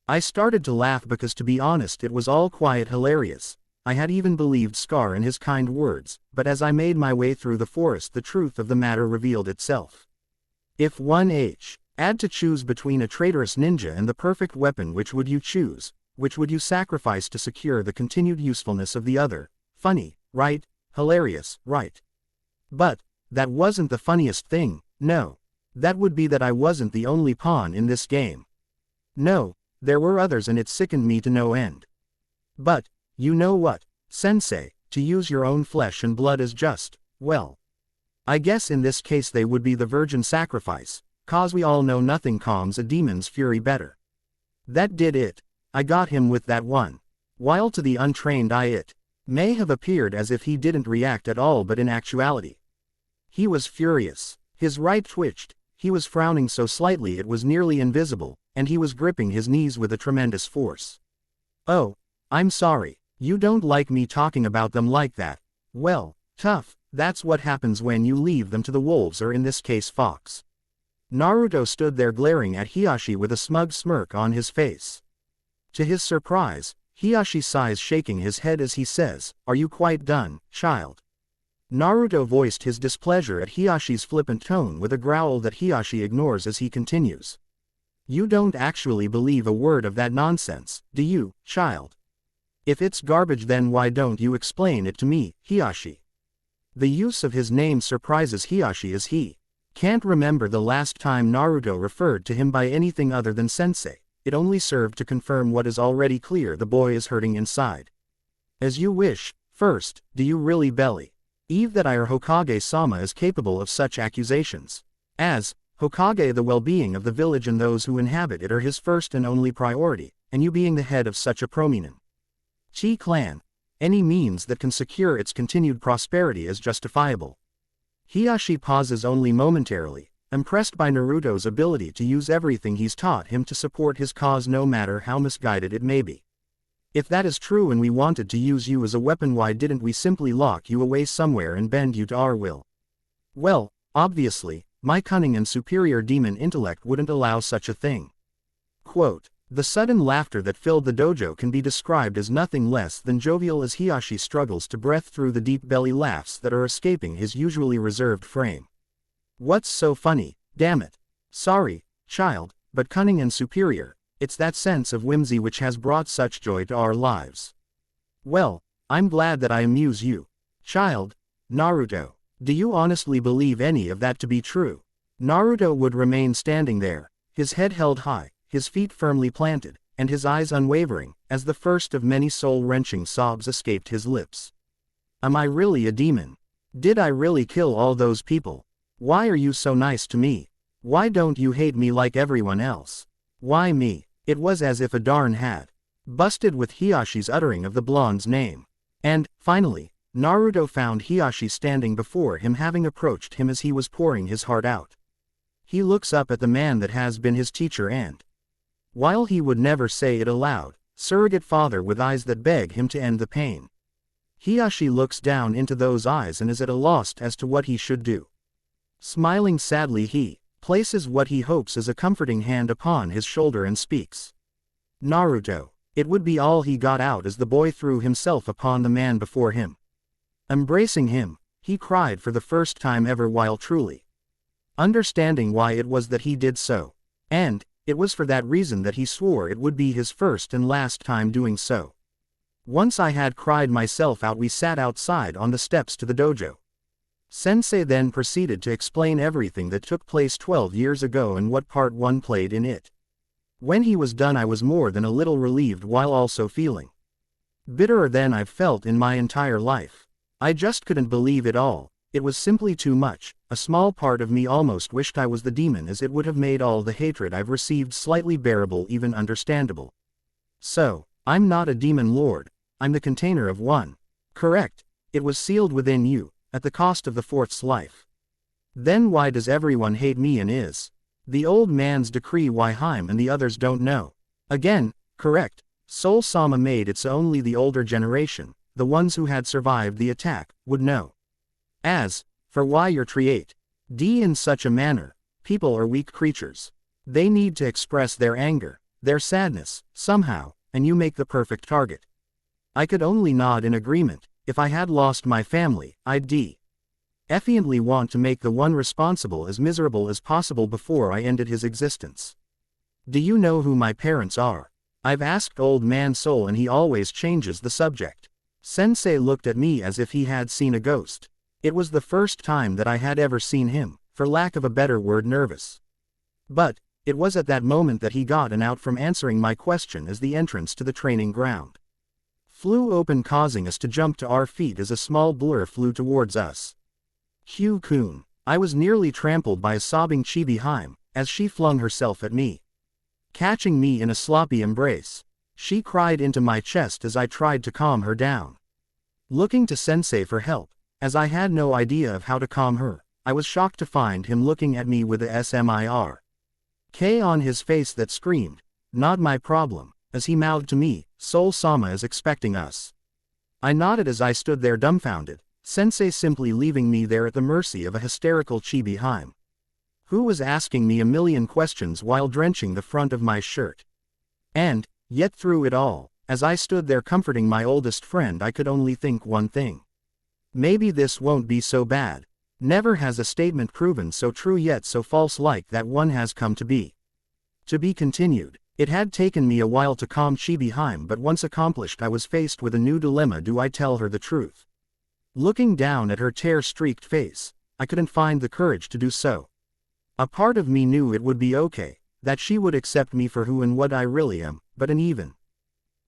I started to laugh because, to be honest, it was all quite hilarious. I had even believed Scar and his kind words, but as I made my way through the forest, the truth of the matter revealed itself. If had to choose between a traitorous ninja and the perfect weapon, which would you choose? Which would you sacrifice to secure the continued usefulness of the other? Funny, right? Hilarious, right? But that wasn't the funniest thing. No. That would be that I wasn't the only pawn in this game. No, there were others, and it sickened me to no end. But, you know what, Sensei, to use your own flesh and blood is just, well, I guess in this case they would be the virgin sacrifice, cause we all know nothing calms a demon's fury better. That did it. I got him with that one. While to the untrained eye it may have appeared as if he didn't react at all, but in actuality, he was furious. His right twitched, he was frowning so slightly it was nearly invisible, and he was gripping his knees with a tremendous force. Oh, I'm sorry, you don't like me talking about them like that. Well, tough, that's what happens when you leave them to the wolves, or in this case Fox. Naruto stood there glaring at Hiashi with a smug smirk on his face. To his surprise, Hiashi sighs, shaking his head as he says, "Are you quite done, child?" Naruto voiced his displeasure at Hiyashi's flippant tone with a growl that Hiashi ignores as he continues. "You don't actually believe a word of that nonsense, do you, child? If it's garbage, then why don't you explain it to me, Hiashi?" The use of his name surprises Hiashi as he can't remember the last time Naruto referred to him by anything other than sensei. It only served to confirm what is already clear: the boy is hurting inside. "As you wish. First, do you really believe that I or Hokage-sama is capable of such accusations? As Hokage, the well-being of the village and those who inhabit it are his first and only priority, and you being the head of such a prominent Chi clan, any means that can secure its continued prosperity is justifiable." Hiashi pauses only momentarily, impressed by Naruto's ability to use everything he's taught him to support his cause, no matter how misguided it may be. "If that is true and we wanted to use you as a weapon, why didn't we simply lock you away somewhere and bend you to our will?" "Well, obviously, my cunning and superior demon intellect wouldn't allow such a thing." Quote, "The sudden laughter that filled the dojo can be described as nothing less than jovial as Hiashi struggles to breathe through the deep belly laughs that are escaping his usually reserved frame. What's so funny, damn it? Sorry, child, but cunning and superior, it's that sense of whimsy which has brought such joy to our lives. Well, I'm glad that I amuse you, child. Naruto, do you honestly believe any of that to be true?" Naruto would remain standing there, his head held high, his feet firmly planted, and his eyes unwavering, as the first of many soul-wrenching sobs escaped his lips. "Am I really a demon? Did I really kill all those people? Why are you so nice to me? Why don't you hate me like everyone else? Why me?" It was as if a darn had busted with Hiyashi's uttering of the blonde's name. And, finally, Naruto found Hiashi standing before him, having approached him as he was pouring his heart out. He looks up at the man that has been his teacher and, while he would never say it aloud, surrogate father with eyes that beg him to end the pain. Hiashi looks down into those eyes and is at a loss as to what he should do. Smiling sadly, he places what he hopes is a comforting hand upon his shoulder and speaks. "Naruto." It would be all he got out as the boy threw himself upon the man before him. Embracing him, he cried for the first time ever while truly understanding why it was that he did so. And it was for that reason that he swore it would be his first and last time doing so. "Once I had cried myself out, we sat outside on the steps to the dojo. Sensei then proceeded to explain everything that took place 12 years ago and what part one played in it. When he was done, I was more than a little relieved, while also feeling bitterer than I've felt in my entire life. I just couldn't believe it all. It was simply too much. A small part of me almost wished I was the demon, as it would have made all the hatred I've received slightly bearable, even understandable. So, I'm not a demon lord, I'm the container of one. Correct. It was sealed within you, at the cost of the fourth's life. Then why does everyone hate me, and is the old man's decree why Haim and the others don't know? Again, correct. Soul Sama made it so only the older generation, the ones who had survived the attack, would know. As for why you're treated in such a manner, people are weak creatures. They need to express their anger, their sadness, somehow, and you make the perfect target. I could only nod in agreement. If I had lost my family, I'd defiantly want to make the one responsible as miserable as possible before I ended his existence. Do you know who my parents are? I've asked Old Man Soul and he always changes the subject. Sensei looked at me as if he had seen a ghost. It was the first time that I had ever seen him, for lack of a better word, nervous. But it was at that moment that he got an out from answering my question as the entrance to the training ground flew open, causing us to jump to our feet as a small blur flew towards us. Hugh-kun. I was nearly trampled by a sobbing Chibi-hime, as she flung herself at me, catching me in a sloppy embrace. She cried into my chest as I tried to calm her down. Looking to Sensei for help, as I had no idea of how to calm her, I was shocked to find him looking at me with a smirk on his face that screamed, "Not my problem," as he mouthed to me, "Soul-sama is expecting us." I nodded as I stood there dumbfounded, Sensei simply leaving me there at the mercy of a hysterical Chibi-hime, who was asking me a million questions while drenching the front of my shirt. And, yet through it all, as I stood there comforting my oldest friend, I could only think one thing. Maybe this won't be so bad. Never has a statement proven so true yet so false like that one has come to be. To be continued. It had taken me a while to calm Chibi-hime, but once accomplished I was faced with a new dilemma. Do I tell her the truth? Looking down at her tear-streaked face, I couldn't find the courage to do so. A part of me knew it would be okay, that she would accept me for who and what I really am, but an even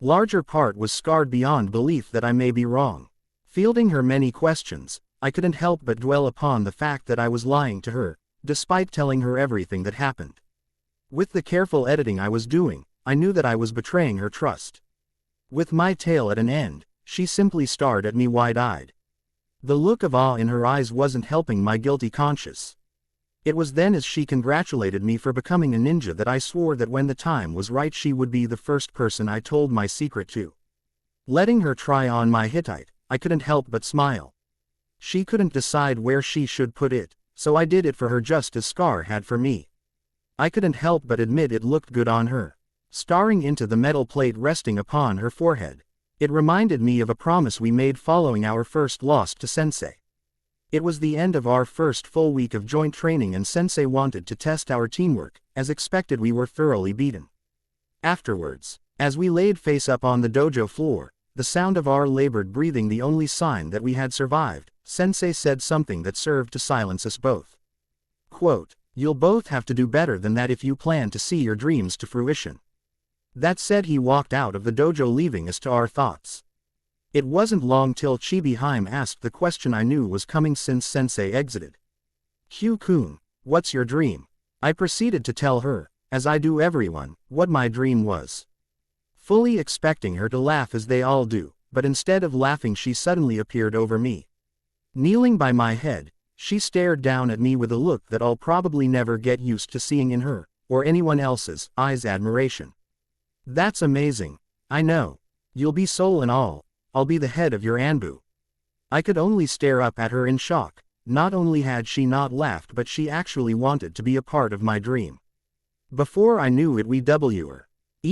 larger part was scarred beyond belief that I may be wrong. Fielding her many questions, I couldn't help but dwell upon the fact that I was lying to her, despite telling her everything that happened. With the careful editing I was doing, I knew that I was betraying her trust. With my tale at an end, she simply stared at me wide-eyed. The look of awe in her eyes wasn't helping my guilty conscience. It was then as she congratulated me for becoming a ninja that I swore that when the time was right she would be the first person I told my secret to. Letting her try on my Hittite, I couldn't help but smile. She couldn't decide where she should put it, so I did it for her just as Scar had for me. I couldn't help but admit it looked good on her. Staring into the metal plate resting upon her forehead, it reminded me of a promise we made following our first loss to Sensei. It was the end of our first full week of joint training and Sensei wanted to test our teamwork. As expected, we were thoroughly beaten. Afterwards, as we laid face up on the dojo floor, the sound of our labored breathing the only sign that we had survived, Sensei said something that served to silence us both. Quote, "You'll both have to do better than that if you plan to see your dreams to fruition." That said, he walked out of the dojo, leaving us to our thoughts. It wasn't long till Chibi-hime asked the question I knew was coming since Sensei exited. "Hugh-kun, what's your dream?" I proceeded to tell her, as I do everyone, what my dream was. Fully expecting her to laugh as they all do, but instead of laughing she suddenly appeared over me. Kneeling by my head, she stared down at me with a look that I'll probably never get used to seeing in her, or anyone else's, eyes. Admiration. "That's amazing. I know. You'll be soul and all. I'll be the head of your Anbu." I could only stare up at her in shock. Not only had she not laughed, but she actually wanted to be a part of my dream. Before I knew it, we were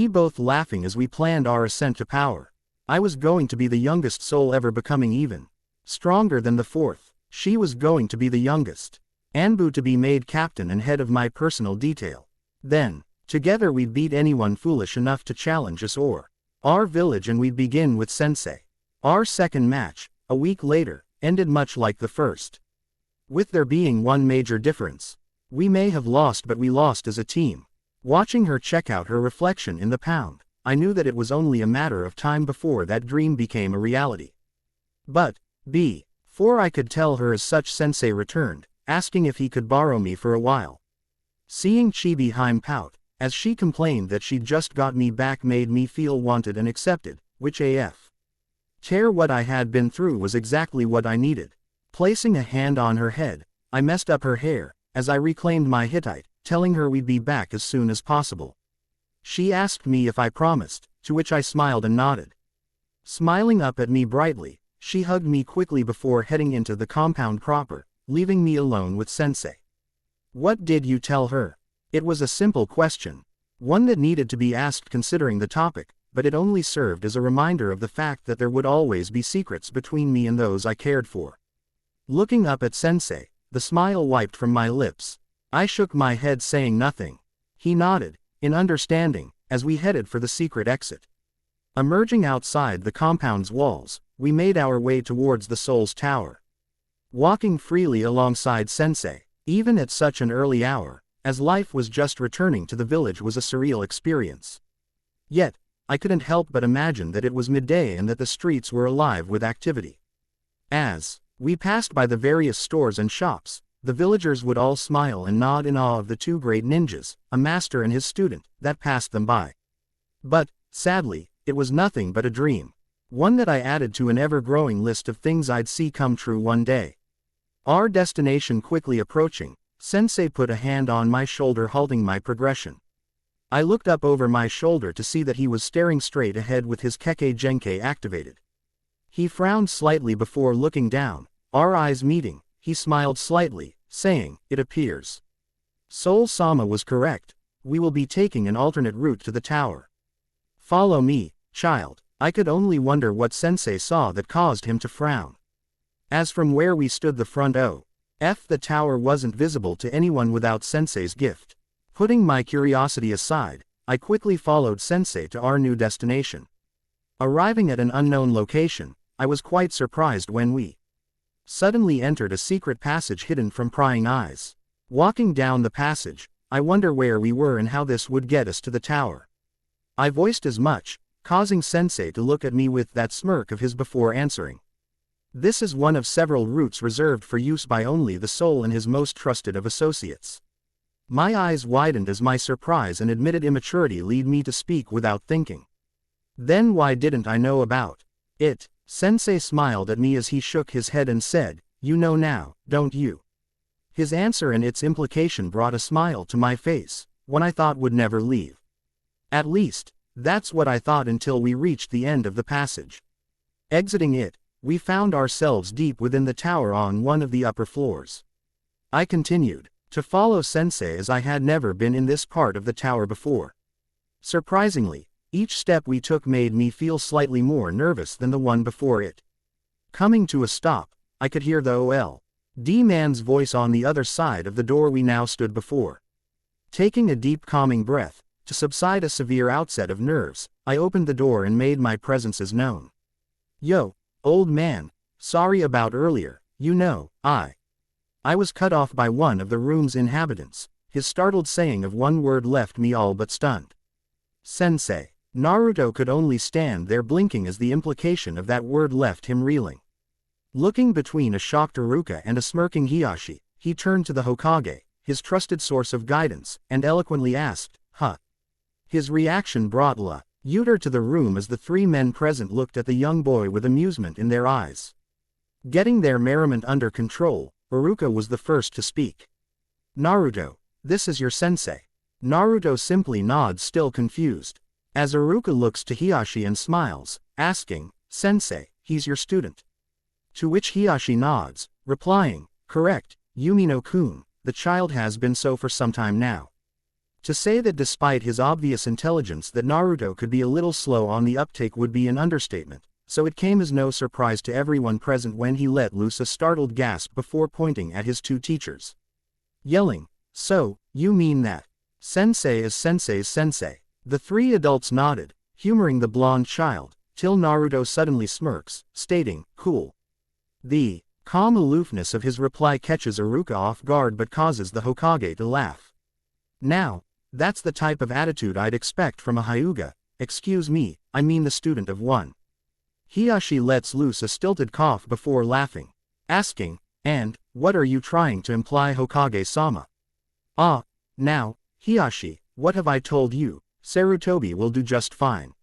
both laughing as we planned our ascent to power. I was going to be the youngest soul ever, becoming even stronger than the fourth. She was going to be the youngest Anbu to be made captain and head of my personal detail. Then, together we'd beat anyone foolish enough to challenge us or our village, and we'd begin with Sensei. Our second match, a week later, ended much like the first, with there being one major difference. We may have lost, but we lost as a team. Watching her check out her reflection in the pound, I knew that it was only a matter of time before that dream became a reality. But, before I could tell her as such, Sensei returned, asking if he could borrow me for a while. Seeing Chibi-hime pout, as she complained that she'd just got me back, made me feel wanted and accepted, which what I had been through was exactly what I needed. Placing a hand on her head, I messed up her hair, as I reclaimed my Hittite, telling her we'd be back as soon as possible. She asked me if I promised, to which I smiled and nodded. Smiling up at me brightly, she hugged me quickly before heading into the compound proper, leaving me alone with Sensei. "What did you tell her?" It was a simple question. One that needed to be asked considering the topic, but it only served as a reminder of the fact that there would always be secrets between me and those I cared for. Looking up at Sensei, the smile wiped from my lips. I shook my head saying nothing. He nodded, in understanding, as we headed for the secret exit. Emerging outside the compound's walls, we made our way towards the Soul's Tower. Walking freely alongside Sensei, even at such an early hour, as life was just returning to the village, was a surreal experience. Yet, I couldn't help but imagine that it was midday and that the streets were alive with activity. As we passed by the various stores and shops, the villagers would all smile and nod in awe of the two great ninjas, a master and his student, that passed them by. But, sadly, it was nothing but a dream. One that I added to an ever-growing list of things I'd see come true one day. Our destination quickly approaching, Sensei put a hand on my shoulder, halting my progression. I looked up over my shoulder to see that he was staring straight ahead with his Kekkei Genkai activated. He frowned slightly before looking down. Our eyes meeting, he smiled slightly, saying, "It appears Soul-sama was correct. We will be taking an alternate route to the tower. Follow me, child." I could only wonder what Sensei saw that caused him to frown. As from where we stood, the front the tower wasn't visible to anyone without Sensei's gift. Putting my curiosity aside, I quickly followed Sensei to our new destination. Arriving at an unknown location, I was quite surprised when we suddenly entered a secret passage hidden from prying eyes. Walking down the passage, I wonder where we were and how this would get us to the tower. I voiced as much, causing Sensei to look at me with that smirk of his before answering. This is one of several routes reserved for use by only the soul and his most trusted of associates. My eyes widened as my surprise and admitted immaturity lead me to speak without thinking. Then why didn't I know about it? Sensei smiled at me as he shook his head and said, "You know now, don't you?" His answer and its implication brought a smile to my face, one I thought would never leave. At least, that's what I thought until we reached the end of the passage. Exiting it, we found ourselves deep within the tower on one of the upper floors. I continued to follow Sensei as I had never been in this part of the tower before. Surprisingly, each step we took made me feel slightly more nervous than the one before it. Coming to a stop, I could hear the OLD man's voice on the other side of the door we now stood before. Taking a deep calming breath, to subside a severe outset of nerves, I opened the door and made my presence as known. "Yo, old man, sorry about earlier, you know, I was cut off by one of the room's inhabitants." His startled saying of one word left me all but stunned. "Sensei." Naruto could only stand there blinking as the implication of that word left him reeling. Looking between a shocked Iruka and a smirking Hiashi, he turned to the Hokage, his trusted source of guidance, and eloquently asked, "Huh?" His reaction brought laughter to the room as the three men present looked at the young boy with amusement in their eyes. Getting their merriment under control, Iruka was the first to speak. "Naruto, this is your sensei." Naruto simply nods, still confused. As Iruka looks to Hiashi and smiles, asking, "Sensei, he's your student?" To which Hiashi nods, replying, "Correct, Yumino-kun, the child has been so for some time now." To say that despite his obvious intelligence that Naruto could be a little slow on the uptake would be an understatement, so it came as no surprise to everyone present when he let loose a startled gasp before pointing at his two teachers, yelling, "So, you mean that Sensei is Sensei's sensei?" The three adults nodded, humoring the blonde child, till Naruto suddenly smirks, stating, "Cool." The calm aloofness of his reply catches Iruka off guard but causes the Hokage to laugh. "Now, that's the type of attitude I'd expect from a Hyuga. Excuse me, I mean the student of one." Hiashi lets loose a stilted cough before laughing, asking, "And, what are you trying to imply, Hokage-sama?" Now, Hiashi, what have I told you? Sarutobi will do just fine."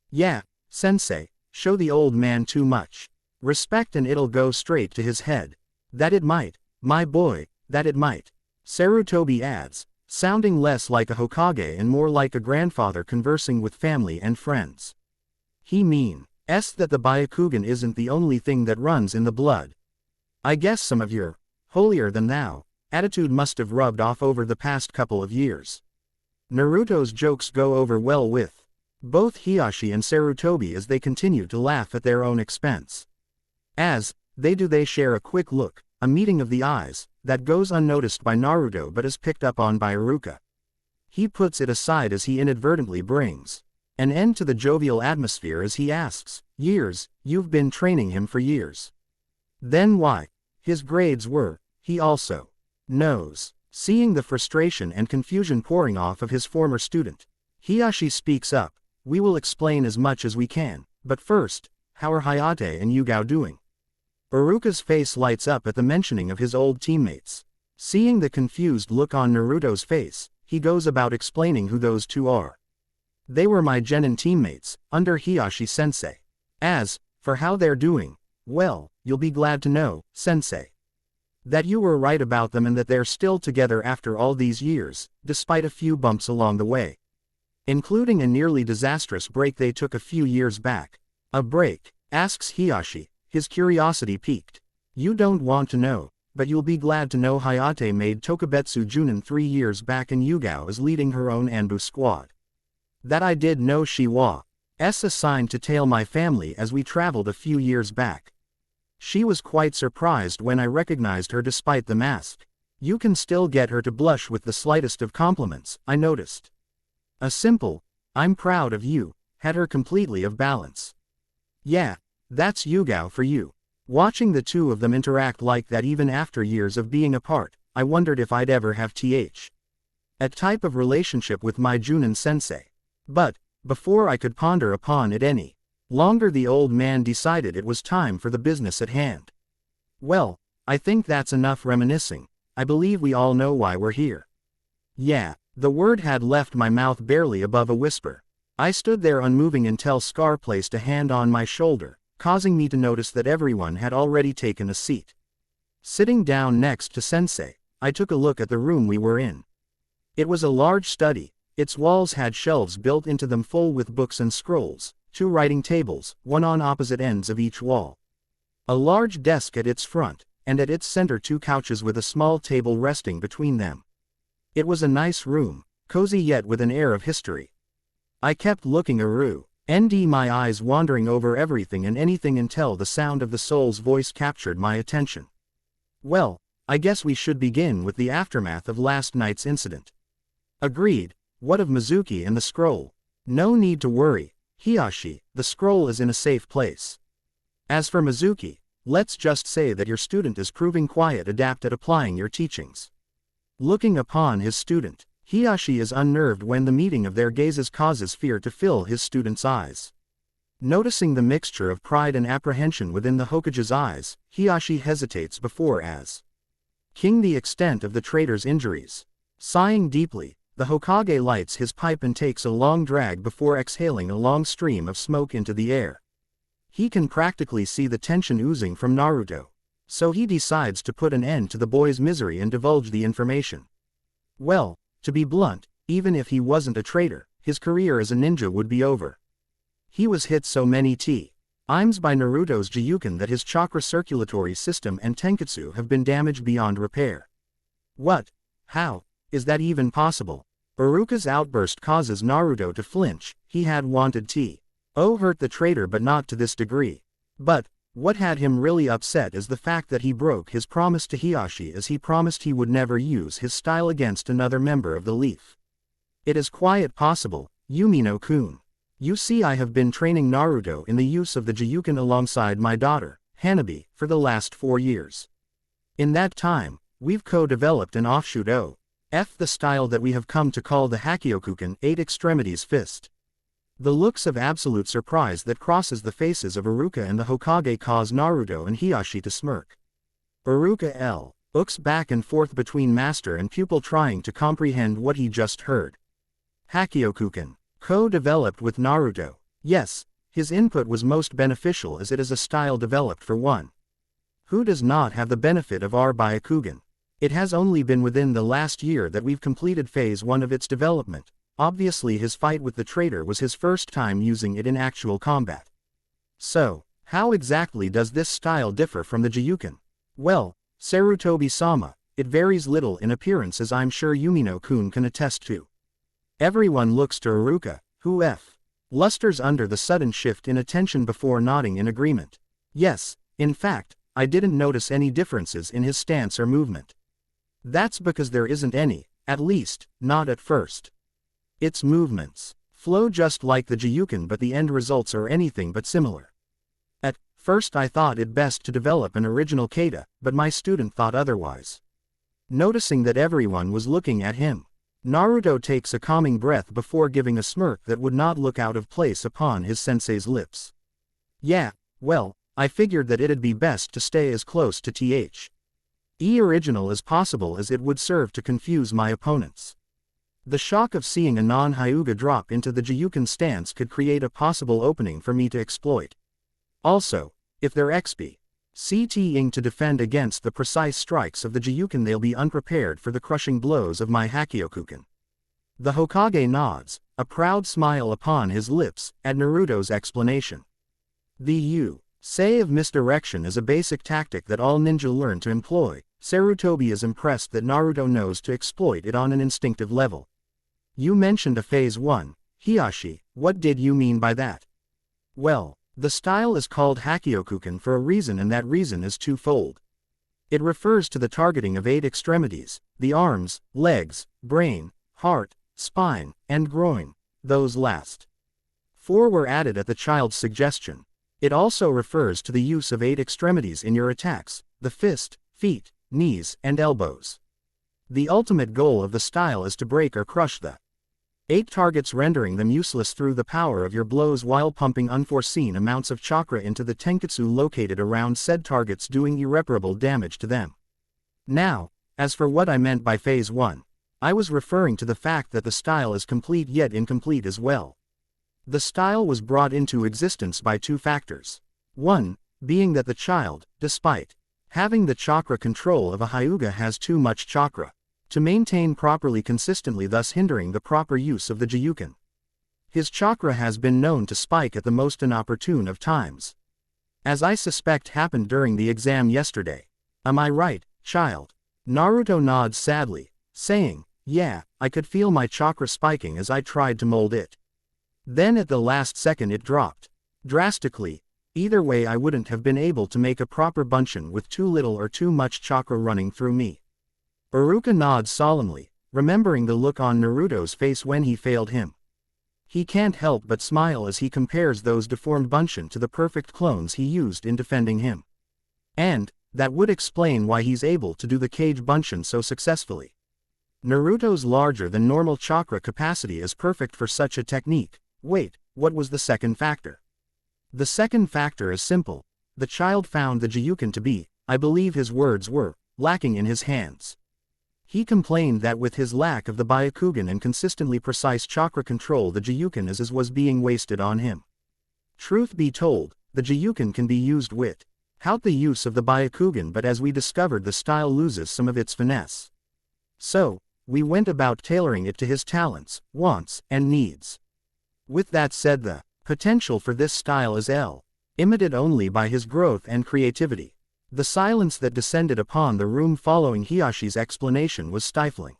"Yeah, sensei, show the old man too much respect and it'll go straight to his head." "That it might, my boy, that it might," Sarutobi adds, sounding less like a Hokage and more like a grandfather conversing with family and friends. "He means that the Byakugan isn't the only thing that runs in the blood. I guess some of your holier than thou Attitude must have rubbed off over the past couple of years. Naruto's jokes go over well with both Hiashi and Sarutobi as they continue to laugh at their own expense. As they share a quick look, a meeting of the eyes, that goes unnoticed by Naruto but is picked up on by Iruka. He puts it aside as he inadvertently brings an end to the jovial atmosphere as he asks, "Years, you've been training him for years. Then why? His grades were," he also knows. Seeing the frustration and confusion pouring off of his former student, Hiashi speaks up, "We will explain as much as we can, but first, how are Hayate and Yugao doing?" Iruka's face lights up at the mentioning of his old teammates. Seeing the confused look on Naruto's face, he goes about explaining who those two are. "They were my genin teammates, under Hiashi-sensei. As for how they're doing, well, you'll be glad to know, sensei, that you were right about them and that they're still together after all these years, despite a few bumps along the way. Including a nearly disastrous break they took a few years back." "A break?" asks Hiashi, his curiosity piqued. "You don't want to know, but you'll be glad to know Hayate made Tokubetsu Junin 3 years back and Yugao is leading her own Anbu squad. That I did know she was assigned to tail my family as we traveled a few years back. She was quite surprised when I recognized her despite the mask. You can still get her to blush with the slightest of compliments, I noticed. A simple, 'I'm proud of you,' had her completely off balance. Yeah, that's Yugao for you." Watching the two of them interact like that even after years of being apart, I wondered if I'd ever have a type of relationship with my Junin sensei. But before I could ponder upon it any longer, the old man decided it was time for the business at hand. "Well, I think that's enough reminiscing. I believe we all know why we're here." Yeah, the word had left my mouth barely above a whisper. I stood there unmoving until Scar placed a hand on my shoulder, causing me to notice that everyone had already taken a seat. Sitting down next to Sensei, I took a look at the room we were in. It was a large study. Its walls had shelves built into them full with books and scrolls, 2 writing tables, one on opposite ends of each wall. A large desk at its front, and at its center 2 couches with a small table resting between them. It was a nice room, cozy yet with an air of history. I kept looking my eyes wandering over everything and anything until the sound of the soul's voice captured my attention. "Well, I guess we should begin with the aftermath of last night's incident." "Agreed. What of Mizuki and the scroll?" "No need to worry, Hiashi, the scroll is in a safe place. As for Mizuki, let's just say that your student is proving quite adept at applying your teachings." Looking upon his student, Hiashi is unnerved when the meeting of their gazes causes fear to fill his student's eyes. Noticing the mixture of pride and apprehension within the Hokage's eyes, Hiashi hesitates before asking the extent of the traitor's injuries. Sighing deeply, the Hokage lights his pipe and takes a long drag before exhaling a long stream of smoke into the air. He can practically see the tension oozing from Naruto. So he decides to put an end to the boy's misery and divulge the information. Well, to be blunt, even if he wasn't a traitor, his career as a ninja would be over. He was hit so many times by Naruto's Gyuken that his chakra circulatory system and tenketsu have been damaged beyond repair. What? How? Is that even possible? Iruka's outburst causes Naruto to flinch. He had wanted to hurt the traitor but not to this degree. But what had him really upset is the fact that he broke his promise to Hiashi, as he promised he would never use his style against another member of the Leaf. "It is quite possible, Yumino-kun. You see, I have been training Naruto in the use of the Gyuken alongside my daughter, Hanabi, for the last 4 years. In that time, we've co-developed an offshoot of the style that we have come to call the Hakyokuken, 8 extremities fist." The looks of absolute surprise that crosses the faces of Iruka and the Hokage cause Naruto and Hiashi to smirk. Iruka looks back and forth between master and pupil, trying to comprehend what he just heard. Hakyokuken, co-developed with Naruto. Yes, his input was most beneficial as it is a style developed for one who does not have the benefit of our Byakugan. It has only been within the last year that we've completed phase 1 of its development. Obviously his fight with the traitor was his first time using it in actual combat. So, how exactly does this style differ from the Gyuken? Well, Sarutobi-sama, it varies little in appearance, as I'm sure Yumino-kun can attest to. Everyone looks to Iruka, who lusters under the sudden shift in attention before nodding in agreement. Yes, in fact, I didn't notice any differences in his stance or movement. That's because there isn't any, at least, not at first. Its movements flow just like the Jiyuken, but the end results are anything but similar. At first I thought it best to develop an original kata, but my student thought otherwise. Noticing that everyone was looking at him, Naruto takes a calming breath before giving a smirk that would not look out of place upon his sensei's lips. Yeah, well, I figured that it'd be best to stay as close to original as possible, as it would serve to confuse my opponents. The shock of seeing a non-Hyuga drop into the Jiyuken stance could create a possible opening for me to exploit. Also, if they're CTing to defend against the precise strikes of the Jiyuken, they'll be unprepared for the crushing blows of my Hakyokuken. The Hokage nods, a proud smile upon his lips, at Naruto's explanation. The say of misdirection is a basic tactic that all ninja learn to employ. Sarutobi is impressed that Naruto knows to exploit it on an instinctive level. You mentioned a phase 1, Hiashi, what did you mean by that? Well, the style is called Hakyokuken for a reason, and that reason is twofold. It refers to the targeting of 8 extremities: the arms, legs, brain, heart, spine, and groin. Those last 4 were added at the child's suggestion. It also refers to the use of 8 extremities in your attacks: the fist, feet, knees, and elbows. The ultimate goal of the style is to break or crush the 8 targets, rendering them useless through the power of your blows while pumping unforeseen amounts of chakra into the tenketsu located around said targets, doing irreparable damage to them. Now, as for what I meant by phase 1, I was referring to the fact that the style is complete yet incomplete as well. The style was brought into existence by 2 factors. One, being that the child, despite having the chakra control of a Hyuga, has too much chakra to maintain properly consistently, thus hindering the proper use of the Jiyuken. His chakra has been known to spike at the most inopportune of times, as I suspect happened during the exam yesterday. Am I right, child? Naruto nods sadly, saying, yeah, I could feel my chakra spiking as I tried to mold it. Then at the last second it dropped drastically. Either way, I wouldn't have been able to make a proper bunshin with too little or too much chakra running through me. Iruka nods solemnly, remembering the look on Naruto's face when he failed him. He can't help but smile as he compares those deformed bunshin to the perfect clones he used in defending him. And that would explain why he's able to do the cage bunshin so successfully. Naruto's larger than normal chakra capacity is perfect for such a technique. Wait, what was the second factor? The second factor is simple. The child found the Jiyuken to be, I believe his words were, lacking in his hands. He complained that with his lack of the Byakugan and consistently precise chakra control, the Jiyuken was being wasted on him. Truth be told, the Jiyuken can be used without the use of the Byakugan, but as we discovered, the style loses some of its finesse. So, we went about tailoring it to his talents, wants, and needs. With that said, the potential for this style is limited only by his growth and creativity. The silence that descended upon the room following Hiyashi's explanation was stifling.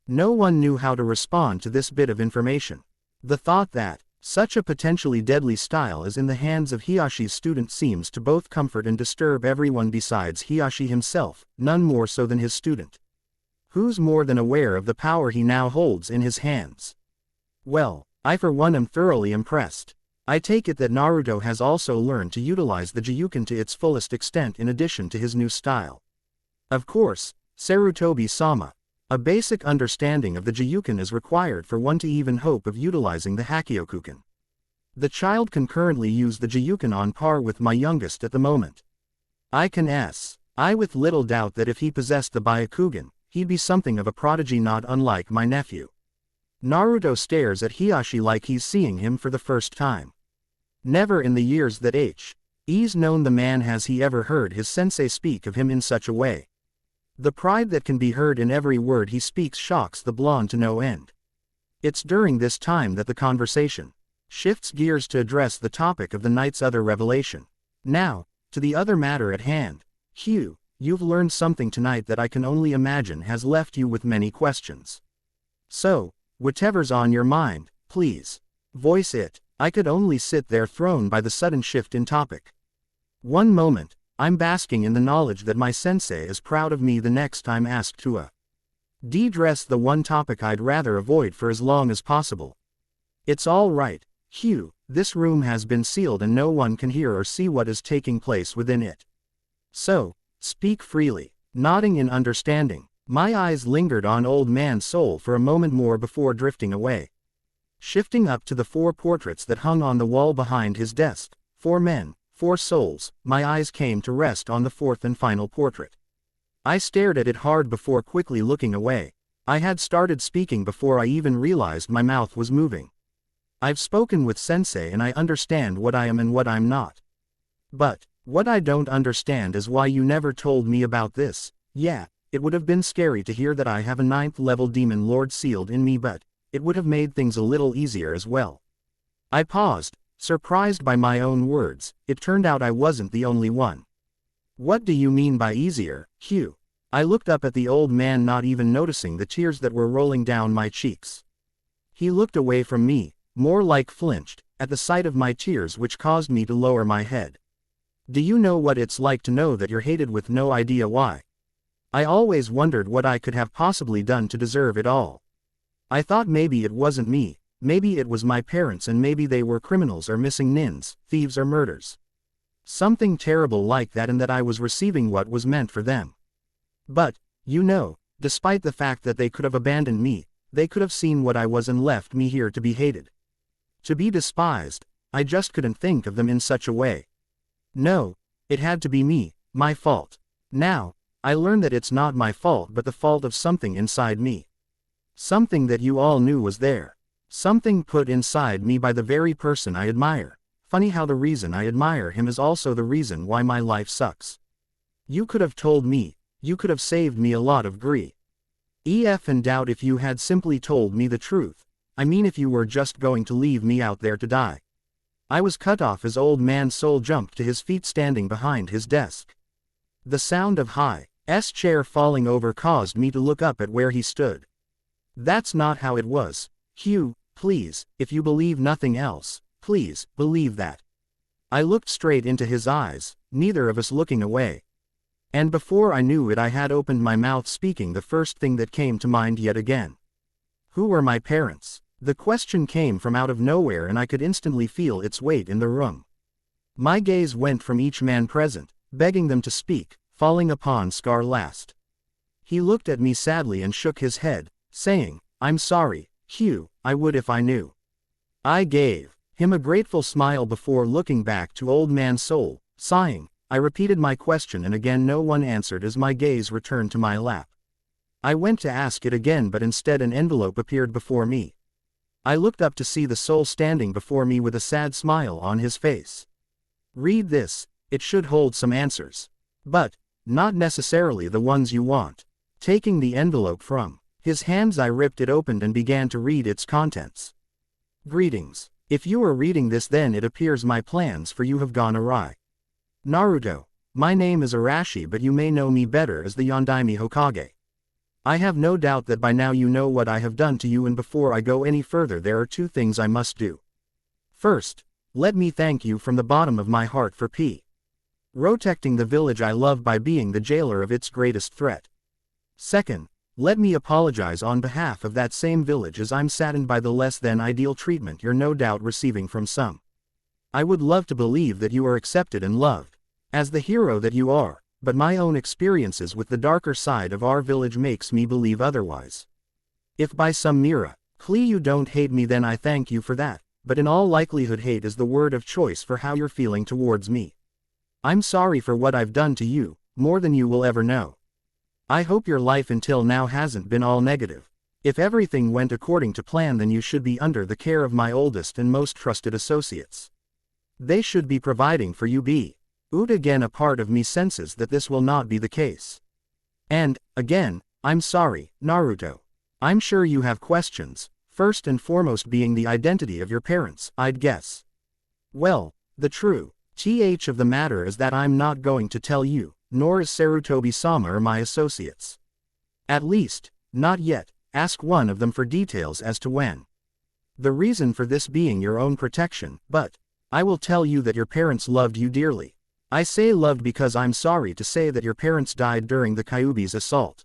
No one knew how to respond to this bit of information. The thought that such a potentially deadly style is in the hands of Hiyashi's student seems to both comfort and disturb everyone besides Hiashi himself, none more so than his student, who's more than aware of the power he now holds in his hands. Well, I for one am thoroughly impressed. I take it that Naruto has also learned to utilize the Jiyuken to its fullest extent in addition to his new style. Of course, Sarutobi-sama, a basic understanding of the Jiyuken is required for one to even hope of utilizing the Hakyokuken. The child can currently use the Jiyuken on par with my youngest at the moment. I with little doubt that if he possessed the Byakugan, he'd be something of a prodigy, not unlike my nephew. Naruto stares at Hiashi like he's seeing him for the first time. Never in the years that he's known the man has he ever heard his sensei speak of him in such a way. The pride that can be heard in every word he speaks shocks the blonde to no end. It's during this time that the conversation shifts gears to address the topic of the night's other revelation. Now, to the other matter at hand. you've learned something tonight that I can only imagine has left you with many questions. So, whatever's on your mind, please, voice it. I could only sit there thrown by the sudden shift in topic. One moment, I'm basking in the knowledge that my sensei is proud of me. The next I'm asked to de-dress the one topic I'd rather avoid for as long as possible. It's all right, Hugh, this room has been sealed and no one can hear or see what is taking place within it. So, speak freely. Nodding in understanding, my eyes lingered on Old Man Soul for a moment more before drifting away. Shifting up to the 4 portraits that hung on the wall behind his desk, 4 men, 4 souls, my eyes came to rest on the 4th and final portrait. I stared at it hard before quickly looking away. I had started speaking before I even realized my mouth was moving. I've spoken with Sensei and I understand what I am and what I'm not. But, what I don't understand is why you never told me about this. Yeah, it would have been scary to hear that I have a 9th level demon lord sealed in me, but it would have made things a little easier as well. I paused, surprised by my own words. It turned out I wasn't the only one. What do you mean by easier, Hugh? I looked up at the old man, not even noticing the tears that were rolling down my cheeks. He looked away from me, more like flinched, at the sight of my tears, which caused me to lower my head. Do you know what it's like to know that you're hated with no idea why? I always wondered what I could have possibly done to deserve it all. I thought maybe it wasn't me, maybe it was my parents, and maybe they were criminals or missing nins, thieves or murders. Something terrible like that, and that I was receiving what was meant for them. But, you know, despite the fact that they could have abandoned me, they could have seen what I was and left me here to be hated. To be despised. I just couldn't think of them in such a way. No, it had to be me, my fault. Now, I learned that it's not my fault but the fault of something inside me. Something that you all knew was there. Something put inside me by the very person I admire. Funny how the reason I admire him is also the reason why my life sucks. You could have told me, you could have saved me a lot of grief. And doubt if you had simply told me the truth. I mean, if you were just going to leave me out there to die. I was cut off as Old Man Soul jumped to his feet, standing behind his desk. The sound of Hi's chair falling over caused me to look up at where he stood. That's not how it was. Hugh, please, if you believe nothing else, please, believe that. I looked straight into his eyes, neither of us looking away. And before I knew it, I had opened my mouth, speaking the first thing that came to mind yet again. Who were my parents? The question came from out of nowhere, and I could instantly feel its weight in the room. My gaze went from each man present, begging them to speak, falling upon Scar last. He looked at me sadly and shook his head, saying, "I'm sorry, Hugh, I would if I knew." I gave him a grateful smile before looking back to Old Man Soul, sighing. I repeated my question, and again no one answered as my gaze returned to my lap. I went to ask it again, but instead an envelope appeared before me. I looked up to see the soul standing before me with a sad smile on his face. Read this, it should hold some answers. But not necessarily the ones you want. Taking the envelope from his hands, I ripped it open and began to read its contents. Greetings. If you are reading this, then it appears my plans for you have gone awry. Naruto. My name is Arashi, but you may know me better as the Yondaime Hokage. I have no doubt that by now you know what I have done to you, and before I go any further, there are 2 things I must do. First, let me thank you from the bottom of my heart for protecting the village I love by being the jailer of its greatest threat. Second, let me apologize on behalf of that same village, as I'm saddened by the less than ideal treatment you're no doubt receiving from some. I would love to believe that you are accepted and loved as the hero that you are, but my own experiences with the darker side of our village makes me believe otherwise. If by some miracle you don't hate me, then I thank you for that, but in all likelihood hate is the word of choice for how you're feeling towards me. I'm sorry for what I've done to you, more than you will ever know. I hope your life until now hasn't been all negative. If everything went according to plan, then you should be under the care of my oldest and most trusted associates. They should be providing for you. Again, a part of me senses that this will not be the case. And, again, I'm sorry, Naruto. I'm sure you have questions, first and foremost being the identity of your parents, I'd guess. Well, the truth of the matter is that I'm not going to tell you, nor is Sarutobi-sama or my associates. At least, not yet. Ask one of them for details as to when. The reason for this being your own protection, but I will tell you that your parents loved you dearly. I say loved because I'm sorry to say that your parents died during the Kyuubi's assault.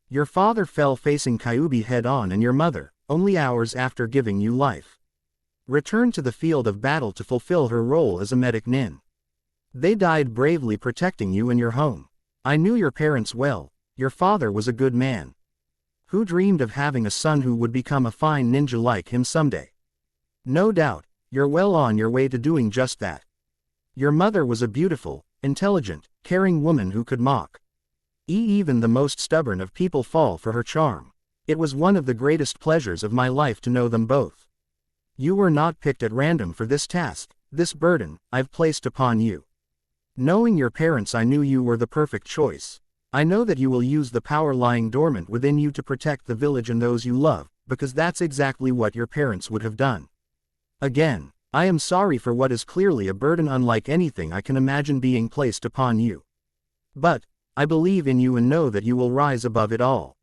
Your father fell facing Kyuubi head-on and your mother, only hours after giving you life, returned to the field of battle to fulfill her role as a medic nin. They died bravely protecting you and your home. I knew your parents well. Your father was a good man, who dreamed of having a son who would become a fine ninja like him someday. No doubt, you're well on your way to doing just that. Your mother was a beautiful, intelligent, caring woman who could mock. Even the most stubborn of people fall for her charm. It was one of the greatest pleasures of my life to know them both. You were not picked at random for this task, this burden I've placed upon you. Knowing your parents, I knew you were the perfect choice. I know that you will use the power lying dormant within you to protect the village and those you love, because that's exactly what your parents would have done. Again, I am sorry for what is clearly a burden unlike anything I can imagine being placed upon you. But I believe in you and know that you will rise above it all.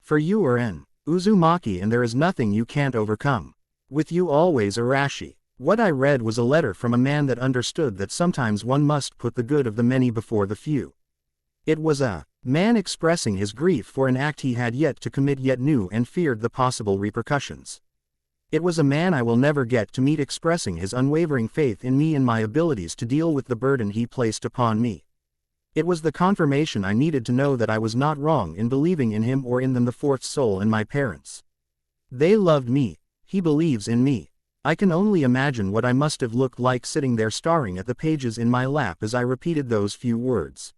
For you are an Uzumaki and there is nothing you can't overcome. With you always Arashi. What I read was a letter from a man that understood that sometimes one must put the good of the many before the few. It was a man expressing his grief for an act he had yet to commit yet knew and feared the possible repercussions. It was a man I will never get to meet expressing his unwavering faith in me and my abilities to deal with the burden he placed upon me. It was the confirmation I needed to know that I was not wrong in believing in him or in them, the fourth soul and my parents. They loved me. He believes in me. I can only imagine what I must have looked like sitting there staring at the pages in my lap as I repeated those few words.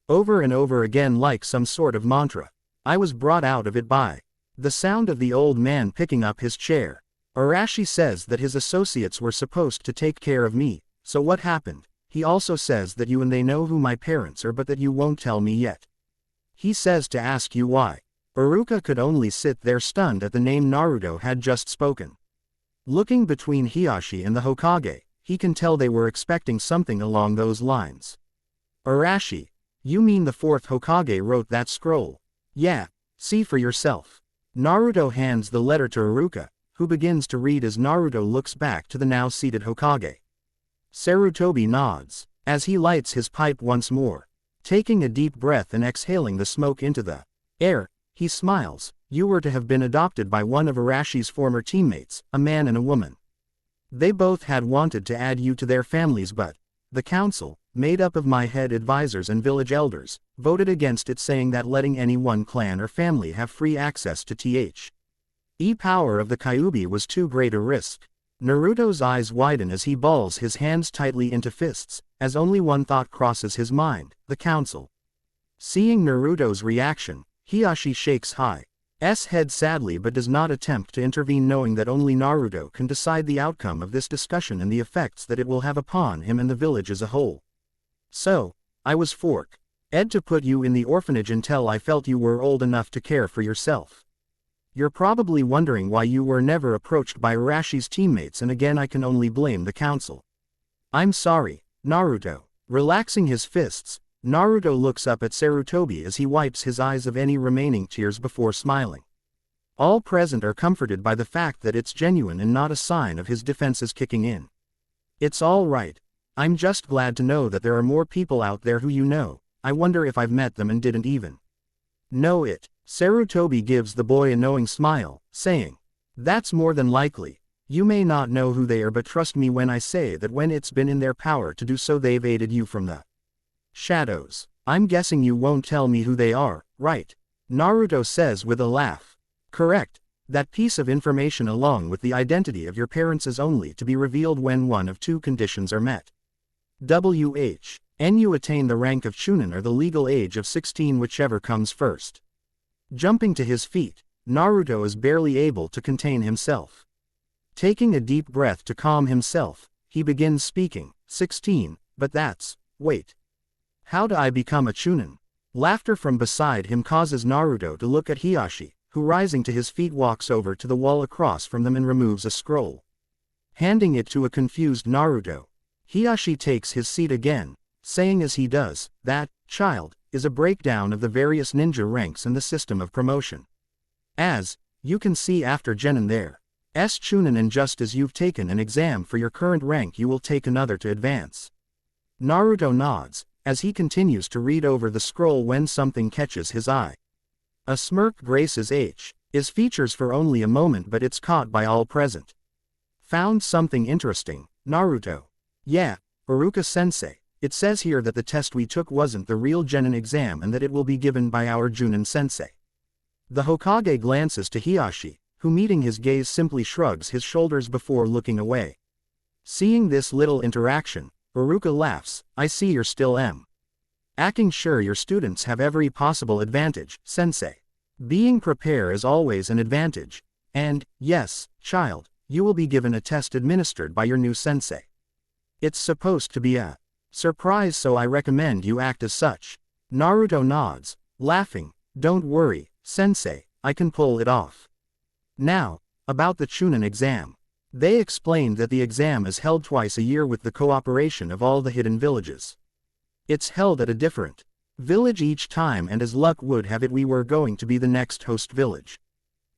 Over and over again like some sort of mantra. I was brought out of it by the sound of the old man picking up his chair. Arashi says that his associates were supposed to take care of me, so what happened? He also says that you and they know who my parents are but that you won't tell me yet. He says to ask you why. Iruka could only sit there stunned at the name Naruto had just spoken. Looking between Hiashi and the Hokage, he can tell they were expecting something along those lines. Arashi, you mean the fourth Hokage wrote that scroll? Yeah, see for yourself. Naruto hands the letter to Iruka, who begins to read as Naruto looks back to the now seated Hokage. Sarutobi nods, as he lights his pipe once more. Taking a deep breath and exhaling the smoke into the air, he smiles. You were to have been adopted by one of Arashi's former teammates, a man and a woman. They both had wanted to add you to their families but the council, made up of my head advisors and village elders, voted against it, saying that letting any one clan or family have free access to power of the Kyuubi was too great a risk. Naruto's eyes widen as he balls his hands tightly into fists, as only one thought crosses his mind, the council. Seeing Naruto's reaction, Hiashi shakes Hi's head sadly but does not attempt to intervene, knowing that only Naruto can decide the outcome of this discussion and the effects that it will have upon him and the village as a whole. So, I was forced to put you in the orphanage until I felt you were old enough to care for yourself. You're probably wondering why you were never approached by Arashi's teammates, and again I can only blame the council. I'm sorry, Naruto. Relaxing his fists, Naruto looks up at Sarutobi as he wipes his eyes of any remaining tears before smiling. All present are comforted by the fact that it's genuine and not a sign of his defenses kicking in. It's all right. I'm just glad to know that there are more people out there who you know. I wonder if I've met them and didn't even know it. Sarutobi gives the boy a knowing smile, saying, that's more than likely. You may not know who they are, but trust me when I say that when it's been in their power to do so, they've aided you from the shadows. I'm guessing you won't tell me who they are, right? Naruto says with a laugh. Correct. That piece of information along with the identity of your parents is only to be revealed when one of two conditions are met. You attain the rank of Chunin or the legal age of 16, whichever comes first. Jumping to his feet, Naruto is barely able to contain himself. Taking a deep breath to calm himself, he begins speaking. 16, but wait. How do I become a Chunin? Laughter from beside him causes Naruto to look at Hiashi, who rising to his feet walks over to the wall across from them and removes a scroll. Handing it to a confused Naruto, Hiashi takes his seat again, saying as he does, that, child, is a breakdown of the various ninja ranks and the system of promotion. As you can see after Genin there. Chunin, and just as you've taken an exam for your current rank, you will take another to advance. Naruto nods, as he continues to read over the scroll when something catches his eye. A smirk graces his features for only a moment, but it's caught by all present. Found something interesting, Naruto? Yeah, Iruka-sensei. It says here that the test we took wasn't the real Genin exam and that it will be given by our Junin-sensei. The Hokage glances to Hiashi, who meeting his gaze simply shrugs his shoulders before looking away. Seeing this little interaction, Iruka laughs. I see you're still acting sure your students have every possible advantage, sensei. Being prepared is always an advantage. And, yes, child, you will be given a test administered by your new sensei. It's supposed to be a surprise, so I recommend you act as such. Naruto nods, laughing. Don't worry, sensei, I can pull it off. Now, about the Chunin exam. They explained that the exam is held twice a year with the cooperation of all the hidden villages. It's held at a different village each time, and as luck would have it we were going to be the next host village.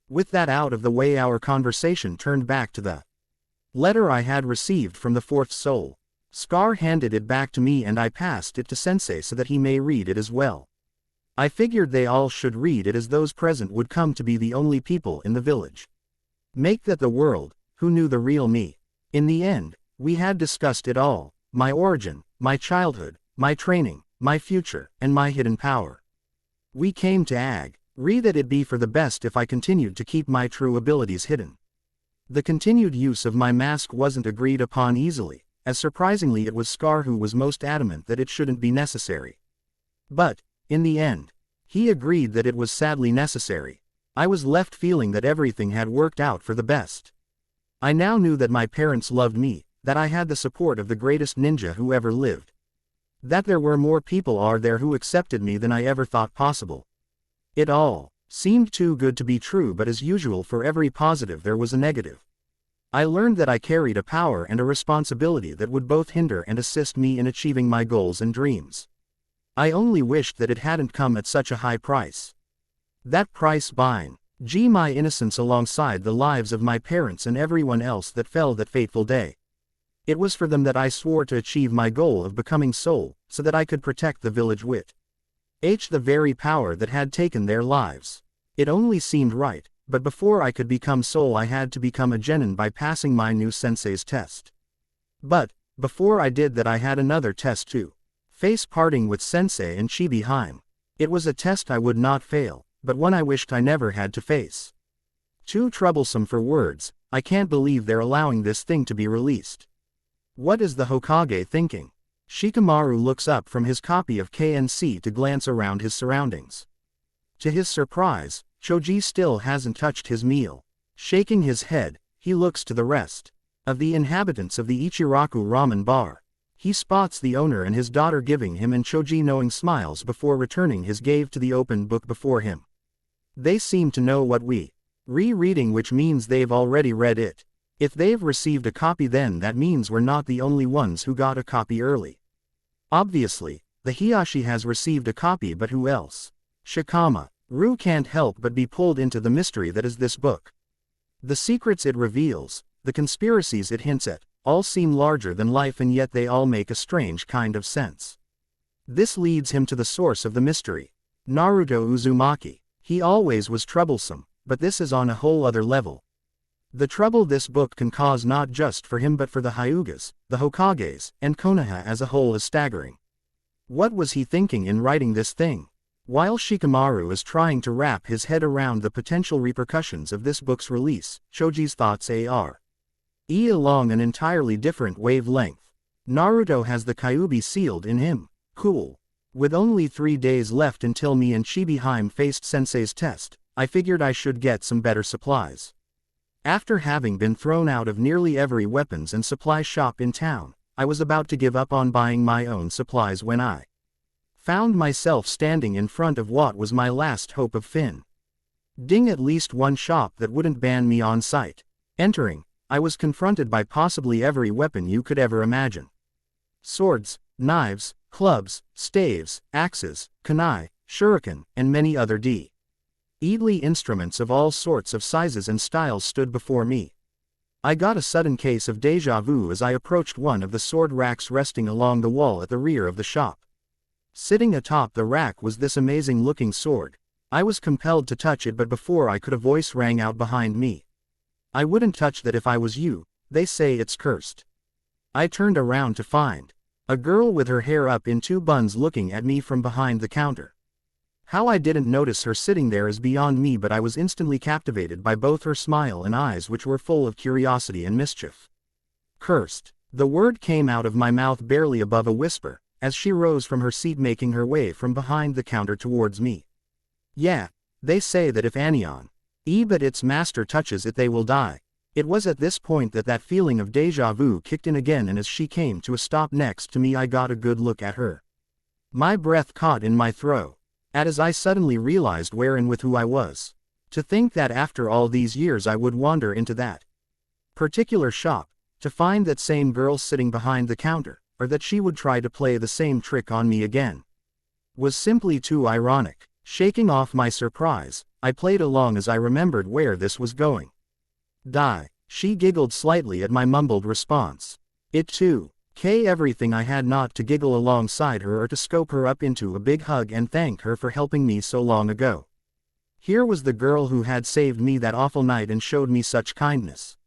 With that out of the way, our conversation turned back to the letter I had received from the fourth soul. Scar handed it back to me and I passed it to Sensei so that he may read it as well. I figured they all should read it, as those present would come to be the only people in the village. Make that the world, who knew the real me. In the end, we had discussed it all, my origin, my childhood, my training, my future, and my hidden power. We came to agree that it'd be for the best if I continued to keep my true abilities hidden. The continued use of my mask wasn't agreed upon easily, as surprisingly it was Scar who was most adamant that it shouldn't be necessary. But, in the end, he agreed that it was sadly necessary. I was left feeling that everything had worked out for the best. I now knew that my parents loved me, that I had the support of the greatest ninja who ever lived. That there were more people out there who accepted me than I ever thought possible. It all seemed too good to be true, but as usual for every positive there was a negative. I learned that I carried a power and a responsibility that would both hinder and assist me in achieving my goals and dreams. I only wished that it hadn't come at such a high price. That price being my innocence alongside the lives of my parents and everyone else that fell that fateful day. It was for them that I swore to achieve my goal of becoming soul, so that I could protect the village with the very power that had taken their lives. It only seemed right, but before I could become soul I had to become a genin by passing my new sensei's test. But, before I did that I had another test too. Face parting with Sensei and Chibi Haim. It was a test I would not fail, but one I wished I never had to face. Too troublesome for words. I can't believe they're allowing this thing to be released. What is the Hokage thinking? Shikamaru looks up from his copy of KNC to glance around his surroundings. To his surprise, Choji still hasn't touched his meal. Shaking his head, he looks to the rest of the inhabitants of the Ichiraku ramen bar. He spots the owner and his daughter giving him and Choji knowing smiles before returning his gaze to the open book before him. They seem to know what we rereading, which means they've already read it. If they've received a copy, then that means we're not the only ones who got a copy early. Obviously, the Hiashi has received a copy, but who else? Shikamaru can't help but be pulled into the mystery that is this book. The secrets it reveals, the conspiracies it hints at, all seem larger than life, and yet they all make a strange kind of sense. This leads him to the source of the mystery. Naruto Uzumaki. He always was troublesome, but this is on a whole other level. The trouble this book can cause not just for him but for the Hyugas, the Hokages, and Konoha as a whole is staggering. What was he thinking in writing this thing? While Shikamaru is trying to wrap his head around the potential repercussions of this book's release, Choji's thoughts are along an entirely different wavelength. Naruto has the Kyuubi sealed in him. Cool. With only 3 days left until me and Chibi Haim faced Sensei's test, I figured I should get some better supplies. After having been thrown out of nearly every weapons and supply shop in town, I was about to give up on buying my own supplies when I found myself standing in front of what was my last hope of Finn. Ding, at least one shop that wouldn't ban me on sight. Entering, I was confronted by possibly every weapon you could ever imagine. Swords, knives, Clubs, staves, axes, kunai, shuriken, and many other deadly instruments of all sorts of sizes and styles stood before me. I got a sudden case of déjà vu as I approached one of the sword racks resting along the wall at the rear of the shop. Sitting atop the rack was this amazing-looking sword. I was compelled to touch it, but before I could, a voice rang out behind me. "I wouldn't touch that if I was you, they say it's cursed." I turned around to find a girl with her hair up in two buns looking at me from behind the counter. How I didn't notice her sitting there is beyond me, but I was instantly captivated by both her smile and eyes, which were full of curiosity and mischief. "Cursed." The word came out of my mouth barely above a whisper, as she rose from her seat, making her way from behind the counter towards me. "Yeah, they say that if Anion, but its master touches it, they will die." It was at this point that feeling of déjà vu kicked in again, and as she came to a stop next to me, I got a good look at her. My breath caught in my throat, as I suddenly realized where and with who I was. To think that after all these years I would wander into that particular shop, to find that same girl sitting behind the counter, or that she would try to play the same trick on me again, was simply too ironic. Shaking off my surprise, I played along as I remembered where this was going. "Die." She giggled slightly at my mumbled response. It too, everything I had not to giggle alongside her or to scope her up into a big hug and thank her for helping me so long ago. Here was the girl who had saved me that awful night and showed me such kindness.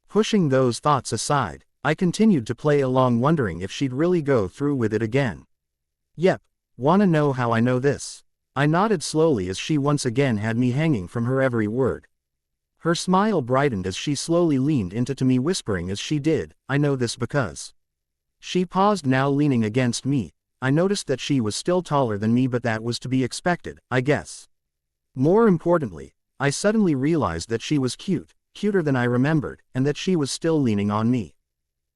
Pushing those thoughts aside, I continued to play along, wondering if she'd really go through with it again. "Yep, wanna know how I know this?" I nodded slowly as she once again had me hanging from her every word. Her smile brightened as she slowly leaned into me, whispering as she did, "I know this because..." She paused, now leaning against me. I noticed that she was still taller than me, but that was to be expected, I guess. More importantly, I suddenly realized that she was cuter than I remembered, and that she was still leaning on me.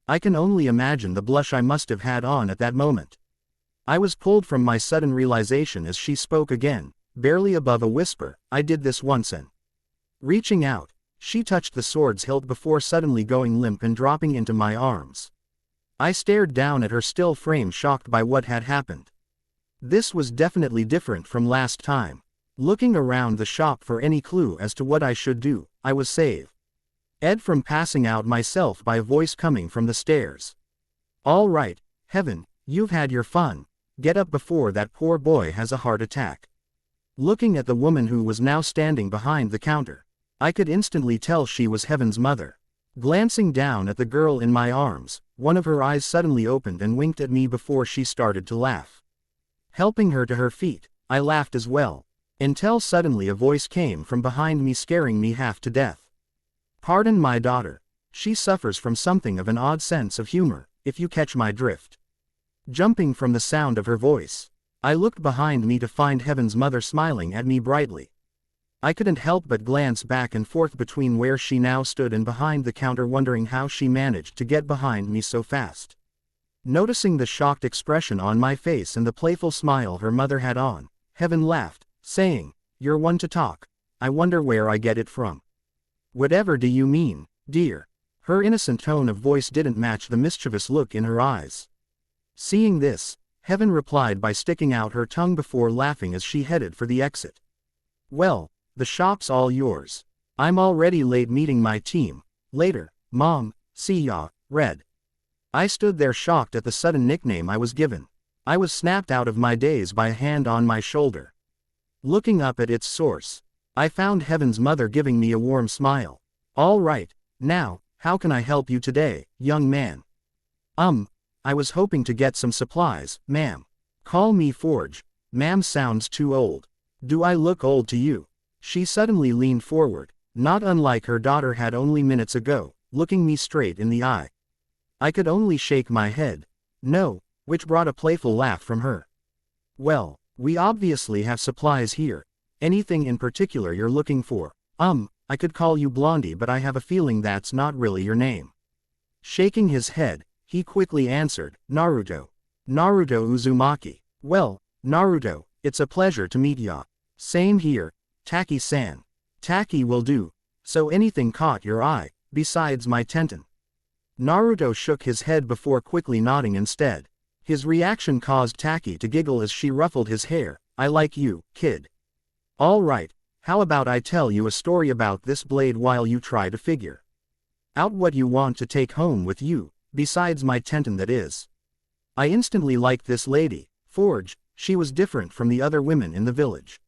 I can only imagine the blush I must have had on at that moment. I was pulled from my sudden realization as she spoke again, barely above a whisper. "I did this once and..." Reaching out, she touched the sword's hilt before suddenly going limp and dropping into my arms. I stared down at her still frame, shocked by what had happened. This was definitely different from last time. Looking around the shop for any clue as to what I should do, I was saved from passing out myself by a voice coming from the stairs. "All right, Heaven, you've had your fun. Get up before that poor boy has a heart attack." Looking at the woman who was now standing behind the counter, I could instantly tell she was Heaven's mother. Glancing down at the girl in my arms, one of her eyes suddenly opened and winked at me before she started to laugh. Helping her to her feet, I laughed as well, until suddenly a voice came from behind me, scaring me half to death. "Pardon my daughter. She suffers from something of an odd sense of humor, if you catch my drift." Jumping from the sound of her voice, I looked behind me to find Heaven's mother smiling at me brightly. I couldn't help but glance back and forth between where she now stood and behind the counter, wondering how she managed to get behind me so fast. Noticing the shocked expression on my face and the playful smile her mother had on, Heaven laughed, saying, "You're one to talk. I wonder where I get it from." "Whatever do you mean, dear?" Her innocent tone of voice didn't match the mischievous look in her eyes. Seeing this, Heaven replied by sticking out her tongue before laughing as she headed for the exit. "Well, the shop's all yours. I'm already late meeting my team. Later, Mom. See ya, Red." I stood there shocked at the sudden nickname I was given. I was snapped out of my daze by a hand on my shoulder. Looking up at its source, I found Heaven's mother giving me a warm smile. "All right, now, how can I help you today, young man?" I was hoping to get some supplies, ma'am." "Call me Forge. Ma'am sounds too old." "Do I look old to you?" She suddenly leaned forward, not unlike her daughter had only minutes ago, looking me straight in the eye. I could only shake my head. "No," which brought a playful laugh from her. "Well, we obviously have supplies here. Anything in particular you're looking for?" I could call you Blondie, but I have a feeling that's not really your name." Shaking his head, he quickly answered, "Naruto. Naruto Uzumaki." "Well, Naruto, it's a pleasure to meet ya." "Same here, Taki-san." "Taki will do. So anything caught your eye, besides my Tenten?" Naruto shook his head before quickly nodding instead. His reaction caused Taki to giggle as she ruffled his hair. I like you, kid. All right, how about I tell you a story about this blade while you try to figure out what you want to take home with you, besides my tenton that is. I instantly liked this lady, Forge. She was different from the other women in the village.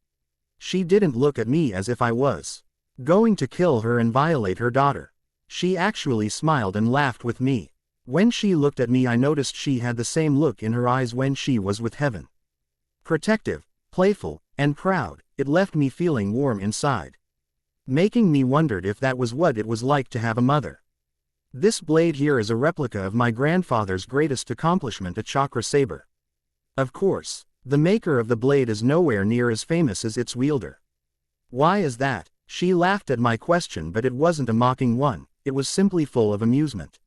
She didn't look at me as if I was going to kill her and violate her daughter. She actually smiled and laughed with me. When she looked at me I noticed she had the same look in her eyes when she was with Heaven. Protective, playful, and proud. It left me feeling warm inside, making me wondered if that was what it was like to have a mother. This blade here is a replica of my grandfather's greatest accomplishment, a chakra saber. Of course, the maker of the blade is nowhere near as famous as its wielder. Why is that? She laughed at my question, but it wasn't a mocking one, it was simply full of amusement.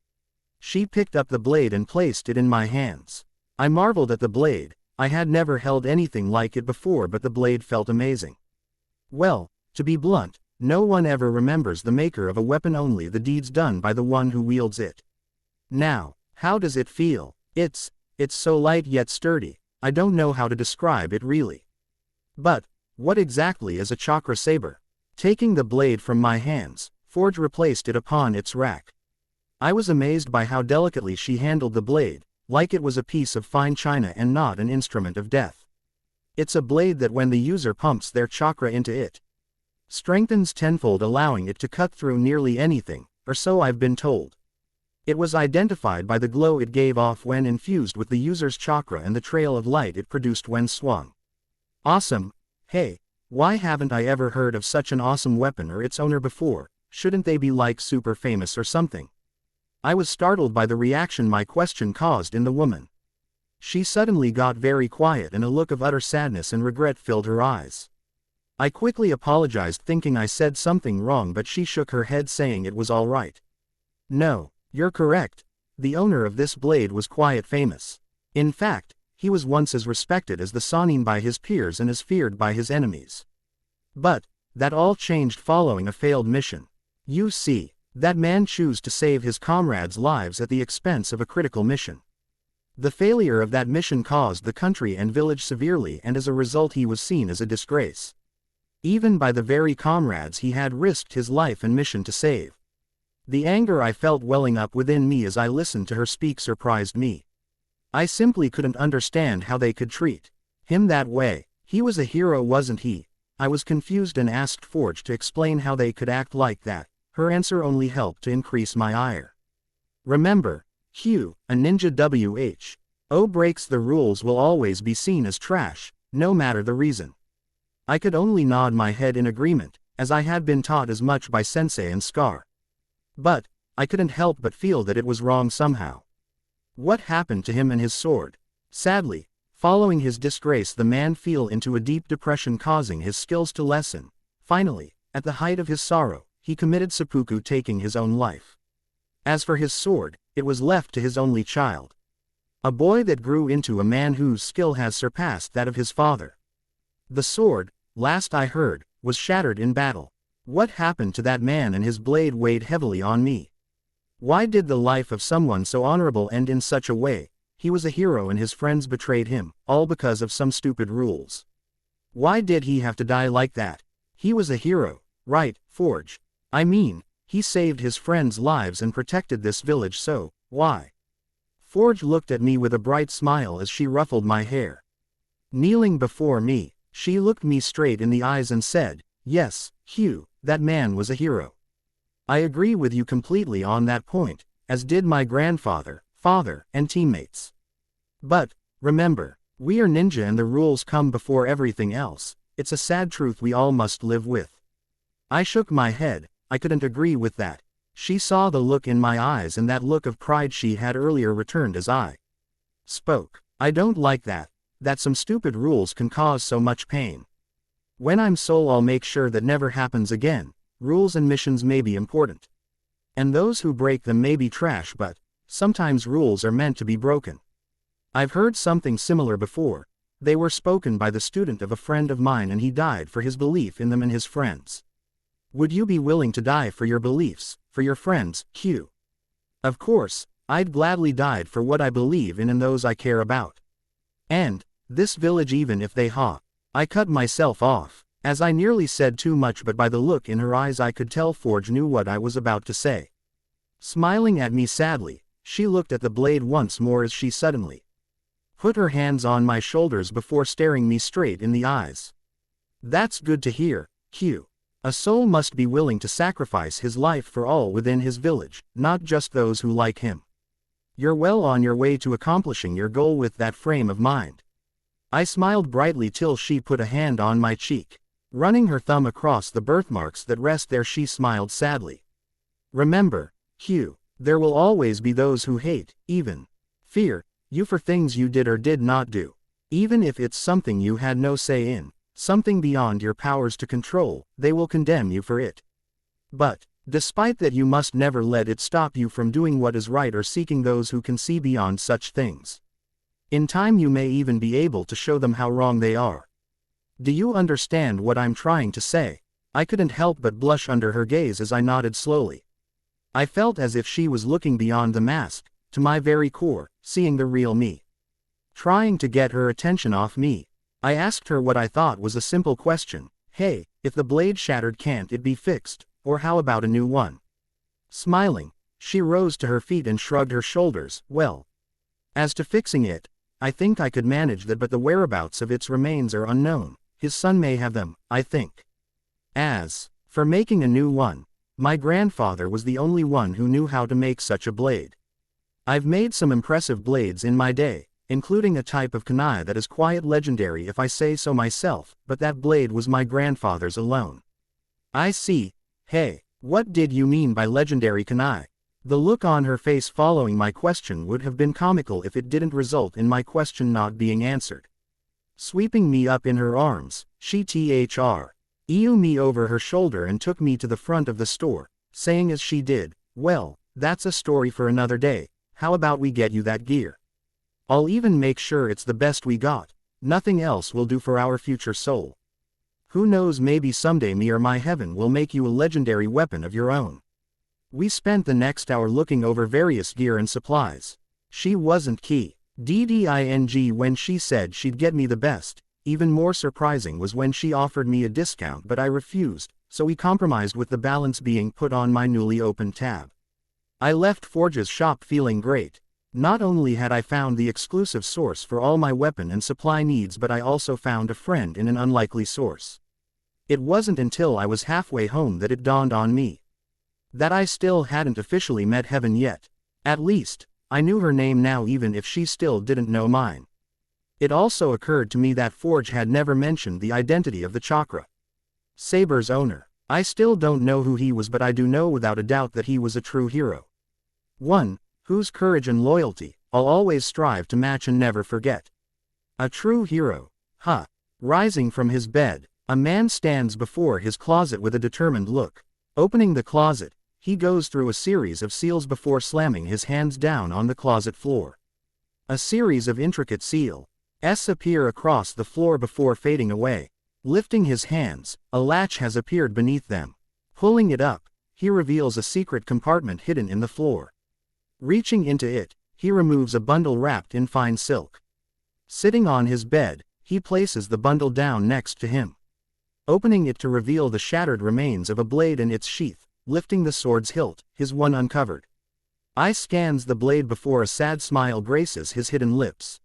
She picked up the blade and placed it in my hands. I marveled at the blade. I had never held anything like it before, but the blade felt amazing. Well, to be blunt, no one ever remembers the maker of a weapon, only the deeds done by the one who wields it. Now, how does it feel? It's so light yet sturdy. I don't know how to describe it really. But, what exactly is a chakra saber? Taking the blade from my hands, Forge replaced it upon its rack. I was amazed by how delicately she handled the blade, like it was a piece of fine china and not an instrument of death. It's a blade that when the user pumps their chakra into it, strengthens tenfold, allowing it to cut through nearly anything, or so I've been told. It was identified by the glow it gave off when infused with the user's chakra and the trail of light it produced when swung. Awesome. Hey, why haven't I ever heard of such an awesome weapon or its owner before? Shouldn't they be like super famous or something? I was startled by the reaction my question caused in the woman. She suddenly got very quiet and a look of utter sadness and regret filled her eyes. I quickly apologized, thinking I said something wrong, but she shook her head saying it was all right. No, you're correct. The owner of this blade was quite famous. In fact, he was once as respected as the Sannin by his peers and as feared by his enemies. But that all changed following a failed mission. You see, that man chose to save his comrades' lives at the expense of a critical mission. The failure of that mission caused the country and village severely, and as a result he was seen as a disgrace. Even by the very comrades he had risked his life and mission to save. The anger I felt welling up within me as I listened to her speak surprised me. I simply couldn't understand how they could treat him that way. He was a hero, wasn't he? I was confused and asked Forge to explain how they could act like that. Her answer only helped to increase my ire. Remember, Q, a ninja who breaks the rules will always be seen as trash, no matter the reason. I could only nod my head in agreement, as I had been taught as much by Sensei and Scar. But I couldn't help but feel that it was wrong somehow. What happened to him and his sword? Sadly, following his disgrace the man fell into a deep depression, causing his skills to lessen. Finally, at the height of his sorrow, he committed seppuku, taking his own life. As for his sword, it was left to his only child. A boy that grew into a man whose skill has surpassed that of his father. The sword, last I heard, was shattered in battle. What happened to that man and his blade weighed heavily on me. Why did the life of someone so honorable end in such a way? He was a hero and his friends betrayed him, all because of some stupid rules. Why did he have to die like that? He was a hero, right, Forge? I mean, he saved his friends' lives and protected this village, so why? Forge looked at me with a bright smile as she ruffled my hair. Kneeling before me, she looked me straight in the eyes and said, "Yes, Hugh, that man was a hero. I agree with you completely on that point, as did my grandfather, father, and teammates. But, remember, we are ninja and the rules come before everything else. It's a sad truth we all must live with." I shook my head. I couldn't agree with that. She saw the look in my eyes, and that look of pride she had earlier returned as I spoke. I don't like that some stupid rules can cause so much pain. When I'm soul, I'll make sure that never happens again. Rules and missions may be important, and those who break them may be trash, but sometimes rules are meant to be broken. I've heard something similar before. They were spoken by the student of a friend of mine, and he died for his belief in them and his friends. Would you be willing to die for your beliefs, for your friends, Q? Of course, I'd gladly died for what I believe in and those I care about. And this village, even if they I cut myself off, as I nearly said too much, but by the look in her eyes I could tell Forge knew what I was about to say. Smiling at me sadly, she looked at the blade once more as she suddenly put her hands on my shoulders before staring me straight in the eyes. That's good to hear, Q. A soul must be willing to sacrifice his life for all within his village, not just those who like him. You're well on your way to accomplishing your goal with that frame of mind. I smiled brightly till she put a hand on my cheek. Running her thumb across the birthmarks that rest there, she smiled sadly. Remember, Q, there will always be those who hate, even fear, you for things you did or did not do. Even if it's something you had no say in, something beyond your powers to control, they will condemn you for it. But, despite that, you must never let it stop you from doing what is right or seeking those who can see beyond such things. In time you may even be able to show them how wrong they are. Do you understand what I'm trying to say? I couldn't help but blush under her gaze as I nodded slowly. I felt as if she was looking beyond the mask, to my very core, seeing the real me. Trying to get her attention off me, I asked her what I thought was a simple question. Hey, if the blade shattered, can't it be fixed, or how about a new one? Smiling, she rose to her feet and shrugged her shoulders. Well, as to fixing it, I think I could manage that, but the whereabouts of its remains are unknown. His son may have them, I think. As for making a new one, my grandfather was the only one who knew how to make such a blade. I've made some impressive blades in my day, including a type of kunai that is quite legendary if I say so myself, but that blade was my grandfather's alone. I see. Hey, what did you mean by legendary kunai? The look on her face following my question would have been comical if it didn't result in my question not being answered. Sweeping me up in her arms, she threw me over her shoulder and took me to the front of the store, saying as she did, well, that's a story for another day. How about we get you that gear? I'll even make sure it's the best we got. Nothing else will do for our future soul. Who knows, maybe someday me or my heaven will make you a legendary weapon of your own. We spent the next hour looking over various gear and supplies. She wasn't kidding when she said she'd get me the best. Even more surprising was when she offered me a discount, but I refused, so we compromised with the balance being put on my newly opened tab. I left Forge's shop feeling great. Not only had I found the exclusive source for all my weapon and supply needs, but I also found a friend in an unlikely source. It wasn't until I was halfway home that it dawned on me that I still hadn't officially met Heaven yet. At least, I knew her name now, even if she still didn't know mine. It also occurred to me that Forge had never mentioned the identity of the chakra saber's owner. I still don't know who he was, but I do know without a doubt that he was a true hero. One whose courage and loyalty I'll always strive to match and never forget. A true hero. Rising from his bed, a man stands before his closet with a determined look. Opening the closet, he goes through a series of seals before slamming his hands down on the closet floor. A series of intricate seals appear across the floor before fading away. Lifting his hands, a latch has appeared beneath them. Pulling it up, he reveals a secret compartment hidden in the floor. Reaching into it, he removes a bundle wrapped in fine silk. Sitting on his bed, he places the bundle down next to him. Opening it to reveal the shattered remains of a blade in its sheath, lifting the sword's hilt, his one uncovered. Eye scans the blade before a sad smile graces his hidden lips.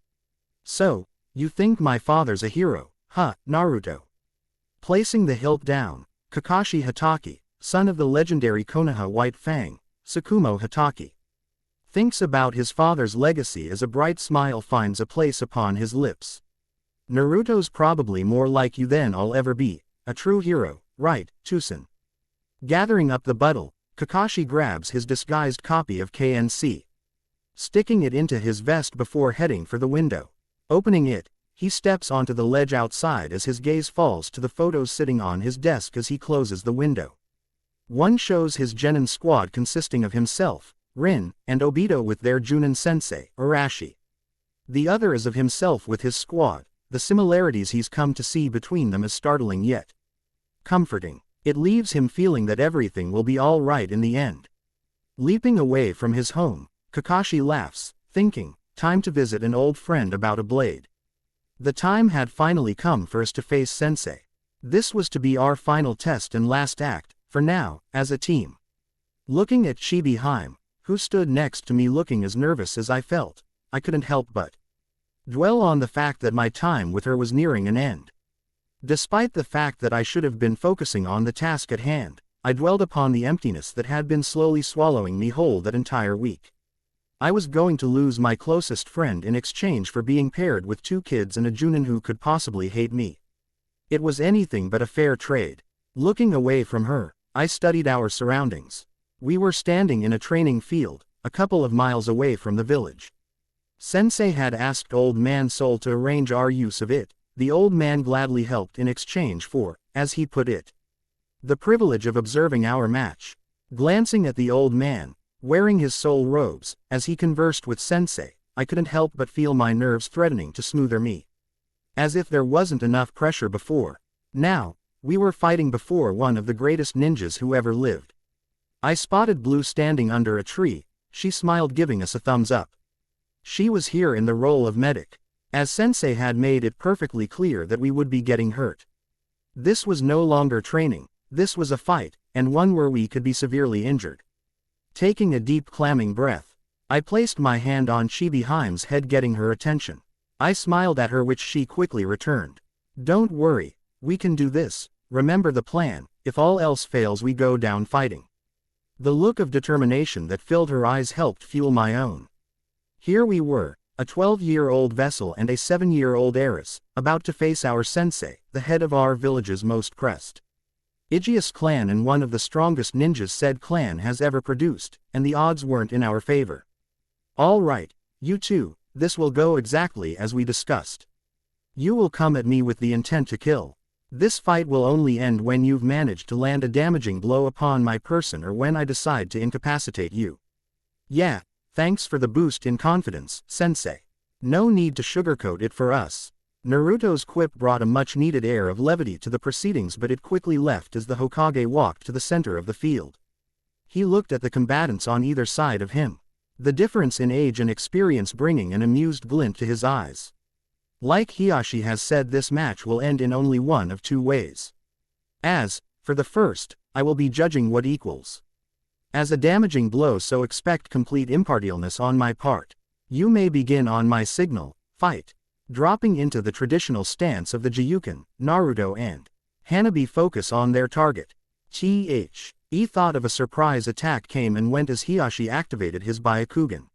So, you think my father's a hero, huh, Naruto? Placing the hilt down, Kakashi Hatake, son of the legendary Konoha White Fang, Tsukumo Hatake, thinks about his father's legacy as a bright smile finds a place upon his lips. Naruto's probably more like you than I'll ever be, a true hero, right, Tusen? Gathering up the bundle, Kakashi grabs his disguised copy of KNC, sticking it into his vest before heading for the window. Opening it, he steps onto the ledge outside as his gaze falls to the photos sitting on his desk as he closes the window. One shows his genin squad consisting of himself, Rin, and Obito with their Junin sensei, Arashi. The other is of himself with his squad. The similarities he's come to see between them is startling yet comforting. It leaves him feeling that everything will be all right in the end. Leaping away from his home, Kakashi laughs, thinking, time to visit an old friend about a blade. The time had finally come for us to face Sensei. This was to be our final test and last act, for now, as a team. Looking at Chibi Haim, who stood next to me looking as nervous as I felt, I couldn't help but dwell on the fact that my time with her was nearing an end. Despite the fact that I should have been focusing on the task at hand, I dwelled upon the emptiness that had been slowly swallowing me whole that entire week. I was going to lose my closest friend in exchange for being paired with 2 kids and a Junin who could possibly hate me. It was anything but a fair trade. Looking away from her, I studied our surroundings. We were standing in a training field, a couple of miles away from the village. Sensei had asked Old Man Soul to arrange our use of it. The old man gladly helped in exchange for, as he put it, the privilege of observing our match. Glancing at the old man, wearing his soul robes, as he conversed with Sensei, I couldn't help but feel my nerves threatening to smother me. As if there wasn't enough pressure before. Now, we were fighting before one of the greatest ninjas who ever lived. I spotted Blue standing under a tree. She smiled, giving us a thumbs up. She was here in the role of medic, as Sensei had made it perfectly clear that we would be getting hurt. This was no longer training, this was a fight, and one where we could be severely injured. Taking a deep clamming breath, I placed my hand on Chibi Haim's head, getting her attention. I smiled at her, which she quickly returned. Don't worry, we can do this. Remember the plan, if all else fails we go down fighting. The look of determination that filled her eyes helped fuel my own. Here we were, a 12-year-old vessel and a 7-year-old heiress, about to face our sensei, the head of our village's most prestigious clan and one of the strongest ninjas said clan has ever produced, and the odds weren't in our favor. All right, you two, this will go exactly as we discussed. You will come at me with the intent to kill. This fight will only end when you've managed to land a damaging blow upon my person or when I decide to incapacitate you. Yeah. Thanks for the boost in confidence, Sensei. No need to sugarcoat it for us. Naruto's quip brought a much-needed air of levity to the proceedings, but it quickly left as the Hokage walked to the center of the field. He looked at the combatants on either side of him, the difference in age and experience bringing an amused glint to his eyes. Like Hiashi has said, this match will end in only one of 2 ways. As, for the first, I will be judging what equals as a damaging blow, so expect complete impartialness on my part. You may begin on my signal, fight. Dropping into the traditional stance of the Gyuken, Naruto and Hanabi focus on their target. He thought of a surprise attack came and went as Hiashi activated his Byakugan.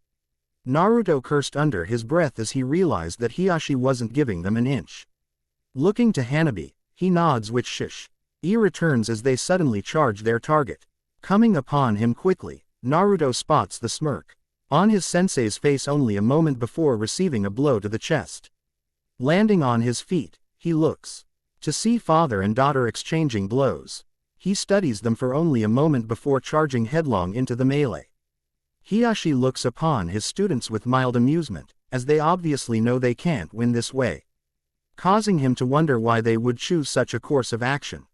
Naruto cursed under his breath as he realized that Hiashi wasn't giving them an inch. Looking to Hanabi, he nods, which he returns as they suddenly charge their target. Coming upon him quickly, Naruto spots the smirk on his sensei's face only a moment before receiving a blow to the chest. Landing on his feet, he looks to see father and daughter exchanging blows. He studies them for only a moment before charging headlong into the melee. Hiashi looks upon his students with mild amusement, as they obviously know they can't win this way, causing him to wonder why they would choose such a course of action.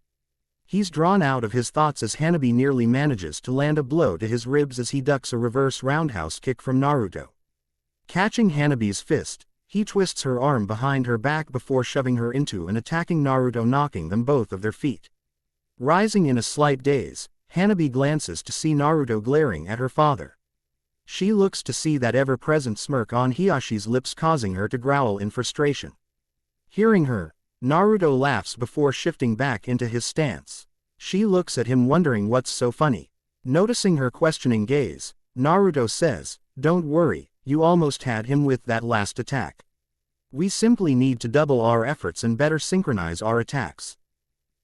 He's drawn out of his thoughts as Hanabi nearly manages to land a blow to his ribs as he ducks a reverse roundhouse kick from Naruto. Catching Hanabi's fist, he twists her arm behind her back before shoving her into and attacking Naruto, knocking them both of their feet. Rising in a slight daze, Hanabi glances to see Naruto glaring at her father. She looks to see that ever-present smirk on Hiashi's lips, causing her to growl in frustration. Hearing her, Naruto laughs before shifting back into his stance. She looks at him wondering what's so funny. Noticing her questioning gaze, Naruto says, "Don't worry, you almost had him with that last attack. We simply need to double our efforts and better synchronize our attacks."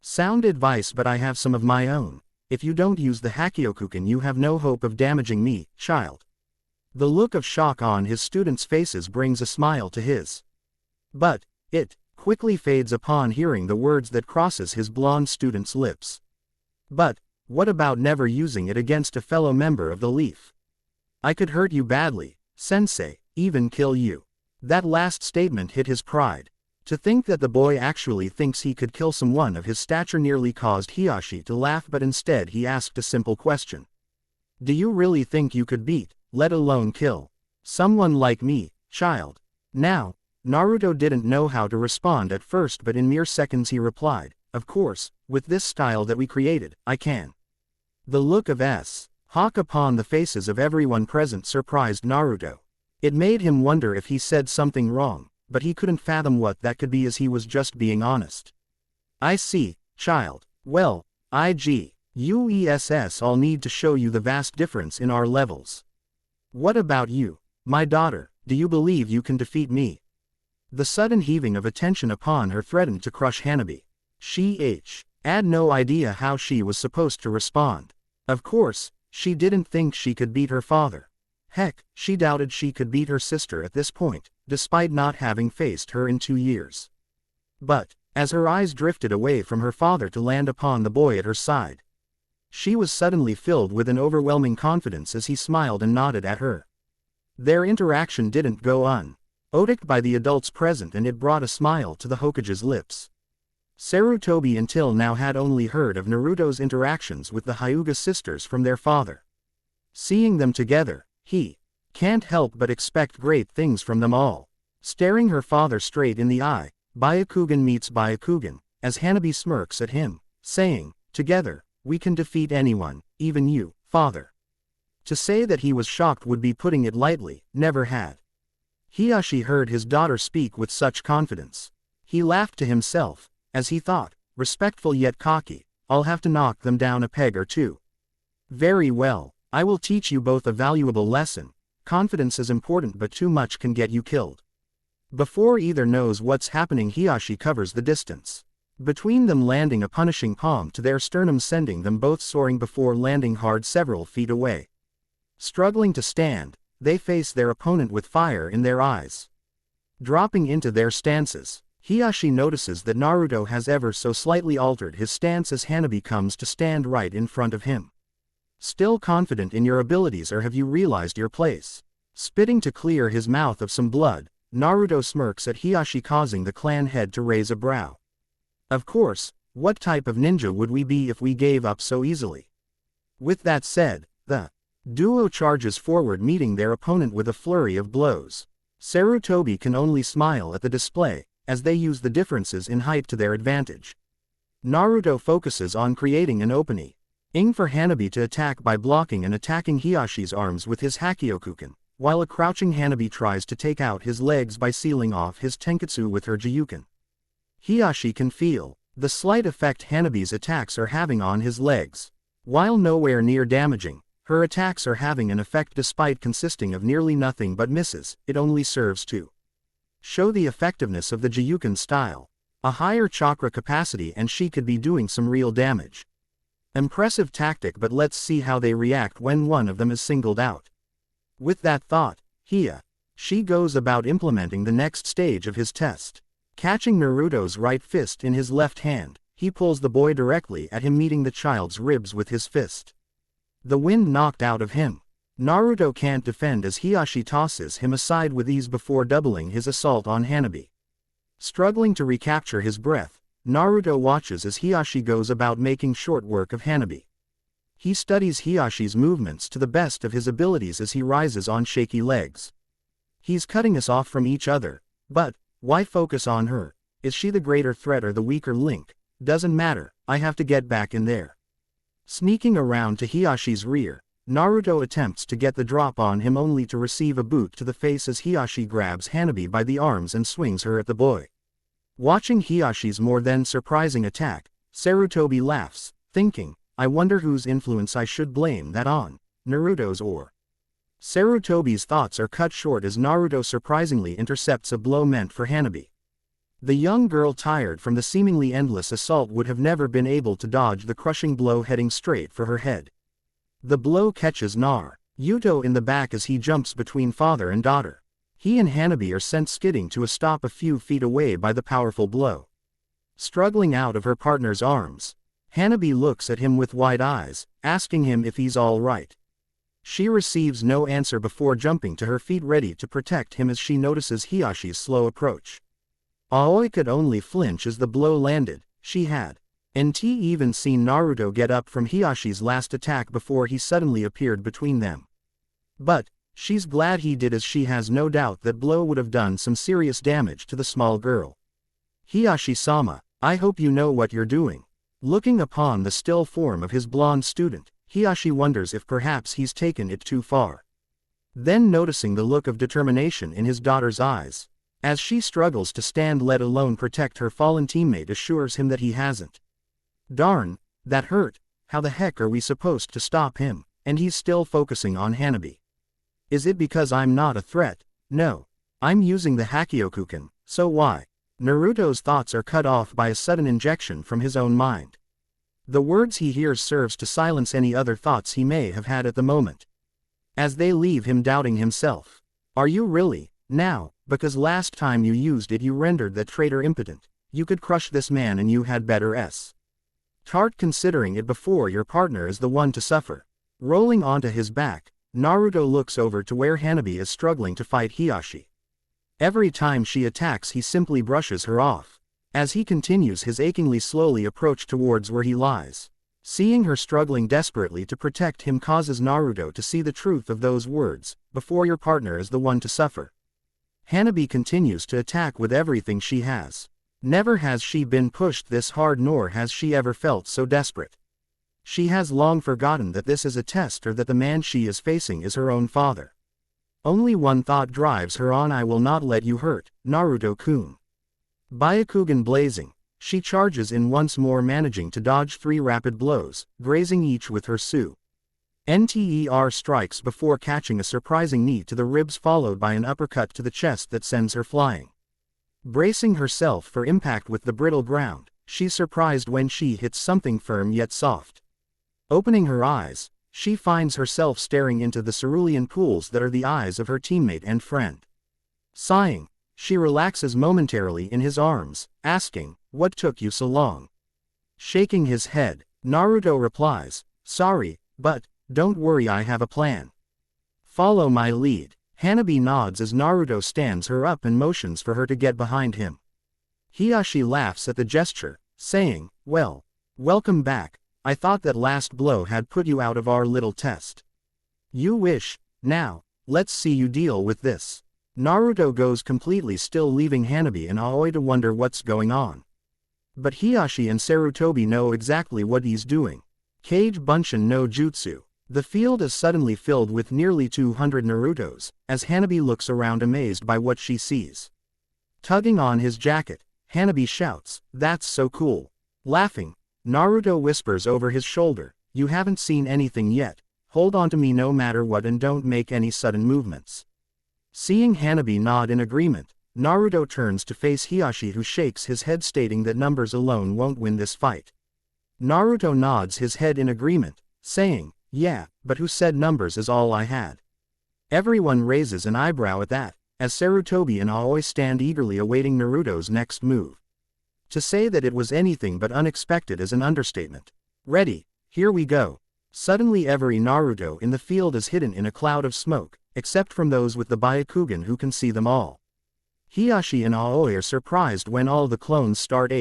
Sound advice, but I have some of my own. If you don't use the Hakyokuken, you have no hope of damaging me, child. The look of shock on his students' faces brings a smile to his. But it quickly fades upon hearing the words that crosses his blonde student's lips. But what about never using it against a fellow member of the Leaf? I could hurt you badly, sensei, even kill you. That last statement hit his pride. To think that the boy actually thinks he could kill someone of his stature nearly caused Hiashi to laugh, but instead he asked a simple question. Do you really think you could beat let alone kill someone like me, child. Now, Naruto didn't know how to respond at first, but in mere seconds he replied, of course, with this style that we created, I can. The look of Hawk upon the faces of everyone present surprised Naruto. It made him wonder if he said something wrong, but he couldn't fathom what that could be, as he was just being honest. I see, child. Well, I'll need to show you the vast difference in our levels. What about you, my daughter? Do you believe you can defeat me? The sudden heaving of attention upon her threatened to crush Hanabi. She had no idea how she was supposed to respond. Of course, she didn't think she could beat her father. Heck, she doubted she could beat her sister at this point, despite not having faced her in 2 years. But, as her eyes drifted away from her father to land upon the boy at her side, she was suddenly filled with an overwhelming confidence as he smiled and nodded at her. Their interaction didn't go unnoticed by the adults present, and it brought a smile to the Hokage's lips. Sarutobi until now had only heard of Naruto's interactions with the Hyuga sisters from their father. Seeing them together, he can't help but expect great things from them all. Staring her father straight in the eye, Byakugan meets Byakugan, as Hanabi smirks at him, saying, together, we can defeat anyone, even you, father. To say that he was shocked would be putting it lightly. Never had Hiashi heard his daughter speak with such confidence. He laughed to himself, as he thought, respectful yet cocky, I'll have to knock them down a peg or two. Very well, I will teach you both a valuable lesson. Confidence is important, but too much can get you killed. Before either knows what's happening, Hiashi covers the distance between them, landing a punishing palm to their sternum, sending them both soaring before landing hard several feet away. Struggling to stand, they face their opponent with fire in their eyes. Dropping into their stances, Hiashi notices that Naruto has ever so slightly altered his stance as Hanabi comes to stand right in front of him. Still confident in your abilities, or have you realized your place? Spitting to clear his mouth of some blood, Naruto smirks at Hiashi, causing the clan head to raise a brow. Of course, what type of ninja would we be if we gave up so easily? With that said, the duo charges forward, meeting their opponent with a flurry of blows. Sarutobi can only smile at the display, as they use the differences in height to their advantage. Naruto focuses on creating an opening for Hanabi to attack by blocking and attacking Hiyashi's arms with his Hakyokuken, while a crouching Hanabi tries to take out his legs by sealing off his Tenketsu with her Jiyuken. Hiashi can feel the slight effect Hanabi's attacks are having on his legs. While nowhere near damaging, her attacks are having an effect despite consisting of nearly nothing but misses. It only serves to show the effectiveness of the Jiyuken style. A higher chakra capacity and she could be doing some real damage. Impressive tactic, but let's see how they react when one of them is singled out. With that thought, Hiashi goes about implementing the next stage of his test. Catching Naruto's right fist in his left hand, he pulls the boy directly at him, meeting the child's ribs with his fist. The wind knocked out of him. Naruto can't defend as Hiashi tosses him aside with ease before doubling his assault on Hanabi. Struggling to recapture his breath, Naruto watches as Hiashi goes about making short work of Hanabi. He studies Hiyashi's movements to the best of his abilities as he rises on shaky legs. He's cutting us off from each other, but why focus on her? Is she the greater threat or the weaker link? Doesn't matter, I have to get back in there. Sneaking around to Hiyashi's rear, Naruto attempts to get the drop on him, only to receive a boot to the face as Hiashi grabs Hanabi by the arms and swings her at the boy. Watching Hiyashi's more than surprising attack, Sarutobi laughs, thinking, I wonder whose influence I should blame that on, Naruto's or. Sarutobi's thoughts are cut short as Naruto surprisingly intercepts a blow meant for Hanabi. The young girl, tired from the seemingly endless assault, would have never been able to dodge the crushing blow heading straight for her head. The blow catches Naruto in the back as he jumps between father and daughter. He and Hanabi are sent skidding to a stop a few feet away by the powerful blow. Struggling out of her partner's arms, Hanabi looks at him with wide eyes, asking him if he's all right. She receives no answer before jumping to her feet, ready to protect him as she notices Hiyashi's slow approach. Aoi could only flinch as the blow landed. She hadn't even seen Naruto get up from Hiyashi's last attack before he suddenly appeared between them. But She's glad he did, as she has no doubt that blow would have done some serious damage to the small girl. Hiashi-sama, I hope you know what you're doing. Looking upon the still form of his blonde student, Hiashi wonders if perhaps he's taken it too far. Then noticing the look of determination in his daughter's eyes, as she struggles to stand let alone protect her fallen teammate, assures him that he hasn't. Darn, that hurt, how the heck are we supposed to stop him? And he's still focusing on Hanabi. Is it because I'm not a threat? No. I'm using the Hakyokuken, so why? Naruto's thoughts are cut off by a sudden injection from his own mind. The words he hears serves to silence any other thoughts he may have had at the moment, as they leave him doubting himself. Are you really? Now, because last time you used it you rendered that traitor impotent. You could crush this man and you had better start considering it before your partner is the one to suffer. Rolling onto his back, Naruto looks over to where Hanabi is struggling to fight Hiashi. Every time she attacks he simply brushes her off, as he continues his achingly slowly approach towards where he lies. Seeing her struggling desperately to protect him causes Naruto to see the truth of those words, before your partner is the one to suffer. Hanabi continues to attack with everything she has. Never has she been pushed this hard, nor has she ever felt so desperate. She has long forgotten that this is a test, or that the man she is facing is her own father. Only one thought drives her on: I will not let you hurt, Naruto-kun. Byakugan blazing, she charges in once more, managing to dodge 3 rapid blows, grazing each with her Nter strikes before catching a surprising knee to the ribs, followed by an uppercut to the chest that sends her flying. Bracing herself for impact with the brittle ground, she's surprised when she hits something firm yet soft. Opening her eyes, she finds herself staring into the cerulean pools that are the eyes of her teammate and friend. Sighing, she relaxes momentarily in his arms, asking, "What took you so long?" Shaking his head, Naruto replies, "Sorry, but don't worry, I have a plan. Follow my lead." Hanabi nods as Naruto stands her up and motions for her to get behind him. Hiashi laughs at the gesture, saying, "Well, welcome back. I thought that last blow had put you out of our little test. You wish. Now, let's see you deal with this." Naruto goes completely still, leaving Hanabi and Aoi to wonder what's going on. But Hiashi and Sarutobi know exactly what he's doing. Kage Bunshin no Jutsu. The field is suddenly filled with nearly 200 Narutos, as Hanabi looks around amazed by what she sees. Tugging on his jacket, Hanabi shouts, "That's so cool." Laughing, Naruto whispers over his shoulder, "You haven't seen anything yet. Hold on to me no matter what and don't make any sudden movements." Seeing Hanabi nod in agreement, Naruto turns to face Hiashi, who shakes his head, stating that numbers alone won't win this fight. Naruto nods his head in agreement, saying, "Yeah, but who said numbers is all I had?" Everyone raises an eyebrow at that, as Sarutobi and Aoi stand eagerly awaiting Naruto's next move. To say that it was anything but unexpected is an understatement. Ready, here we go. Suddenly every Naruto in the field is hidden in a cloud of smoke, except from those with the Byakugan, who can see them all. Hiashi and Aoi are surprised when all the clones start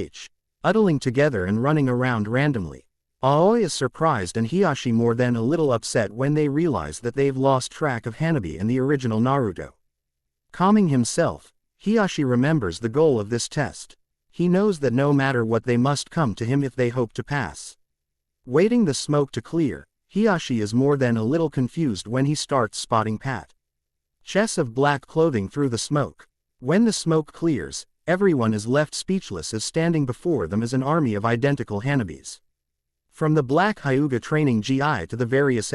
huddling together and running around randomly. Aoi is surprised and Hiashi more than a little upset when they realize that they've lost track of Hanabi and the original Naruto. Calming himself, Hiashi remembers the goal of this test. He knows that no matter what they must come to him if they hope to pass. Waiting the smoke to clear, Hiashi is more than a little confused when he starts spotting patches of black clothing through the smoke. When the smoke clears, everyone is left speechless, as standing before them is an army of identical Hanabis. From the black Hyuga training GI to the various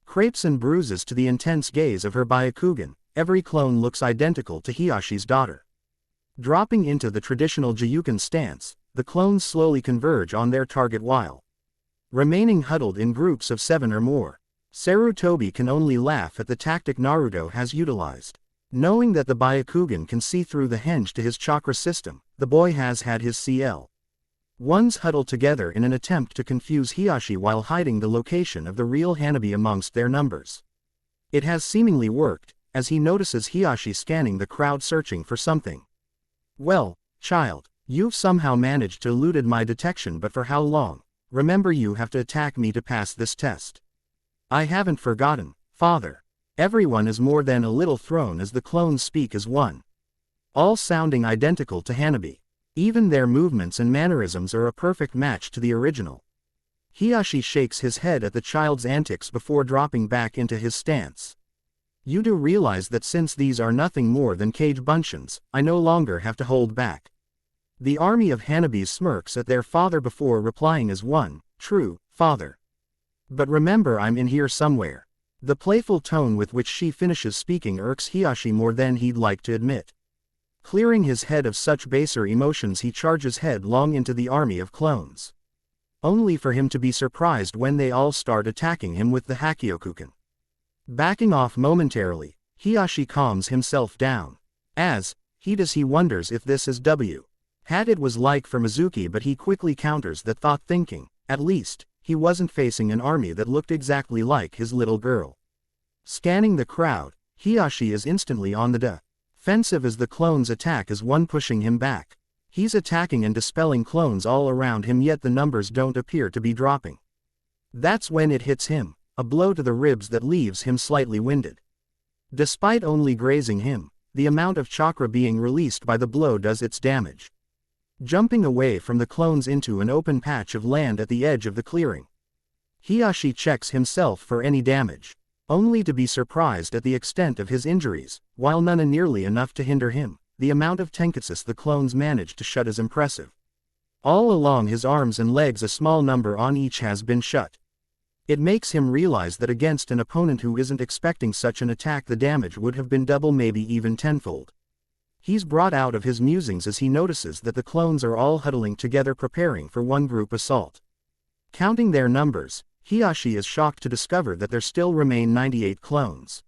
crepes and bruises to the intense gaze of her Byakugan, every clone looks identical to Hiyashi's daughter. Dropping into the traditional Jiyuken stance, the clones slowly converge on their target while remaining huddled in groups of 7 or more. Sarutobi can only laugh at the tactic Naruto has utilized. Knowing that the Byakugan can see through the henge to his chakra system, the boy has had his ones huddle together in an attempt to confuse Hiashi while hiding the location of the real Hanabi amongst their numbers. It has seemingly worked, as he notices Hiashi scanning the crowd searching for something. "Well, child, you've somehow managed to elude my detection, but for how long? Remember, you have to attack me to pass this test." "I haven't forgotten, father." Everyone is more than a little thrown as the clones speak as one. All sounding identical to Hanabi. Even their movements and mannerisms are a perfect match to the original. Hiashi shakes his head at the child's antics before dropping back into his stance. You do realize that since these are nothing more than cage buncheons, I no longer have to hold back. The army of Hanabis smirks at their father before replying as one, true, father. But remember, I'm in here somewhere. The playful tone with which she finishes speaking irks Hiashi more than he'd like to admit. Clearing his head of such baser emotions, he charges headlong into the army of clones. Only for him to be surprised when they all start attacking him with the Hakyokuken. Backing off momentarily, Hiashi calms himself down. As he wonders if this is had it was like for Mizuki, but he quickly counters that thought, thinking, at least, he wasn't facing an army that looked exactly like his little girl. Scanning the crowd, Hiashi is instantly on the defensive as the clones attack as one, pushing him back. He's attacking and dispelling clones all around him, yet the numbers don't appear to be dropping. That's when it hits him, a blow to the ribs that leaves him slightly winded. Despite only grazing him, the amount of chakra being released by the blow does its damage. Jumping away from the clones into an open patch of land at the edge of the clearing, Hiashi checks himself for any damage, only to be surprised at the extent of his injuries. While none are nearly enough to hinder him, the amount of tenketsu the clones manage to shut is impressive. All along his arms and legs, a small number on each has been shut. It makes him realize that against an opponent who isn't expecting such an attack, the damage would have been double, maybe even tenfold. He's brought out of his musings as he notices that the clones are all huddling together, preparing for one group assault. Counting their numbers, Hiashi is shocked to discover that there still remain 98 clones.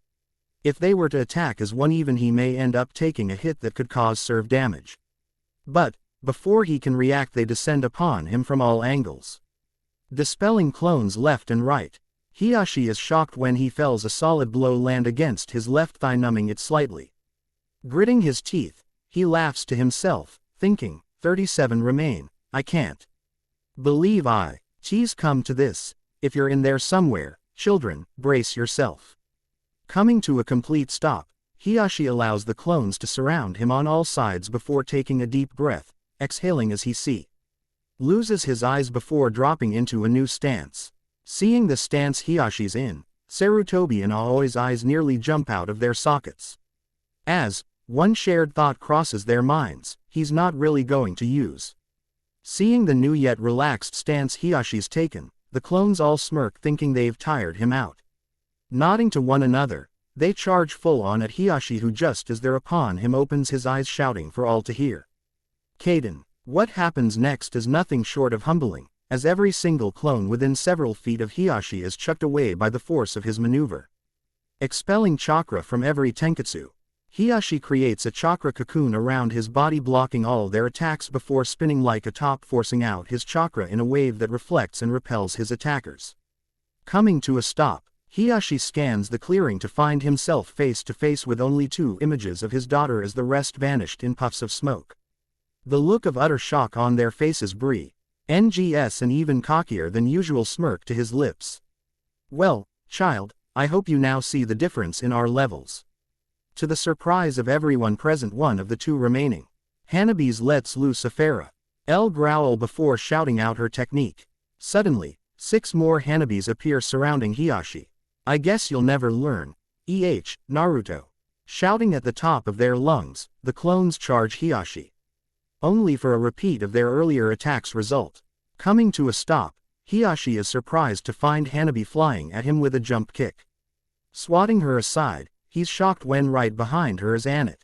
If they were to attack as one, even he may end up taking a hit that could cause serve damage. But, before he can react, they descend upon him from all angles, dispelling clones left and right. Hiashi is shocked when he feels a solid blow land against his left thigh, numbing it slightly. Gritting his teeth, he laughs to himself, thinking, 37 remain, I can't believe she's come to this. If you're in there somewhere, children, brace yourself. Coming to a complete stop, Hiashi allows the clones to surround him on all sides before taking a deep breath, exhaling as he loses his eyes before dropping into a new stance. Seeing the stance Hiashi's in, Sarutobi and Aoi's eyes nearly jump out of their sockets. As one shared thought crosses their minds, he's not really going to use. Seeing the new yet relaxed stance Hiashi's taken, the clones all smirk, thinking they've tired him out. Nodding to one another, they charge full on at Hiashi, who just as they're upon him opens his eyes, shouting for all to hear. Kaden. What happens next is nothing short of humbling, as every single clone within several feet of Hiashi is chucked away by the force of his maneuver. Expelling chakra from every tenketsu, Hiashi creates a chakra cocoon around his body, blocking all their attacks before spinning like a top, forcing out his chakra in a wave that reflects and repels his attackers. Coming to a stop, Hiashi scans the clearing to find himself face to face with only two images of his daughter, as the rest vanished in puffs of smoke. The look of utter shock on their faces brings an even cockier than usual smirk to his lips. Well, child, I hope you now see the difference in our levels. To the surprise of everyone present, one of the two remaining Hanabis lets loose a Farah growl before shouting out her technique. Suddenly, 6 more Hanabis appear surrounding Hiashi. I guess you'll never learn. Naruto. Shouting at the top of their lungs, the clones charge Hiashi, only for a repeat of their earlier attacks result. Coming to a stop, Hiashi is surprised to find Hanabi flying at him with a jump kick. Swatting her aside, he's shocked when right behind her is Annette.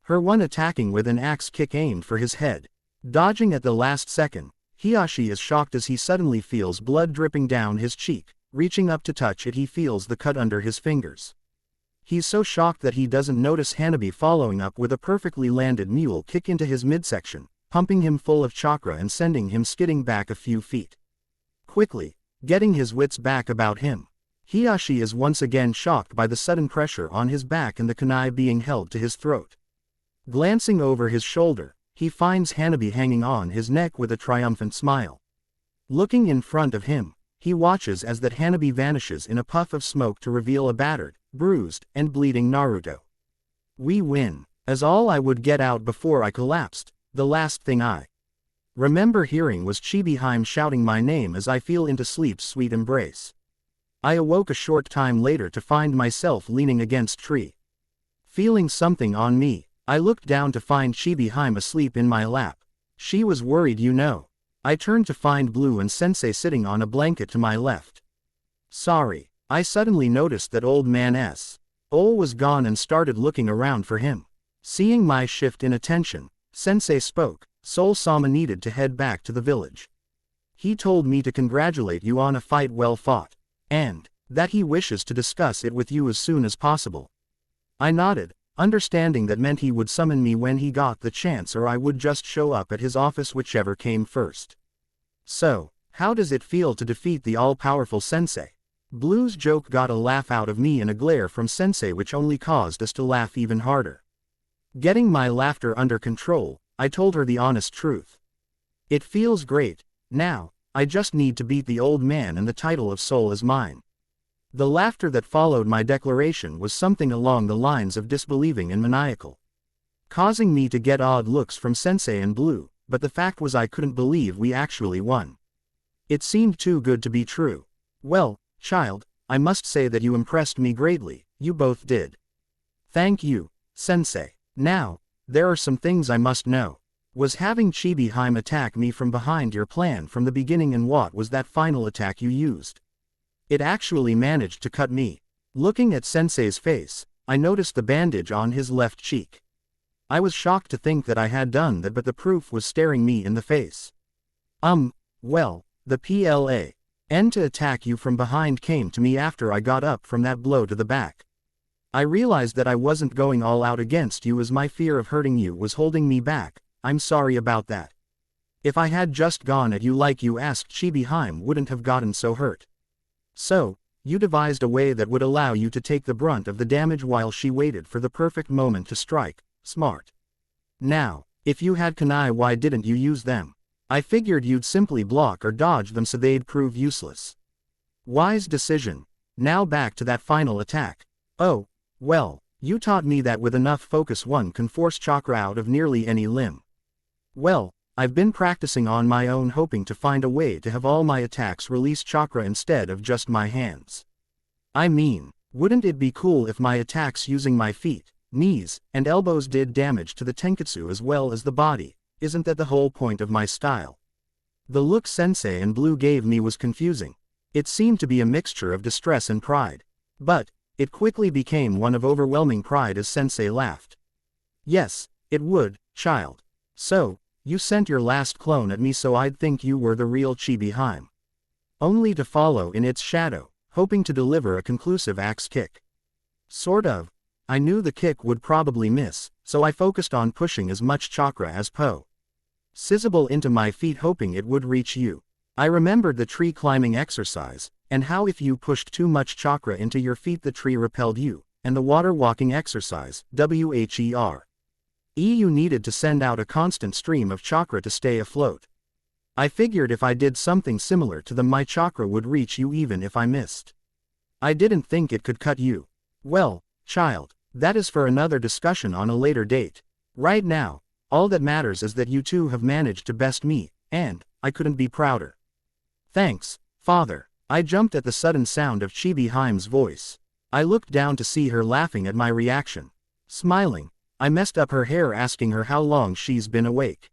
Her one attacking with an axe kick aimed for his head. Dodging at the last second, Hiashi is shocked as he suddenly feels blood dripping down his cheek. Reaching up to touch it, he feels the cut under his fingers. He's so shocked that he doesn't notice Hanabi following up with a perfectly landed mule kick into his midsection, pumping him full of chakra and sending him skidding back a few feet. Quickly, getting his wits back about him, Hiashi is once again shocked by the sudden pressure on his back and the kunai being held to his throat. Glancing over his shoulder, he finds Hanabi hanging on his neck with a triumphant smile. Looking in front of him, He watches as that Hanabi vanishes in a puff of smoke to reveal a battered, bruised, and bleeding Naruto. We win. As all I would get out before I collapsed, the last thing I remember hearing was Chibiheim shouting my name as I fell into sleep's sweet embrace. I awoke a short time later to find myself leaning against tree. Feeling something on me, I looked down to find Chibiheim asleep in my lap. She was worried, you know. I turned to find Blue and Sensei sitting on a blanket to my left. Sorry. I suddenly noticed that old man Ol was gone and started looking around for him. Seeing my shift in attention, Sensei spoke. Soul Sama needed to head back to the village. He told me to congratulate you on a fight well fought, and that he wishes to discuss it with you as soon as possible. I nodded, understanding that meant he would summon me when he got the chance, or I would just show up at his office, whichever came first. So, how does it feel to defeat the all-powerful Sensei? Blue's joke got a laugh out of me and a glare from Sensei, which only caused us to laugh even harder. Getting my laughter under control, I told her the honest truth. It feels great. Now, I just need to beat the old man and the title of soul is mine. The laughter that followed my declaration was something along the lines of disbelieving and maniacal, causing me to get odd looks from Sensei and Blue, but the fact was I couldn't believe we actually won. It seemed too good to be true. Well, child, I must say that you impressed me greatly, you both did. Thank you, Sensei. Now, there are some things I must know. Was having Chibiheim attack me from behind your plan from the beginning, and what was that final attack you used? It actually managed to cut me. Looking at Sensei's face, I noticed the bandage on his left cheek. I was shocked to think that I had done that, but the proof was staring me in the face. Well, the plan to attack you from behind came to me after I got up from that blow to the back. I realized that I wasn't going all out against you as my fear of hurting you was holding me back. I'm sorry about that. If I had just gone at you like you asked, Chibiheim wouldn't have gotten so hurt. So, you devised a way that would allow you to take the brunt of the damage while she waited for the perfect moment to strike. Smart. Now, if you had kunai, why didn't you use them? I figured you'd simply block or dodge them so they'd prove useless. Wise decision. Now back to that final attack. Oh, well, you taught me that with enough focus one can force chakra out of nearly any limb. Well, I've been practicing on my own, hoping to find a way to have all my attacks release chakra instead of just my hands. I mean, wouldn't it be cool if my attacks using my feet, knees, and elbows did damage to the tenketsu as well as the body? Isn't that the whole point of my style? The look Sensei and Blue gave me was confusing. It seemed to be a mixture of distress and pride. But it quickly became one of overwhelming pride as Sensei laughed. Yes, it would, child. So, you sent your last clone at me so I'd think you were the real Chibiheim. Only to follow in its shadow, hoping to deliver a conclusive axe kick. Sort of. I knew the kick would probably miss, so I focused on pushing as much chakra as possible into my feet, hoping it would reach you. I remembered the tree climbing exercise, and how if you pushed too much chakra into your feet the tree repelled you, and the water walking exercise, you needed to send out a constant stream of chakra to stay afloat. I figured if I did something similar to them my chakra would reach you even if I missed. I didn't think it could cut you. Well, child, that is for another discussion on a later date. Right now, all that matters is that you two have managed to best me, and I couldn't be prouder. Thanks, father. I jumped at the sudden sound of Chibiheim's voice. I looked down to see her laughing at my reaction. Smiling, I messed up her hair asking her how long she's been awake.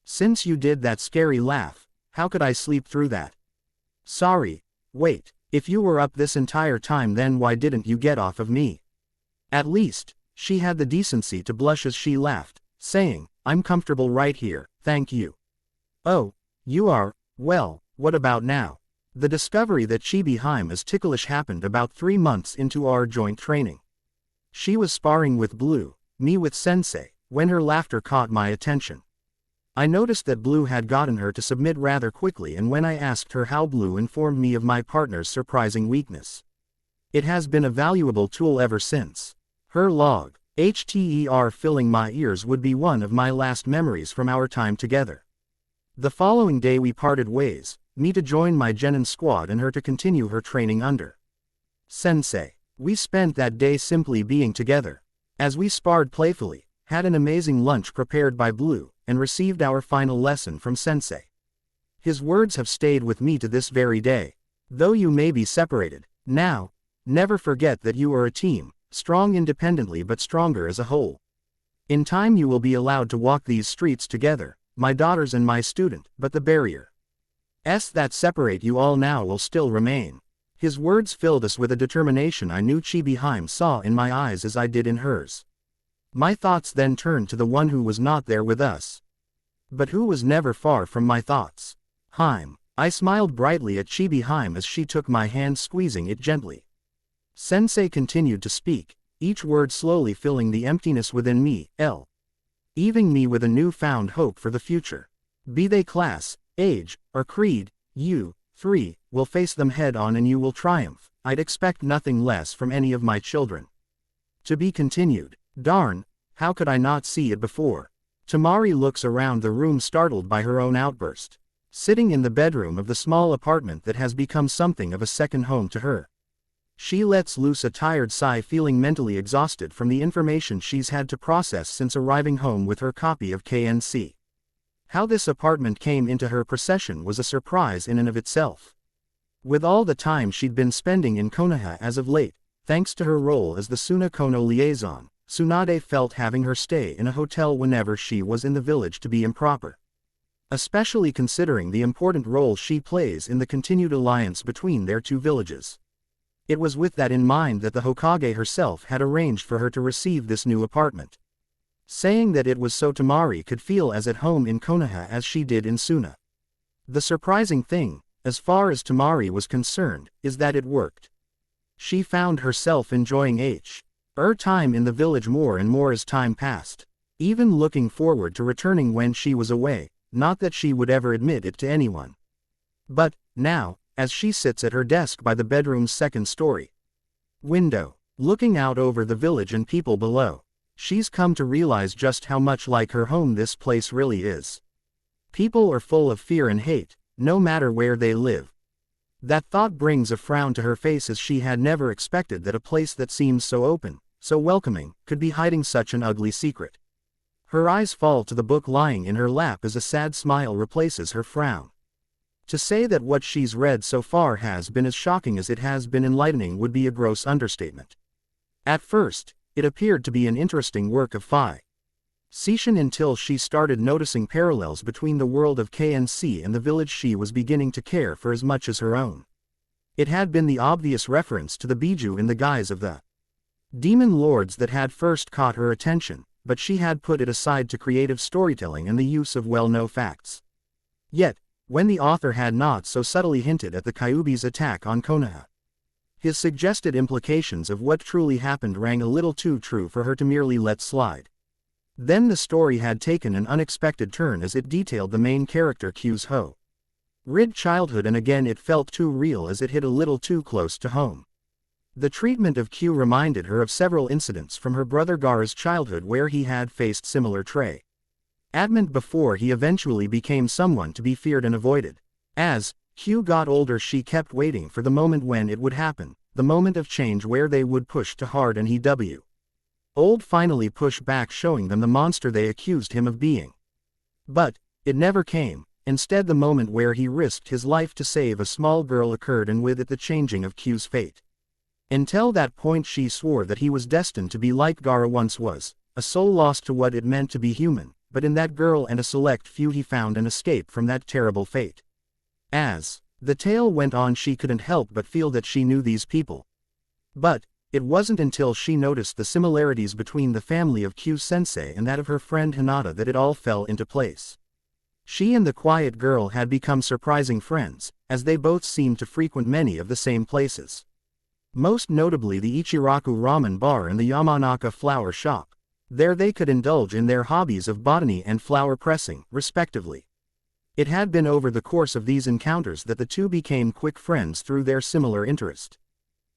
Since you did that scary laugh, how could I sleep through that? Sorry. Wait, if you were up this entire time then why didn't you get off of me? At least, she had the decency to blush as she laughed, saying, I'm comfortable right here, thank you. Oh, you are, well, what about now? The discovery that Chibiheim is ticklish happened about 3 months into our joint training. She was sparring with Blue, me with Sensei, when her laughter caught my attention. I noticed that Blue had gotten her to submit rather quickly, and when I asked her how, Blue informed me of my partner's surprising weakness. It has been a valuable tool ever since. Her log, filling my ears, would be one of my last memories from our time together. The following day we parted ways, me to join my genin squad and her to continue her training under Sensei. We spent that day simply being together. As we sparred playfully, had an amazing lunch prepared by Blue, and received our final lesson from Sensei. His words have stayed with me to this very day. Though you may be separated, now, never forget that you are a team, strong independently but stronger as a whole. In time you will be allowed to walk these streets together, my daughters and my student, but the barriers that separate you all now will still remain. His words filled us with a determination I knew Chibi saw in my eyes as I did in hers. My thoughts then turned to the one who was not there with us, but who was never far from my thoughts. I smiled brightly at Chibi as she took my hand, squeezing it gently. Sensei continued to speak, each word slowly filling the emptiness within me, leaving me with a newfound hope for the future. Be they class, age, or creed, you, three, will face them head on and you will triumph. I'd expect nothing less from any of my children. To be continued. Darn, how could I not see it before? Tamari looks around the room, startled by her own outburst. Sitting in the bedroom of the small apartment that has become something of a second home to her, she lets loose a tired sigh, feeling mentally exhausted from the information she's had to process since arriving home with her copy of KNC. How this apartment came into her possession was a surprise in and of itself. With all the time she'd been spending in Konoha as of late, thanks to her role as the Suna-Kono liaison, Tsunade felt having her stay in a hotel whenever she was in the village to be improper. Especially considering the important role she plays in the continued alliance between their two villages. It was with that in mind that the Hokage herself had arranged for her to receive this new apartment, saying that it was so Tamari could feel as at home in Konoha as she did in Suna. The surprising thing, as far as Tamari was concerned, is that it worked. She found herself enjoying her time in the village more and more as time passed, even looking forward to returning when she was away, not that she would ever admit it to anyone. But, now, as she sits at her desk by the bedroom's second-story window, looking out over the village and people below, she's come to realize just how much like her home this place really is. People are full of fear and hate, no matter where they live. That thought brings a frown to her face, as she had never expected that a place that seems so open, so welcoming, could be hiding such an ugly secret. Her eyes fall to the book lying in her lap as a sad smile replaces her frown. To say that what she's read so far has been as shocking as it has been enlightening would be a gross understatement. At first, it appeared to be an interesting work of fiction until she started noticing parallels between the world of KNC and the village she was beginning to care for as much as her own. It had been the obvious reference to the Biju in the guise of the demon lords that had first caught her attention, but she had put it aside to creative storytelling and the use of well-known facts. Yet, when the author had not so subtly hinted at the Kyuubi's attack on Konoha, his suggested implications of what truly happened rang a little too true for her to merely let slide. Then the story had taken an unexpected turn as it detailed the main character Q's horrid childhood, and again it felt too real as it hit a little too close to home. The treatment of Q reminded her of several incidents from her brother Gaara's childhood where he had faced similar treatment before he eventually became someone to be feared and avoided. As Q got older, she kept waiting for the moment when it would happen, the moment of change where they would push too hard and he would finally push back, showing them the monster they accused him of being. But it never came. Instead, the moment where he risked his life to save a small girl occurred, and with it the changing of Q's fate. Until that point she swore that he was destined to be like Gaara once was, a soul lost to what it meant to be human, but in that girl and a select few he found an escape from that terrible fate. As the tale went on, she couldn't help but feel that she knew these people. But it wasn't until she noticed the similarities between the family of Q Sensei and that of her friend Hinata that it all fell into place. She and the quiet girl had become surprising friends, as they both seemed to frequent many of the same places. Most notably the Ichiraku Ramen Bar and the Yamanaka Flower Shop. There they could indulge in their hobbies of botany and flower pressing, respectively. It had been over the course of these encounters that the two became quick friends through their similar interests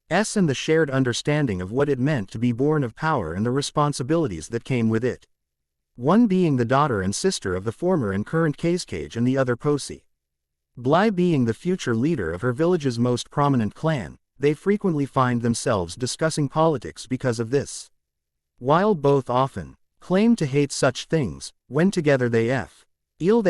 and the shared understanding of what it meant to be born of power and the responsibilities that came with it. one being the daughter and sister of the former and current Cage and the other Posi. Bly being the future leader of her village's most prominent clan, they frequently find themselves discussing politics because of this. While both often claim to hate such things, when together they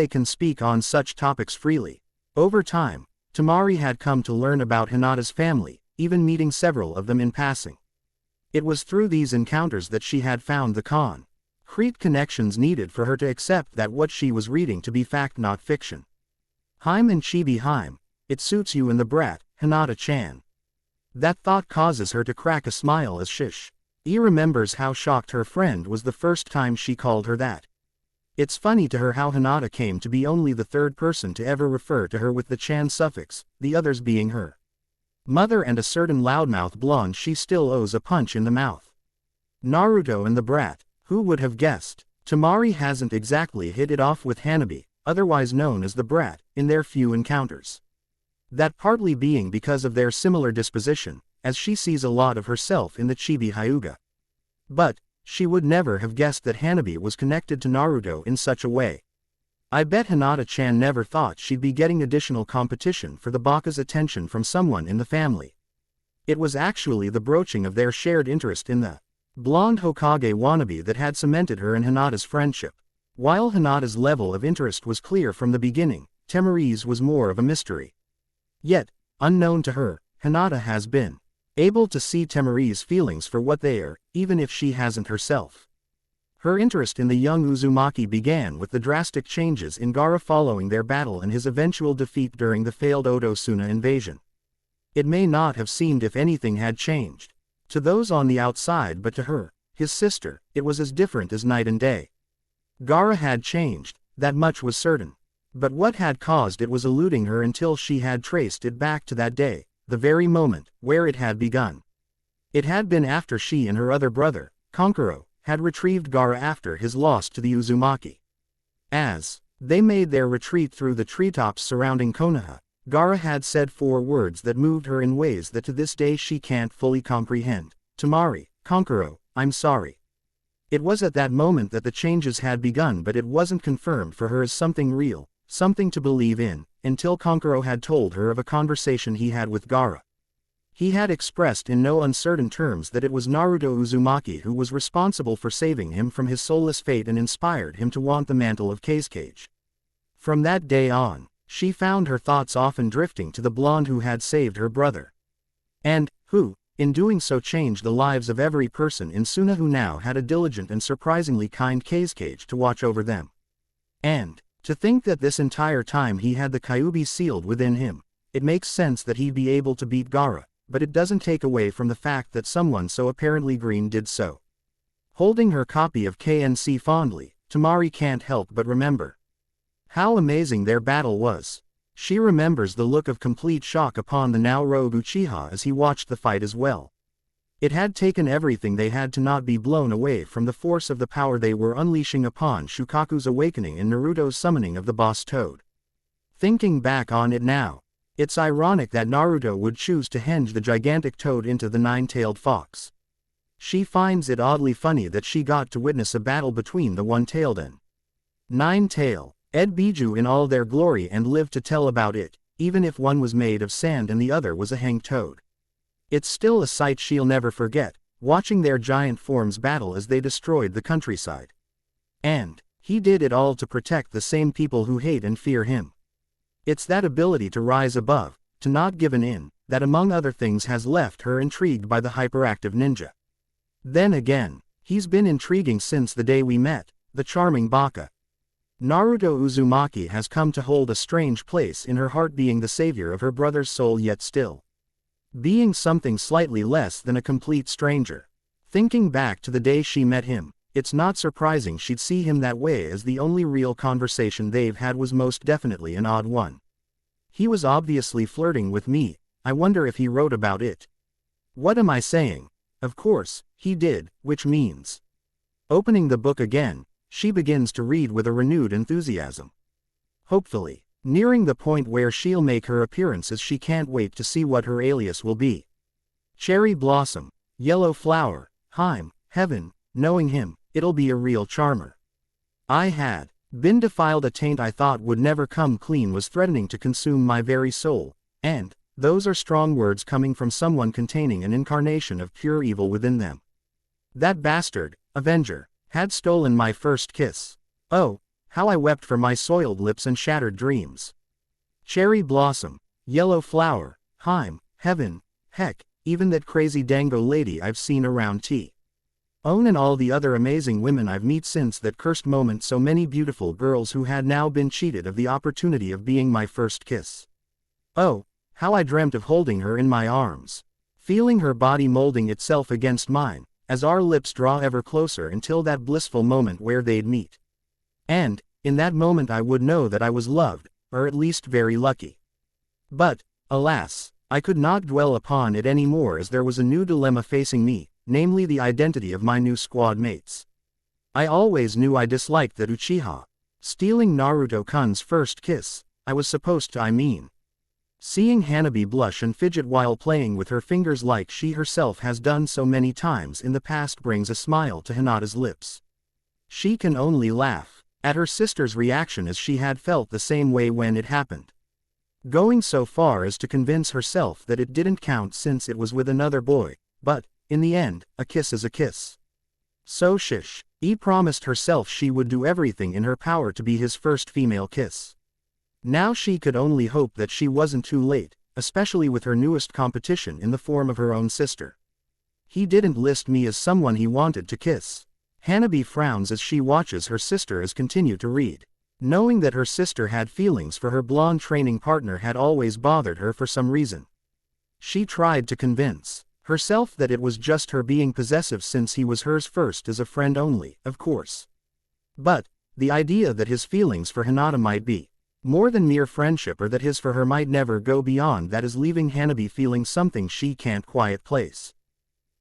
can speak on such topics freely. Over time, Temari had come to learn about Hinata's family, even meeting several of them in passing. It was through these encounters that she had found the concrete connections needed for her to accept that what she was reading to be fact not fiction. Heim and Chibi Heim, it suits you and the brat, Hinata-chan. That thought causes her to crack a smile as she remembers how shocked her friend was the first time she called her that. It's funny to her how Hinata came to be only the third person to ever refer to her with the chan suffix, the others being her mother and a certain loudmouth blonde she still owes a punch in the mouth. Naruto and the brat, who would have guessed? Temari hasn't exactly hit it off with Hanabi, otherwise known as the brat, in their few encounters. That partly being because of their similar disposition, as she sees a lot of herself in the Chibi Hyuga. But she would never have guessed that Hanabi was connected to Naruto in such a way. I bet Hinata-chan never thought she'd be getting additional competition for the Baka's attention from someone in the family. It was actually the broaching of their shared interest in the blonde Hokage wannabe that had cemented her and Hinata's friendship. While Hinata's level of interest was clear from the beginning, Temari's was more of a mystery. Yet, unknown to her, Hinata has been able to see Temari's feelings for what they are, even if she hasn't herself. Her interest in the young Uzumaki began with the drastic changes in Gaara following their battle and his eventual defeat during the failed Oto-Suna invasion. It may not have seemed if anything had changed to those on the outside, but to her, his sister, it was as different as night and day. Gaara had changed, that much was certain. But what had caused it was eluding her until she had traced it back to that day, the very moment where it had begun. It had been after she and her other brother, Kankuro, had retrieved Gaara after his loss to the Uzumaki. As they made their retreat through the treetops surrounding Konoha, Gaara had said 4 words that moved her in ways that to this day she can't fully comprehend. Temari, Kankuro, I'm sorry. It was at that moment that the changes had begun, but it wasn't confirmed for her as something real, something to believe in, until Kankuro had told her of a conversation he had with Gaara. He had expressed in no uncertain terms that it was Naruto Uzumaki who was responsible for saving him from his soulless fate and inspired him to want the mantle of Cage. From that day on, she found her thoughts often drifting to the blonde who had saved her brother. And, who, in doing so changed the lives of every person in Suna who now had a diligent and surprisingly kind Cage to watch over them. And, to think that this entire time he had the Kyuubi sealed within him, it makes sense that he'd be able to beat Gaara, but it doesn't take away from the fact that someone so apparently green did so. Holding her copy of KNC fondly, Temari can't help but remember how amazing their battle was. She remembers the look of complete shock upon the now rogue Uchiha as he watched the fight as well. It had taken everything they had to not be blown away from the force of the power they were unleashing upon Shukaku's awakening and Naruto's summoning of the boss toad. Thinking back on it now, it's ironic that Naruto would choose to henge the gigantic toad into the 9-tailed fox. She finds it oddly funny that she got to witness a battle between the 1-tailed and 9-tail Ed Biju in all their glory and live to tell about it, even if one was made of sand and the other was a hanged toad. It's still a sight she'll never forget, watching their giant forms battle as they destroyed the countryside. And he did it all to protect the same people who hate and fear him. It's that ability to rise above, to not give in, that among other things has left her intrigued by the hyperactive ninja. Then again, he's been intriguing since the day we met, the charming Baka. Naruto Uzumaki has come to hold a strange place in her heart, being the savior of her brother's soul yet still being something slightly less than a complete stranger. Thinking back to the day she met him, it's not surprising she'd see him that way, as the only real conversation they've had was most definitely an odd one. He was obviously flirting with me, I wonder if he wrote about it. What am I saying? Of course, he did, which means. Opening the book again, she begins to read with a renewed enthusiasm. Hopefully, nearing the point where she'll make her appearance, as she can't wait to see what her alias will be. Cherry Blossom, Yellow Flower, Heim, Heaven, knowing him, it'll be a real charmer. I had been defiled. A taint I thought would never come clean was threatening to consume my very soul, and those are strong words coming from someone containing an incarnation of pure evil within them. That bastard, Avenger, had stolen my first kiss. Oh, how I wept for my soiled lips and shattered dreams. Cherry blossom, yellow flower, heaven, heck, even that crazy dango lady I've seen around Own and all the other amazing women I've met since that cursed moment. So many beautiful girls who had now been cheated of the opportunity of being my first kiss. Oh, how I dreamt of holding her in my arms, feeling her body molding itself against mine, as our lips draw ever closer until that blissful moment where they'd meet. And, in that moment I would know that I was loved, or at least very lucky. But, alas, I could not dwell upon it any more, as there was a new dilemma facing me, namely the identity of my new squad mates. I always knew I disliked that Uchiha stealing Naruto-kun's first kiss. I was supposed to, seeing Hanabi blush and fidget while playing with her fingers like she herself has done so many times in the past brings a smile to Hinata's lips. She can only laugh at her sister's reaction, as she had felt the same way when it happened, going so far as to convince herself that it didn't count since it was with another boy, but, in the end, a kiss is a kiss. So promised herself she would do everything in her power to be his first female kiss. Now she could only hope that she wasn't too late, especially with her newest competition in the form of her own sister. He didn't list me as someone he wanted to kiss. Hanabi frowns as she watches her sister as continue to read. Knowing that her sister had feelings for her blonde training partner had always bothered her for some reason. She tried to convince herself that it was just her being possessive since he was hers first as a friend only, of course. But, the idea that his feelings for Hinata might be more than mere friendship, or that his for her might never go beyond that, is leaving Hanabi feeling something she can't quite place.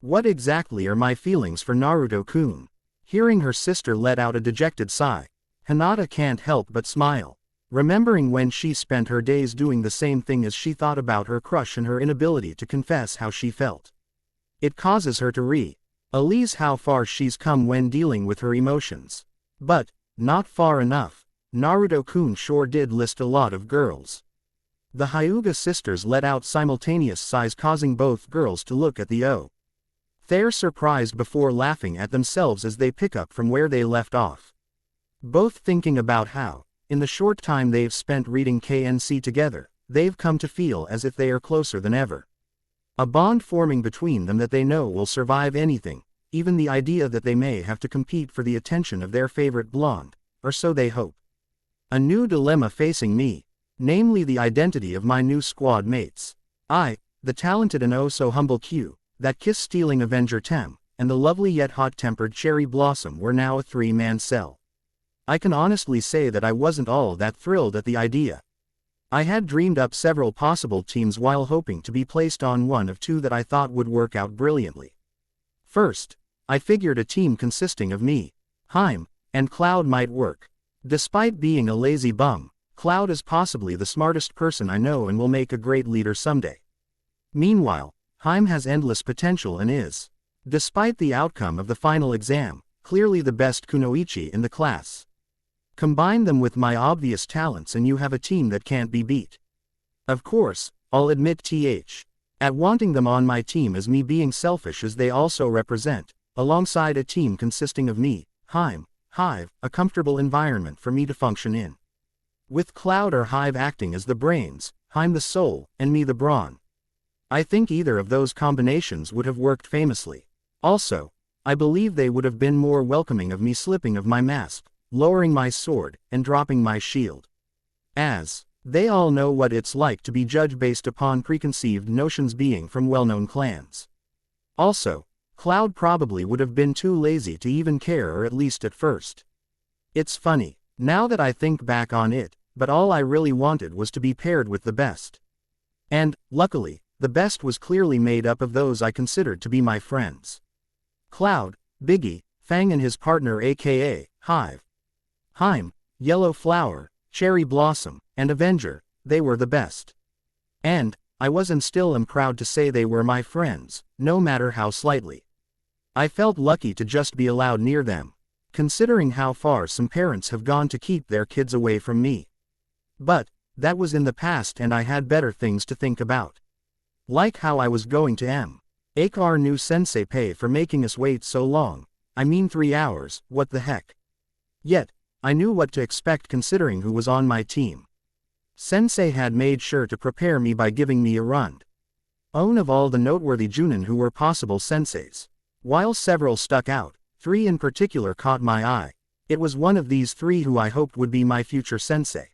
What exactly are my feelings for Naruto-kun? Hearing her sister let out a dejected sigh, Hinata can't help but smile, remembering when she spent her days doing the same thing as she thought about her crush and her inability to confess how she felt. It causes her to realize how far she's come when dealing with her emotions. But, not far enough. Naruto-kun sure did list a lot of girls. The Hyuga sisters let out simultaneous sighs, causing both girls to look at they're surprised before laughing at themselves as they pick up from where they left off. Both thinking about how, in the short time they've spent reading KNC together, they've come to feel as if they are closer than ever. A bond forming between them that they know will survive anything, even the idea that they may have to compete for the attention of their favorite blonde, or so they hope. A new dilemma facing me, namely the identity of my new squad mates. I, the talented and oh so humble Q, that kiss-stealing Avenger Tem, and the lovely yet hot-tempered Cherry Blossom were now a three-man cell. I can honestly say that I wasn't all that thrilled at the idea. I had dreamed up several possible teams while hoping to be placed on one of two that I thought would work out brilliantly. First, I figured a team consisting of me, and Cloud might work. Despite being a lazy bum, Cloud is possibly the smartest person I know and will make a great leader someday. Meanwhile, has endless potential and is, despite the outcome of the final exam, clearly the best kunoichi in the class. Combine them with my obvious talents and you have a team that can't be beat. Of course, I'll admit at wanting them on my team as me being selfish, as they also represent, alongside a team consisting of me, Hive, a comfortable environment for me to function in. With Cloud or Hive acting as the brains, the soul, and me the brawn. I think either of those combinations would have worked famously. Also, I believe they would have been more welcoming of me slipping of my mask, lowering my sword, and dropping my shield. As they all know what it's like to be judged based upon preconceived notions being from well-known clans. Also, Cloud probably would have been too lazy to even care, or at least at first. It's funny, now that I think back on it, but all I really wanted was to be paired with the best. And, luckily, the best was clearly made up of those I considered to be my friends. Cloud, Biggie, Fang and his partner aka, Hive. Yellow Flower, Cherry Blossom, and Avenger, they were the best. And, I was and still am proud to say they were my friends, no matter how slightly. I felt lucky to just be allowed near them. considering how far some parents have gone to keep their kids away from me. But, that was in the past and I had better things to think about. Like how I was going to make our new sensei pay for making us wait so long. I mean 3 hours, what the heck. Yet, I knew what to expect considering who was on my team. Sensei had made sure to prepare me by giving me a run on of all the noteworthy Junin who were possible senseis. While several stuck out, 3 in particular caught my eye. It was one of these 3 who I hoped would be my future sensei.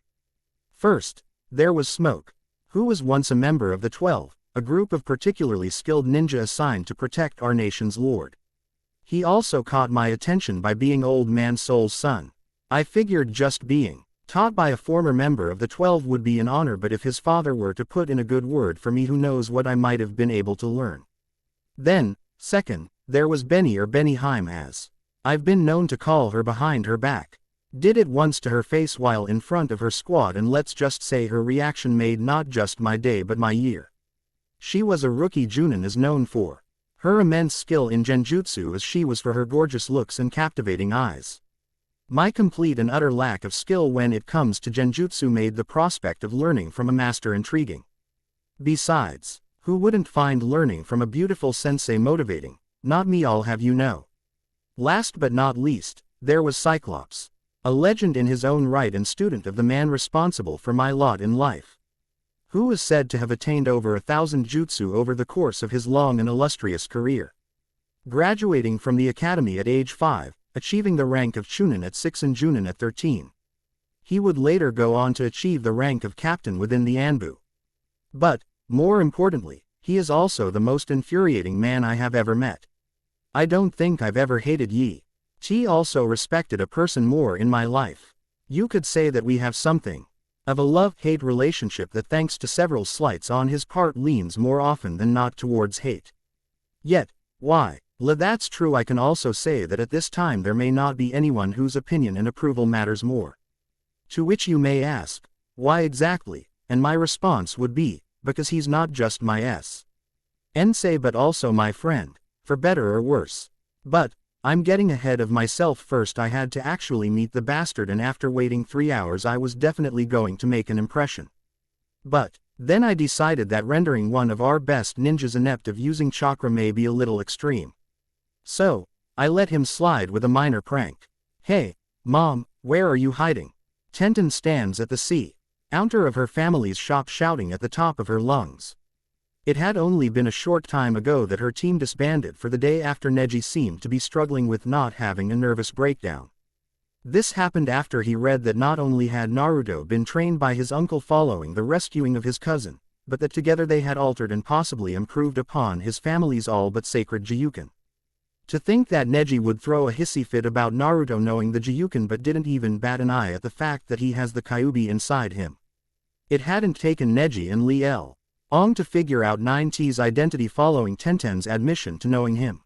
First, there was Smoke, who was once a member of the 12, a group of particularly skilled ninja assigned to protect our nation's lord. He also caught my attention by being Old Man Soul's son. I figured just being taught by a former member of the 12 would be an honor, but if his father were to put in a good word for me, who knows what I might have been able to learn. Then, second, there was Benny, or Benny Heim as I've been known to call her behind her back. Did it once to her face while in front of her squad, and let's just say her reaction made not just my day but my year. She was a rookie Junin, is known for her immense skill in genjutsu as she was for her gorgeous looks and captivating eyes. My complete and utter lack of skill when it comes to genjutsu made the prospect of learning from a master intriguing. Besides, who wouldn't find learning from a beautiful sensei motivating? Not me, I'll have you know. Last but not least, there was Cyclops, a legend in his own right and student of the man responsible for my lot in life, who is said to have attained over 1,000 jutsu over the course of his long and illustrious career. Graduating from the academy at age 5, achieving the rank of Chunin at 6 and Junin at 13. He would later go on to achieve the rank of captain within the Anbu. But, more importantly, he is also the most infuriating man I have ever met. I don't think I've ever hated Yi. He also respected a person more in my life. You could say that we have something of a love-hate relationship that, thanks to several slights on his part, leans more often than not towards hate. Yet, why? That's true. I can also say that at this time there may not be anyone whose opinion and approval matters more. To which you may ask, why exactly? And my response would be, because he's not just my sensei but also my friend, for better or worse. But, I'm getting ahead of myself. First I had to actually meet the bastard, and after waiting 3 hours I was definitely going to make an impression. But, then I decided that rendering one of our best ninjas inept of using chakra may be a little extreme. So, I let him slide with a minor prank. Hey, Mom, where are you hiding? Tenten stands at the counter of her family's shop shouting at the top of her lungs. It had only been a short time ago that her team disbanded for the day after Neji seemed to be struggling with not having a nervous breakdown. This happened after he read that not only had Naruto been trained by his uncle following the rescuing of his cousin, but that together they had altered and possibly improved upon his family's all but sacred Jiyuken. To think that Neji would throw a hissy fit about Naruto knowing the Jiyuken but didn't even bat an eye at the fact that he has the Kyuubi inside him. It hadn't taken Neji and Long to figure out 9T's identity following Tenten's admission to knowing him.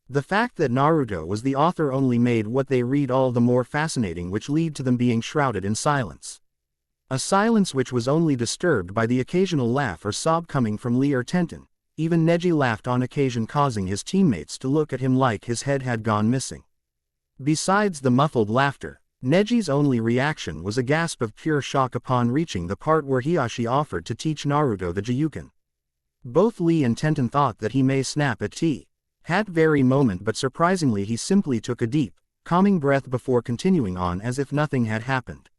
The fact that Naruto was the author only made what they read all the more fascinating, which led to them being shrouded in silence. A silence which was only disturbed by the occasional laugh or sob coming from Lee or Tenten. Even Neji laughed on occasion, causing his teammates to look at him like his head had gone missing. Besides the muffled laughter, Neji's only reaction was a gasp of pure shock upon reaching the part where Hiashi offered to teach Naruto the Jiyuken. Both Lee and Tenten thought that he may snap at that very moment, but surprisingly he simply took a deep, calming breath before continuing on as if nothing had happened.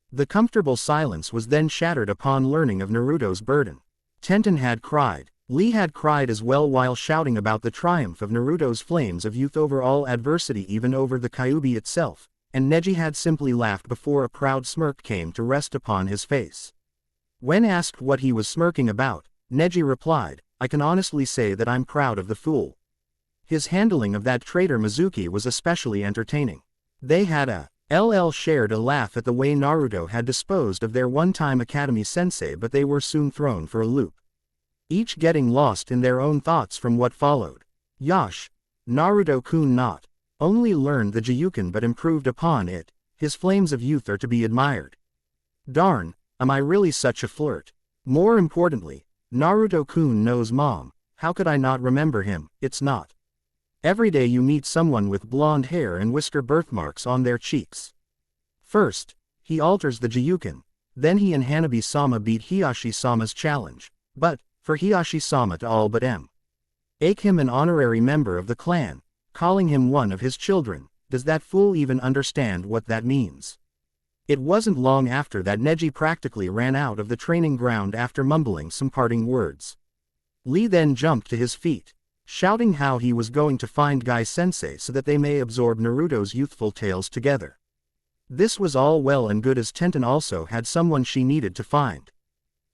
The comfortable silence was then shattered upon learning of Naruto's burden. Tenten had cried. Lee had cried as well while shouting about the triumph of Naruto's flames of youth over all adversity, even over the Kyuubi itself. And Neji had simply laughed before a proud smirk came to rest upon his face. When asked what he was smirking about, Neji replied, "I can honestly say that I'm proud of the fool." His handling of that traitor Mizuki was especially entertaining. They had shared a laugh at the way Naruto had disposed of their one-time academy sensei, but they were soon thrown for a loop, each getting lost in their own thoughts from what followed. Naruto-kun not only learned the Jiyuken but improved upon it. His flames of youth are to be admired. Darn, am I really such a flirt? More importantly, Naruto-kun knows Mom. How could I not remember him? It's not Every day you meet someone with blonde hair and whisker birthmarks on their cheeks. First, he alters the Jiyuken, then he and Hanabi-sama beat Hiashi-sama's challenge, but, for Hiashi-sama to all but make him an honorary member of the clan, calling him one of his children. Does that fool even understand what that means? It wasn't long after that Neji practically ran out of the training ground after mumbling some parting words. Lee then jumped to his feet, shouting how he was going to find Guy-sensei so that they may absorb Naruto's youthful tales together. This was all well and good as Tenten also had someone she needed to find.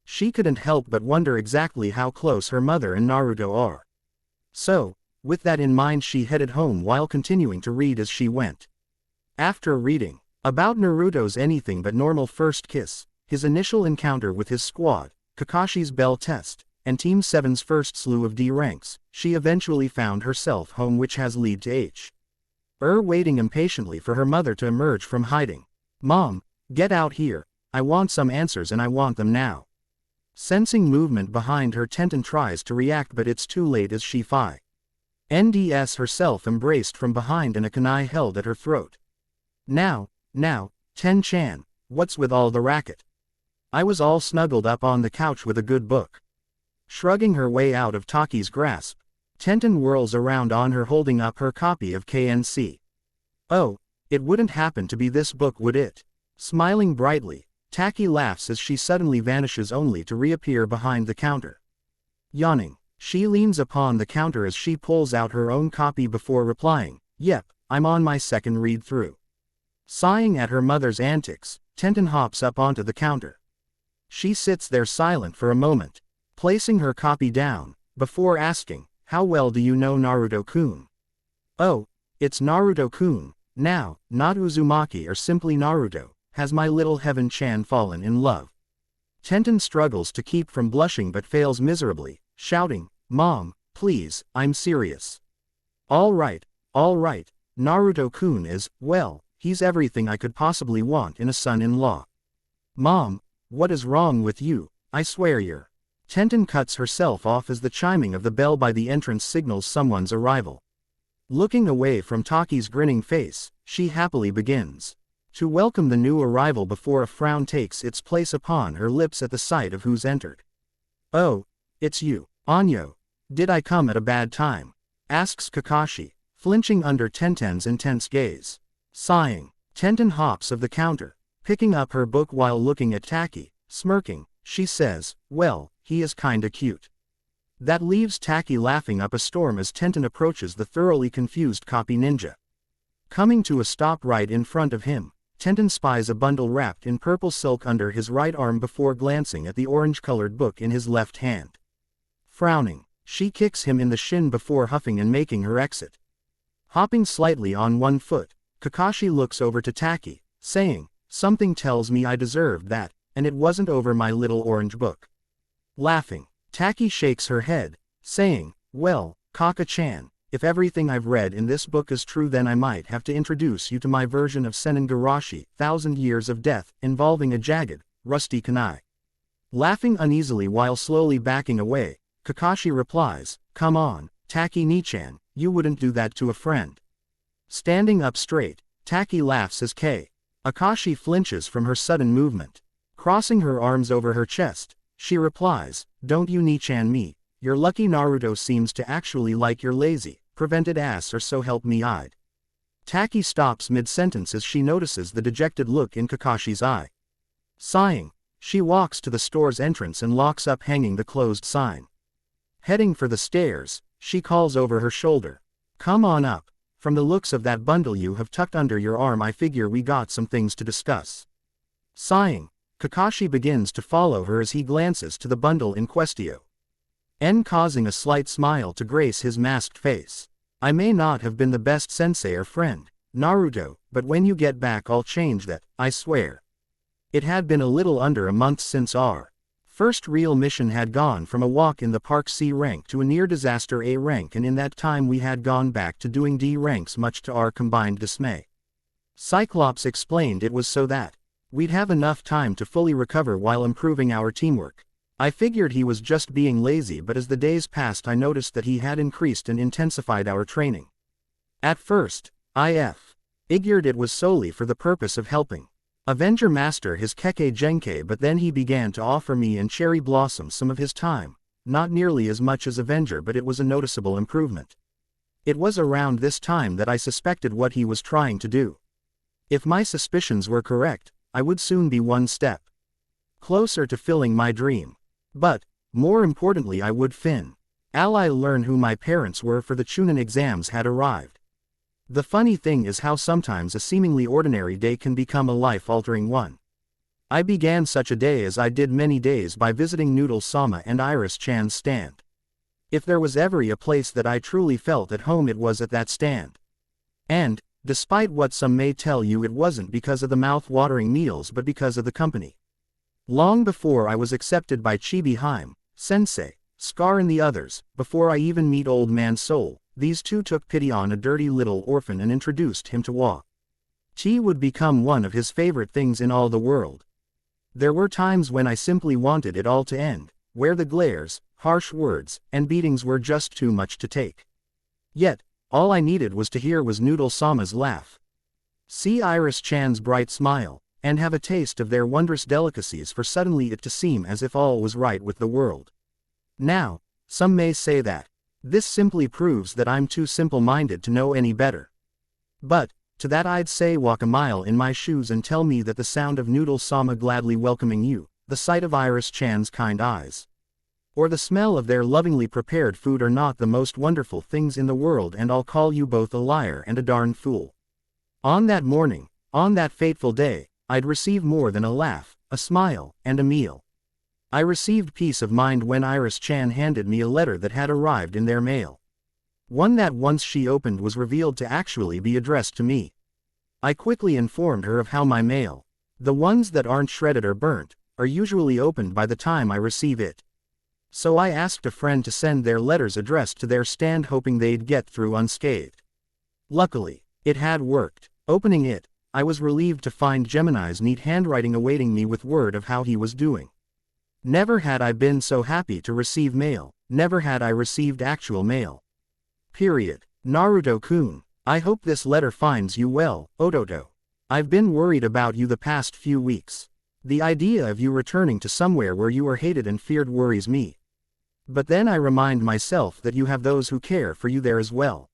She couldn't help but wonder exactly how close her mother and Naruto are. So, with that in mind, she headed home while continuing to read as she went. After reading about Naruto's anything but normal first kiss, his initial encounter with his squad, Kakashi's bell test, and Team 7's first slew of D ranks, she eventually found herself home, which has led to waiting impatiently for her mother to emerge from hiding. "Mom, get out here, I want some answers and I want them now." Sensing movement behind her, Tenten tries to react, but it's too late as she finds herself embraced from behind and a kunai held at her throat. Now, Ten-chan, what's with all the racket? I was all snuggled up on the couch with a good book. Shrugging her way out of Taki's grasp, Tenten whirls around on her, holding up her copy of KNC. "Oh, it wouldn't happen to be this book, would it?" Smiling brightly, Taki laughs as she suddenly vanishes only to reappear behind the counter. Yawning, she leans upon the counter as she pulls out her own copy before replying, "Yep, I'm on my second read-through." Sighing at her mother's antics, Tenten hops up onto the counter. She sits there silent for a moment, placing her copy down, before asking, "How well do you know Naruto-kun?" "Oh, it's Naruto-kun, now, not Uzumaki or simply Naruto. Has my little Heaven-chan fallen in love?" Tenten struggles to keep from blushing but fails miserably, shouting, "Mom, please, I'm serious." All right, Naruto-kun is, well, he's everything I could possibly want in a son-in-law." "Mom, what is wrong with you? I swear you're..." Tenten cuts herself off as the chiming of the bell by the entrance signals someone's arrival. Looking away from Taki's grinning face, she happily begins to welcome the new arrival before a frown takes its place upon her lips at the sight of who's entered. "Oh, it's you, Anyo. Did I come at a bad time?" asks Kakashi, flinching under Tenten's intense gaze. Sighing, Tenten hops of the counter, picking up her book while looking at Taki, smirking, she says, "Well, he is kinda cute." That leaves Taki laughing up a storm as Tenten approaches the thoroughly confused copy ninja. Coming to a stop right in front of him, Tenten spies a bundle wrapped in purple silk under his right arm before glancing at the orange-colored book in his left hand. Frowning, she kicks him in the shin before huffing and making her exit. Hopping slightly on one foot, Kakashi looks over to Taki, saying, "Something tells me I deserved that, and it wasn't over my little orange book." Laughing, Taki shakes her head, saying, "Well, Kaka-chan, if everything I've read in this book is true, then I might have to introduce you to my version of Senengarashi, 1,000 Years of Death, involving a jagged, rusty kunai." Laughing uneasily while slowly backing away, Kakashi replies, "Come on, Taki-ni-chan, you wouldn't do that to a friend." Standing up straight, Taki laughs as Akashi flinches from her sudden movement. Crossing her arms over her chest, she replies, "Don't you ni-chan me, your lucky Naruto seems to actually like your lazy, prevented ass, or so help me I'd." Taki stops mid-sentence as she notices the dejected look in Kakashi's eye. Sighing, she walks to the store's entrance and locks up hanging the closed sign. Heading for the stairs, she calls over her shoulder, "Come on up. From the looks of that bundle you have tucked under your arm, I figure we got some things to discuss." Sighing, Kakashi begins to follow her as he glances to the bundle in questio, causing a slight smile to grace his masked face. "I may not have been the best sensei or friend, Naruto, but when you get back I'll change that, I swear." It had been a little under a month since our first real mission had gone from a walk in the park C rank to a near-disaster A rank, and in that time we had gone back to doing D ranks, much to our combined dismay. Cyclops explained it was so that we'd have enough time to fully recover while improving our teamwork. I figured he was just being lazy, but as the days passed I noticed that he had increased and intensified our training. At first, I figured it was solely for the purpose of helping Avenger Master his Keke Genkai, but then he began to offer me and Cherry Blossom some of his time, not nearly as much as Avenger, but it was a noticeable improvement. It was around this time that I suspected what he was trying to do. If my suspicions were correct, I would soon be one step closer to filling my dream. But, more importantly, I would learn who my parents were, for the Chunin exams had arrived. The funny thing is how sometimes a seemingly ordinary day can become a life-altering one. I began such a day as I did many days by visiting Noodle-sama and Iris-chan's stand. If there was ever a place that I truly felt at home, it was at that stand. And, despite what some may tell you, it wasn't because of the mouth-watering meals but because of the company. Long before I was accepted by Chibi Haim, Sensei, Scar and the others, before I even meet Old Man Soul, these two took pity on a dirty little orphan and introduced him to Wa. Tea would become one of his favorite things in all the world. There were times when I simply wanted it all to end, where the glares, harsh words, and beatings were just too much to take. Yet, all I needed was to hear was Noodle-sama's laugh, see Iris-chan's bright smile, and have a taste of their wondrous delicacies, for suddenly it to seem as if all was right with the world. Now, some may say that this simply proves that I'm too simple-minded to know any better. But, to that I'd say walk a mile in my shoes and tell me that the sound of Noodle-sama gladly welcoming you, the sight of Iris-chan's kind eyes, or the smell of their lovingly prepared food are not the most wonderful things in the world, and I'll call you both a liar and a darn fool. On that morning, on that fateful day, I'd receive more than a laugh, a smile, and a meal. I received peace of mind when Iris-chan handed me a letter that had arrived in their mail. One that once she opened was revealed to actually be addressed to me. I quickly informed her of how my mail, the ones that aren't shredded or burnt, are usually opened by the time I receive it. So I asked a friend to send their letters addressed to their stand, hoping they'd get through unscathed. Luckily, it had worked. Opening it, I was relieved to find Gemini's neat handwriting awaiting me with word of how he was doing. Never had I been so happy to receive mail, never had I received actual mail. Period. Naruto-kun, I hope this letter finds you well, Ototo. I've been worried about you the past few weeks. The idea of you returning to somewhere where you are hated and feared worries me. But then I remind myself that you have those who care for you there as well.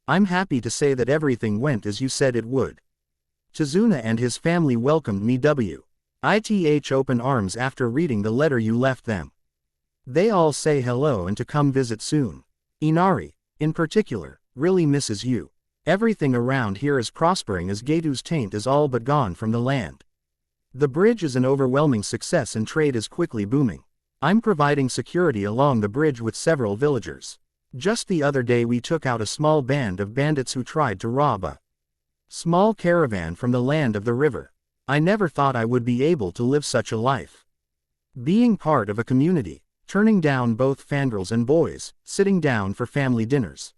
I'm happy to say that everything went as you said it would. Tazuna and his family welcomed me with open arms after reading the letter you left them. They all say hello and to come visit soon. Inari, in particular, really misses you. Everything around here is prospering as Getu's taint is all but gone from the land. The bridge is an overwhelming success and trade is quickly booming. I'm providing security along the bridge with several villagers. Just the other day we took out a small band of bandits who tried to rob a small caravan from the land of the river. I never thought I would be able to live such a life. Being part of a community, turning down both fangirls and boys, sitting down for family dinners.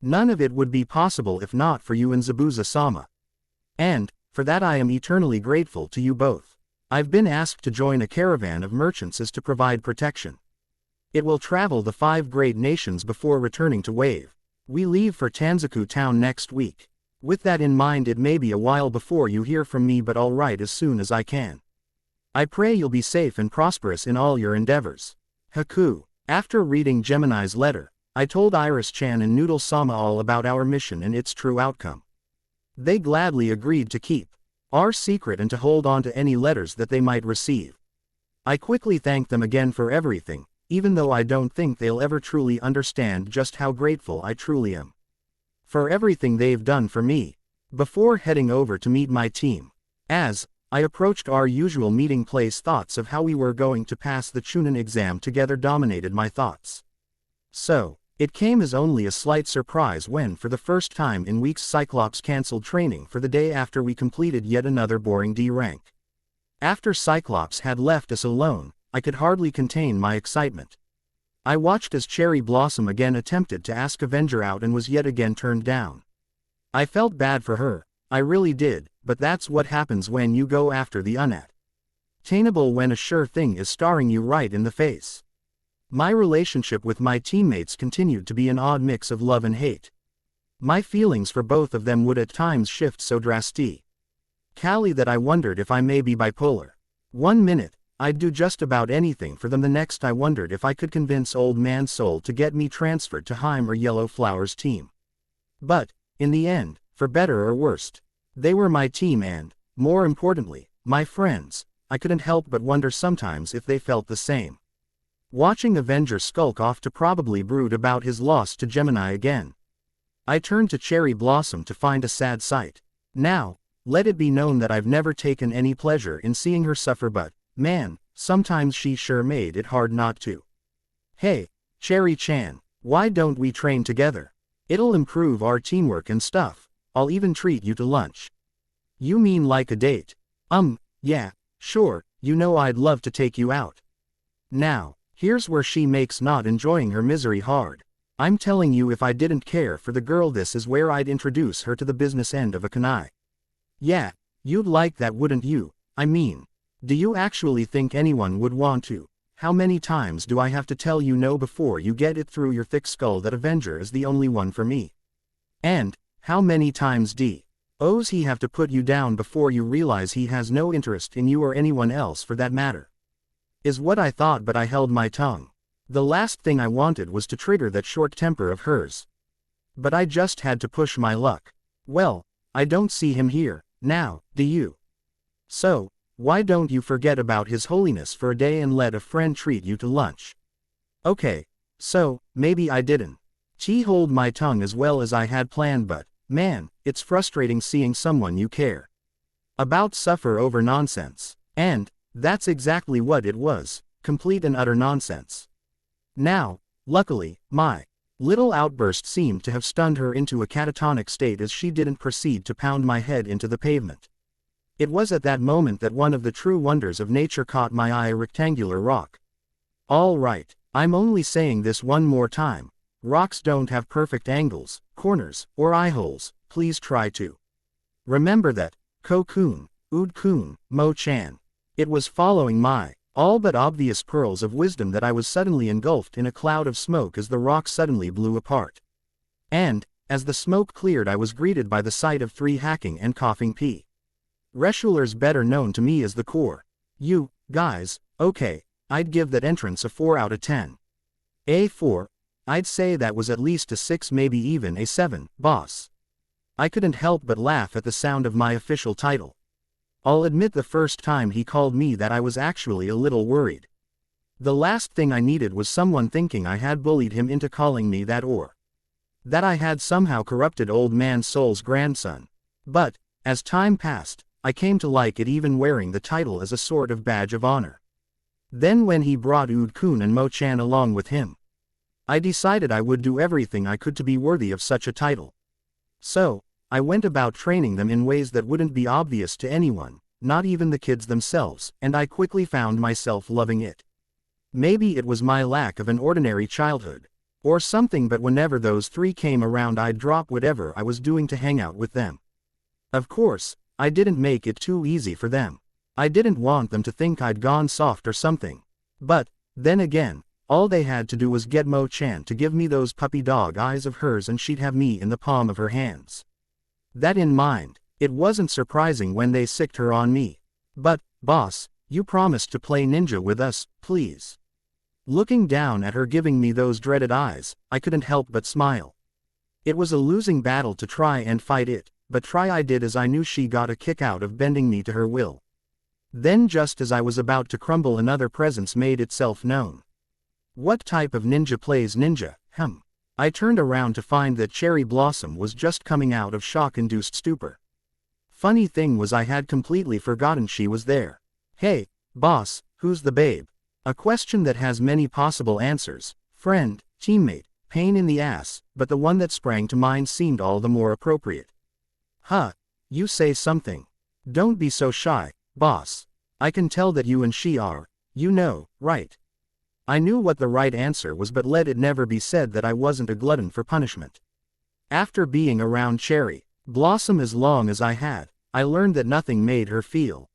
None of it would be possible if not for you and Zabuza-sama. And, for that I am eternally grateful to you both. I've been asked to join a caravan of merchants as to provide protection. It will travel the 5 great nations before returning to Wave. We leave for Tanzaku town next week. With that in mind, it may be a while before you hear from me, but I'll write as soon as I can. I pray you'll be safe and prosperous in all your endeavors. Haku. After reading Gemini's letter, I told Iris-chan and Noodle-sama all about our mission and its true outcome. They gladly agreed to keep our secret and to hold on to any letters that they might receive. I quickly thanked them again for everything, even though I don't think they'll ever truly understand just how grateful I truly am for everything they've done for me. Before heading over to meet my team, as I approached our usual meeting place, thoughts of how we were going to pass the Chunin exam together dominated my thoughts. So, it came as only a slight surprise when for the first time in weeks Cyclops cancelled training for the day after we completed yet another boring D rank. After Cyclops had left us alone, I could hardly contain my excitement. I watched as Cherry Blossom again attempted to ask Avenger out and was yet again turned down. I felt bad for her, I really did, but that's what happens when you go after the unattainable when a sure thing is staring you right in the face. My relationship with my teammates continued to be an odd mix of love and hate. My feelings for both of them would at times shift so drastically that I wondered if I may be bipolar. One minute, I'd do just about anything for them, the next I wondered if I could convince Old Man Soul to get me transferred to Haim or Yellow Flower's team. But, in the end, for better or worse, they were my team and, more importantly, my friends. I couldn't help but wonder sometimes if they felt the same. Watching Avenger skulk off to probably brood about his loss to Gemini again, I turned to Cherry Blossom to find a sad sight. Now, let it be known that I've never taken any pleasure in seeing her suffer, but, man, sometimes she sure made it hard not to. Hey, Cherry-chan, why don't we train together? It'll improve our teamwork and stuff. I'll even treat you to lunch. You mean like a date? Yeah, sure, you know I'd love to take you out. Now, here's where she makes not enjoying her misery hard. I'm telling you, if I didn't care for the girl, this is where I'd introduce her to the business end of a kunai. Yeah, you'd like that, wouldn't you? I mean, do you actually think anyone would want to? How many times do I have to tell you no before you get it through your thick skull that Avenger is the only one for me? And, how many times does he have to put you down before you realize he has no interest in you or anyone else for that matter? Is what I thought, but I held my tongue. The last thing I wanted was to trigger that short temper of hers. But I just had to push my luck. Well, I don't see him here, now, do you? So, why don't you forget about His Holiness for a day and let a friend treat you to lunch? Okay, so, maybe I didn't hold my tongue as well as I had planned, but, man, it's frustrating seeing someone you care about suffer over nonsense. And, that's exactly what it was, complete and utter nonsense. Now, luckily, my little outburst seemed to have stunned her into a catatonic state as she didn't proceed to pound my head into the pavement. It was at that moment that one of the true wonders of nature caught my eye, a rectangular rock. All right, I'm only saying this one more time. Rocks don't have perfect angles, corners, or eye holes. Please try to remember that. Ko-kun, Ud-kun, Mo-chan. It was following my all but obvious pearls of wisdom that I was suddenly engulfed in a cloud of smoke as the rock suddenly blew apart. And, as the smoke cleared, I was greeted by the sight of 3 hacking and coughing Reschullers, better known to me as the Core. You guys, okay, I'd give that entrance a 4 out of 10. A 4? I'd say that was at least a 6, maybe even a 7, boss. I couldn't help but laugh at the sound of my official title. I'll admit the first time he called me that I was actually a little worried. The last thing I needed was someone thinking I had bullied him into calling me that, or that I had somehow corrupted Old Man Soul's grandson. But, as time passed, I came to like it, even wearing the title as a sort of badge of honor. Then when he brought Ud-kun and Mo-chan along with him, I decided I would do everything I could to be worthy of such a title. So, I went about training them in ways that wouldn't be obvious to anyone, not even the kids themselves, and I quickly found myself loving it. Maybe it was my lack of an ordinary childhood, or something, but whenever those 3 came around, I'd drop whatever I was doing to hang out with them. Of course, I didn't make it too easy for them. I didn't want them to think I'd gone soft or something. But, then again, all they had to do was get Mo-chan to give me those puppy dog eyes of hers and she'd have me in the palm of her hands. That in mind, it wasn't surprising when they sicked her on me. But, boss, you promised to play ninja with us, please. Looking down at her giving me those dreaded eyes, I couldn't help but smile. It was a losing battle to try and fight it, but try I did, as I knew she got a kick out of bending me to her will. Then just as I was about to crumble, another presence made itself known. What type of ninja plays ninja? I turned around to find that Cherry Blossom was just coming out of shock-induced stupor. Funny thing was, I had completely forgotten she was there. Hey, boss, who's the babe? A question that has many possible answers. Friend, teammate, pain in the ass, but the one that sprang to mind seemed all the more appropriate. You say something. Don't be so shy, boss. I can tell that you and she are, you know, right. I knew what the right answer was, but let it never be said that I wasn't a glutton for punishment. After being around Cherry Blossom as long as I had, I learned that nothing made her feel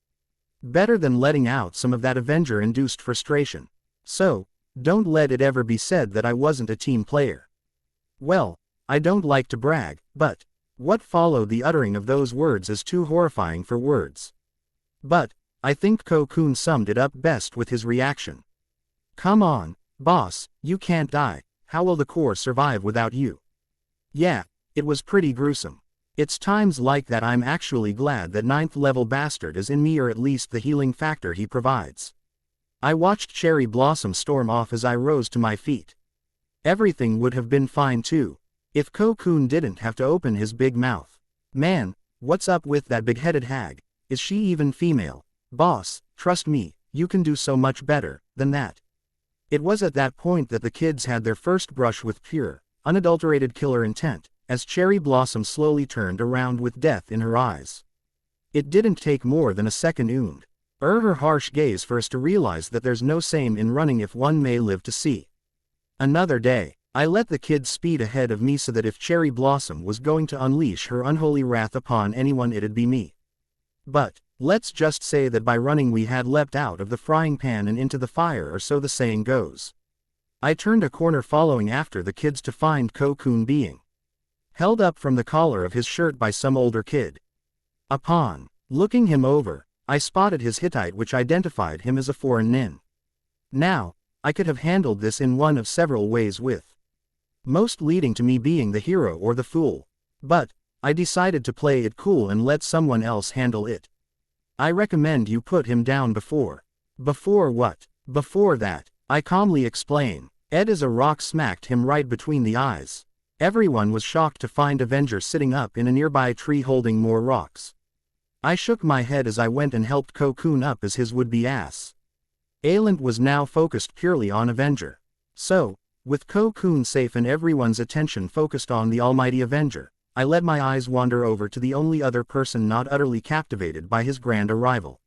better than letting out some of that Avenger-induced frustration. So, don't let it ever be said that I wasn't a team player. Well, I don't like to brag, but what followed the uttering of those words is too horrifying for words. But I think Ko-kun summed it up best with his reaction. Come on, boss, you can't die. How will the Corps survive without you? Yeah, it was pretty gruesome. It's times like that I'm actually glad that 9th level bastard is in me, or at least the healing factor he provides. I watched Cherry Blossom storm off as I rose to my feet. Everything would have been fine too, if Ko-kun didn't have to open his big mouth. Man, what's up with that big-headed hag? Is she even female? Boss, trust me, you can do so much better than that. It was at that point that the kids had their first brush with pure, unadulterated killer intent, as Cherry Blossom slowly turned around with death in her eyes. It didn't take more than a second her harsh gaze for us to realize that there's no shame in running if one may live to see another day. I let the kids speed ahead of me so that if Cherry Blossom was going to unleash her unholy wrath upon anyone, it'd be me. But let's just say that by running we had leapt out of the frying pan and into the fire, or so the saying goes. I turned a corner following after the kids to find Ko-kun being held up from the collar of his shirt by some older kid. Upon looking him over, I spotted his Hittite, which identified him as a foreign nin. Now, I could have handled this in one of several ways, with most leading to me being the hero or the fool. But I decided to play it cool and let someone else handle it. I recommend you put him down before. Before what? Before that, I calmly explain. Ed as a rock smacked him right between the eyes. Everyone was shocked to find Avenger sitting up in a nearby tree holding more rocks. I shook my head as I went and helped Ko-kun up as his would-be ass. Ailent was now focused purely on Avenger. So, with Ko-kun safe and everyone's attention focused on the almighty Avenger, I let my eyes wander over to the only other person not utterly captivated by his grand arrival.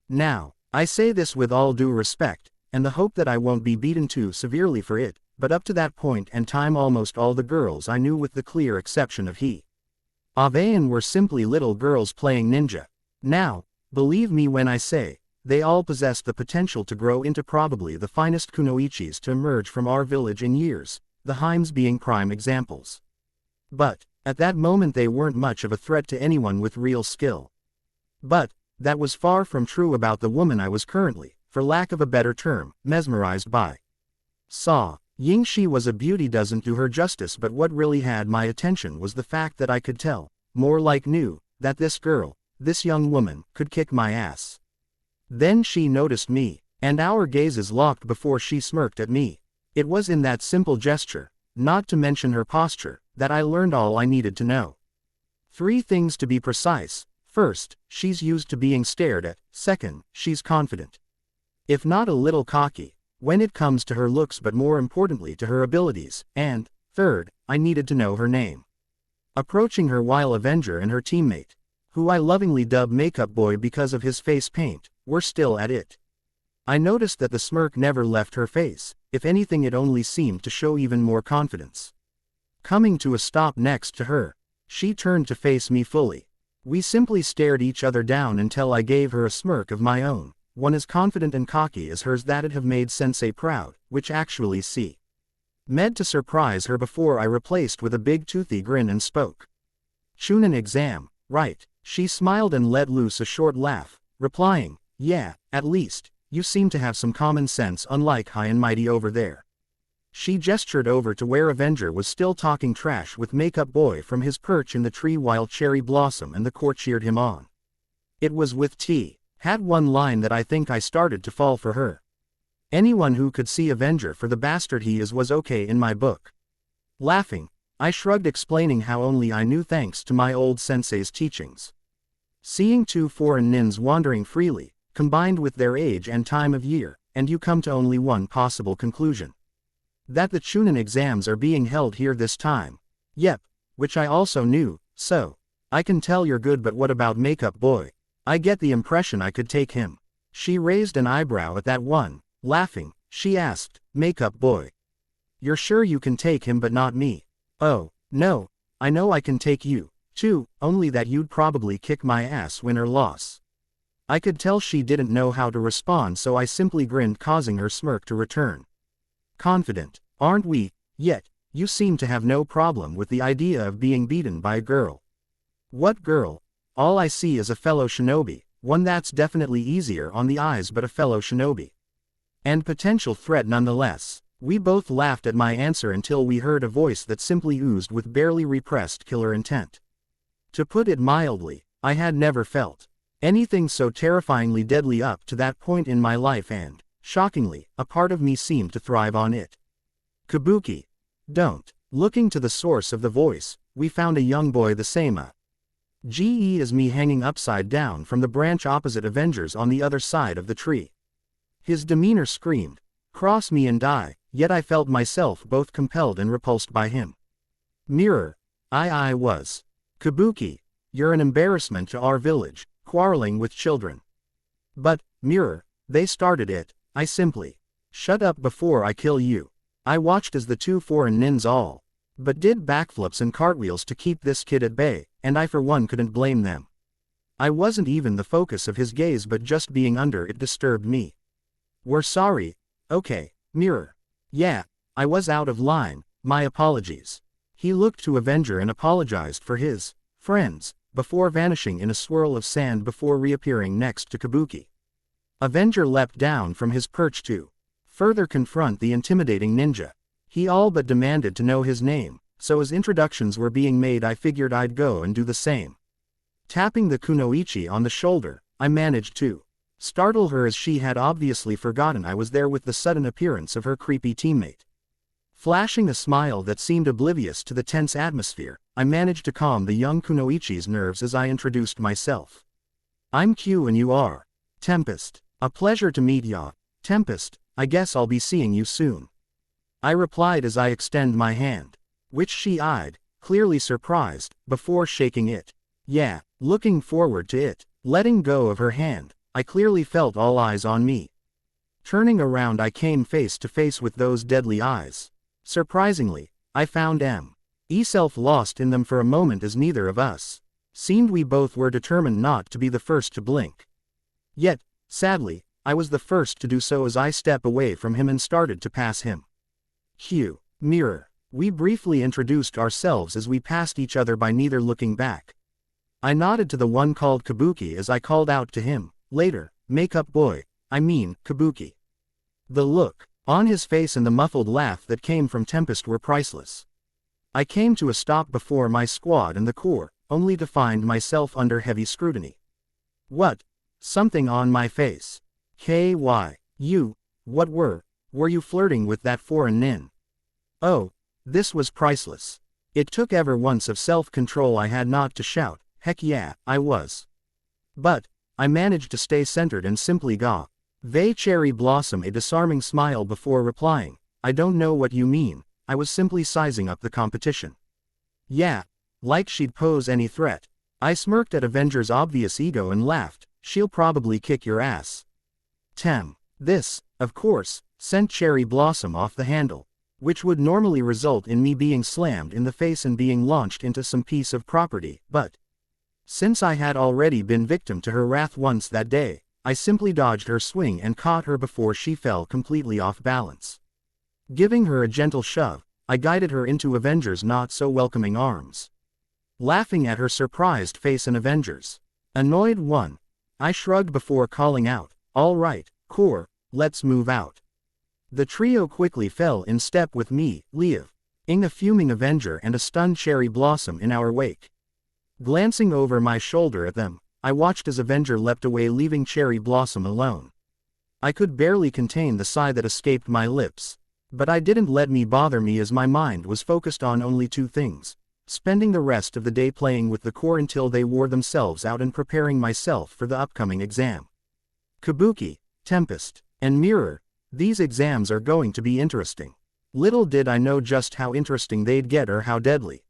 Now, I say this with all due respect, and the hope that I won't be beaten too severely for it, but up to that point and time almost all the girls I knew, with the clear exception of Avayan, were simply little girls playing ninja. Now, believe me when I say, they all possessed the potential to grow into probably the finest kunoichis to emerge from our village in years, the Heims being prime examples. But at that moment they weren't much of a threat to anyone with real skill. But that was far from true about the woman I was currently, for lack of a better term, mesmerized by. Yingxi was a beauty doesn't do her justice, but what really had my attention was the fact that I could tell, more like knew, that this girl, this young woman, could kick my ass. Then she noticed me, and our gazes locked before she smirked at me. It was in that simple gesture, not to mention her posture, that I learned all I needed to know. 3 things to be precise. First, she's used to being stared at. Second, she's confident, if not a little cocky, when it comes to her looks, but more importantly to her abilities. And third, I needed to know her name. Approaching her while Avenger and her teammate, who I lovingly dub Makeup Boy because of his face paint, were still at it. I noticed that the smirk never left her face. If anything, it only seemed to show even more confidence. Coming to a stop next to her, she turned to face me fully. We simply stared each other down until I gave her a smirk of my own, one as confident and cocky as hers that'd have made Sensei proud, which actually meant to surprise her before I replaced with a big toothy grin and spoke. Chunin exam, right? She smiled and let loose a short laugh, replying, yeah, at least, you seem to have some common sense, unlike High and Mighty over there. She gestured over to where Avenger was still talking trash with Makeup Boy from his perch in the tree while Cherry Blossom and the court cheered him on. It was with had one line that I think I started to fall for her. Anyone who could see Avenger for the bastard he is was okay in my book. Laughing, I shrugged, explaining how only I knew thanks to my old sensei's teachings. Seeing 2 foreign nins wandering freely, combined with their age and time of year, and you come to only one possible conclusion. That the Chunin exams are being held here this time. Yep, which I also knew, so I can tell you're good, but what about Makeup Boy? I get the impression I could take him. She raised an eyebrow at that one. Laughing, she asked, Makeup Boy, you're sure you can take him but not me? Oh, no, I know I can take you, too, only that you'd probably kick my ass, win or loss. I could tell she didn't know how to respond, so I simply grinned, causing her smirk to return. Confident, aren't we? Yet, You seem to have no problem with the idea of being beaten by a girl. What girl? All I see is a fellow shinobi, one that's definitely easier on the eyes but a fellow shinobi. And potential threat nonetheless. We both laughed at my answer until we heard a voice that simply oozed with barely repressed killer intent. To put it mildly, I had never felt anything so terrifyingly deadly up to that point in my life and, shockingly, a part of me seemed to thrive on it. Kabuki. Don't. Looking to the source of the voice, we found a young boy the same GE as me hanging upside down from the branch opposite Avengers on the other side of the tree. His demeanor screamed, "Cross me and die," yet I felt myself both compelled and repulsed by him. Mirror. I was. Kabuki, you're an embarrassment to our village, quarreling with children. But, Mirror, they started it, I simply. Shut up before I kill you. I watched as the two foreign nins all but did backflips and cartwheels to keep this kid at bay, and I for one couldn't blame them. I wasn't even the focus of his gaze, but just being under it disturbed me. We're sorry. Okay, Mirror. Yeah, I was out of line, my apologies. He looked to Avenger and apologized for his friends, before vanishing in a swirl of sand before reappearing next to Kabuki. Avenger leapt down from his perch to further confront the intimidating ninja. He all but demanded to know his name, so as introductions were being made I figured I'd go and do the same. Tapping the kunoichi on the shoulder, I managed to startle her as she had obviously forgotten I was there with the sudden appearance of her creepy teammate. Flashing a smile that seemed oblivious to the tense atmosphere, I managed to calm the young kunoichi's nerves as I introduced myself. I'm Q and you are Tempest. A pleasure to meet ya, Tempest. I guess I'll be seeing you soon. I replied as I extend my hand, which she eyed, clearly surprised, before shaking it. Yeah, looking forward to it. Letting go of her hand, I clearly felt all eyes on me. Turning around, I came face to face with those deadly eyes. Surprisingly, I found myself lost in them for a moment, as neither of us seemed we both were determined not to be the first to blink. Yet, sadly, I was the first to do so as I stepped away from him and started to pass him. Q. Mirror. We briefly introduced ourselves as we passed each other by neither looking back. I nodded to the one called Kabuki as I called out to him, later, "Makeup boy, I mean, Kabuki." The look on his face and the muffled laugh that came from Tempest were priceless. I came to a stop before my squad and the core, only to find myself under heavy scrutiny. What? Something on my face. KY. You. What were you flirting with that foreign nin? Oh, this was priceless. It took ever once of self-control I had not to shout, "Heck yeah, I was." But I managed to stay centered and simply gave Cherry Blossom a disarming smile before replying, "I don't know what you mean, I was simply sizing up the competition." Yeah, like she'd pose any threat. I smirked at Avenger's obvious ego and laughed, "She'll probably kick your ass." This, of course, sent Cherry Blossom off the handle, which would normally result in me being slammed in the face and being launched into some piece of property, but since I had already been victim to her wrath once that day, I simply dodged her swing and caught her before she fell completely off balance. Giving her a gentle shove, I guided her into Avenger's not-so-welcoming arms. Laughing at her surprised face and Avenger's annoyed one, I shrugged before calling out, "All right, core, let's move out." The trio quickly fell in step with me, leaving a fuming Avenger and a stunned Cherry Blossom in our wake. Glancing over my shoulder at them, I watched as Avenger leapt away, leaving Cherry Blossom alone. I could barely contain the sigh that escaped my lips, but I didn't let it bother me as my mind was focused on only two things: spending the rest of the day playing with the core until they wore themselves out and preparing myself for the upcoming exam. Kabuki, Tempest, and Mirror, these exams are going to be interesting. Little did I know just how interesting they'd get or how deadly.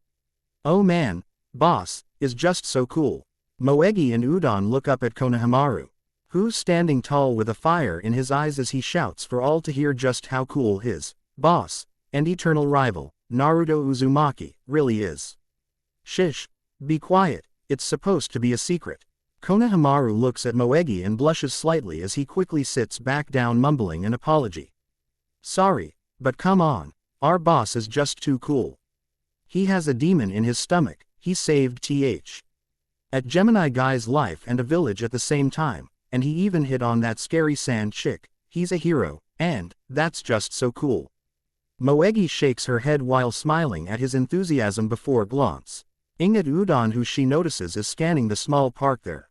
Oh man, boss, is just so cool. Moegi and Udon look up at Konohamaru, who's standing tall with a fire in his eyes as he shouts for all to hear just how cool his boss and eternal rival, Naruto Uzumaki, really is. Shish, be quiet, it's supposed to be a secret. Konohamaru looks at Moegi and blushes slightly as he quickly sits back down, mumbling an apology. Sorry, but come on, Our boss is just too cool. He has a demon in his stomach, he saved At Gemini guy's life and a village at the same time, and he even hit on that scary sand chick. He's a hero, and that's just so cool. Moegi shakes her head while smiling at his enthusiasm before glance. At Udon, who she notices is scanning the small park there,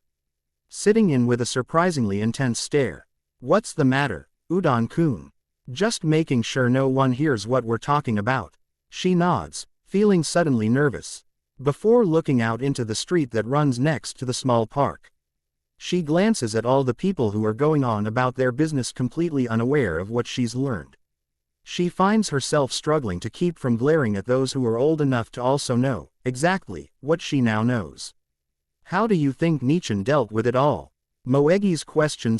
sitting in with a surprisingly intense stare. What's the matter, Udon-kun? Just making sure no one hears what we're talking about. She nods, feeling suddenly nervous. Before looking out into the street that runs next to the small park, she glances at all the people who are going on about their business completely unaware of what she's learned. She finds herself struggling to keep from glaring at those who are old enough to also know exactly what she now knows. How do you think Nichan dealt with it all? Moegi's question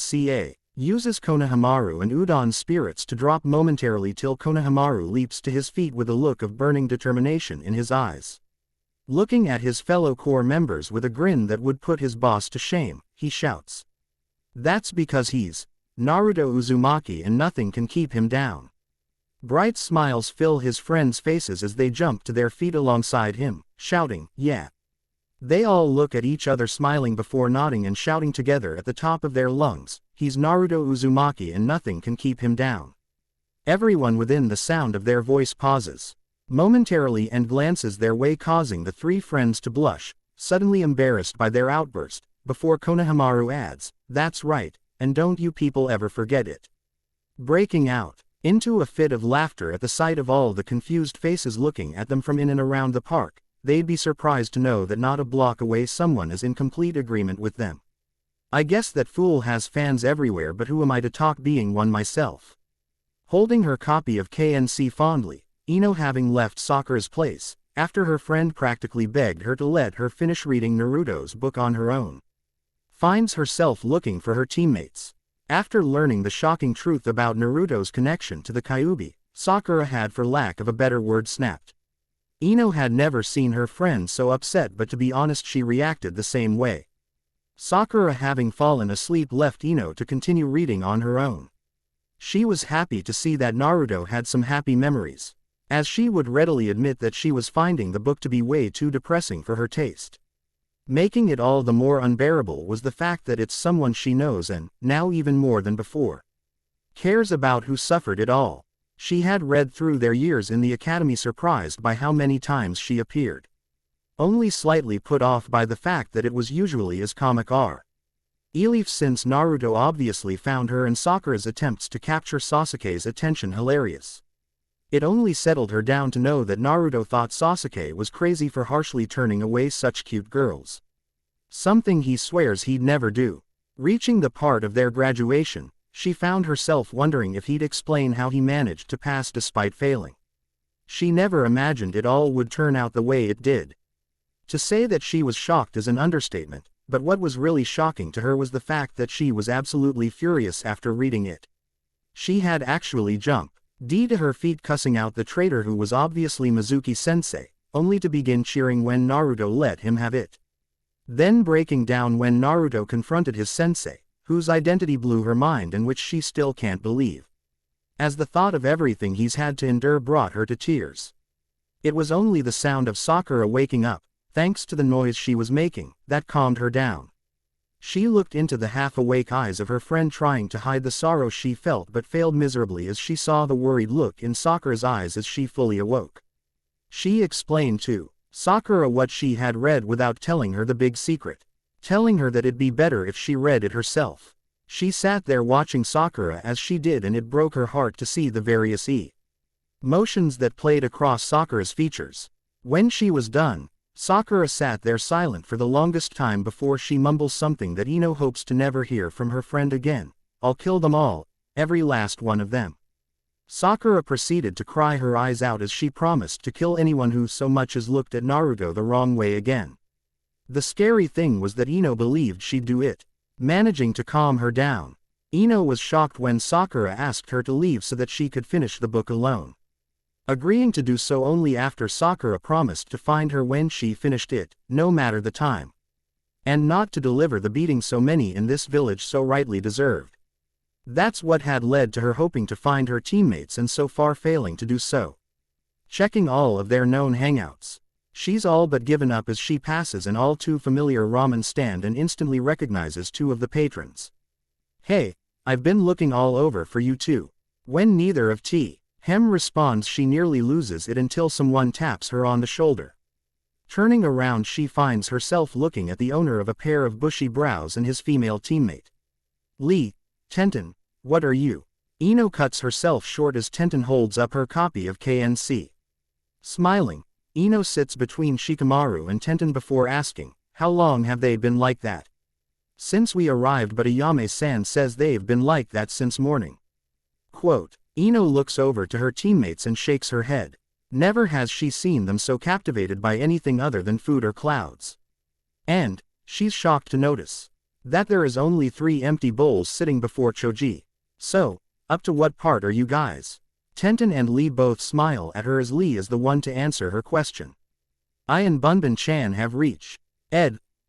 uses Konohamaru and Udon's spirits to drop momentarily till Konohamaru leaps to his feet with a look of burning determination in his eyes. Looking at his fellow corps members with a grin that would put his boss to shame, he shouts. That's because he's Naruto Uzumaki and nothing can keep him down. Bright smiles fill his friends' faces as they jump to their feet alongside him, shouting, yeah. They all look at each other smiling before nodding and shouting together at the top of their lungs, he's Naruto Uzumaki and nothing can keep him down. Everyone within the sound of their voice pauses momentarily and glances their way, causing the three friends to blush, suddenly embarrassed by their outburst, before Konohamaru adds, that's right, and don't you people ever forget it. Breaking out into a fit of laughter at the sight of all the confused faces looking at them from in and around the park, they'd be surprised to know that not a block away someone is in complete agreement with them. I guess that fool has fans everywhere, but who am I to talk, being one myself? Holding her copy of KNC fondly, Ino, having left Sakura's place, after her friend practically begged her to let her finish reading Naruto's book on her own, finds herself looking for her teammates. After learning the shocking truth about Naruto's connection to the Kyuubi, Sakura had, for lack of a better word, snapped. Ino had never seen her friend so upset, but to be honest she reacted the same way. Sakura, having fallen asleep, left Ino to continue reading on her own. She was happy to see that Naruto had some happy memories, as she would readily admit that she was finding the book to be way too depressing for her taste. Making it all the more unbearable was the fact that it's someone she knows and, now even more than before, cares about, who suffered it all. She had read through their years in the academy, surprised by how many times she appeared, only slightly put off by the fact that it was usually as comic relief, since Naruto obviously found her and Sakura's attempts to capture Sasuke's attention hilarious. It only settled her down to know that Naruto thought Sasuke was crazy for harshly turning away such cute girls. Something he swears he'd never do. Reaching the part of their graduation, she found herself wondering if he'd explain how he managed to pass despite failing. She never imagined it all would turn out the way it did. To say that she was shocked is an understatement, but what was really shocking to her was the fact that she was absolutely furious after reading it. She had actually jumped to her feet, cussing out the traitor who was obviously Mizuki-sensei, only to begin cheering when Naruto let him have it. Then breaking down when Naruto confronted his sensei, whose identity blew her mind and which she still can't believe, as the thought of everything he's had to endure brought her to tears. It was only the sound of Sakura waking up, thanks to the noise she was making, that calmed her down. She looked into the half-awake eyes of her friend, trying to hide the sorrow she felt, but failed miserably as she saw the worried look in Sakura's eyes as she fully awoke. She explained to Sakura what she had read without telling her the big secret, telling her that it'd be better if she read it herself. She sat there watching Sakura as she did, and it broke her heart to see the various emotions that played across Sakura's features. When she was done, Sakura sat there silent for the longest time before she mumbles something that Ino hopes to never hear from her friend again. I'll kill them all, every last one of them. Sakura proceeded to cry her eyes out as she promised to kill anyone who so much as looked at Naruto the wrong way again. The scary thing was that Ino believed she'd do it, managing to calm her down. Ino was shocked when Sakura asked her to leave so that she could finish the book alone, agreeing to do so only after Sakura promised to find her when she finished it, no matter the time, and not to deliver the beating so many in this village so rightly deserved. That's what had led to her hoping to find her teammates and so far failing to do so. checking all of their known hangouts. She's all but given up as she passes an all too familiar ramen stand and instantly recognizes two of the patrons. "Hey, I've been looking all over for you too." When neither of Hem responds, she nearly loses it until someone taps her on the shoulder. Turning around, she finds herself looking at the owner of a pair of bushy brows and his female teammate. "Lee, Tenten, what are you?" Ino cuts herself short as Tenten holds up her copy of KNC. Smiling, Ino sits between Shikamaru and Tenten before asking, "How long have they been like that?" "Since we arrived, but Ayame-san says they've been like that since morning." Quote. Ino looks over to her teammates and shakes her head. Never has she seen them so captivated by anything other than food or clouds. And she's shocked to notice that there is only 3 empty bowls sitting before Choji. "So, up to what part are you guys?" Tenten and Lee both smile at her as Lee is the one to answer her question. "I and Bunban-chan have reached."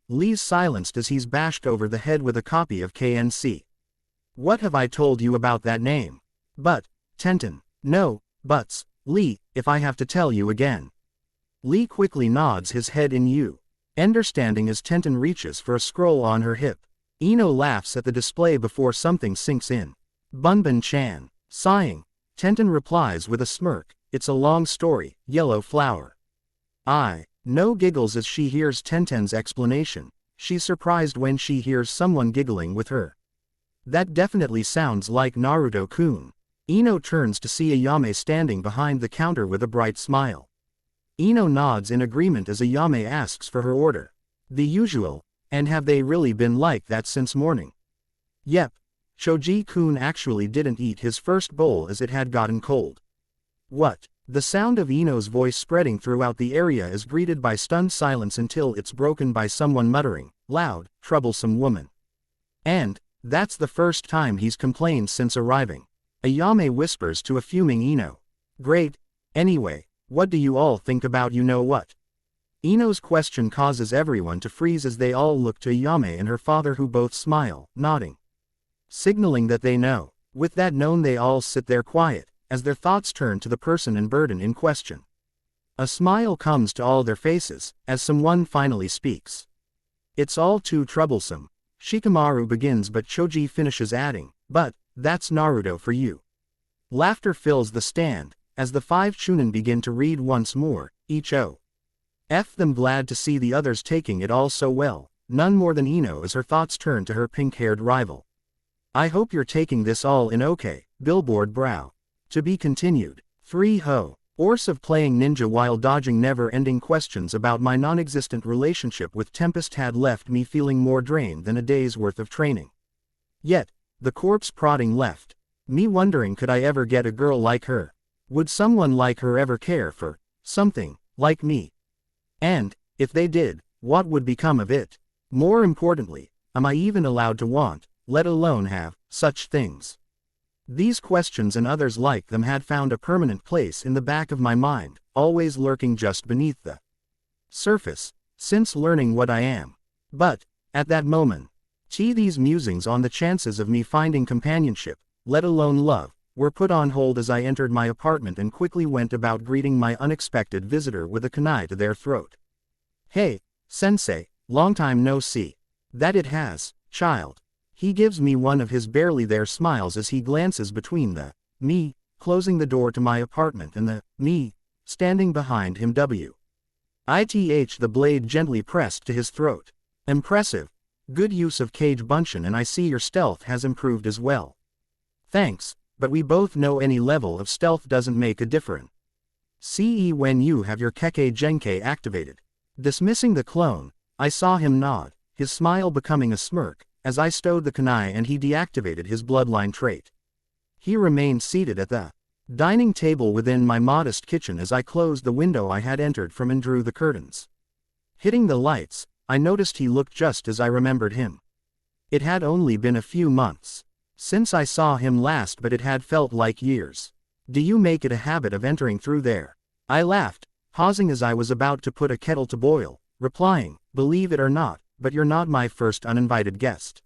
Lee's silenced as he's bashed over the head with a copy of KNC. "What have I told you about that name?" "But," Tenten. "No buts, Lee, if I have to tell you again." Lee quickly nods his head in understanding as Tenten reaches for a scroll on her hip. Ino laughs at the display before something sinks in. "Bunban-chan." Sighing, Tenten replies with a smirk, "It's a long story, yellow flower." No giggles as she hears Tenten's explanation. She's surprised when she hears someone giggling with her. That definitely sounds like Naruto-kun. Ino turns to see Ayame standing behind the counter with a bright smile. Ino nods in agreement as Ayame asks for her order. "The usual, and have they really been like that since morning?" "Yep. Choji-kun actually didn't eat his first bowl as it had gotten cold." "What?" The sound of Ino's voice spreading throughout the area is greeted by stunned silence until it's broken by someone muttering, "Loud, troublesome woman." "And that's the first time he's complained since arriving." Ayame whispers to a fuming Ino. "Great. Anyway, what do you all think about you-know-what?" Ino's question causes everyone to freeze as they all look to Ayame and her father, who both smile, nodding, signaling that they know. With that known, they all sit there quiet, as their thoughts turn to the person and burden in question. A smile comes to all their faces, as someone finally speaks. "It's all too troublesome." Shikamaru begins, but Choji finishes, adding, "But that's Naruto for you." Laughter fills the stand, as the 5 chunin begin to read once more, each them glad to see the others taking it all so well, none more than Ino as her thoughts turn to her pink-haired rival. "I hope you're taking this all in okay." Billboard brow. To be continued. 3 Orse of playing ninja while dodging never-ending questions about my non-existent relationship with Tempest had left me feeling more drained than a day's worth of training. Yet, the corpse prodding left me wondering, could I ever get a girl like her? Would someone like her ever care for something like me? And, if they did, what would become of it? More importantly, am I even allowed to want, let alone have, such things? These questions and others like them had found a permanent place in the back of my mind, always lurking just beneath the surface, since learning what I am. But, at that moment, these musings on the chances of me finding companionship, let alone love, were put on hold as I entered my apartment and quickly went about greeting my unexpected visitor with a kunai to their throat. "Hey, sensei, long time no see." "That it has, child." He gives me one of his barely there smiles as he glances between the me closing the door to my apartment and the me standing behind him. The blade gently pressed to his throat. "Impressive. Good use of Cage Bunshin, and I see your stealth has improved as well." "Thanks, but we both know any level of stealth doesn't make a difference. See when you have your Kekkei Genkei activated." Dismissing the clone, I saw him nod, his smile becoming a smirk, as I stowed the kunai and he deactivated his bloodline trait. He remained seated at the dining table within my modest kitchen as I closed the window I had entered from and drew the curtains. Hitting the lights, I noticed he looked just as I remembered him. It had only been a few months since I saw him last, but it had felt like years. "Do you make it a habit of entering through there?" I laughed, pausing as I was about to put a kettle to boil, replying, "Believe it or not, but you're not my first uninvited guest."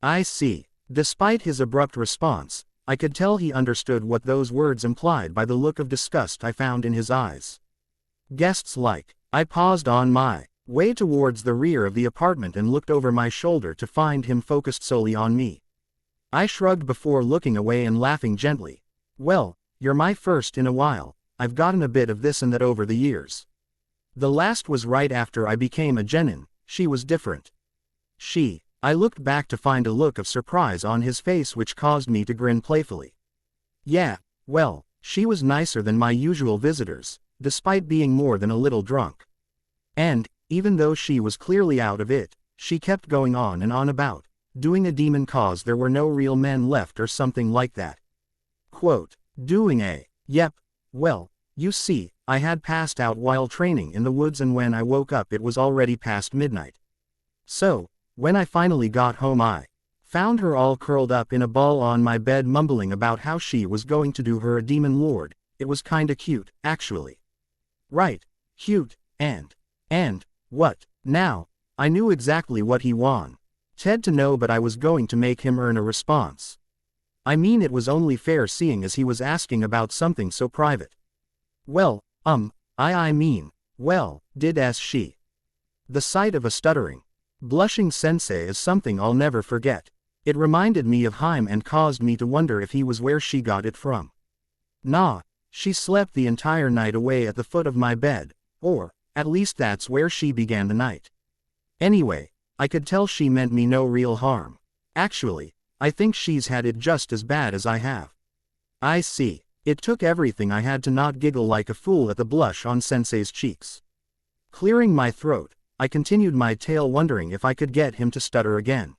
"I see." Despite his abrupt response, I could tell he understood what those words implied by the look of disgust I found in his eyes. Guests like. I paused on my way towards the rear of the apartment and looked over my shoulder to find him focused solely on me. I shrugged before looking away and laughing gently. Well, you're my first in a while. I've gotten a bit of this and that over the years. The last was right after I became a genin. She was different. I looked back to find a look of surprise on his face which caused me to grin playfully. Yeah, well, she was nicer than my usual visitors, despite being more than a little drunk. And, even though she was clearly out of it, she kept going on and on about doing a demon cause there were no real men left or something like that. Quote, yep, well, you see, I had passed out while training in the woods and when I woke up it was already past midnight. So, when I finally got home I found her all curled up in a ball on my bed mumbling about how she was going to do her a demon lord. It was kinda cute, actually. Right, cute, and what, now? I knew exactly what he wanted to know but I was going to make him earn a response. I mean it was only fair seeing as he was asking about something so private. Well, did as she. The sight of a stuttering, blushing sensei is something I'll never forget. It reminded me of Haim and caused me to wonder if he was where she got it from. Nah, she slept the entire night away at the foot of my bed, or, at least that's where she began the night. Anyway, I could tell she meant me no real harm. Actually, I think she's had it just as bad as I have. I see. It took everything I had to not giggle like a fool at the blush on sensei's cheeks. Clearing my throat, I continued my tale wondering if I could get him to stutter again.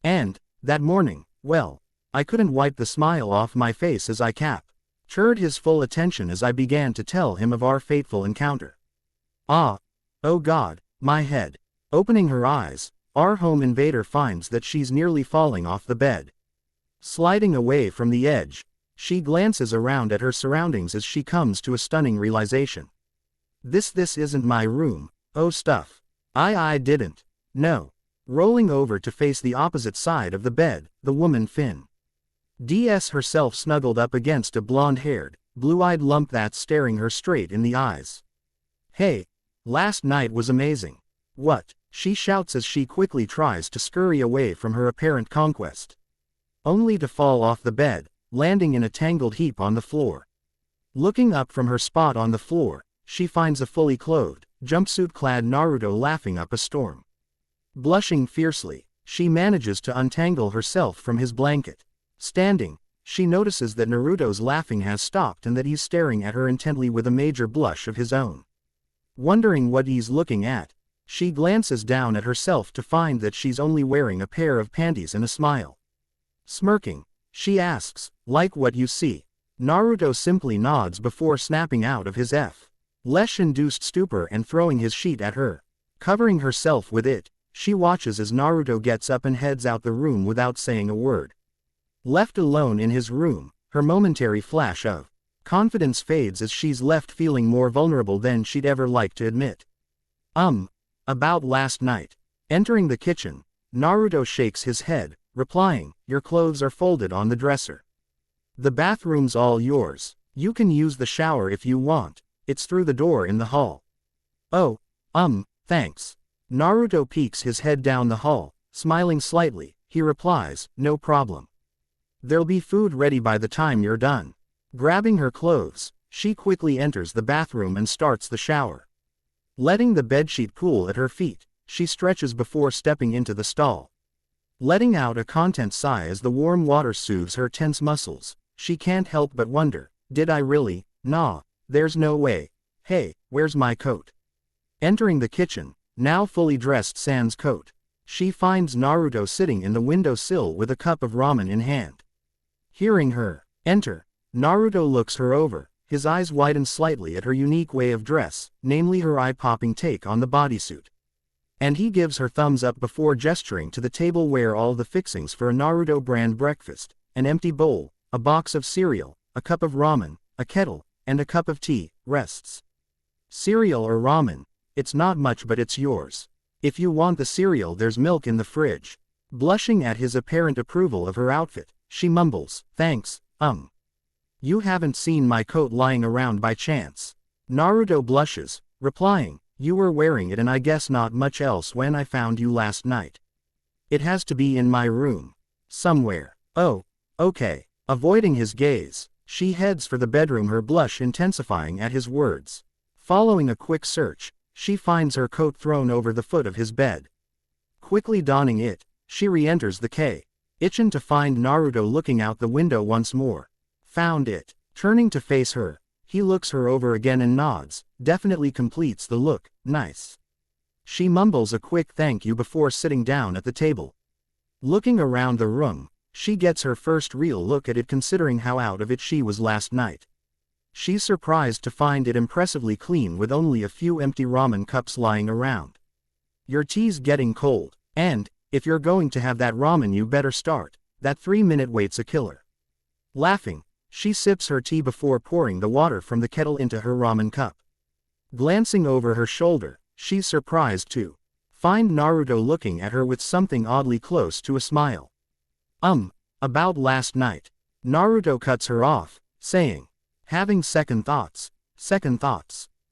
And, that morning, well, I couldn't wipe the smile off my face as I captured his full attention as I began to tell him of our fateful encounter. Oh God, my head. Opening her eyes, our home invader finds that she's nearly falling off the bed. Sliding away from the edge, she glances around at her surroundings as she comes to a stunning realization. This isn't my room, oh stuff. I didn't. No. Rolling over to face the opposite side of the bed, the woman Finn DS herself snuggled up against a blonde-haired, blue-eyed lump that's staring her straight in the eyes. Hey, last night was amazing. What? She shouts as she quickly tries to scurry away from her apparent conquest. Only to fall off the bed, landing in a tangled heap on the floor. Looking up from her spot on the floor, she finds a fully clothed, jumpsuit-clad Naruto laughing up a storm. Blushing fiercely, she manages to untangle herself from his blanket. Standing, she notices that Naruto's laughing has stopped and that he's staring at her intently with a major blush of his own. Wondering what he's looking at, she glances down at herself to find that she's only wearing a pair of panties and a smile. Smirking, she asks, like what you see. Naruto simply nods before snapping out of his flesh-induced stupor and throwing his sheet at her. Covering herself with it, she watches as Naruto gets up and heads out the room without saying a word. Left alone in his room, her momentary flash of confidence fades as she's left feeling more vulnerable than she'd ever like to admit. About last night. Entering the kitchen, Naruto shakes his head, replying, your clothes are folded on the dresser. The bathroom's all yours. You can use the shower if you want. It's through the door in the hall. Oh, thanks. Naruto peeks his head down the hall, smiling slightly. He replies, no problem. There'll be food ready by the time you're done. Grabbing her clothes, she quickly enters the bathroom and starts the shower. Letting the bedsheet cool at her feet, she stretches before stepping into the stall. Letting out a content sigh as the warm water soothes her tense muscles, she can't help but wonder, did I really? Nah, there's no way. Hey, where's my coat? Entering the kitchen, now fully dressed sans coat, she finds Naruto sitting in the windowsill with a cup of ramen in hand. Hearing her enter, Naruto looks her over, his eyes widen slightly at her unique way of dress, namely her eye-popping take on the bodysuit. And he gives her thumbs up before gesturing to the table where all the fixings for a Naruto brand breakfast, an empty bowl, a box of cereal, a cup of ramen, a kettle, and a cup of tea, rests. Cereal or ramen? It's not much but it's yours. If you want the cereal there's milk in the fridge. Blushing at his apparent approval of her outfit, she mumbles, thanks, You haven't seen my coat lying around by chance. Naruto blushes, replying, you were wearing it and I guess not much else when I found you last night. It has to be in my room. Somewhere. Oh, okay. Avoiding his gaze, she heads for the bedroom, her blush intensifying at his words. Following a quick search, she finds her coat thrown over the foot of his bed. Quickly donning it, she re-enters the kitchen to find Naruto looking out the window once more. Found it. Turning to face her, he looks her over again and nods, definitely completes the look, nice. She mumbles a quick thank you before sitting down at the table. Looking around the room, she gets her first real look at it considering how out of it she was last night. She's surprised to find it impressively clean with only a few empty ramen cups lying around. Your tea's getting cold, and, if you're going to have that ramen you better start, that 3-minute wait's a killer. Laughing, she sips her tea before pouring the water from the kettle into her ramen cup. Glancing over her shoulder, she's surprised to find Naruto looking at her with something oddly close to a smile. About last night. Naruto cuts her off, saying, having second thoughts.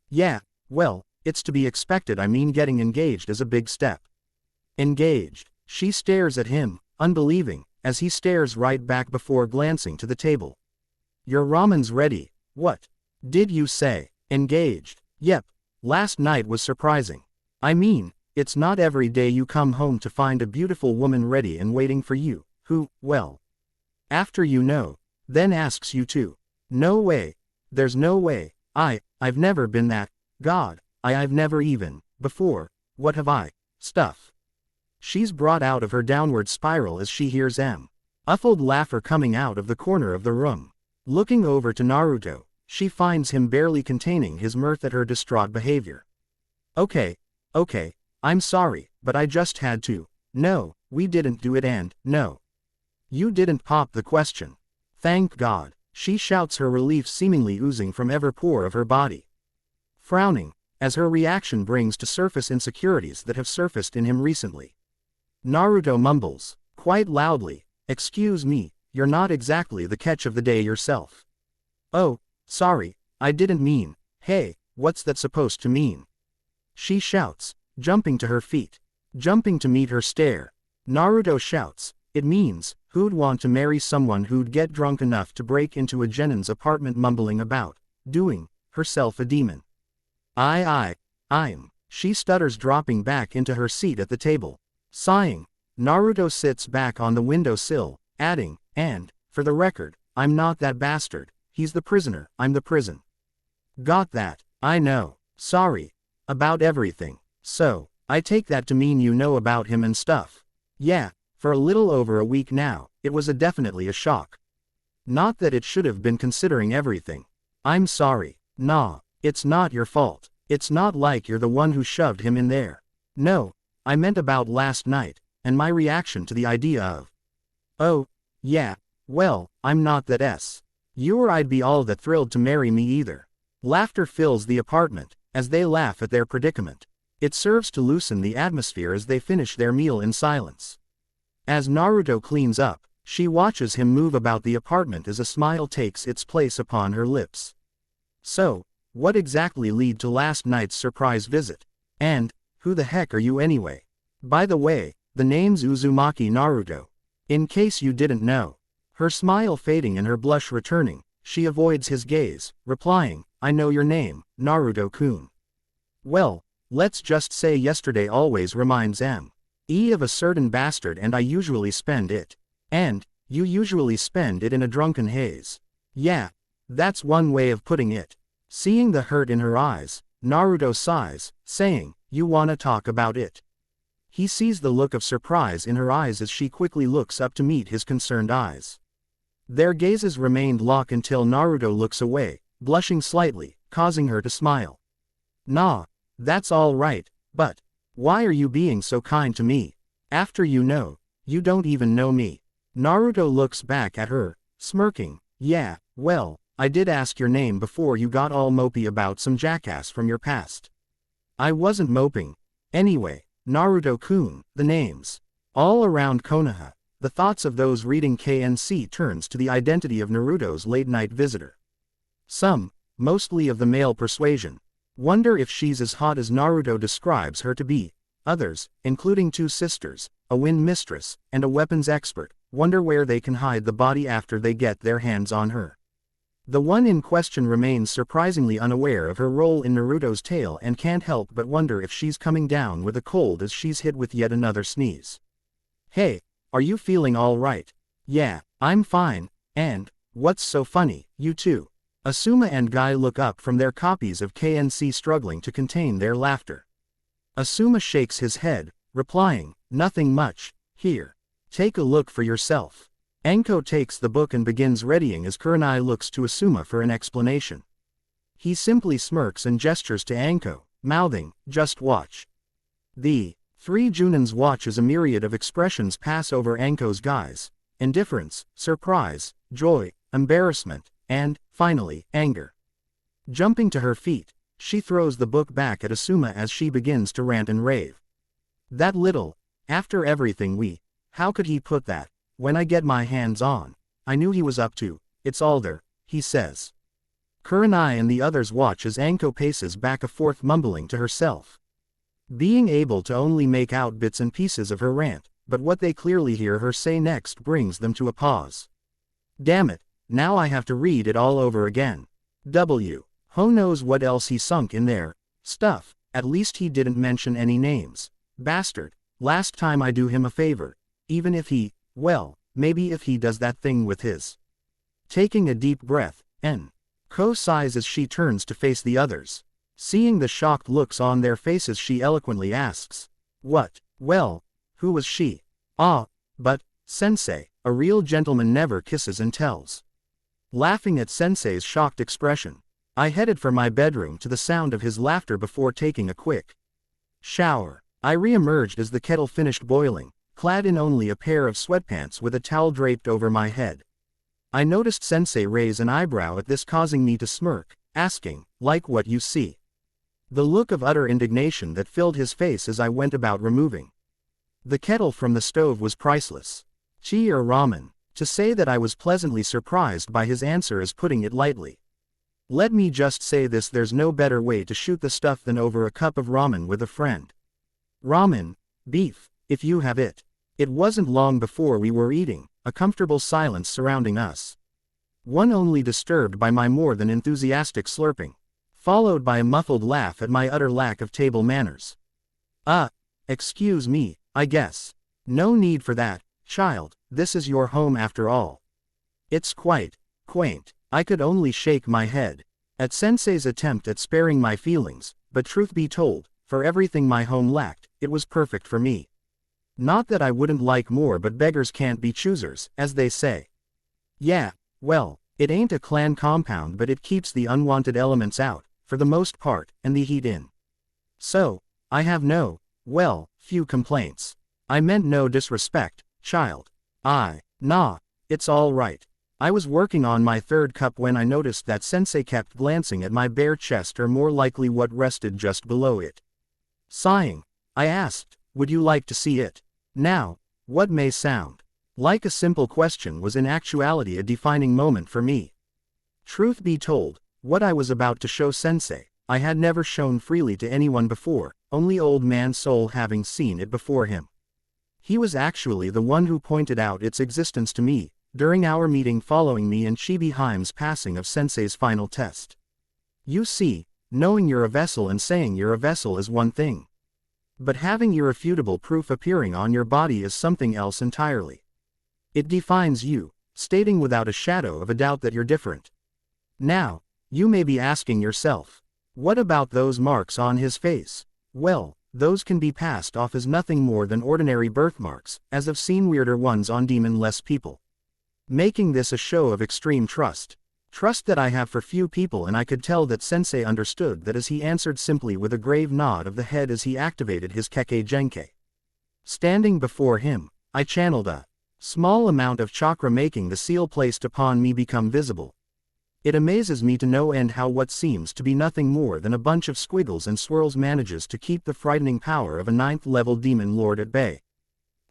Yeah, well, it's to be expected, I mean getting engaged is a big step. Engaged. She stares at him, unbelieving, as he stares right back before glancing to the table. Your ramen's ready. What did you say? Engaged. Yep. Last night was surprising. I mean, it's not every day you come home to find a beautiful woman ready and waiting for you, who, well, after you know, then asks you to. No way. There's no way. I've never been that. God, I've never even, before, what have I? Stuff. She's brought out of her downward spiral as she hears muffled laughter coming out of the corner of the room. Looking over to Naruto, she finds him barely containing his mirth at her distraught behavior. Okay, I'm sorry, but I just had to. No, we didn't do it and, no. You didn't pop the question. Thank God, she shouts, her relief seemingly oozing from every pore of her body. Frowning, as her reaction brings to surface insecurities that have surfaced in him recently. Naruto mumbles, quite loudly, excuse me, you're not exactly the catch of the day yourself. Oh, sorry, I didn't mean, hey, what's that supposed to mean? She shouts, jumping to her feet. Jumping to meet her stare. Naruto shouts, it means, who'd want to marry someone who'd get drunk enough to break into a genin's apartment mumbling about doing herself a demon. She stutters, dropping back into her seat at the table. Sighing, Naruto sits back on the windowsill, adding, and, for the record, I'm not that bastard, he's the prisoner, I'm the prison. Got that, I know, sorry. About everything. So, I take that to mean you know about him and stuff. Yeah, for a little over a week now, it was definitely a shock. Not that it should have been considering everything. I'm sorry. Nah, it's not your fault. It's not like you're the one who shoved him in there. No, I meant about last night, and my reaction to the idea of. Oh, yeah, well, I'm not that you or I'd be all that thrilled to marry me either. Laughter fills the apartment, as they laugh at their predicament. It serves to loosen the atmosphere as they finish their meal in silence. As Naruto cleans up, she watches him move about the apartment as a smile takes its place upon her lips. So, what exactly led to last night's surprise visit? And, who the heck are you anyway? By the way, the name's Uzumaki Naruto. In case you didn't know. Her smile fading and her blush returning, she avoids his gaze, replying, I know your name, Naruto-kun. Well, let's just say yesterday always reminds me of a certain bastard and I usually spend it. And, you usually spend it in a drunken haze. Yeah, that's one way of putting it. Seeing the hurt in her eyes, Naruto sighs, saying, you wanna talk about it? He sees the look of surprise in her eyes as she quickly looks up to meet his concerned eyes. Their gazes remained locked until Naruto looks away, blushing slightly, causing her to smile. Nah, that's all right, but why are you being so kind to me? After you don't even know me. Naruto looks back at her, smirking. Yeah, well, I did ask your name before you got all mopey about some jackass from your past. I wasn't moping. Anyway, Naruto-kun, the name's all around Konoha. the thoughts of those reading KNC turns to the identity of Naruto's late-night visitor. Some, mostly of the male persuasion, wonder if she's as hot as Naruto describes her to be. Others, including 2 sisters, a wind mistress, and a weapons expert, wonder where they can hide the body after they get their hands on her. The one in question remains surprisingly unaware of her role in Naruto's tale and can't help but wonder if she's coming down with a cold as she's hit with yet another sneeze. "Hey, are you feeling all right?" "Yeah, I'm fine, and, what's so funny, you too?" Asuma and Guy look up from their copies of KNC, struggling to contain their laughter. Asuma shakes his head, replying, "Nothing much. Here. Take a look for yourself." Anko takes the book and begins readying as Kurenai looks to Asuma for an explanation. He simply smirks and gestures to Anko, mouthing, "Just watch." The 3 Junins watch as a myriad of expressions pass over Anko's guise: indifference, surprise, joy, embarrassment, and, finally, anger. Jumping to her feet, she throws the book back at Asuma as she begins to rant and rave. "That little, after everything how could he put that? When I get my hands on, I knew he was up to, it's all there," he says. Kurenai and the others watch as Anko paces back and forth, mumbling to herself. Being able to only make out bits and pieces of her rant, but what they clearly hear her say next brings them to a pause. "Damn it, now I have to read it all over again. Who knows what else he sunk in there? Stuff, at least he didn't mention any names. Bastard, last time I do him a favor, even if he, well, maybe if he does that thing with his." Taking a deep breath, Ko sighs as she turns to face the others. Seeing the shocked looks on their faces, she eloquently asks, "What? Well, who was she?" "Ah, but, sensei, a real gentleman never kisses and tells." Laughing at sensei's shocked expression, I headed for my bedroom to the sound of his laughter before taking a quick shower. I re-emerged as the kettle finished boiling, clad in only a pair of sweatpants with a towel draped over my head. I noticed sensei raise an eyebrow at this, causing me to smirk, asking, "Like what you see?" The look of utter indignation that filled his face as I went about removing the kettle from the stove was priceless. Tea or ramen? To say that I was pleasantly surprised by his answer is putting it lightly. Let me just say this: there's no better way to shoot the stuff than over a cup of ramen with a friend. Ramen, beef, if you have it. It wasn't long before we were eating, a comfortable silence surrounding us. One only disturbed by my more than enthusiastic slurping, followed by a muffled laugh at my utter lack of table manners. Excuse me, I guess. No need for that, child, this is your home after all. It's quite quaint. I could only shake my head at sensei's attempt at sparing my feelings, but truth be told, for everything my home lacked, it was perfect for me. Not that I wouldn't like more, but beggars can't be choosers, as they say. Yeah, well, it ain't a clan compound, but it keeps the unwanted elements out, for the most part, and the heat in. So, I have few complaints. I meant no disrespect, child. Nah, it's all right. I was working on my 3rd cup when I noticed that sensei kept glancing at my bare chest, or more likely what rested just below it. Sighing, I asked, "Would you like to see it?" Now, what may sound like a simple question was in actuality a defining moment for me. Truth be told, what I was about to show sensei, I had never shown freely to anyone before, only old man Soul having seen it before him. He was actually the one who pointed out its existence to me, during our meeting following me and Chibi Haim's passing of sensei's final test. You see, knowing you're a vessel and saying you're a vessel is one thing. But having irrefutable proof appearing on your body is something else entirely. It defines you, stating without a shadow of a doubt that you're different. Now, you may be asking yourself, what about those marks on his face? Well, those can be passed off as nothing more than ordinary birthmarks, as I've seen weirder ones on demon-less people. Making this a show of extreme trust. Trust that I have for few people, and I could tell that sensei understood that as he answered simply with a grave nod of the head as he activated his Kekkei Genkei. Standing before him, I channeled a small amount of chakra, making the seal placed upon me become visible. It amazes me to no end how what seems to be nothing more than a bunch of squiggles and swirls manages to keep the frightening power of a 9th-level demon lord at bay.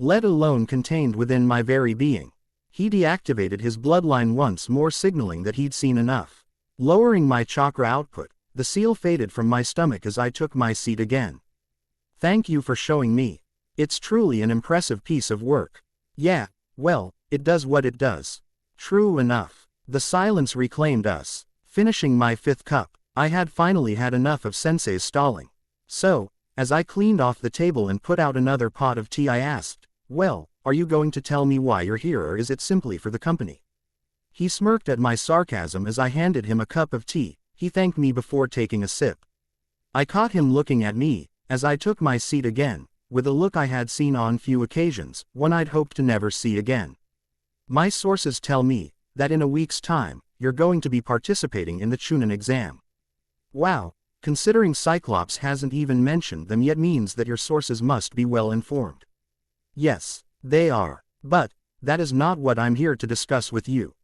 let alone contained within my very being. He deactivated his bloodline once more, signaling that he'd seen enough. Lowering my chakra output, the seal faded from my stomach as I took my seat again. Thank you for showing me. It's truly an impressive piece of work. Yeah, well, it does what it does. True enough. The silence reclaimed us. Finishing my 5th cup, I had finally had enough of Sensei's stalling. So, as I cleaned off the table and put out another pot of tea, I asked, "Well, are you going to tell me why you're here, or is it simply for the company?" He smirked at my sarcasm as I handed him a cup of tea. He thanked me before taking a sip. I caught him looking at me, as I took my seat again, with a look I had seen on few occasions, one I'd hoped to never see again. My sources tell me that in a week's time, you're going to be participating in the Chunin exam. Wow, considering Cyclops hasn't even mentioned them yet means that your sources must be well informed. Yes, they are, but that is not what I'm here to discuss with you.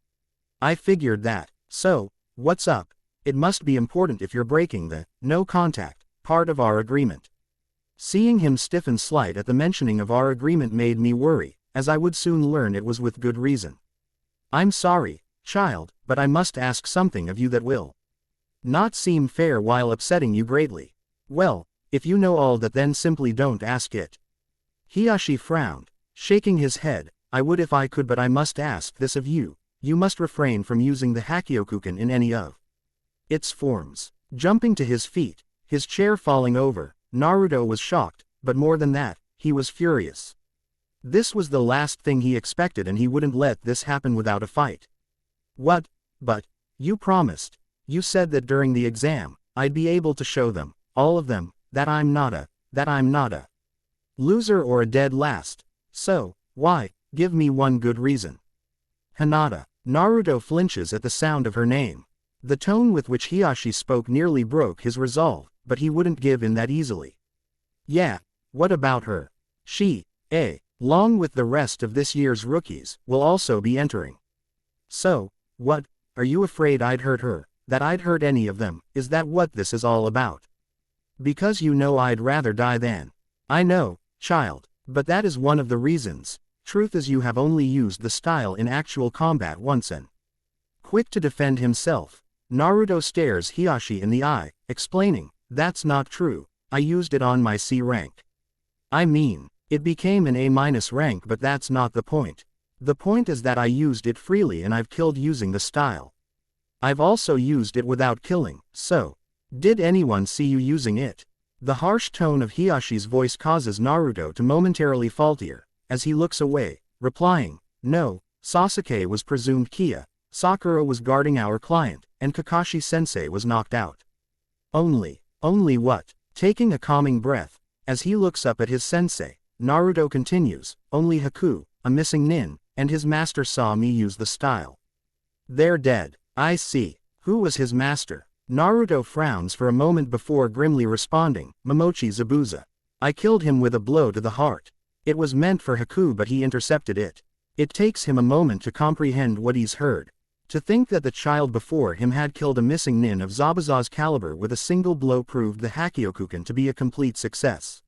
I figured that. So, what's up? It must be important if you're breaking the no contact part of our agreement. Seeing him stiffen slight at the mentioning of our agreement made me worry, as I would soon learn it was with good reason. I'm sorry, child, but I must ask something of you that will not seem fair while upsetting you greatly. Well, if you know all that, then simply don't ask it. Hiashi frowned, shaking his head. I would if I could, but I must ask this of you. You must refrain from using the Hakyokuken in any of its forms. Jumping to his feet, his chair falling over, Naruto was shocked, but more than that, he was furious. This was the last thing he expected, and he wouldn't let this happen without a fight. What? But you promised. You said that during the exam, I'd be able to show them, all of them, that I'm not a loser or a dead last. So, why? Give me one good reason. Hinata. Naruto flinches at the sound of her name. The tone with which Hiashi spoke nearly broke his resolve, but he wouldn't give in that easily. Yeah, what about her? She, along with the rest of this year's rookies, will also be entering. So, what, are you afraid I'd hurt her, that I'd hurt any of them? Is that what this is all about? Because you know I'd rather die than. I know, child, but that is one of the reasons. Truth is, you have only used the style in actual combat once, and quick to defend himself, Naruto stares Hiashi in the eye, explaining, that's not true, I used it on my C rank. I mean, it became an A- rank, but that's not the point. The point is that I used it freely and I've killed using the style. I've also used it without killing, so, did anyone see you using it? The harsh tone of Hiyashi's voice causes Naruto to momentarily falter, as he looks away, replying, no, Sasuke was presumed Kia, Sakura was guarding our client, and Kakashi-sensei was knocked out. Only what? Taking a calming breath, as he looks up at his sensei, Naruto continues, only Haku, a missing nin, and his master saw me use the style. They're dead. I see. Who was his master? Naruto frowns for a moment before grimly responding, Momochi Zabuza. I killed him with a blow to the heart. It was meant for Haku, but he intercepted it. It takes him a moment to comprehend what he's heard. To think that the child before him had killed a missing nin of Zabuza's caliber with a single blow proved the Hakyokuken to be a complete success.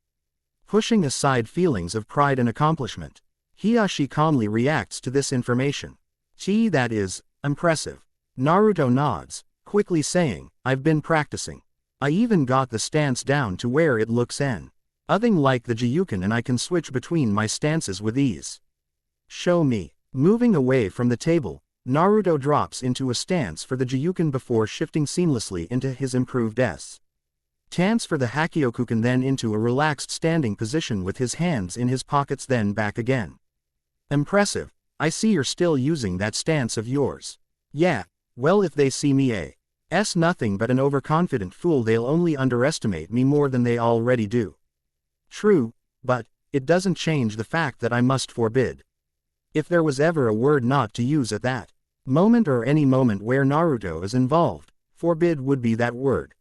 Pushing aside feelings of pride and accomplishment, Hiashi calmly reacts to this information. Gee, that is impressive. Naruto nods, quickly saying, I've been practicing. I even got the stance down to where it looks nothing like the Jiyuken, and I can switch between my stances with ease. Show me. Moving away from the table, Naruto drops into a stance for the Jiyuken before shifting seamlessly into his improved stance for the Hakyokuken, then into a relaxed standing position with his hands in his pockets, then back again. Impressive. I see you're still using that stance of yours. Yeah, well, if they see me as nothing but an overconfident fool, they'll only underestimate me more than they already do. True, but it doesn't change the fact that I must forbid. If there was ever a word not to use at that moment, or any moment where Naruto is involved, forbid would be that word.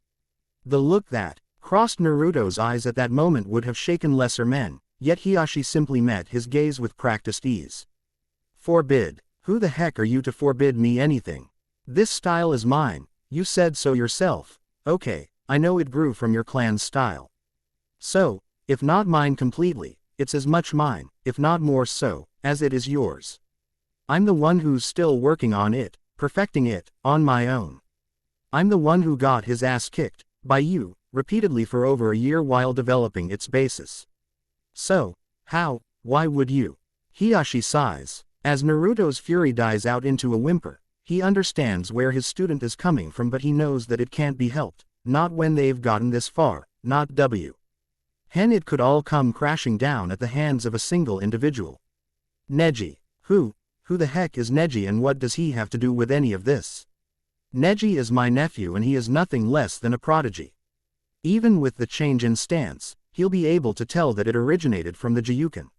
The look that crossed Naruto's eyes at that moment would have shaken lesser men, yet Hiashi simply met his gaze with practiced ease. Forbid? Who the heck are you to forbid me anything? This style is mine, you said so yourself. Okay, I know it grew from your clan's style. So, if not mine completely, it's as much mine, if not more so, as it is yours. I'm the one who's still working on it, perfecting it, on my own. I'm the one who got his ass kicked, by you, repeatedly for over a year while developing its basis. So, why would you? Hiashi sighs. As Naruto's fury dies out into a whimper, he understands where his student is coming from, but he knows that it can't be helped, not when they've gotten this far, not it could all come crashing down at the hands of a single individual. Neji. Who the heck is Neji and what does he have to do with any of this? Neji is my nephew and he is nothing less than a prodigy. Even with the change in stance, he'll be able to tell that it originated from the Gyuken.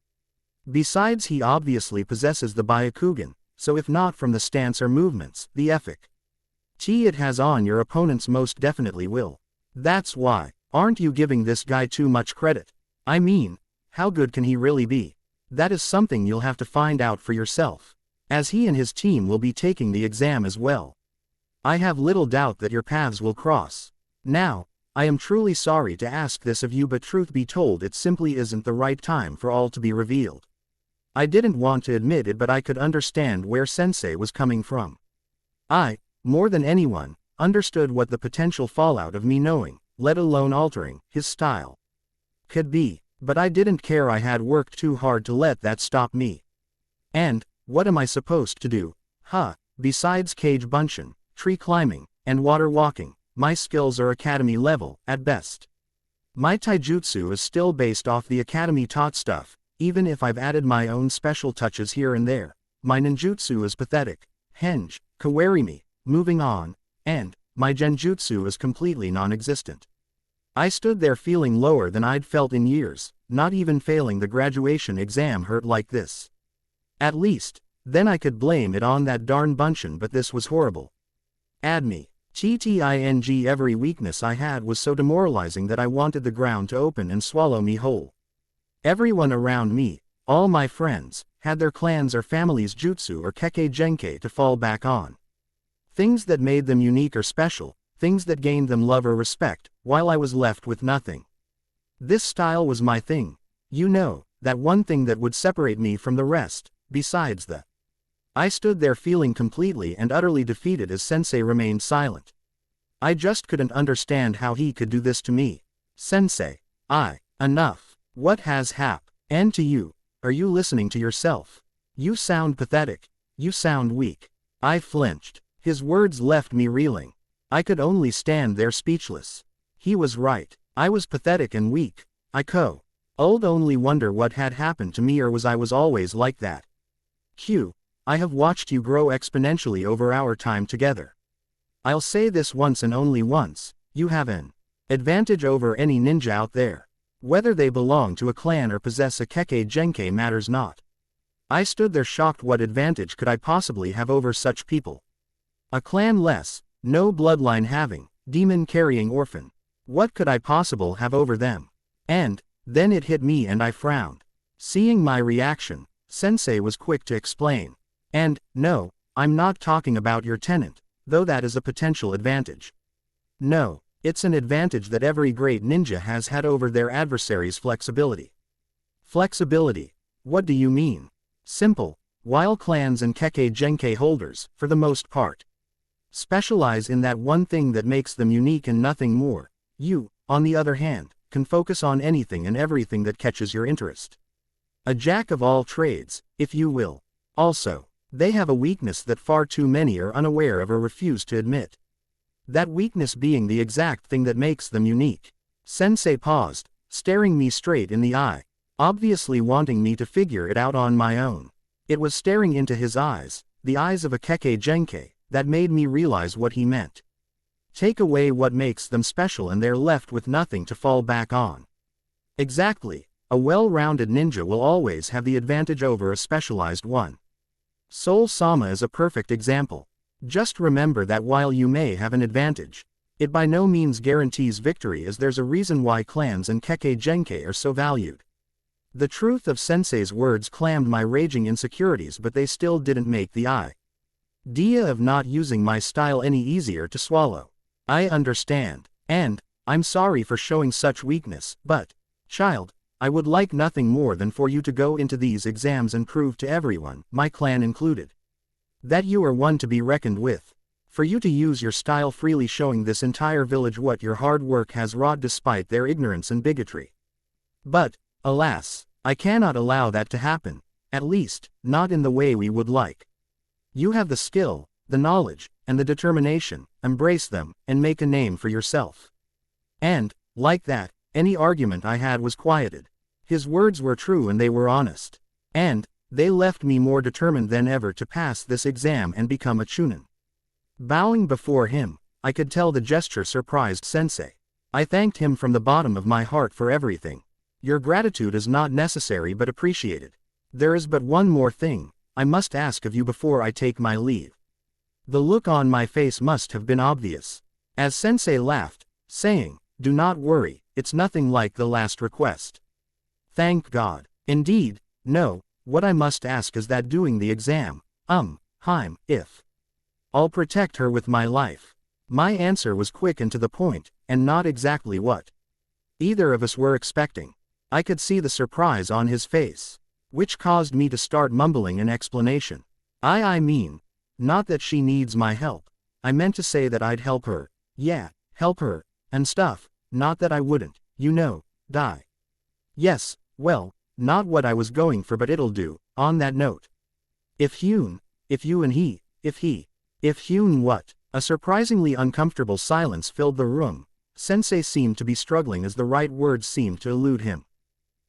Besides, he obviously possesses the Byakugan, so if not from the stance or movements, the effic it has on your opponents most definitely will. That's why, aren't you giving this guy too much credit? I mean, how good can he really be? That is something you'll have to find out for yourself, as he and his team will be taking the exam as well. I have little doubt that your paths will cross. Now, I am truly sorry to ask this of you, but truth be told, it simply isn't the right time for all to be revealed. I didn't want to admit it, but I could understand where Sensei was coming from. I, more than anyone, understood what the potential fallout of me knowing, let alone altering, his style could be, but I didn't care. I had worked too hard to let that stop me. And, what am I supposed to do? Besides cage bunshin, tree climbing, and water walking, my skills are academy level, at best. My taijutsu is still based off the academy taught stuff, even if I've added my own special touches here and there. My ninjutsu is pathetic. Henge, kawarimi, moving on, and my genjutsu is completely non-existent. I stood there feeling lower than I'd felt in years. Not even failing the graduation exam hurt like this. At least, then I could blame it on that darn bunshin, but this was horrible. Add me. TTING. Every weakness I had was so demoralizing that I wanted the ground to open and swallow me whole. Everyone around me, all my friends, had their clans or families' jutsu or kekkei genkei to fall back on. Things that made them unique or special, things that gained them love or respect, while I was left with nothing. This style was my thing. You know, that one thing that would separate me from the rest, besides the... I stood there feeling completely and utterly defeated as Sensei remained silent. I just couldn't understand how he could do this to me. Sensei. Enough. What has happened? And to you, are you listening to yourself? You sound pathetic. You sound weak. I flinched. His words left me reeling. I could only stand there speechless. He was right. I was pathetic and weak. I'd only wonder what had happened to me, or was I always like that? I have watched you grow exponentially over our time together. I'll say this once and only once, you have an advantage over any ninja out there. Whether they belong to a clan or possess a kekkei genkei matters not. I stood there shocked. What advantage could I possibly have over such people? A clan less, no bloodline having, demon carrying orphan. What could I possibly have over them? And then it hit me and I frowned. Seeing my reaction, Sensei was quick to explain. And, no, I'm not talking about your tenant, though that is a potential advantage. No, it's an advantage that every great ninja has had over their adversaries: flexibility. Flexibility? What do you mean? Simple. While clans and kekkei genkei holders, for the most part, specialize in that one thing that makes them unique and nothing more, you, on the other hand, can focus on anything and everything that catches your interest. A jack of all trades, if you will. Also, they have a weakness that far too many are unaware of or refuse to admit. That weakness being the exact thing that makes them unique. Sensei paused, staring me straight in the eye, obviously wanting me to figure it out on my own. It was staring into his eyes, the eyes of a kekkei genkei, that made me realize what he meant. Take away what makes them special and they're left with nothing to fall back on. Exactly, a well-rounded ninja will always have the advantage over a specialized one. Soul Sama is a perfect example. Just remember that while you may have an advantage, it by no means guarantees victory, as there's a reason why clans and kekkei genkei are so valued. The truth of Sensei's words calmed my raging insecurities, but they still didn't make the idea of not using my style any easier to swallow. I understand, and I'm sorry for showing such weakness, but, child, I would like nothing more than for you to go into these exams and prove to everyone, my clan included, that you are one to be reckoned with. For you to use your style freely, showing this entire village what your hard work has wrought despite their ignorance and bigotry. But, alas, I cannot allow that to happen, at least, not in the way we would like. You have the skill, the knowledge, and the determination, embrace them, and make a name for yourself. And, like that, any argument I had was quieted. His words were true and they were honest. And, they left me more determined than ever to pass this exam and become a chunin. Bowing before him, I could tell the gesture surprised Sensei. I thanked him from the bottom of my heart for everything. Your gratitude is not necessary but appreciated. There is but one more thing I must ask of you before I take my leave. The look on my face must have been obvious, as Sensei laughed, saying, "Do not worry, it's nothing like the last request." Thank God. Indeed, no, what I must ask is that doing the exam, if I'll protect her with my life. My answer was quick and to the point, and not exactly what either of us were expecting. I could see the surprise on his face, which caused me to start mumbling an explanation. I mean, not that she needs my help. I meant to say that I'd help her. Yeah, help her, and stuff, not that I wouldn't, die. Yes, well, not what I was going for, but it'll do, on that note. If Hyun what? A surprisingly uncomfortable silence filled the room. Sensei seemed to be struggling as the right words seemed to elude him.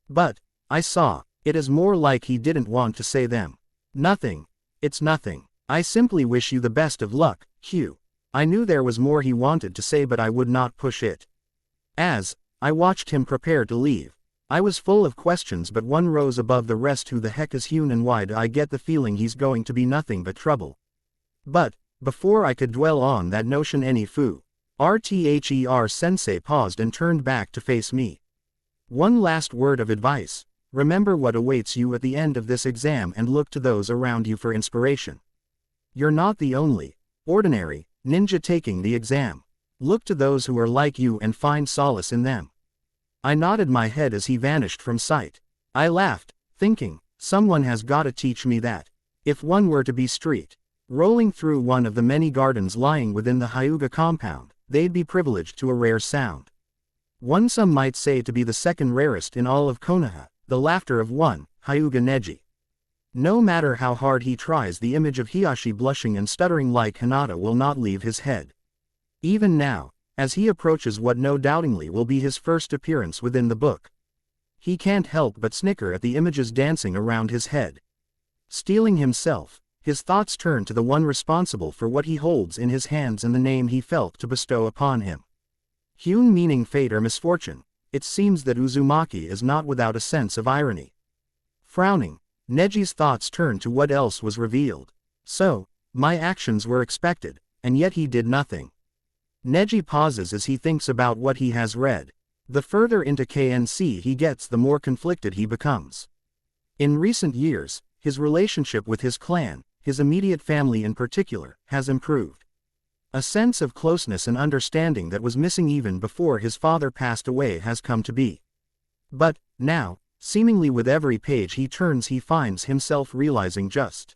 But, I saw, it is more like he didn't want to say them. Nothing. It's nothing. I simply wish you the best of luck, Hugh. I knew there was more he wanted to say but I would not push it. As I watched him prepare to leave, I was full of questions but one rose above the rest. Who the heck is Hyun and why do I get the feeling he's going to be nothing but trouble? But, before I could dwell on that notion any fu, RTHER Sensei paused and turned back to face me. One last word of advice. Remember what awaits you at the end of this exam and look to those around you for inspiration. You're not the only, ordinary, ninja taking the exam. Look to those who are like you and find solace in them. I nodded my head as he vanished from sight. I laughed, thinking, someone has gotta teach me that. If one were to be street rolling through one of the many gardens lying within the Hyuga compound, they'd be privileged to a rare sound. One some might say to be the second rarest in all of Konoha, the laughter of one, Hyuga Neji. No matter how hard he tries, the image of Hiashi blushing and stuttering like Hinata will not leave his head. Even now, as he approaches what no doubtingly will be his first appearance within the book, he can't help but snicker at the images dancing around his head. Steeling himself, his thoughts turn to the one responsible for what he holds in his hands and the name he felt to bestow upon him. Hyun meaning fate or misfortune. It seems that Uzumaki is not without a sense of irony. Frowning, Neji's thoughts turned to what else was revealed. So, my actions were expected, and yet he did nothing. Neji pauses as he thinks about what he has read. The further into KNC he gets, the more conflicted he becomes. In recent years, his relationship with his clan, his immediate family in particular, has improved. A sense of closeness and understanding that was missing even before his father passed away has come to be. But, now, seemingly with every page he turns he finds himself realizing just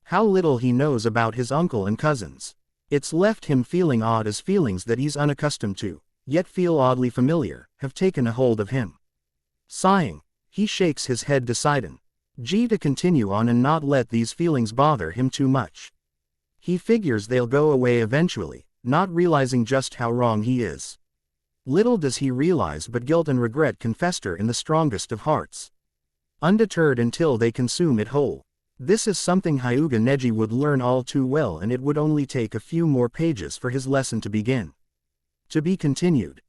how little he knows about his uncle and cousins. It's left him feeling odd as feelings that he's unaccustomed to, yet feel oddly familiar, have taken a hold of him. Sighing, he shakes his head deciding to continue on and not let these feelings bother him too much. He figures they'll go away eventually, not realizing just how wrong he is. Little does he realize but guilt and regret can fester in the strongest of hearts, undeterred until they consume it whole. This is something Hyuga Neji would learn all too well, and it would only take a few more pages for his lesson to begin. To be continued.